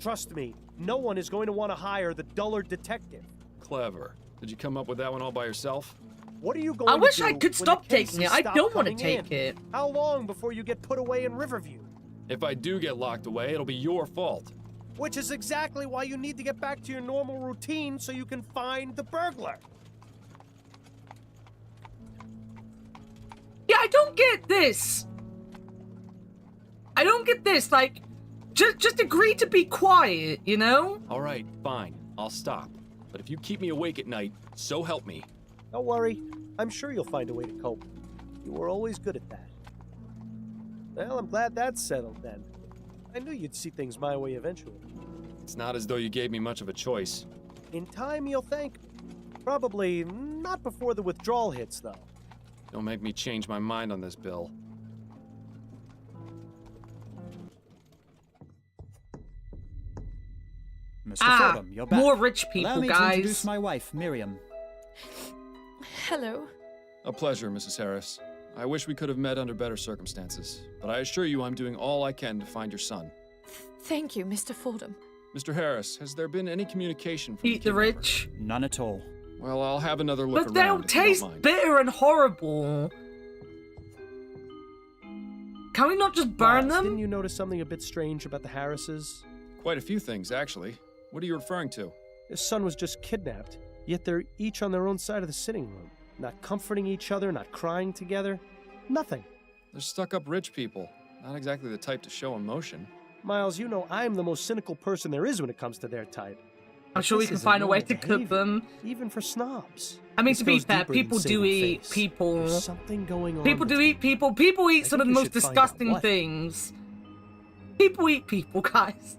Trust me, no one is going to want to hire the dullard detective.
Clever. Did you come up with that one all by yourself?
What are you going
I
to do?
wish I could stop taking it. I
stop
don't want to
coming
take
in?
it.
How long before you get put away in Riverview?
If I do get locked away, it'll be your fault.
Which is exactly why you need to get back to your normal routine so you can find the burglar.
Yeah, I don't get this. I don't get this. Like, just agree to be quiet, you know?
All right, fine. I'll stop. But if you keep me awake at night, so help me.
Don't worry. I'm sure you'll find a way to cope. You were always good at that. Well, I'm glad that's settled then. I knew you'd see things my way eventually.
It's not as though you gave me much of a choice.
In time, you'll thank me. Probably not before the withdrawal hits, though.
Don't make me change my mind on this, Bill.
Mr. Fordham, you're back.
More rich people,
Allow me
guys.
to introduce my wife, Miriam.
Hello.
A pleasure, Mrs. Harris. I wish we could have met under better circumstances, but I assure you I'm doing all I can to find your son.
Thank you, Mr. Fordham.
Mr. Harris, has there been any communication from
Eat the rich.
None at all.
Well, I'll have another look
But they'll
around if you don't
taste
mind.
bitter and horrible. Can we not just burn
Miles,
them?
Didn't you notice something a bit strange about the Harrises?
Quite a few things, actually. What are you referring to?
His son was just kidnapped, yet they're each on their own side of the sitting room. Not comforting each other, not crying together. Nothing.
They're stuck-up rich people. Not exactly the type to show emotion.
Miles, you know I'm the most cynical person there is when it comes to their type.
I'm sure we can find a way to cook them.
Even for snobs.
I mean,
This
to be
goes
fair,
deeper than
people do
saving
eat
face.
people.
There's something going on.
People do eat people. People eat some of the
think we
most
should find out
disgusting
what.
things. People eat people, guys.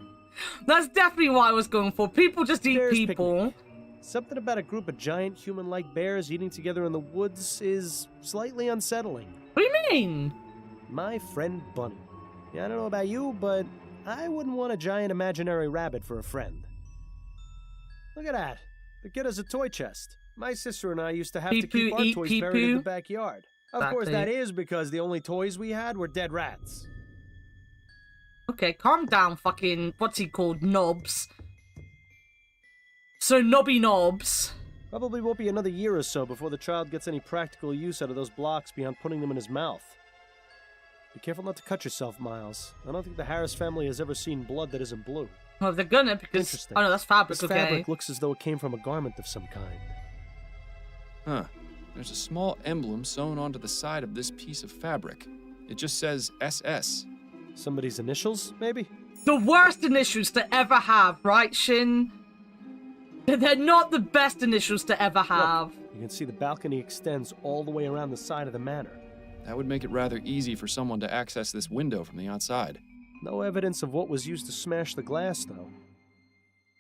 That's definitely what I was going for. People just eat
Bears
people.
Something about a group of giant human-like bears eating together in the woods is slightly unsettling.
What do you mean?
My friend Bunny. Yeah, I don't know about you, but I wouldn't want a giant imaginary rabbit for a friend. Look at that. The kid has a toy chest. My sister and I used to have to keep our toys buried in the backyard. Of course, that is because the only toys we had were dead rats.
Okay, calm down, fucking, what's he called, Knobs. So, Nobby Knobs.
Probably won't be another year or so before the child gets any practical use out of those blocks beyond putting them in his mouth. Be careful not to cut yourself, Miles. I don't think the Harris family has ever seen blood that isn't blue.
Well, they're gonna, because...
Interesting.
Oh, no, that's fabric,
This
okay.
fabric looks as though it came from a garment of some kind.
Huh. There's a small emblem sewn onto the side of this piece of fabric. It just says SS.
Somebody's initials, maybe?
The worst initials to ever have, right, Shin? They're not the best initials to ever have.
Look, you can see the balcony extends all the way around the side of the manor.
That would make it rather easy for someone to access this window from the outside.
No evidence of what was used to smash the glass, though.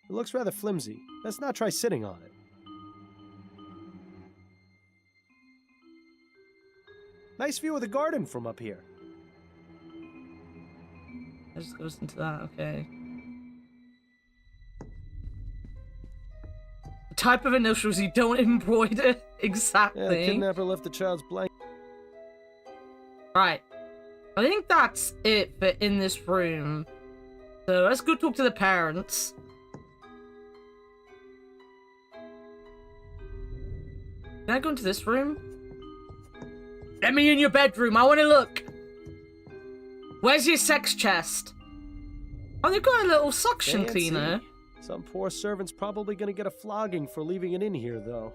It looks rather flimsy. Let's not try sitting on it. Nice view of the garden from up here.
I just listen to that, okay. The type of initials you don't embroider, exactly.
Yeah, the kidnapper left the child's blanket.
Right. I think that's it for in this room. So let's go talk to the parents. Can I go into this room? Let me in your bedroom. I want to look. Where's your sex chest? Oh, they've got a little suction
Fancy.
cleaner.
Some poor servant's probably gonna get a flogging for leaving it in here, though.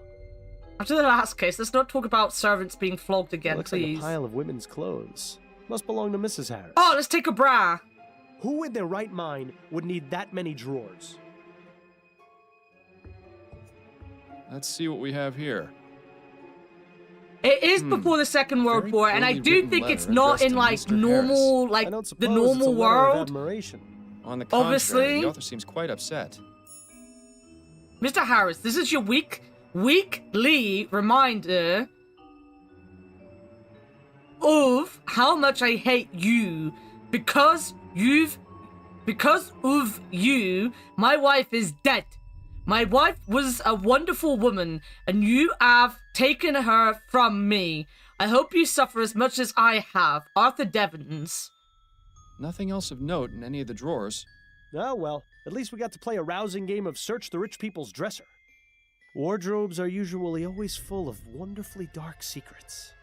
After the last case, let's not talk about servants being flogged again,
Looks
please.
like a pile of women's clothes. Must belong to Mrs. Harris.
Oh, let's take a bra.
Who in their right mind would need that many drawers?
Let's see what we have here.
It is before the Second World War, and I
poorly
do
written
think
letter
it's not in
addressed to
like
Mr.
normal,
Harris.
like
I don't
the
suppose it's a
normal
letter of
world.
admiration.
On the contrary,
Obviously.
the author seems quite upset.
Mr. Harris, this is your weekly reminder of how much I hate you. Because of you, my wife is dead. My wife was a wonderful woman, and you have taken her from me. I hope you suffer as much as I have. Arthur Devons.
Nothing else of note in any of the drawers.
Oh, well, at least we got to play a rousing game of Search the Rich People's Dresser. Wardrobes are usually always full of wonderfully dark secrets.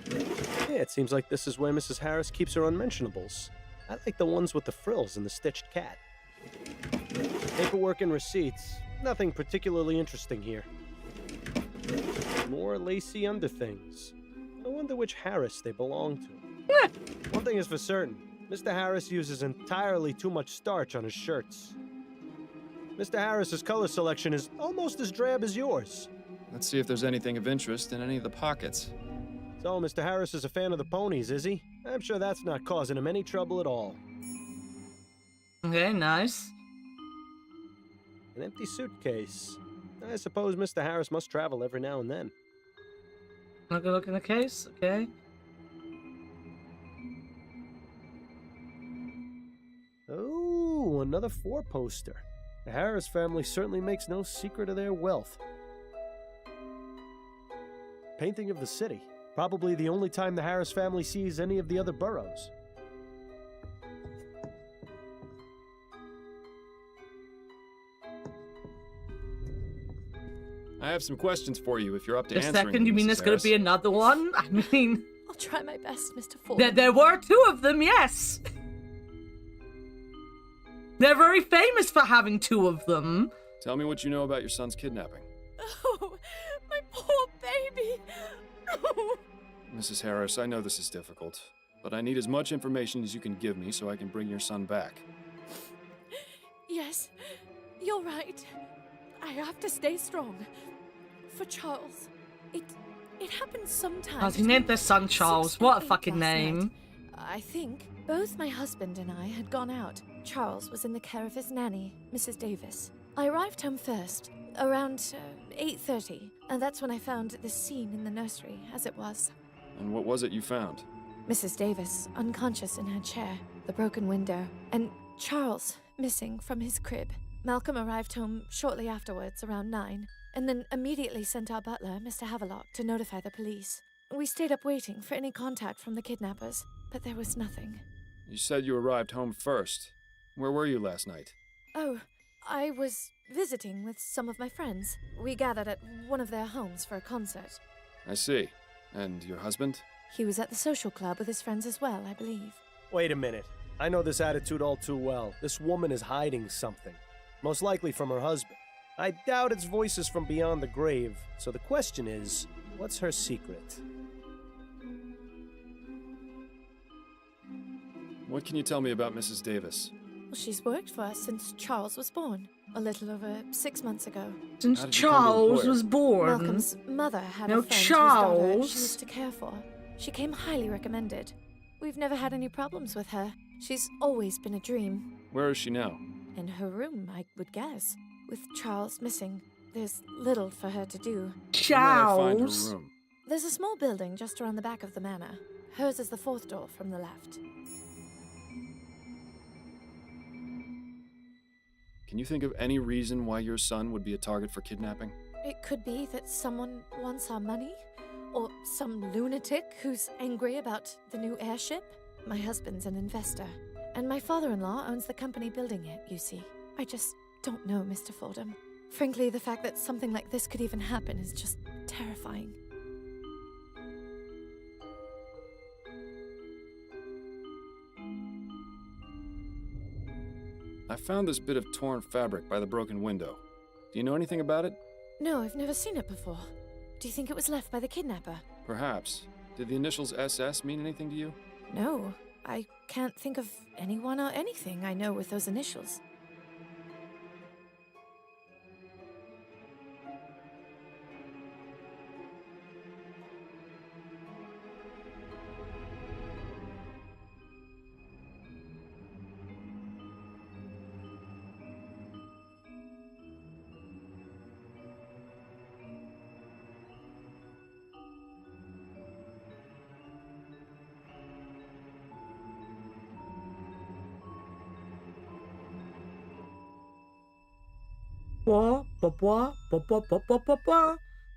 Yeah, it seems like this is where Mrs. Harris keeps her unmentionables. I like the ones with the frills and the stitched cat. Paperwork and receipts. Nothing particularly interesting here. More lacy underthings. I wonder which Harris they belong to. One thing is for certain. Mr. Harris uses entirely too much starch on his shirts. Mr. Harris's color selection is almost as drab as yours.
Let's see if there's anything of interest in any of the pockets.
So, Mr. Harris is a fan of the ponies, is he? I'm sure that's not causing him any trouble at all.
Okay, nice.
An empty suitcase. I suppose Mr. Harris must travel every now and then.
Not gonna look in the case, okay.
Oh, another four-poster. The Harris family certainly makes no secret of their wealth. Painting of the city. Probably the only time the Harris family sees any of the other boroughs.
I have some questions for you if you're up to
The
answering
second,
them,
you mean
Mrs.
there's going to be another one? I mean...
I'll try my best, Mr. Fordham.
There were 2 of them, yes! They're very famous for having 2 of them.
Tell me what you know about your son's kidnapping.
Oh, my poor baby.
Mrs. Harris, I know this is difficult, but I need as much information as you can give me so I can bring your son back.
Yes, you're right. I have to stay strong. For Charles, it happened sometime.
Oh, he named their son Charles. What a fucking name.
I think both my husband and I had gone out. Charles was in the care of his nanny, Mrs. Davis. I arrived home first, around 8:30, and that's when I found this scene in the nursery, as it was.
And what was it you found?
Mrs. Davis, unconscious in her chair, the broken window, and Charles missing from his crib. Malcolm arrived home shortly afterwards, around 9, and then immediately sent our butler, Mr. Havelock, to notify the police. We stayed up waiting for any contact from the kidnappers, but there was nothing.
You said you arrived home first. Where were you last night?
Oh, I was visiting with some of my friends. We gathered at one of their homes for a concert.
I see. And your husband?
He was at the social club with his friends as well, I believe.
Wait a minute. I know this attitude all too well. This woman is hiding something. Most likely from her husband. I doubt it's voices from beyond the grave. So the question is, what's her secret?
What can you tell me about Mrs. Davis?
Well, she's worked for us since Charles was born, a little over 6 months ago.
Since Charles was born?
Malcolm's mother had
No,
a friend whose daughter
Charles.
she used to care for. She came highly recommended. We've never had any problems with her. She's always been a dream.
Where is she now?
In her room, I would guess. With Charles missing, there's little for her to do.
Where may I find her room?
There's a small building just around the back of the manor. Hers is the 4th door from the left.
Can you think of any reason why your son would be a target for kidnapping?
It could be that someone wants our money, or some lunatic who's angry about the new airship. My husband's an investor, and my father-in-law owns the company building it, you see. I just don't know, Mr. Fordham. Frankly, the fact that something like this could even happen is just terrifying.
I found this bit of torn fabric by the broken window. Do you know anything about it?
No, I've never seen it before. Do you think it was left by the kidnapper?
Perhaps. Did the initials SS mean anything to you?
No, I can't think of anyone or anything I know with those initials.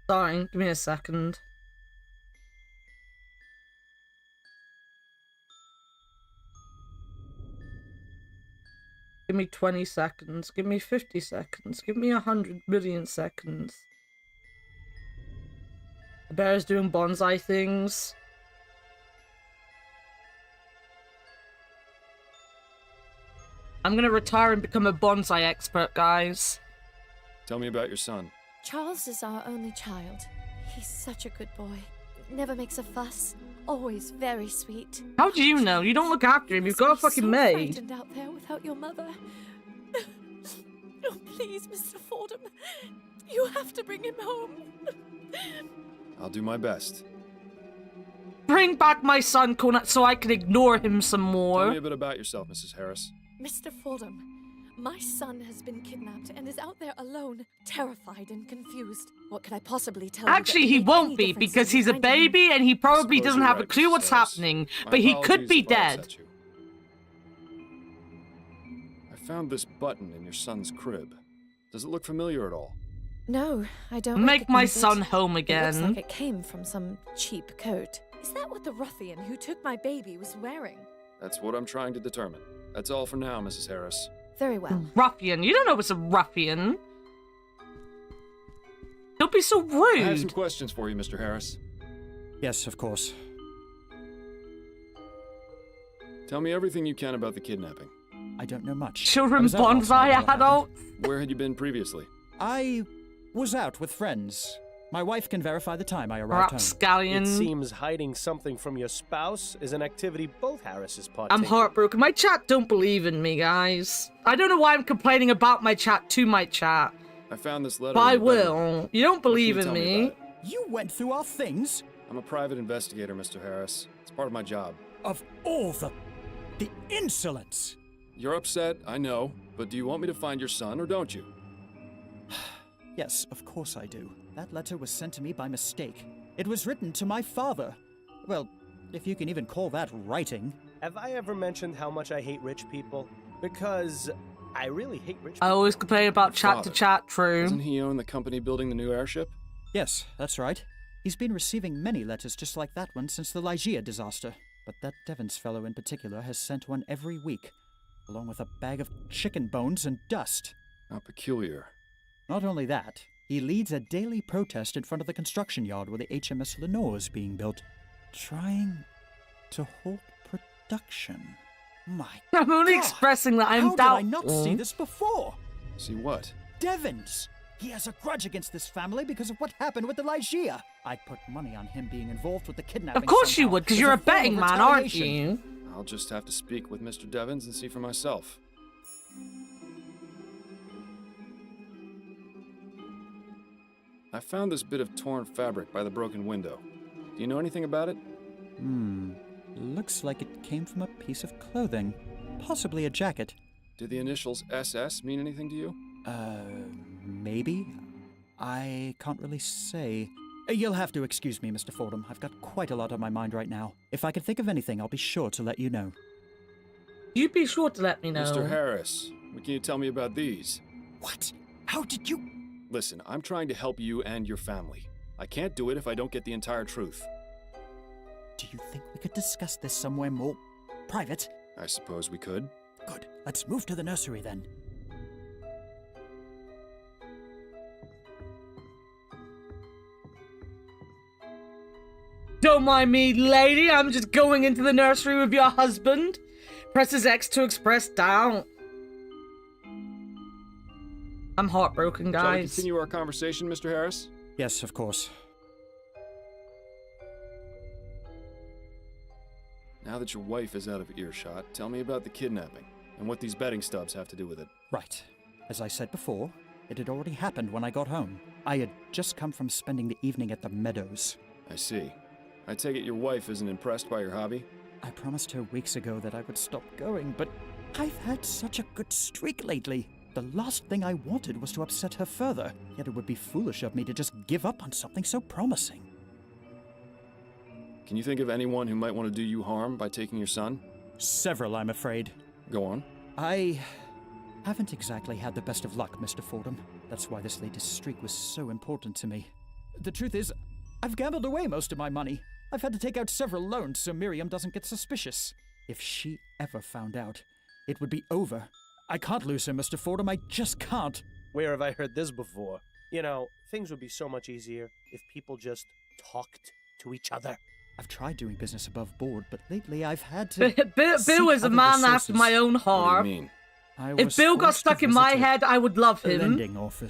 Sorry, give me a second. Give me 20 seconds. Give me 50 seconds. Give me 100 million seconds. The bear's doing bonsai things. I'm gonna retire and become a bonsai expert, guys.
Tell me about your son.
Charles is our only child. He's such a good boy. Never makes a fuss. Always very sweet.
How do you know? You don't look after him. You've got a fucking maid.
Frightened out there without your mother. Oh, please, Mr. Fordham. You have to bring him home.
I'll do my best.
Bring back my son, Conant, so I can ignore him some more.
Tell me a bit about yourself, Mrs. Harris.
Mr. Fordham, my son has been kidnapped and is out there alone, terrified and confused. What could I possibly tell you?
Actually, he won't be, because he's a baby and he probably doesn't have a clue what's happening. But he could be dead.
I found this button in your son's crib. Does it look familiar at all?
No, I don't.
Make my
recognize it.
son home
It looks
again.
like it came from some cheap coat. Is that what the ruffian who took my baby was wearing?
That's what I'm trying to determine. That's all for now, Mrs. Harris.
Very well.
Ruffian. You don't know it's a ruffian. Don't be so
I have some
rude.
questions for you, Mr. Harris.
Yes, of course.
Tell me everything you can about the kidnapping.
I don't know much.
Children
I was out last night
bonsai
when it happened.
adults.
Where had you been previously?
I was out with friends. My wife can verify the time I arrived home.
Rapscallion.
It seems hiding something from your spouse is an activity both Harrises partake
I'm
in.
heartbroken. My chat don't believe in me, guys. I don't know why I'm complaining about my chat to my chat.
I found this letter.
But I
in the bedroom.
will. You don't believe
What
in
can you tell
me.
about it?
You went through our things?
I'm a private investigator, Mr. Harris. It's part of my job.
Of all the insolence!
You're upset, I know, but do you want me to find your son or don't you?
Yes, of course I do. That letter was sent to me by mistake. It was written to my father. Well, if you can even call that writing.
Have I ever mentioned how much I hate rich people? Because I really hate rich people.
I always complain about chat to
Father.
chat, true.
Doesn't he own the company building the new airship?
Yes, that's right. He's been receiving many letters just like that one since the Lygia disaster. But that Devons fellow in particular has sent one every week, along with a bag of chicken bones and dust.
How peculiar.
Not only that, he leads a daily protest in front of the construction yard where the HMS Lenore is being built, trying to halt production. My
I'm only
God!
expressing that I'm
How did I not
doubtful.
see this before?
See what?
Devons! He has a grudge against this family because of what happened with the Lygia. I'd put money on him being involved with the kidnapping.
Of course you
somehow,
would, because
as
you're a
form of
betting man, aren't
retaliation.
you?
I'll just have to speak with Mr. Devons and see for myself. I found this bit of torn fabric by the broken window. Do you know anything about it?
Looks like it came from a piece of clothing. Possibly a jacket.
Did the initials SS mean anything to you?
Maybe? I can't really say. You'll have to excuse me, Mr. Fordham. I've got quite a lot on my mind right now. If I can think of anything, I'll be sure to let you know.
You be sure to let me know.
Mr. Harris, what can you tell me about these?
What? How did you...
Listen, I'm trying to help you and your family. I can't do it if I don't get the entire truth.
Do you think we could discuss this somewhere more private?
I suppose we could.
Good. Let's move to the nursery then.
Don't mind me, lady. I'm just going into the nursery with your husband. Presses X to express doubt. I'm heartbroken,
Shall we
guys.
continue our conversation, Mr. Harris?
Yes, of course.
Now that your wife is out of earshot, tell me about the kidnapping and what these betting stubs have to do with it.
Right. As I said before, it had already happened when I got home. I had just come from spending the evening at the Meadows.
I see. I take it your wife isn't impressed by your hobby?
I promised her weeks ago that I would stop going, but I've had such a good streak lately. The last thing I wanted was to upset her further, yet it would be foolish of me to just give up on something so promising.
Can you think of anyone who might want to do you harm by taking your son?
Several, I'm afraid.
Go on.
I haven't exactly had the best of luck, Mr. Fordham. That's why this latest streak was so important to me. The truth is, I've gambled away most of my money. I've had to take out several loans so Miriam doesn't get suspicious. If she ever found out, it would be over. I can't lose her, Mr. Fordham. I just can't.
Where have I heard this before? You know, things would be so much easier if people just talked to each other.
I've tried doing business above board, but lately I've had to.
Bill is a man after my own
What
heart.
do you mean?
If Bill got stuck in my head, I would love him.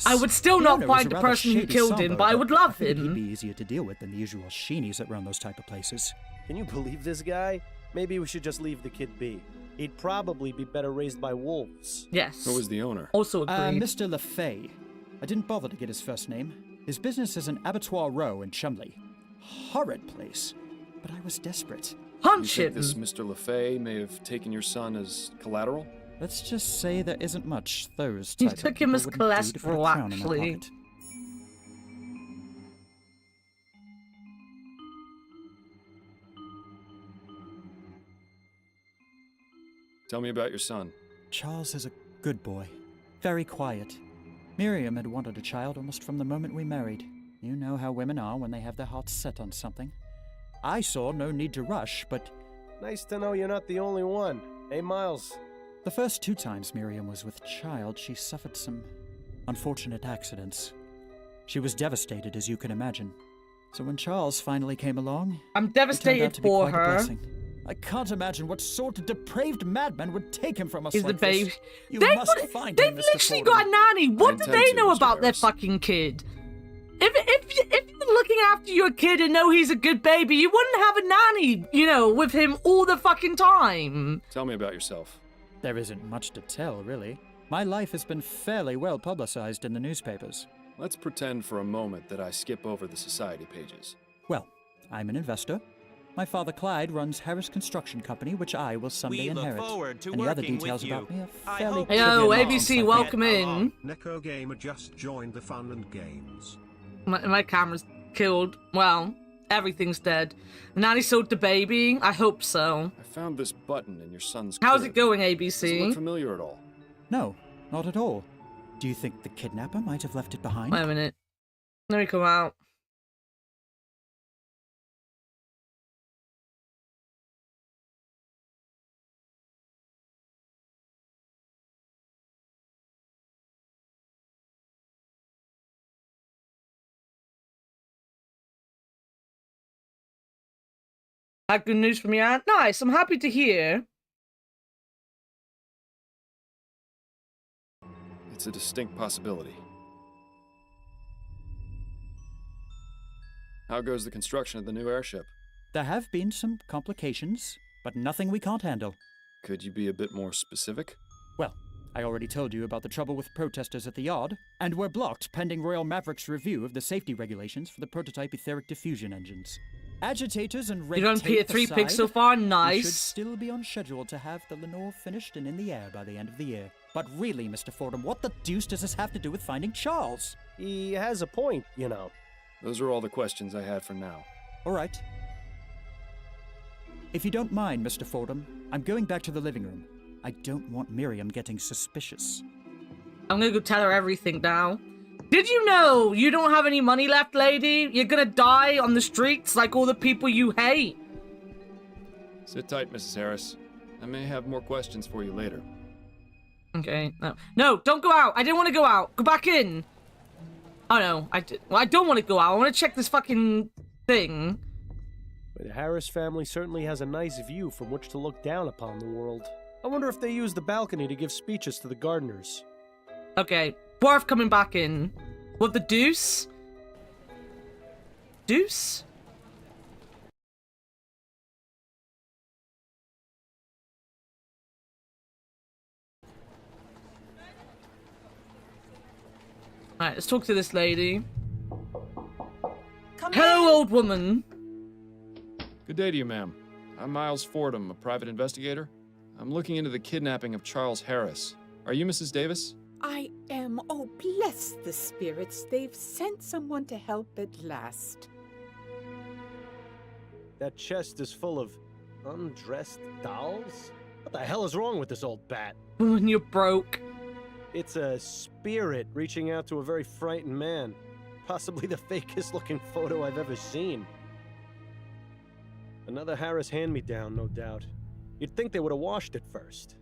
I would still not find the person who killed him, but I would love
He'd
him.
be easier to deal with than the usual sheenies that run those type of places.
Can you believe this guy? Maybe we should just leave the kid be. He'd probably be better raised by wolves.
Yes.
Who was the owner?
Also agreed.
Mr. LeFay. I didn't bother to get his first name. His business is an abattoir row in Chumley. Horrid place. But I was desperate.
Punch
You
him!
think this Mr. LeFay may have taken your son as collateral?
Let's just say there isn't much those
You
type of
took him
people
as
wouldn't do to put a
cholesterol,
crown in my
actually.
pocket.
Tell me about your son.
Charles is a good boy. Very quiet. Miriam had wanted a child almost from the moment we married. You know how women are when they have their hearts set on something. I saw no need to rush, but
Nice to know you're not the only one. Hey, Miles.
the first 2 times Miriam was with child, she suffered some unfortunate accidents. She was devastated, as you can imagine. So when Charles finally came along,
I'm
it turned
devastated
out to be
for
quite a
her.
blessing. I can't imagine what sort of depraved madman would take him from us
He's
like
the baby.
this. You must find him,
They've
Mr.
literally
Fordham.
got a nanny. What do they know about their fucking kid? If you're looking after your kid and know he's a good baby, you wouldn't have a nanny, you know, with him all the fucking time.
Tell me about yourself.
There isn't much to tell, really. My life has been fairly well publicized in the newspapers.
Let's pretend for a moment that I skip over the society pages.
Well, I'm an investor. My father Clyde runs Harris Construction Company, which I will someday
We look
inherit.
forward to
and the other
working
details
with
about
you.
me are
I
fairly
hope-
Yo,
trivial
ABC,
nonsense.
welcome in.
Neko Gamer just joined the fun and games.
My camera's killed. Well, everything's dead. The nanny sold the baby? I hope so.
I found this button in your son's
How's
crib.
it going,
Does it
ABC?
look familiar at all?
No, not at all. Do you think the kidnapper might have left it behind?
Wait a minute. Let me come out. Had good news from your aunt? Nice, I'm happy to hear.
It's a distinct possibility. How goes the construction of the new airship?
There have been some complications, but nothing we can't handle.
Could you be a bit more specific?
Well, I already told you about the trouble with protesters at the yard, and we're blocked pending Royal Maverick's review of the safety regulations for the prototype etheric diffusion engines. Agitators and red
You done
tape
P3
aside,
pics so far?
we should
Nice.
still be on schedule to have the Lenore finished and in the air by the end of the year. But really, Mr. Fordham, what the deuce does this have to do with finding Charles?
He has a point, you know.
Those are all the questions I had for now.
All right. If you don't mind, Mr. Fordham, I'm going back to the living room. I don't want Miriam getting suspicious.
I'm gonna go tell her everything now. Did you know you don't have any money left, lady? You're gonna die on the streets like all the people you hate.
Sit tight, Mrs. Harris. I may have more questions for you later.
Okay, no. No, don't go out. I didn't want to go out. Go back in. Oh, no. I don't want to go out. I want to check this fucking thing.
The Harris family certainly has a nice view from which to look down upon the world. I wonder if they use the balcony to give speeches to the gardeners.
Okay, Barf coming back in. What, the deuce? Deuce? Alright, let's talk to this lady. Hello, old woman.
Good day to you, ma'am. I'm Miles Fordham, a private investigator. I'm looking into the kidnapping of Charles Harris. Are you Mrs. Davis?
I am. Oh, bless the spirits. They've sent someone to help at last.
That chest is full of undressed dolls? What the hell is wrong with this old bat?
When you're broke.
It's a spirit reaching out to a very frightened man. Possibly the fakest looking photo I've ever seen. Another Harris hand-me-down, no doubt. You'd think they would have washed it first.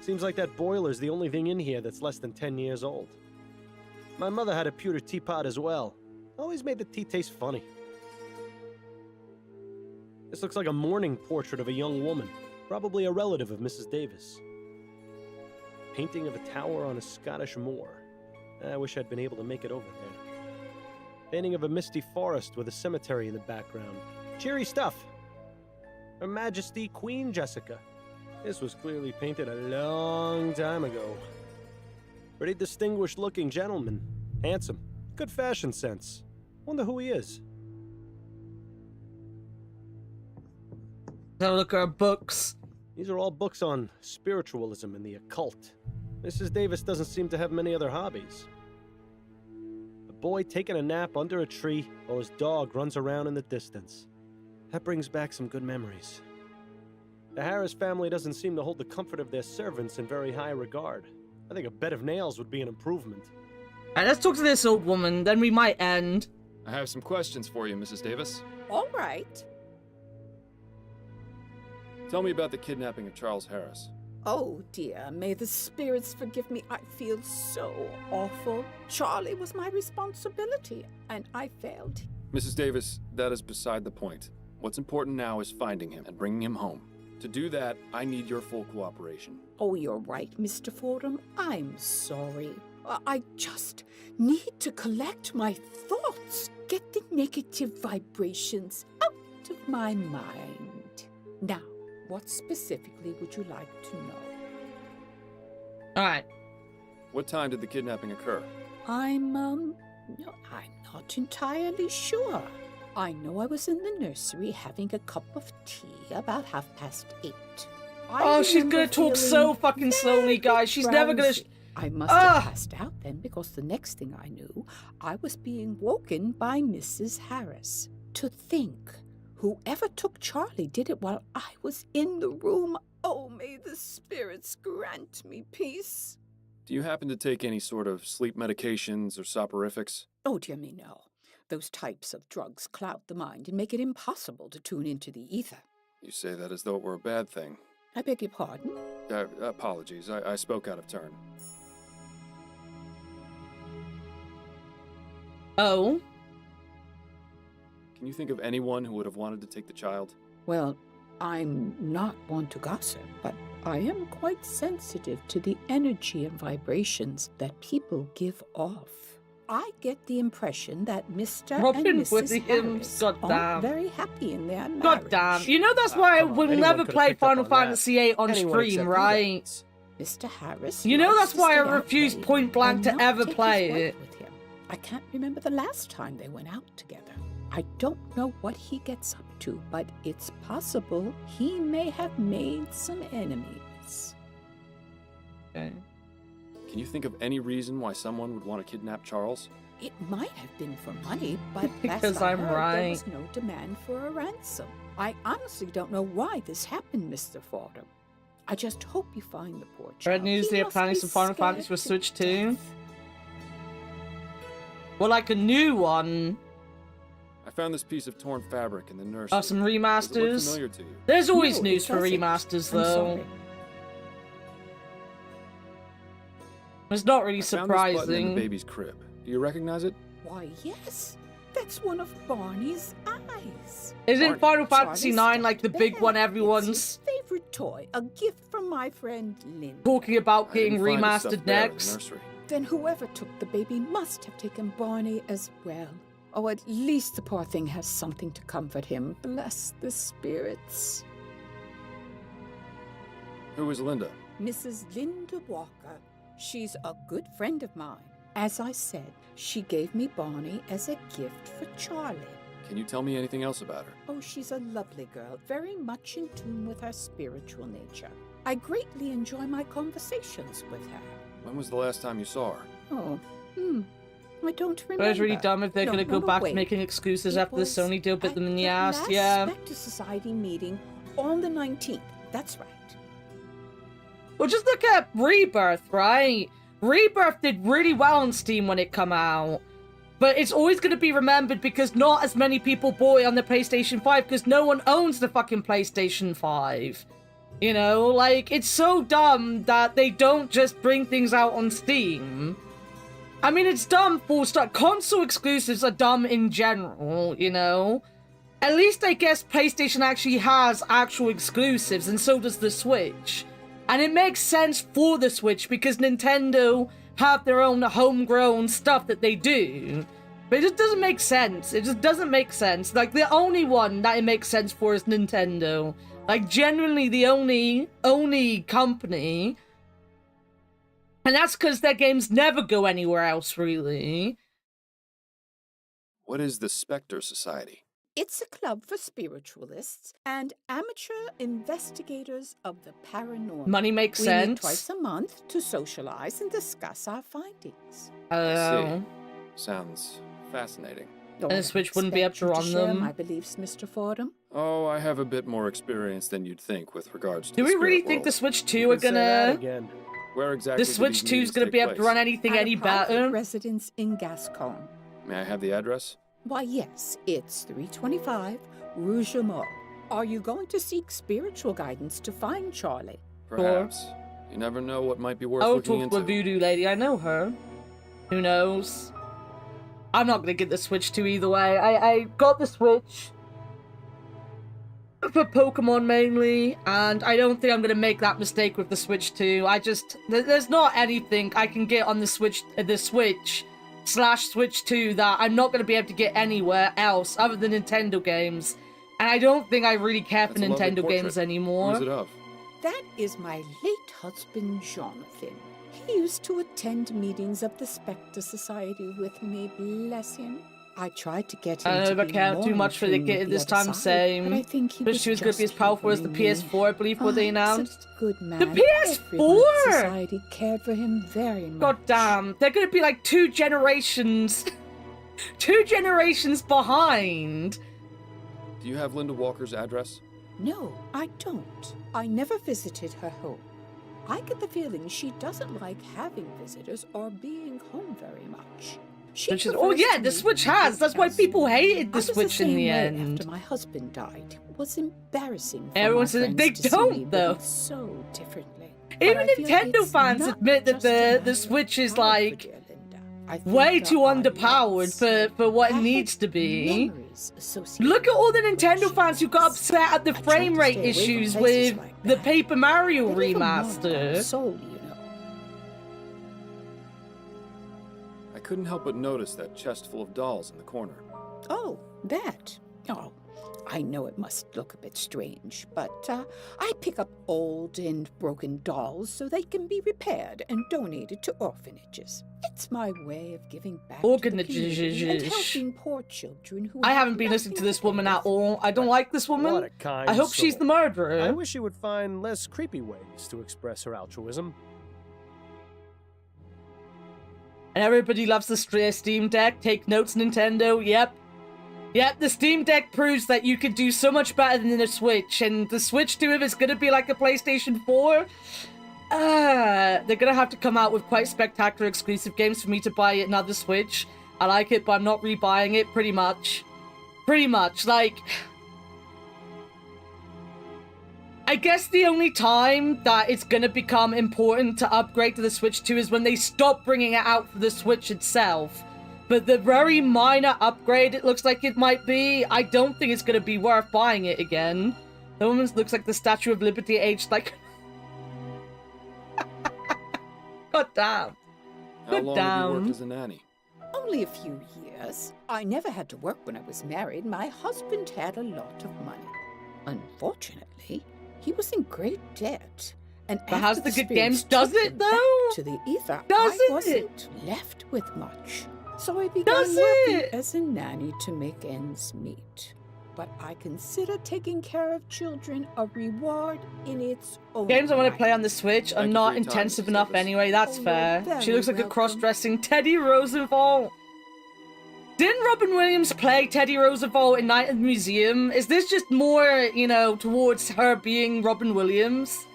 Seems like that boiler's the only thing in here that's less than 10 years old. My mother had a pewter teapot as well. Always made the tea taste funny. This looks like a mourning portrait of a young woman, probably a relative of Mrs. Davis. Painting of a tower on a Scottish moor. I wish I'd been able to make it over there. Painting of a misty forest with a cemetery in the background. Cheery stuff. Her Majesty Queen Jessica. This was clearly painted a long time ago. Pretty distinguished looking gentleman. Handsome. Good fashion sense. Wonder who he is.
Have a look at our books.
These are all books on spiritualism and the occult. Mrs. Davis doesn't seem to have many other hobbies. A boy taking a nap under a tree while his dog runs around in the distance. That brings back some good memories. The Harris family doesn't seem to hold the comfort of their servants in very high regard. I think a bed of nails would be an improvement.
Alright, let's talk to this old woman, then we might end.
I have some questions for you, Mrs. Davis.
All right.
Tell me about the kidnapping of Charles Harris.
Oh dear, may the spirits forgive me. I feel so awful. Charlie was my responsibility, and I failed.
Mrs. Davis, that is beside the point. What's important now is finding him and bringing him home. To do that, I need your full cooperation.
Oh, you're right, Mr. Fordham. I'm sorry. I just need to collect my thoughts, get the negative vibrations out of my mind. Now, what specifically would you like to know?
All right.
What time did the kidnapping occur?
I'm not entirely sure. I know I was in the nursery having a cup of tea about 8:30.
Oh, she's gonna talk so fucking slowly, guys. She's never gonna...
I must have passed out then, because the next thing I knew, I was being woken by Mrs. Harris. To think, whoever took Charlie did it while I was in the room. Oh, may the spirits grant me peace.
Do you happen to take any sort of sleep medications or soporifics?
Oh, dear me, no. Those types of drugs cloud the mind and make it impossible to tune into the ether.
You say that as though it were a bad thing.
I beg your pardon?
Apologies, I spoke out of turn.
Oh?
Can you think of anyone who would have wanted to take the child?
Well, I'm not one to gossip, but I am quite sensitive to the energy and vibrations that people give off. I get the impression that Mr.
Robin
and Mrs.
Williams,
Harris
goddamn.
aren't very happy in their marriage.
God damn. You know that's why I will never play Final Fantasy VIII on stream, right?
Mr. Harris.
You know
loves
that's
to
why I
stay out
refuse
late
point blank
and
to
not
ever
take
play
his wife
it.
with him. I can't remember the last time they went out together. I don't know what he gets up to, but it's possible he may have made some enemies.
Okay.
Can you think of any reason why someone would want to kidnap Charles?
It might have been for money, but
Because
last I
I'm
heard,
right.
there was no demand for a ransom. I honestly don't know why this happened, Mr. Fordham. I just hope you find the poor child.
Red news,
He
they are
must
planning
be
some Final
scared
Fantasy for
to
Switch 2.
death.
Well, like a new one.
I found this piece of torn fabric in the nursery.
Oh, some
Does it look
remasters.
familiar to you?
There's always
No,
news
it
for
doesn't.
remasters,
I'm
though.
sorry.
It's not really
I found this button in the
surprising.
baby's crib. Do you recognize it?
Why, yes. That's one of Barney's eyes.
Isn't Final Fantasy
Charlie's
IX like the
stuffed
big one
bear.
everyone's
It's his favorite toy, a gift from my friend Linda.
talking about
I
getting
didn't find a stuffed
remastered
bear in the
next?
nursery.
Then whoever took the baby must have taken Barney as well. Oh, at least the poor thing has something to comfort him. Bless the spirits.
Who is Linda?
Mrs. Linda Walker. She's a good friend of mine. As I said, she gave me Barney as a gift for Charlie.
Can you tell me anything else about her?
Oh, she's a lovely girl, very much in tune with her spiritual nature. I greatly enjoy my conversations with her.
When was the last time you saw her?
Oh, I don't remember.
But it's really dumb if they're
No,
gonna go
no,
back to
wait.
making excuses
It
after the
was
Sony deal bit them in the ass.
last
Yeah.
Spectre Society meeting on the 19th. That's right.
Well, just look at Rebirth, right? Rebirth did really well on Steam when it come out. But it's always going to be remembered because not as many people bought it on the PlayStation 5 because no one owns the fucking PlayStation 5. You know, like, it's so dumb that they don't just bring things out on Steam. I mean, it's dumb full stop. Console exclusives are dumb in general, you know? At least I guess PlayStation actually has actual exclusives, and so does the Switch. And it makes sense for the Switch because Nintendo have their own homegrown stuff that they do. But it just doesn't make sense. It just doesn't make sense. Like, the only one that it makes sense for is Nintendo. Like, genuinely the only company. And that's because their games never go anywhere else, really.
What is the Spectre Society?
It's a club for spiritualists and amateur investigators of the paranormal.
Money makes
we
sense.
meet twice a month to socialize and discuss our findings.
I see. Sounds fascinating.
Oh,
And the Switch wouldn't be able to run
share
them.
my beliefs, Mr. Fordham.
Oh, I have a bit more experience than you'd think with regards to
Do
the
we really
spirit
think the
world.
Switch 2 are gonna...
Where exactly
The
do
Switch
these
2 is
meetings
gonna
take
be able to
place?
run anything
At
any
a private
better?
residence in Gascon.
May I have the address?
Why, yes, it's 325 Rougemont. Are you going to seek spiritual guidance to find Charlie?
Perhaps. You never know what might be worth
I'll
looking
talk
into.
to the voodoo lady. I know her. Who knows? I'm not gonna get the Switch 2 either way. I got the Switch for Pokemon mainly, and I don't think I'm gonna make that mistake with the Switch 2. There's not anything I can get on the Switch / Switch 2 that I'm not gonna be able to get anywhere else other than Nintendo games. And I don't think I really care for
That's a lovely
Nintendo games
portrait.
anymore.
Who's it of?
That is my late husband, Jonathan. He used to attend meetings of the Spectre Society with me, bless him. I tried to get him
I
to
never
be
cared
more
too much for the
in tune
kid
with
this
the other
time,
side,
same.
but I think he
But
was
she was gonna be as
just
powerful as the
favoring me.
PS4, I believe, what they announced.
Such a good man.
The PS4!
Everyone in society cared for him very much.
God damn, they're gonna be like 2 generations behind.
Do you have Linda Walker's address?
No, I don't. I never visited her home. I get the feeling she doesn't like having visitors or being home very much.
Oh yeah, the Switch has. That's why people hated the Switch in the end.
After my husband died, it was embarrassing for
Everyone
my
said
friends
they
to see
don't,
me
though.
living so differently.
Even
But I feel
Nintendo
it's
fans
not
admit that
just a
the Switch is
matter of
like
pride for dear Linda. I think
way
there
too
are
underpowered for what it needs to be.
associated
Look at all the Nintendo fans who got upset at the frame rate
stay away from
issues
places
with
like
the Paper Mario
They live a monk on
remaster.
soul, you know.
I couldn't help but notice that chest full of dolls in the corner.
Oh, that. Oh, I know it must look a bit strange, but I pick up old and broken dolls so they can be repaired and donated to orphanages. It's my way of giving back to the community and helping poor children who
I
have
haven't been listening to this woman at all. I don't like this
What
woman.
a kind
I hope she's
soul.
the murderer.
I wish she would find less creepy ways to express her altruism.
And everybody loves the Steam Deck. Take notes, Nintendo. Yep. Yep, the Steam Deck proves that you can do so much better than the Switch. And the Switch 2, if it's going to be like a PlayStation 4, they're going to have to come out with quite spectacular exclusive games for me to buy another Switch. I like it, but I'm not rebuying it, pretty much. Pretty much, like... I guess the only time that it's gonna become important to upgrade to the Switch 2 is when they stop bringing it out for the Switch itself. But the very minor upgrade it looks like it might be, I don't think it's gonna be worth buying it again. The woman looks like the Statue of Liberty aged like... God damn.
How long have you worked as a nanny?
Only a few years. I never had to work when I was married. My husband had a lot of money. Unfortunately, he was in great debt. And
But how's
after
the Good
spirits
Games does
took
it,
him back
though?
to the ether,
Does
I
it?
wasn't left with much. So I began
Does
working
it?
as a nanny to make ends meet. But I consider taking care of children a reward in its own
Games I want to
right.
play on the Switch are
Thank you
not
for your time,
intensive
Mrs.
enough
Davis.
anyway, that's
Oh, you're
fair. She
very
looks like a
welcome.
cross-dressing Teddy Roosevelt. Didn't Robin Williams play Teddy Roosevelt in Night at the Museum? Is this just more, you know, towards her being Robin Williams?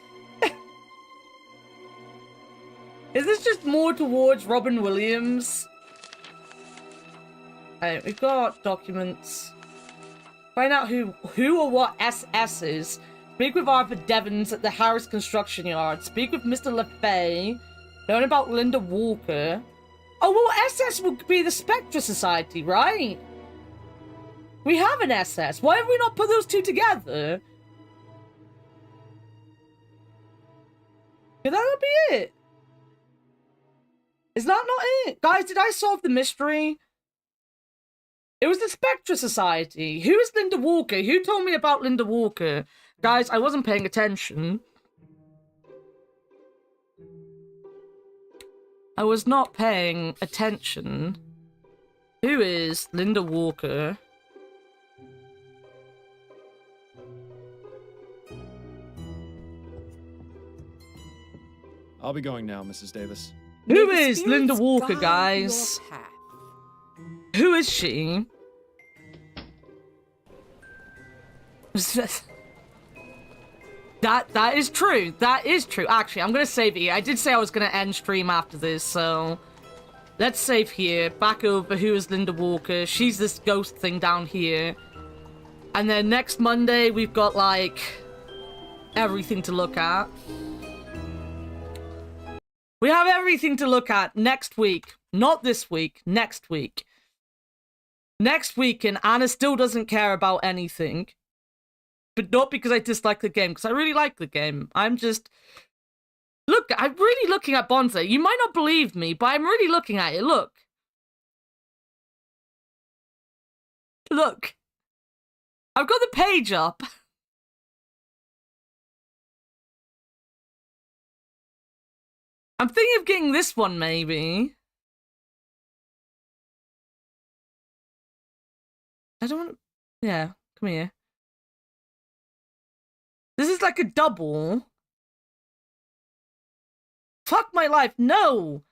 Is this just more towards Robin Williams? Alright, we've got documents. Find out who or what SS is. Speak with Arthur Devons at the Harris Construction Yard. Speak with Mr. LaFay. Learn about Linda Walker. Oh, well, SS will be the Spectre Society, right? We have an SS. Why have we not put those two together? Could that not be it? Is that not it? Guys, did I solve the mystery? It was the Spectre Society. Who is Linda Walker? Who told me about Linda Walker? Guys, I wasn't paying attention. I was not paying attention. Who is Linda Walker?
I'll be going now, Mrs. Davis.
Who is Linda Walker, guys? Who is she? That is true. That is true. Actually, I'm gonna save it here. I did say I was gonna end stream after this, so let's save here. Back over. Who is Linda Walker? She's this ghost thing down here. And then next Monday we've got like everything to look at. We have everything to look at next week. Not this week, next week. Next week, and Anna still doesn't care about anything. But not because I dislike the game, because I really like the game. I'm just... Look, I'm really looking at Bonsai. You might not believe me, but I'm really looking at it. Look. Look. I've got the page up. I'm thinking of getting this one, maybe. I don't want... Yeah, come here. This is like a double. Fuck my life. No!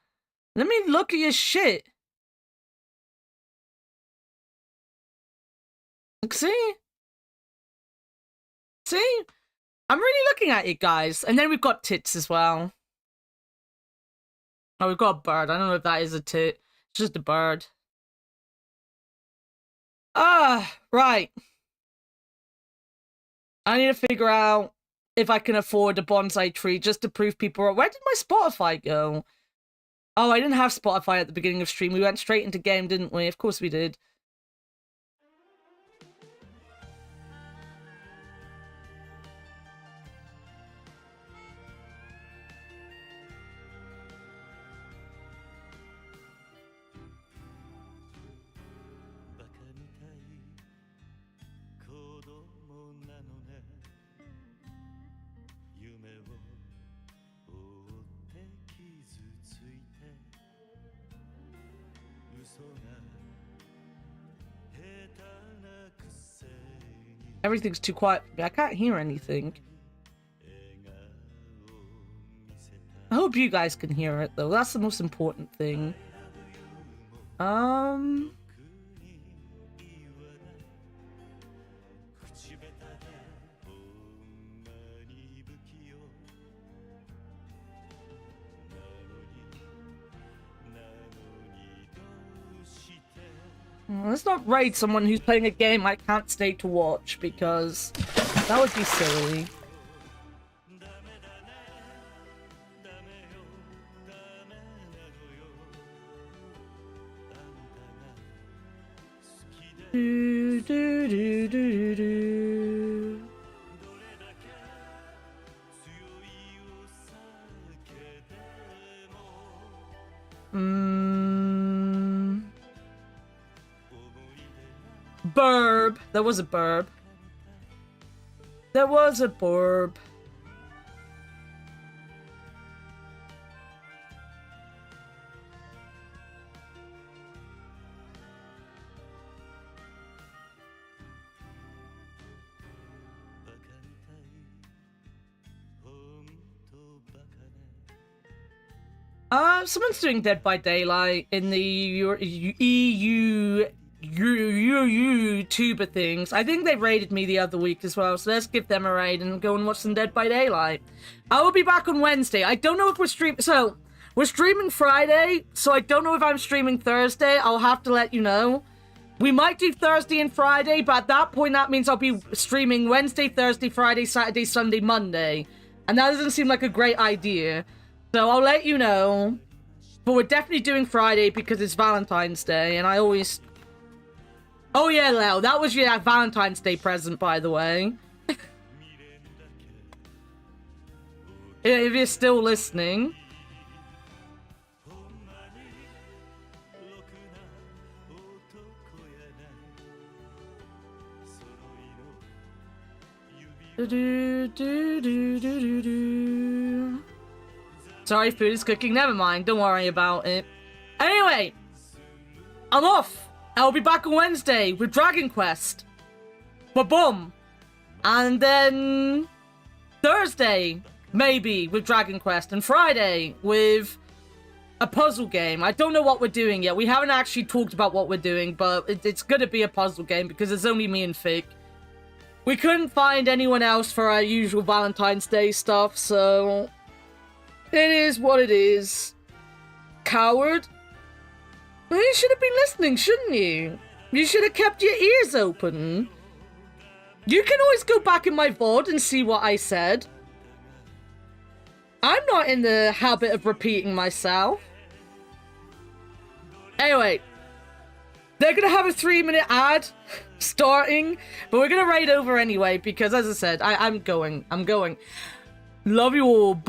Let me look at your shit. See? See? I'm really looking at it, guys. And then we've got tits as well. Oh, we've got a bird. I don't know if that is a tit. It's just a bird. Right. I need to figure out if I can afford a bonsai tree just to prove people wrong. Where did my Spotify go? Oh, I didn't have Spotify at the beginning of stream. We went straight into game, didn't we? Of course we did. Everything's too quiet. I can't hear anything. I hope you guys can hear it, though. That's the most important thing. Let's not raid someone who's playing a game I can't stay to watch, because that would be silly. Do, do, do, do, do. Burb. There was a burb. There was a burb. Someone's doing Dead by Daylight in the EU YouTuber things. I think they raided me the other week as well, so let's give them a raid and go and watch some Dead by Daylight. I will be back on Wednesday. I don't know if we're streaming... So, we're streaming Friday, so I don't know if I'm streaming Thursday. I'll have to let you know. We might do Thursday and Friday, but at that point, that means I'll be streaming Wednesday, Thursday, Friday, Saturday, Sunday, Monday. And that doesn't seem like a great idea. So I'll let you know. But we're definitely doing Friday because it's Valentine's Day, and I always... Oh yeah, Leo, that was your Valentine's Day present, by the way. If you're still listening. Sorry, food is cooking. Never mind. Don't worry about it. Anyway, I'm off. I'll be back on Wednesday with Dragon Quest. Ba-boom. And then Thursday, maybe, with Dragon Quest. And Friday with a puzzle game. I don't know what we're doing yet. We haven't actually talked about what we're doing, but it's going to be a puzzle game because it's only me and Fig. We couldn't find anyone else for our usual Valentine's Day stuff, so it is what it is. Coward. Well, you should have been listening, shouldn't you? You should have kept your ears open. You can always go back in my VOD and see what I said. I'm not in the habit of repeating myself. Anyway, they're gonna have a 3-minute ad starting, but we're gonna raid over anyway because, as I said, I'm going. Love you all. Bye.